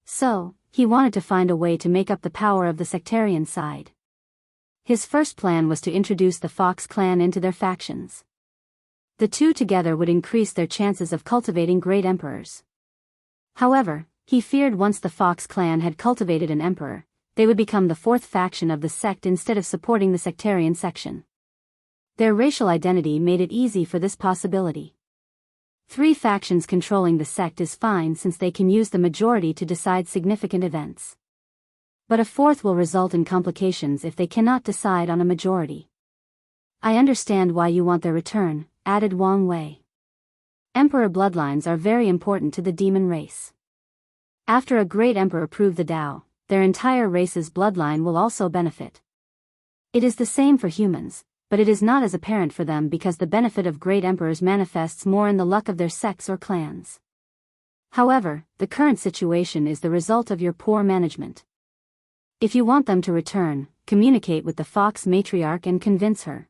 So, he wanted to find a way to make up the power of the sectarian side. His first plan was to introduce the Fox clan into their factions. The two together would increase their chances of cultivating great emperors. However, he feared once the Fox clan had cultivated an emperor, they would become the 4th faction of the sect instead of supporting the sectarian section. Their racial identity made it easy for this possibility. 3 factions controlling the sect is fine since they can use the majority to decide significant events. But a 4th will result in complications if they cannot decide on a majority. I understand why you want their return, added Wang Wei. Emperor bloodlines are very important to the demon race. After a great emperor prove the Tao, their entire race's bloodline will also benefit. It is the same for humans, but it is not as apparent for them because the benefit of great emperors manifests more in the luck of their sects or clans. However, the current situation is the result of your poor management. If you want them to return, communicate with the Fox matriarch and convince her.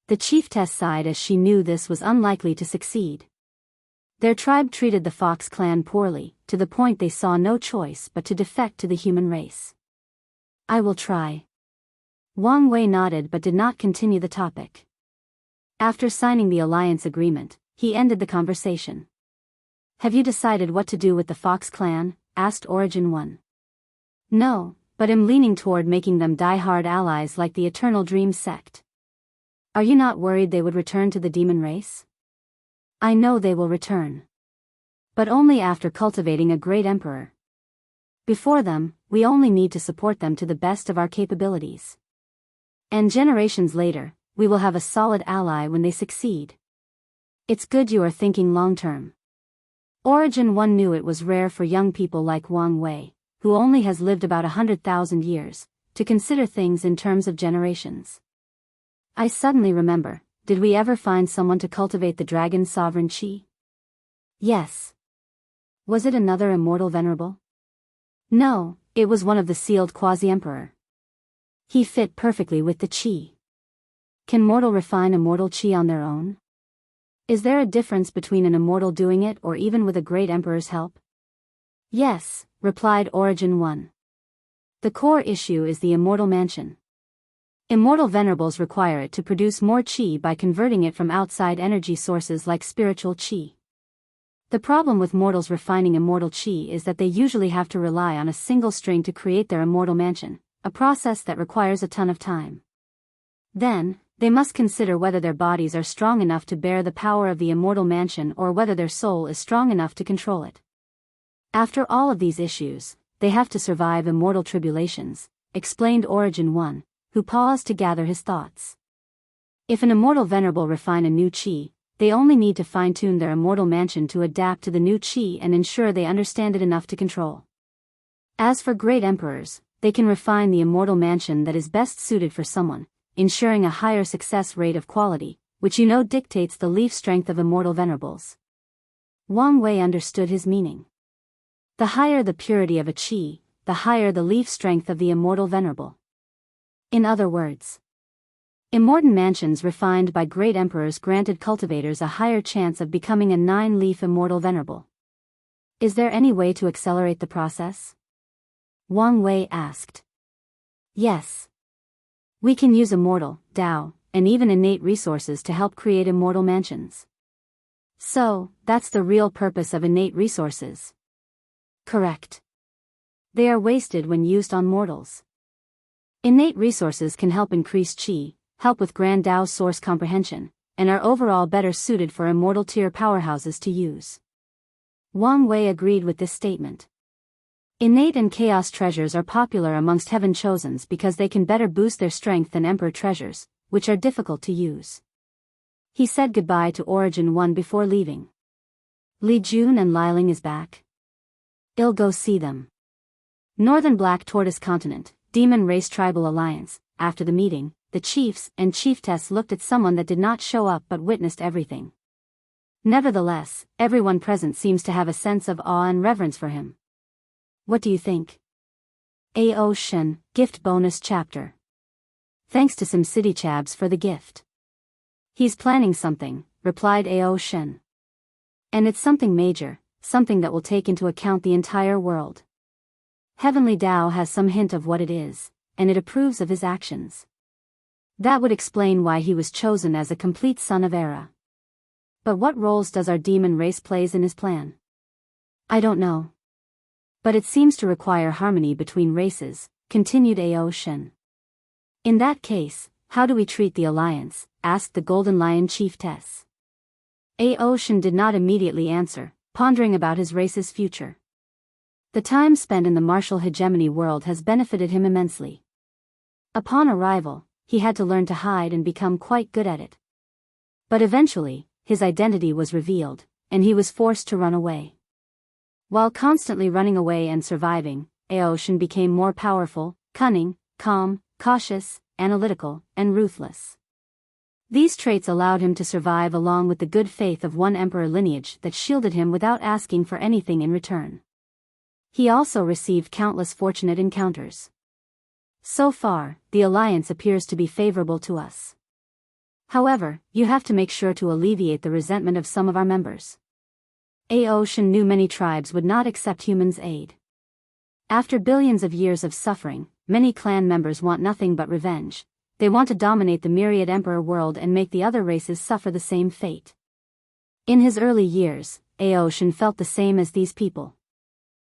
The chiefess sighed as she knew this was unlikely to succeed. Their tribe treated the Fox clan poorly, to the point they saw no choice but to defect to the human race. I will try. Wang Wei nodded but did not continue the topic. After signing the alliance agreement, he ended the conversation. Have you decided what to do with the Fox clan? Asked Origin 1. No, but am leaning toward making them die-hard allies like the Eternal Dream sect. Are you not worried they would return to the demon race? I know they will return. But only after cultivating a great emperor. Before them, we only need to support them to the best of our capabilities. And generations later, we will have a solid ally when they succeed. It's good you are thinking long-term. Origin 1 knew it was rare for young people like Wang Wei, who only has lived about 100,000 years, to consider things in terms of generations. I suddenly remember, did we ever find someone to cultivate the dragon's sovereign chi? Yes. Was it another immortal venerable? No, it was one of the sealed quasi-emperor. He fit perfectly with the chi. Can mortal refine immortal chi on their own? Is there a difference between an immortal doing it or even with a great emperor's help? Yes, replied Origin 1. The core issue is the immortal mansion. Immortal venerables require it to produce more chi by converting it from outside energy sources like spiritual chi. The problem with mortals refining immortal chi is that they usually have to rely on a single string to create their immortal mansion, a process that requires a ton of time. Then, They must consider whether their bodies are strong enough to bear the power of the immortal mansion or whether their soul is strong enough to control it. After all of these issues, they have to survive immortal tribulations, explained Origin 1, who paused to gather his thoughts. If an immortal venerable refine a new chi, they only need to fine-tune their immortal mansion to adapt to the new chi and ensure they understand it enough to control. As for great emperors, they can refine the immortal mansion that is best suited for someone, ensuring a higher success rate of quality, which dictates the leaf strength of immortal venerables. Wang Wei understood his meaning. The higher the purity of a chi, the higher the leaf strength of the immortal venerable. In other words, immortal mansions refined by great emperors granted cultivators a higher chance of becoming a 9-leaf immortal venerable. Is there any way to accelerate the process? Wang Wei asked. Yes. We can use immortal, Dao, and even innate resources to help create immortal mansions. So, that's the real purpose of innate resources. Correct. They are wasted when used on mortals. Innate resources can help increase chi, help with grand Dao source comprehension, and are overall better suited for immortal tier powerhouses to use. Wang Wei agreed with this statement. Innate and chaos treasures are popular amongst heaven chosens because they can better boost their strength than emperor treasures, which are difficult to use. He said goodbye to Origin 1 before leaving. Li Jun and Liling is back. I'll go see them. Northern Black Tortoise Continent, Demon Race Tribal Alliance. After the meeting, the chiefs and chieftess looked at someone that did not show up but witnessed everything. Nevertheless, everyone present seems to have a sense of awe and reverence for him. What do you think? A.O. Shen, gift bonus chapter. Thanks to SimCity Chabs for the gift. He's planning something, replied A.O. Shen. And it's something major, something that will take into account the entire world. Heavenly Dao has some hint of what it is, and it approves of his actions. That would explain why he was chosen as a complete son of Era. But what roles does our demon race plays in his plan? I don't know. But it seems to require harmony between races, continued A.O. Shen. In that case, how do we treat the alliance? Asked the Golden Lion Chiefess. A.O. Shen did not immediately answer, pondering about his race's future. The time spent in the martial hegemony world has benefited him immensely. Upon arrival, he had to learn to hide and become quite good at it. But eventually, his identity was revealed, and he was forced to run away. While constantly running away and surviving, A.O. Shen became more powerful, cunning, calm, cautious, analytical, and ruthless. These traits allowed him to survive along with the good faith of one emperor lineage that shielded him without asking for anything in return. He also received countless fortunate encounters. So far, the alliance appears to be favorable to us. However, you have to make sure to alleviate the resentment of some of our members. A.O. Shen knew many tribes would not accept humans' aid. After billions of years of suffering, many clan members want nothing but revenge. They want to dominate the myriad emperor world and make the other races suffer the same fate. In his early years, A.O. Shen felt the same as these people.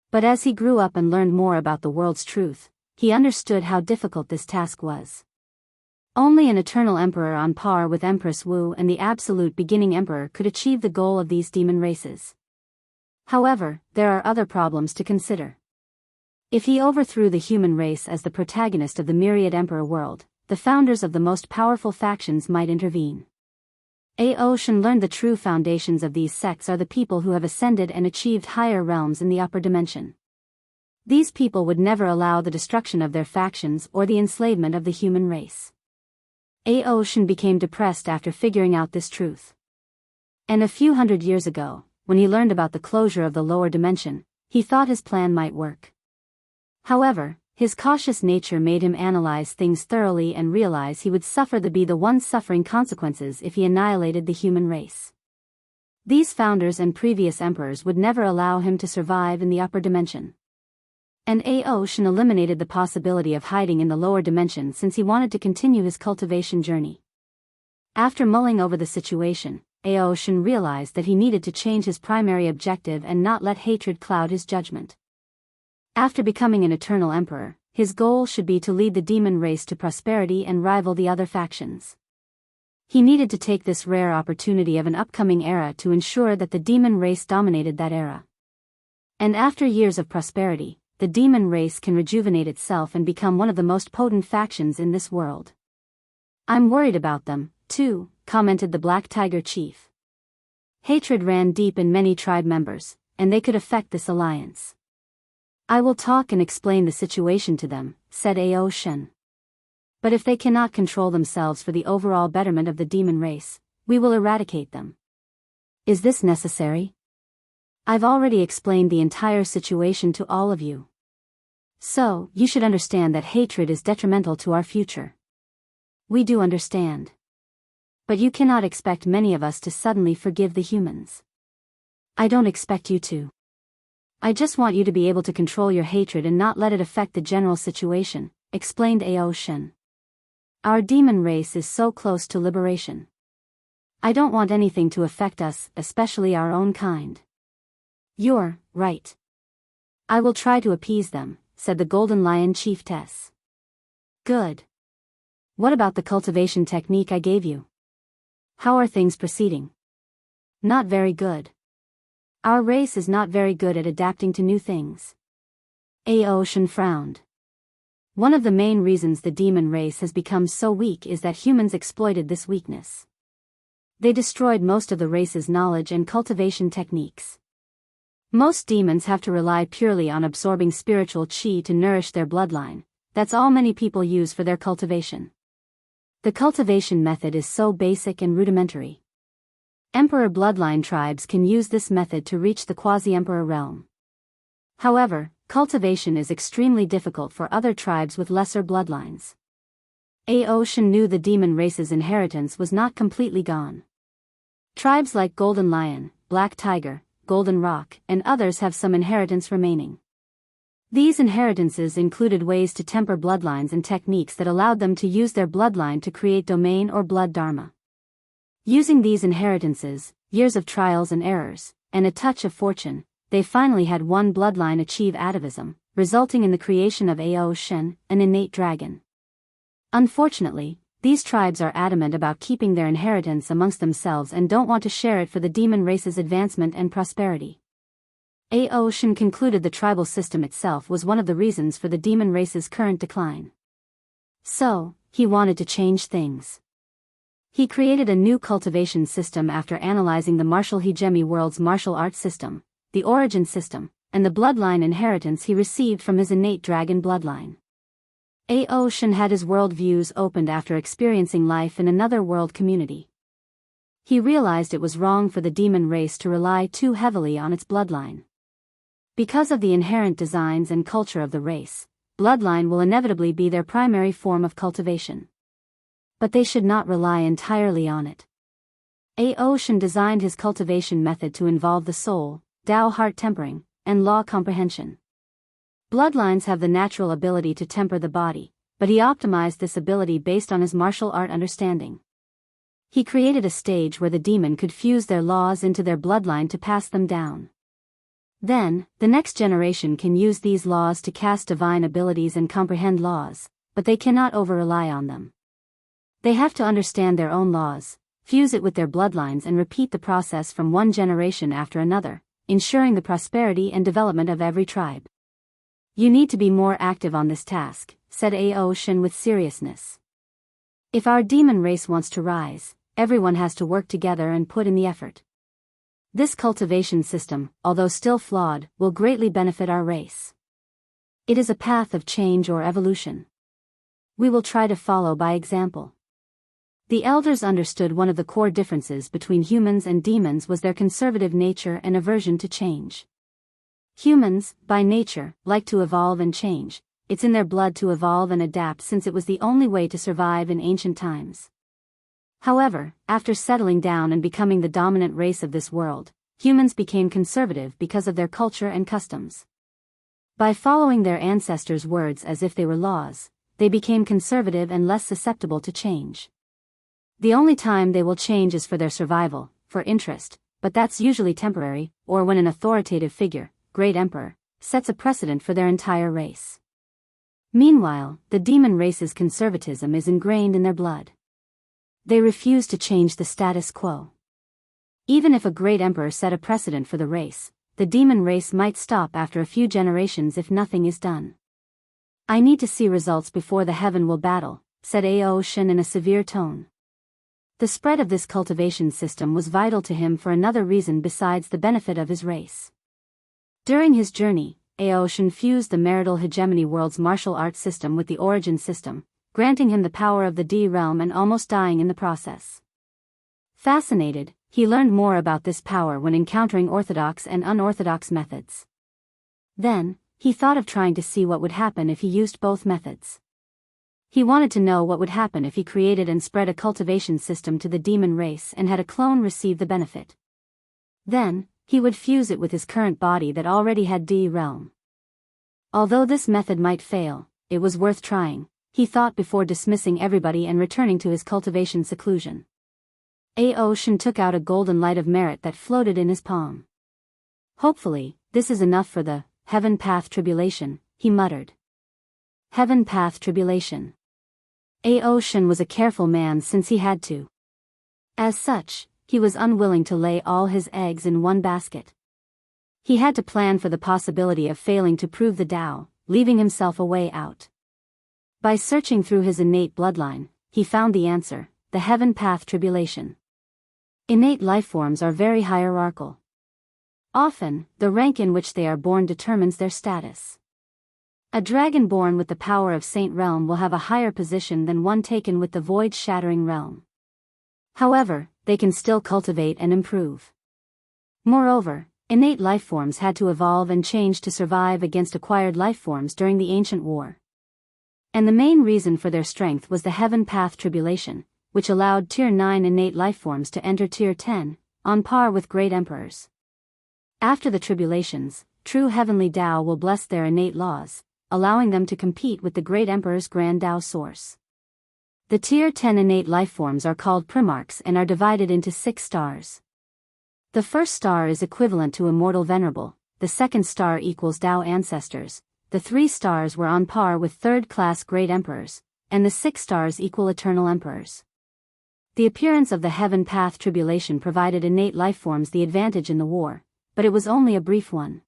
But as he grew up and learned more about the world's truth, he understood how difficult this task was. Only an eternal emperor on par with Empress Wu and the absolute beginning emperor could achieve the goal of these demon races. However, there are other problems to consider. If he overthrew the human race as the protagonist of the myriad emperor world, the founders of the most powerful factions might intervene. A.O. Shen learned the true foundations of these sects are the people who have ascended and achieved higher realms in the upper dimension. These people would never allow the destruction of their factions or the enslavement of the human race. A.O. Shen became depressed after figuring out this truth. And a few hundred years ago, when he learned about the closure of the lower dimension, he thought his plan might work. However, his cautious nature made him analyze things thoroughly and realize he would suffer the one suffering consequences if he annihilated the human race. These founders and previous emperors would never allow him to survive in the upper dimension. And A.O. Shen eliminated the possibility of hiding in the lower dimension since he wanted to continue his cultivation journey. After mulling over the situation, A.O. Shen realized that he needed to change his primary objective and not let hatred cloud his judgment. After becoming an eternal emperor, his goal should be to lead the demon race to prosperity and rival the other factions. He needed to take this rare opportunity of an upcoming era to ensure that the demon race dominated that era. And after years of prosperity, the demon race can rejuvenate itself and become one of the most potent factions in this world. I'm worried about them, too, commented the Black Tiger chief. Hatred ran deep in many tribe members, and they could affect this alliance. I will talk and explain the situation to them, said Ao Shen. But if they cannot control themselves for the overall betterment of the demon race, we will eradicate them. Is this necessary? I've already explained the entire situation to all of you. So, you should understand that hatred is detrimental to our future. We do understand. But you cannot expect many of us to suddenly forgive the humans. I don't expect you to. I just want you to be able to control your hatred and not let it affect the general situation, explained Ao Shen. Our demon race is so close to liberation. I don't want anything to affect us, especially our own kind. You're right. I will try to appease them, said the Golden Lion chiefess. Good. What about the cultivation technique I gave you? How are things proceeding? Not very good. Our race is not very good at adapting to new things. Ao Shen frowned. One of the main reasons the demon race has become so weak is that humans exploited this weakness. They destroyed most of the race's knowledge and cultivation techniques. Most demons have to rely purely on absorbing spiritual qi to nourish their bloodline. That's all many people use for their cultivation. The cultivation method is so basic and rudimentary. Emperor bloodline tribes can use this method to reach the quasi-emperor realm. However, cultivation is extremely difficult for other tribes with lesser bloodlines. Ao Shen knew the demon race's inheritance was not completely gone. Tribes like Golden Lion, Black Tiger, Golden Rock, and others have some inheritance remaining. These inheritances included ways to temper bloodlines and techniques that allowed them to use their bloodline to create domain or blood dharma. Using these inheritances, years of trials and errors, and a touch of fortune, they finally had one bloodline achieve atavism, resulting in the creation of Ao Shen, an innate dragon. Unfortunately, these tribes are adamant about keeping their inheritance amongst themselves and don't want to share it for the demon race's advancement and prosperity. Ao Shen concluded the tribal system itself was one of the reasons for the demon race's current decline. So, he wanted to change things. He created a new cultivation system after analyzing the martial hegemony world's martial arts system, the origin system, and the bloodline inheritance he received from his innate dragon bloodline. Ao Shen had his world views opened after experiencing life in another world community. He realized it was wrong for the demon race to rely too heavily on its bloodline. Because of the inherent designs and culture of the race, bloodline will inevitably be their primary form of cultivation. But they should not rely entirely on it. Ao Shen designed his cultivation method to involve the soul, Tao heart tempering, and law comprehension. Bloodlines have the natural ability to temper the body, but he optimized this ability based on his martial art understanding. He created a stage where the demon could fuse their laws into their bloodline to pass them down. Then, the next generation can use these laws to cast divine abilities and comprehend laws, but they cannot over-rely on them. They have to understand their own laws, fuse it with their bloodlines and repeat the process from one generation after another, ensuring the prosperity and development of every tribe. You need to be more active on this task, said Ao Shen with seriousness. If our demon race wants to rise, everyone has to work together and put in the effort. This cultivation system, although still flawed, will greatly benefit our race. It is a path of change or evolution. We will try to follow by example. The elders understood one of the core differences between humans and demons was their conservative nature and aversion to change. Humans, by nature, like to evolve and change. It's in their blood to evolve and adapt since it was the only way to survive in ancient times. However, after settling down and becoming the dominant race of this world, humans became conservative because of their culture and customs. By following their ancestors' words as if they were laws, they became conservative and less susceptible to change. The only time they will change is for their survival, for interest, but that's usually temporary, or when an authoritative figure, Great Emperor, sets a precedent for their entire race. Meanwhile, the demon race's conservatism is ingrained in their blood. They refused to change the status quo. Even if a great emperor set a precedent for the race, the demon race might stop after a few generations if nothing is done. I need to see results before the heaven will battle, said Ao Shen in a severe tone. The spread of this cultivation system was vital to him for another reason besides the benefit of his race. During his journey, Ao Shen fused the marital hegemony world's martial arts system with the origin system, granting him the power of the D realm and almost dying in the process. Fascinated, he learned more about this power when encountering orthodox and unorthodox methods. Then, he thought of trying to see what would happen if he used both methods. He wanted to know what would happen if he created and spread a cultivation system to the demon race and had a clone receive the benefit. Then, he would fuse it with his current body that already had D realm. Although this method might fail, it was worth trying, he thought before dismissing everybody and returning to his cultivation seclusion. Ao Shen took out a golden light of merit that floated in his palm. Hopefully, this is enough for the heaven path tribulation, he muttered. Heaven path tribulation. Ao Shen was a careful man since he had to. As such, he was unwilling to lay all his eggs in one basket. He had to plan for the possibility of failing to prove the Tao, leaving himself a way out. By searching through his innate bloodline, he found the answer, the heaven path tribulation. Innate lifeforms are very hierarchical. Often, the rank in which they are born determines their status. A dragon born with the power of Saint Realm will have a higher position than one taken with the void-shattering realm. However, they can still cultivate and improve. Moreover, innate lifeforms had to evolve and change to survive against acquired lifeforms during the ancient war. And the main reason for their strength was the heaven path tribulation, which allowed Tier 9 innate lifeforms to enter Tier 10, on par with great emperors. After the tribulations, true heavenly Tao will bless their innate laws, allowing them to compete with the great emperor's grand Tao source. The Tier 10 innate lifeforms are called primarchs and are divided into 6 stars. The first star is equivalent to Immortal Venerable, the second star equals Tao Ancestors, the 3 stars were on par with third-class great emperors, and the 6 stars equal Eternal Emperors. The appearance of the heaven path tribulation provided innate lifeforms the advantage in the war, but it was only a brief one.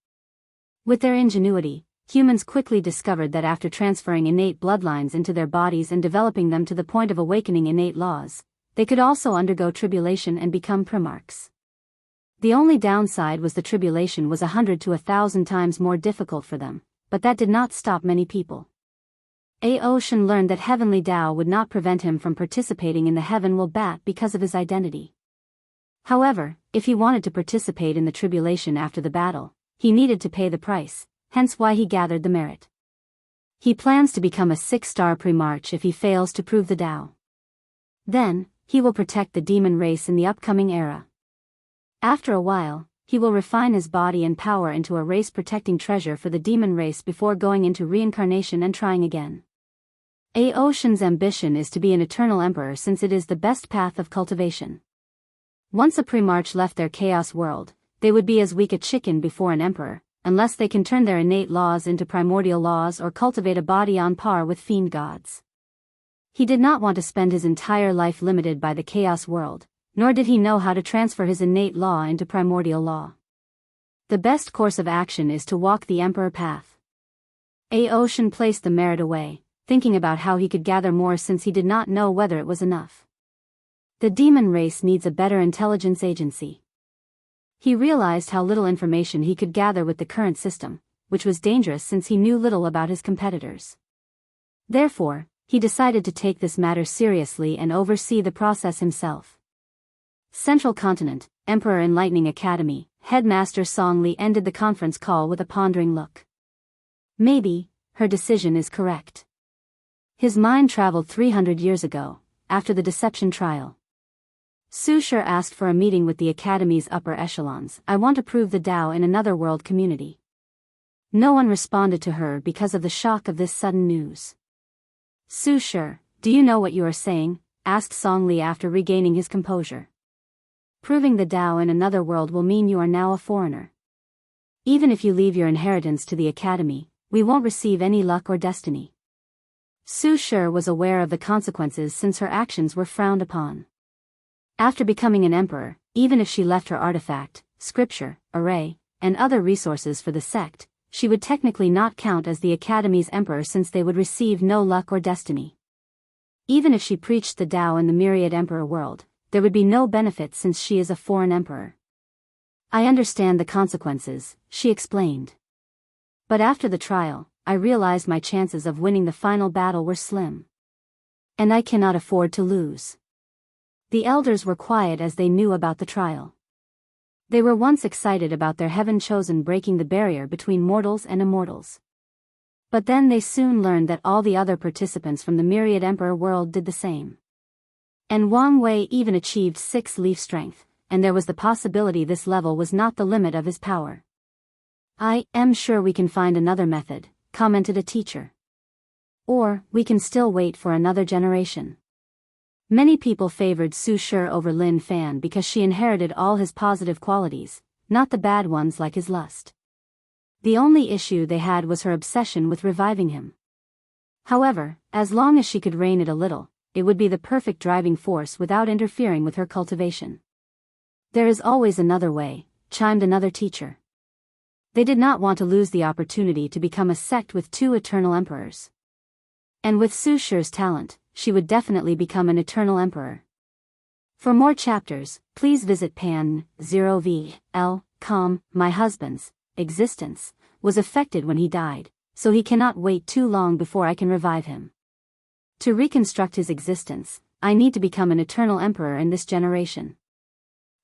With their ingenuity, humans quickly discovered that after transferring innate bloodlines into their bodies and developing them to the point of awakening innate laws, they could also undergo tribulation and become primarchs. The only downside was the tribulation was 100 to 1,000 times more difficult for them, but that did not stop many people. Ao Shen learned that heavenly Tao would not prevent him from participating in the heaven will bat because of his identity. However, if he wanted to participate in the tribulation after the battle, he needed to pay the price, hence why he gathered the merit. He plans to become a 6-star primarch if he fails to prove the Tao. Then, he will protect the demon race in the upcoming era. After a while, he will refine his body and power into a race-protecting treasure for the demon race before going into reincarnation and trying again. Ao Shen's ambition is to be an eternal emperor since it is the best path of cultivation. Once a primarch left their chaos world, they would be as weak a chicken before an emperor, unless they can turn their innate laws into primordial laws or cultivate a body on par with fiend gods. He did not want to spend his entire life limited by the chaos world, nor did he know how to transfer his innate law into primordial law. The best course of action is to walk the emperor path. Ao Shen placed the merit away, thinking about how he could gather more since he did not know whether it was enough. The demon race needs a better intelligence agency. He realized how little information he could gather with the current system, which was dangerous since he knew little about his competitors. Therefore, he decided to take this matter seriously and oversee the process himself. Central Continent, Emperor Enlightening Academy, Headmaster Song Li ended the conference call with a pondering look. Maybe, her decision is correct. His mind traveled 300 years ago, after the deception trial. Su Shi asked for a meeting with the Academy's upper echelons. I want to prove the Tao in another world community. No one responded to her because of the shock of this sudden news. Su Shi, do you know what you are saying? Asked Song Li after regaining his composure. Proving the Tao in another world will mean you are now a foreigner. Even if you leave your inheritance to the Academy, we won't receive any luck or destiny. Su Shi was aware of the consequences since her actions were frowned upon. After becoming an emperor, even if she left her artifact, scripture, array, and other resources for the sect, she would technically not count as the Academy's emperor since they would receive no luck or destiny. Even if she preached the Tao in the myriad emperor world, there would be no benefit since she is a foreign emperor. I understand the consequences, she explained. But after the trial, I realized my chances of winning the final battle were slim. And I cannot afford to lose. The elders were quiet as they knew about the trial. They were once excited about their heaven-chosen breaking the barrier between mortals and immortals. But then they soon learned that all the other participants from the myriad emperor world did the same. And Wang Wei even achieved 6-leaf strength, and there was the possibility this level was not the limit of his power. I am sure we can find another method, commented a teacher. Or, we can still wait for another generation. Many people favored Su Shi over Lin Fan because she inherited all his positive qualities, not the bad ones like his lust. The only issue they had was her obsession with reviving him. However, as long as she could rein it a little, it would be the perfect driving force without interfering with her cultivation. There is always another way, chimed another teacher. They did not want to lose the opportunity to become a sect with 2 eternal emperors. And with Su Shi's talent, she would definitely become an eternal emperor. For more chapters, please visit pan0vl.com. My husband's existence was affected when he died, so he cannot wait too long before I can revive him. To reconstruct his existence, I need to become an eternal emperor in this generation.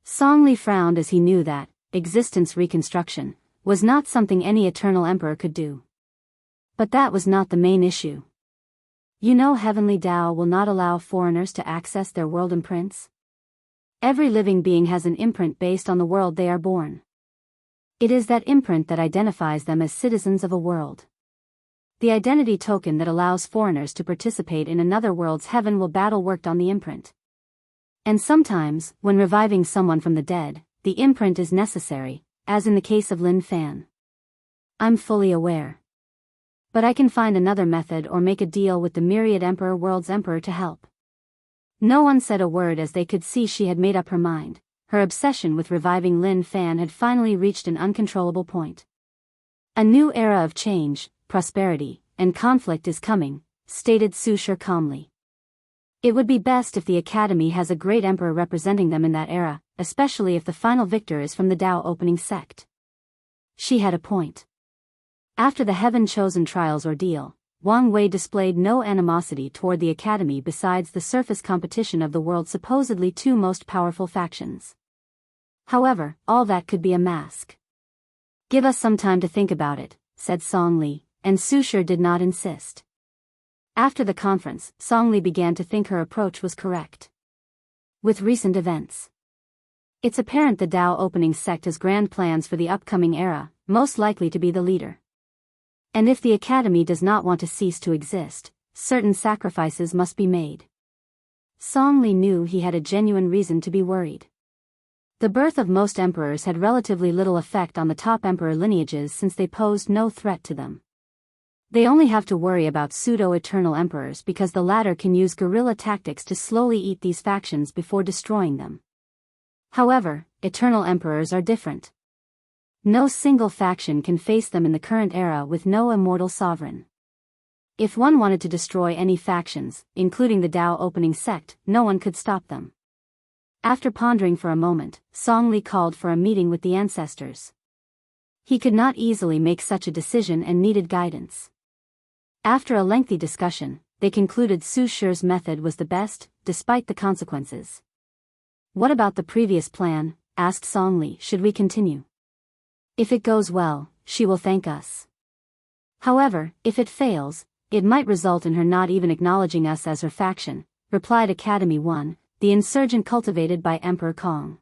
Song Li frowned as he knew that existence reconstruction was not something any eternal emperor could do. But that was not the main issue. You know, Heavenly Tao will not allow foreigners to access their world imprints. Every living being has an imprint based on the world they are born. It is that imprint that identifies them as citizens of a world. The identity token that allows foreigners to participate in another world's heaven will battle worked on the imprint. And sometimes, when reviving someone from the dead, the imprint is necessary, as in the case of Lin Fan. I'm fully aware. But I can find another method or make a deal with the myriad emperor world's emperor to help. No one said a word as they could see she had made up her mind. Her obsession with reviving Lin Fan had finally reached an uncontrollable point. A new era of change, prosperity, and conflict is coming, stated Su Shi calmly. It would be best if the Academy has a great emperor representing them in that era, especially if the final victor is from the Tao opening sect. She had a point. After the heaven-chosen trials ordeal, Wang Wei displayed no animosity toward the Academy besides the surface competition of the world's supposedly 2 most powerful factions. However, all that could be a mask. Give us some time to think about it, said Song Li, and Su Shi did not insist. After the conference, Song Li began to think her approach was correct. With recent events, it's apparent the Tao opening sect has grand plans for the upcoming era, most likely to be the leader. And if the Academy does not want to cease to exist, certain sacrifices must be made. Song Li knew he had a genuine reason to be worried. The birth of most emperors had relatively little effect on the top emperor lineages since they posed no threat to them. They only have to worry about pseudo-eternal emperors because the latter can use guerrilla tactics to slowly eat these factions before destroying them. However, eternal emperors are different. No single faction can face them in the current era with no immortal sovereign. If one wanted to destroy any factions, including the Tao opening sect, no one could stop them. After pondering for a moment, Song Li called for a meeting with the ancestors. He could not easily make such a decision and needed guidance. After a lengthy discussion, they concluded Su Shi's method was the best, despite the consequences. What about the previous plan? Asked Song Li. Should we continue? If it goes well, she will thank us. However, if it fails, it might result in her not even acknowledging us as her faction, replied Academy 1, the insurgent cultivated by Emperor Kong.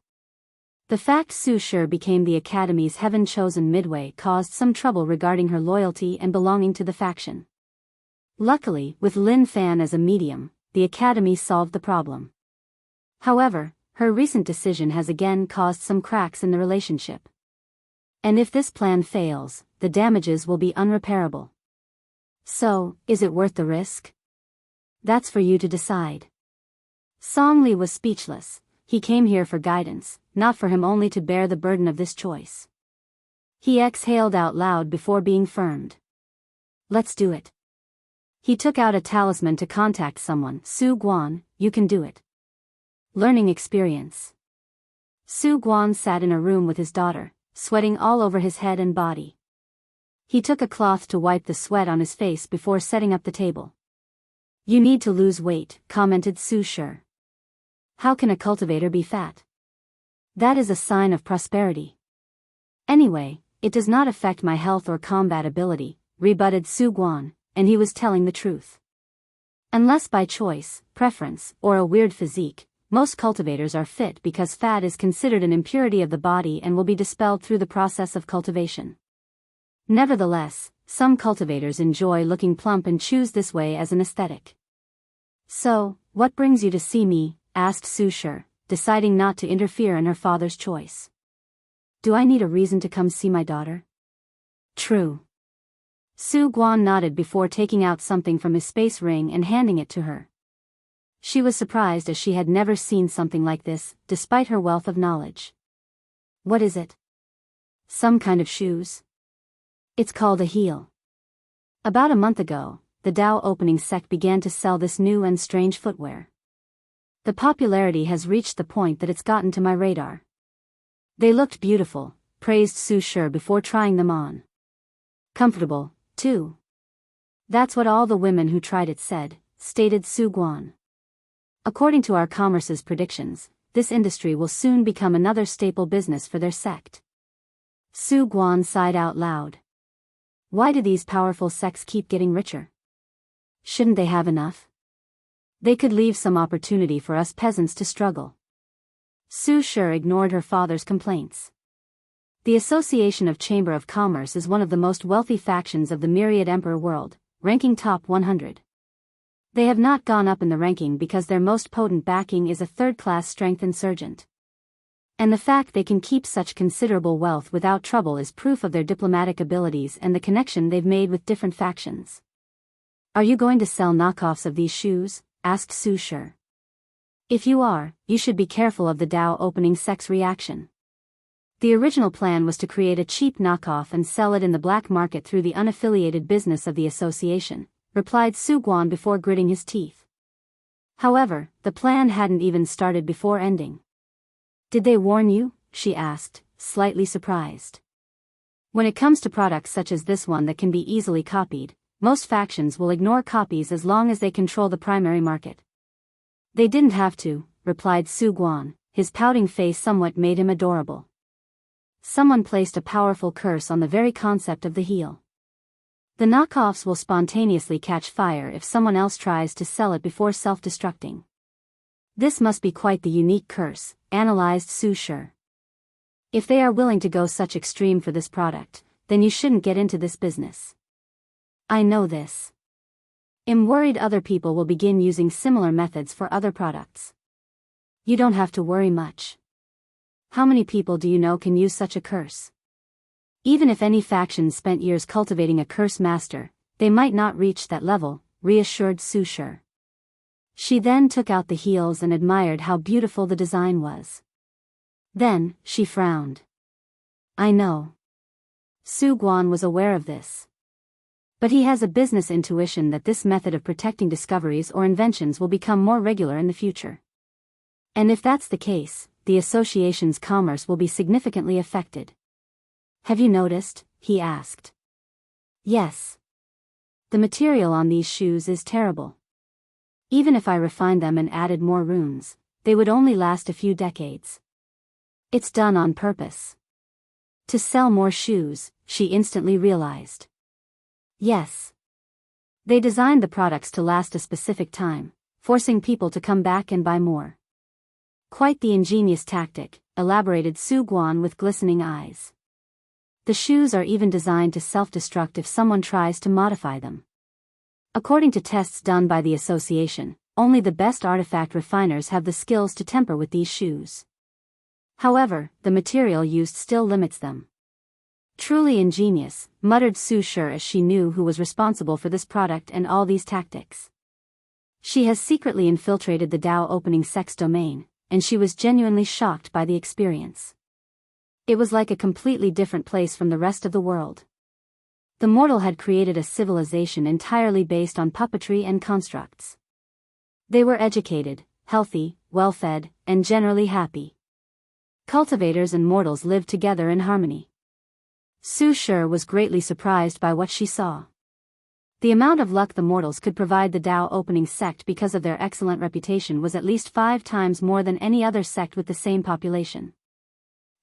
The fact Su Shi became the Academy's heaven-chosen midway caused some trouble regarding her loyalty and belonging to the faction. Luckily, with Lin Fan as a medium, the Academy solved the problem. However, her recent decision has again caused some cracks in the relationship. And if this plan fails, the damages will be unrepairable. So, is it worth the risk? That's for you to decide. Song Li was speechless. he came here for guidance, not for him only to bear the burden of this choice. He exhaled out loud before being firmed. Let's do it. He took out a talisman to contact someone. Su Guan, you can do it. Learning experience. Su Guan sat in a room with his daughter, sweating all over his head and body. He took a cloth to wipe the sweat on his face before setting up the table. You need to lose weight, commented Su Shi. How can a cultivator be fat? That is a sign of prosperity. Anyway, it does not affect my health or combat ability, rebutted Su Guan, and he was telling the truth. Unless by choice, preference, or a weird physique, most cultivators are fit because fat is considered an impurity of the body and will be dispelled through the process of cultivation. Nevertheless, some cultivators enjoy looking plump and choose this way as an aesthetic. So, what brings you to see me? Asked Su Shi, deciding not to interfere in her father's choice. Do I need a reason to come see my daughter? True. Su Guan nodded before taking out something from his space ring and handing it to her. She was surprised as she had never seen something like this, despite her wealth of knowledge. What is it? Some kind of shoes? It's called a heel. About a month ago, the Dao opening sect began to sell this new and strange footwear. The popularity has reached the point that it's gotten to my radar. They looked beautiful, praised Su Shi before trying them on. Comfortable, too. That's what all the women who tried it said, stated Su Guan. According to our commerce's predictions, this industry will soon become another staple business for their sect. Su Guan sighed out loud. Why do these powerful sects keep getting richer? Shouldn't they have enough? They could leave some opportunity for us peasants to struggle. Su Shi ignored her father's complaints. The Association of Chamber of Commerce is one of the most wealthy factions of the myriad emperor world, ranking top 100. They have not gone up in the ranking because their most potent backing is a third-class strength insurgent. And the fact they can keep such considerable wealth without trouble is proof of their diplomatic abilities and the connection they've made with different factions. Are you going to sell knockoffs of these shoes? Asked Su Shi. If you are, you should be careful of the Dao opening sect's reaction. The original plan was to create a cheap knockoff and sell it in the black market through the unaffiliated business of the association, replied Su Guan before gritting his teeth. However, the plan hadn't even started before ending. Did they warn you? She asked, slightly surprised. When it comes to products such as this one that can be easily copied, most factions will ignore copies as long as they control the primary market. They didn't have to, replied Su Guan, his pouting face somewhat made him adorable. Someone placed a powerful curse on the very concept of the heel. The knockoffs will spontaneously catch fire if someone else tries to sell it before self-destructing. This must be quite the unique curse, analyzed Su Shi. If they are willing to go such extreme for this product, then you shouldn't get into this business. I know this. I'm worried other people will begin using similar methods for other products. You don't have to worry much. How many people do you know can use such a curse? Even if any faction spent years cultivating a curse master, they might not reach that level, reassured Su Shi. She then took out the heels and admired how beautiful the design was. Then, she frowned. I know. Su Guan was aware of this. But he has a business intuition that this method of protecting discoveries or inventions will become more regular in the future. And if that's the case, the association's commerce will be significantly affected. Have you noticed? He asked. Yes. The material on these shoes is terrible. Even if I refined them and added more runes, they would only last a few decades. It's done on purpose. To sell more shoes, she instantly realized. Yes. They designed the products to last a specific time, forcing people to come back and buy more. Quite the ingenious tactic, elaborated Su Guan with glistening eyes. The shoes are even designed to self-destruct if someone tries to modify them. According to tests done by the association, only the best artifact refiners have the skills to temper with these shoes. However, the material used still limits them. Truly ingenious, muttered Su Shi as she knew who was responsible for this product and all these tactics. She has secretly infiltrated the Dao opening sect's domain, and she was genuinely shocked by the experience. It was like a completely different place from the rest of the world. The mortal had created a civilization entirely based on puppetry and constructs. They were educated, healthy, well-fed, and generally happy. Cultivators and mortals lived together in harmony. Su Shi was greatly surprised by what she saw. The amount of luck the mortals could provide the Dao opening sect because of their excellent reputation was at least 5 times more than any other sect with the same population.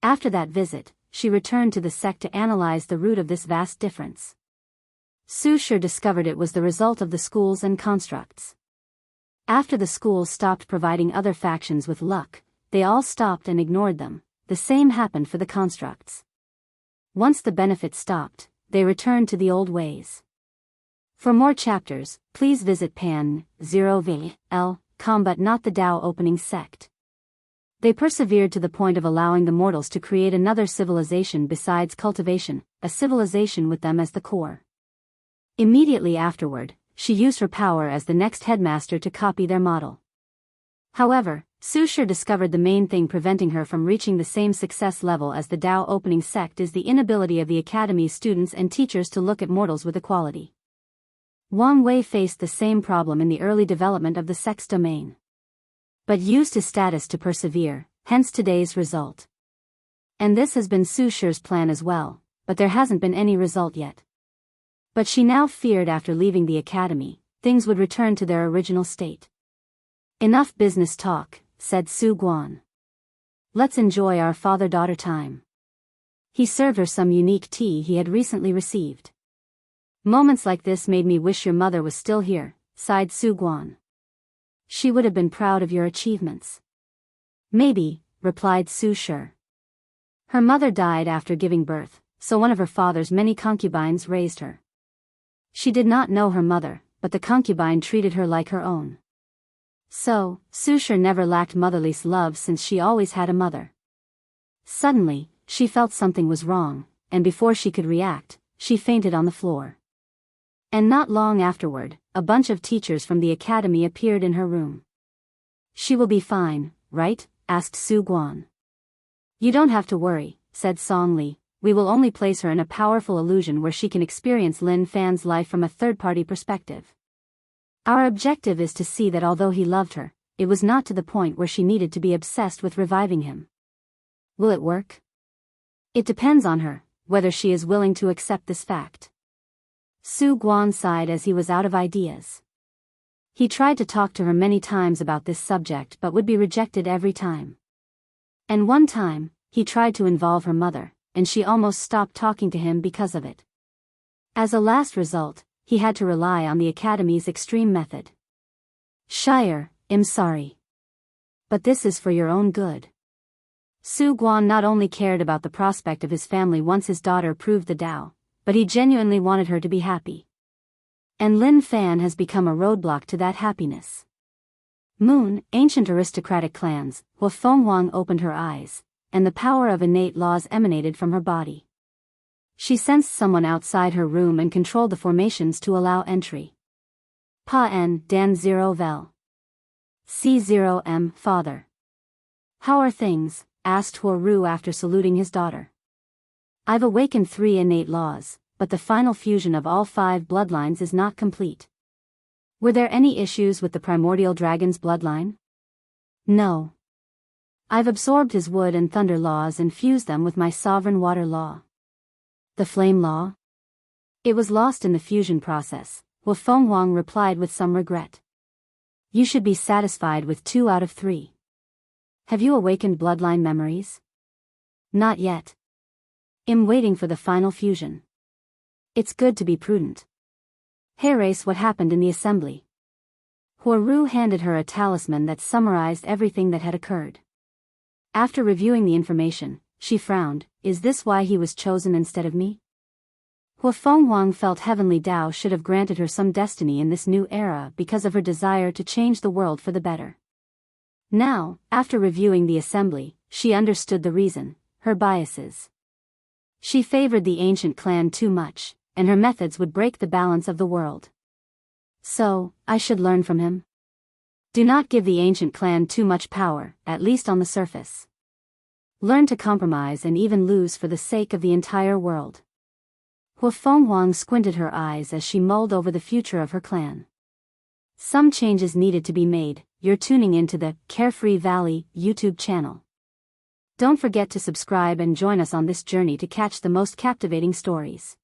After that visit, she returned to the sect to analyze the root of this vast difference. Su Shi discovered it was the result of the schools and constructs. After the schools stopped providing other factions with luck, they all stopped and ignored them. The same happened for the constructs. Once the benefit stopped, they returned to the old ways. For more chapters, please visit pan0vl.com, but not the Dao opening sect. They persevered to the point of allowing the mortals to create another civilization besides cultivation, a civilization with them as the core. Immediately afterward, she used her power as the next headmaster to copy their model. However, Su Shi discovered the main thing preventing her from reaching the same success level as the Dao opening sect is the inability of the academy's students and teachers to look at mortals with equality. Wang Wei faced the same problem in the early development of the sect's domain, but used his status to persevere, hence today's result. And this has been Su Shi's plan as well, but there hasn't been any result yet. But she now feared after leaving the academy, things would return to their original state. Enough business talk, said Su Guan. Let's enjoy our father-daughter time. He served her some unique tea he had recently received. Moments like this made me wish your mother was still here, sighed Su Guan. She would have been proud of your achievements. Maybe, replied Su Shi. Her mother died after giving birth, so one of her father's many concubines raised her. She did not know her mother, but the concubine treated her like her own. So, Su Shi never lacked motherly love since she always had a mother. Suddenly, she felt something was wrong, and before she could react, she fainted on the floor. And not long afterward, a bunch of teachers from the academy appeared in her room. She will be fine, right? Asked Su Guan. You don't have to worry, said Song Li. We will only place her in a powerful illusion where she can experience Lin Fan's life from a third-party perspective. Our objective is to see that although he loved her, it was not to the point where she needed to be obsessed with reviving him. Will it work? It depends on her, whether she is willing to accept this fact. Su Guan sighed as he was out of ideas. He tried to talk to her many times about this subject but would be rejected every time. And one time, he tried to involve her mother, and she almost stopped talking to him because of it. As a last result, he had to rely on the academy's extreme method. Shire, I'm sorry. But this is for your own good. Su Guan not only cared about the prospect of his family once his daughter proved the Dao, but he genuinely wanted her to be happy. And Lin Fan has become a roadblock to that happiness. Moon, ancient aristocratic clans, Hua Fenghuang opened her eyes, and the power of innate laws emanated from her body. She sensed someone outside her room and controlled the formations to allow entry. Pa En, Dan 0 Vel. C0M, Father. How are things? Asked Hua Ru after saluting his daughter. I've awakened 3 innate laws, but the final fusion of all 5 bloodlines is not complete. Were there any issues with the primordial dragon's bloodline? No. I've absorbed his wood and thunder laws and fused them with my sovereign water law. The flame law? It was lost in the fusion process, Hua Fenghuang replied with some regret. You should be satisfied with 2 out of 3. Have you awakened bloodline memories? Not yet. I'm waiting for the final fusion. It's good to be prudent. Hey Race, what happened in the assembly? Hua Ru handed her a talisman that summarized everything that had occurred. After reviewing the information, she frowned. Is this why he was chosen instead of me? Hua Fenghuang felt Heavenly Dao should have granted her some destiny in this new era because of her desire to change the world for the better. Now, after reviewing the assembly, she understood the reason: her biases. She favored the ancient clan too much, and her methods would break the balance of the world. So, I should learn from him? Do not give the ancient clan too much power, at least on the surface. Learn to compromise and even lose for the sake of the entire world. Hua Fenghuang squinted her eyes as she mulled over the future of her clan. Some changes needed to be made. You're tuning into the Carefree Valley YouTube channel. Don't forget to subscribe and join us on this journey to catch the most captivating stories.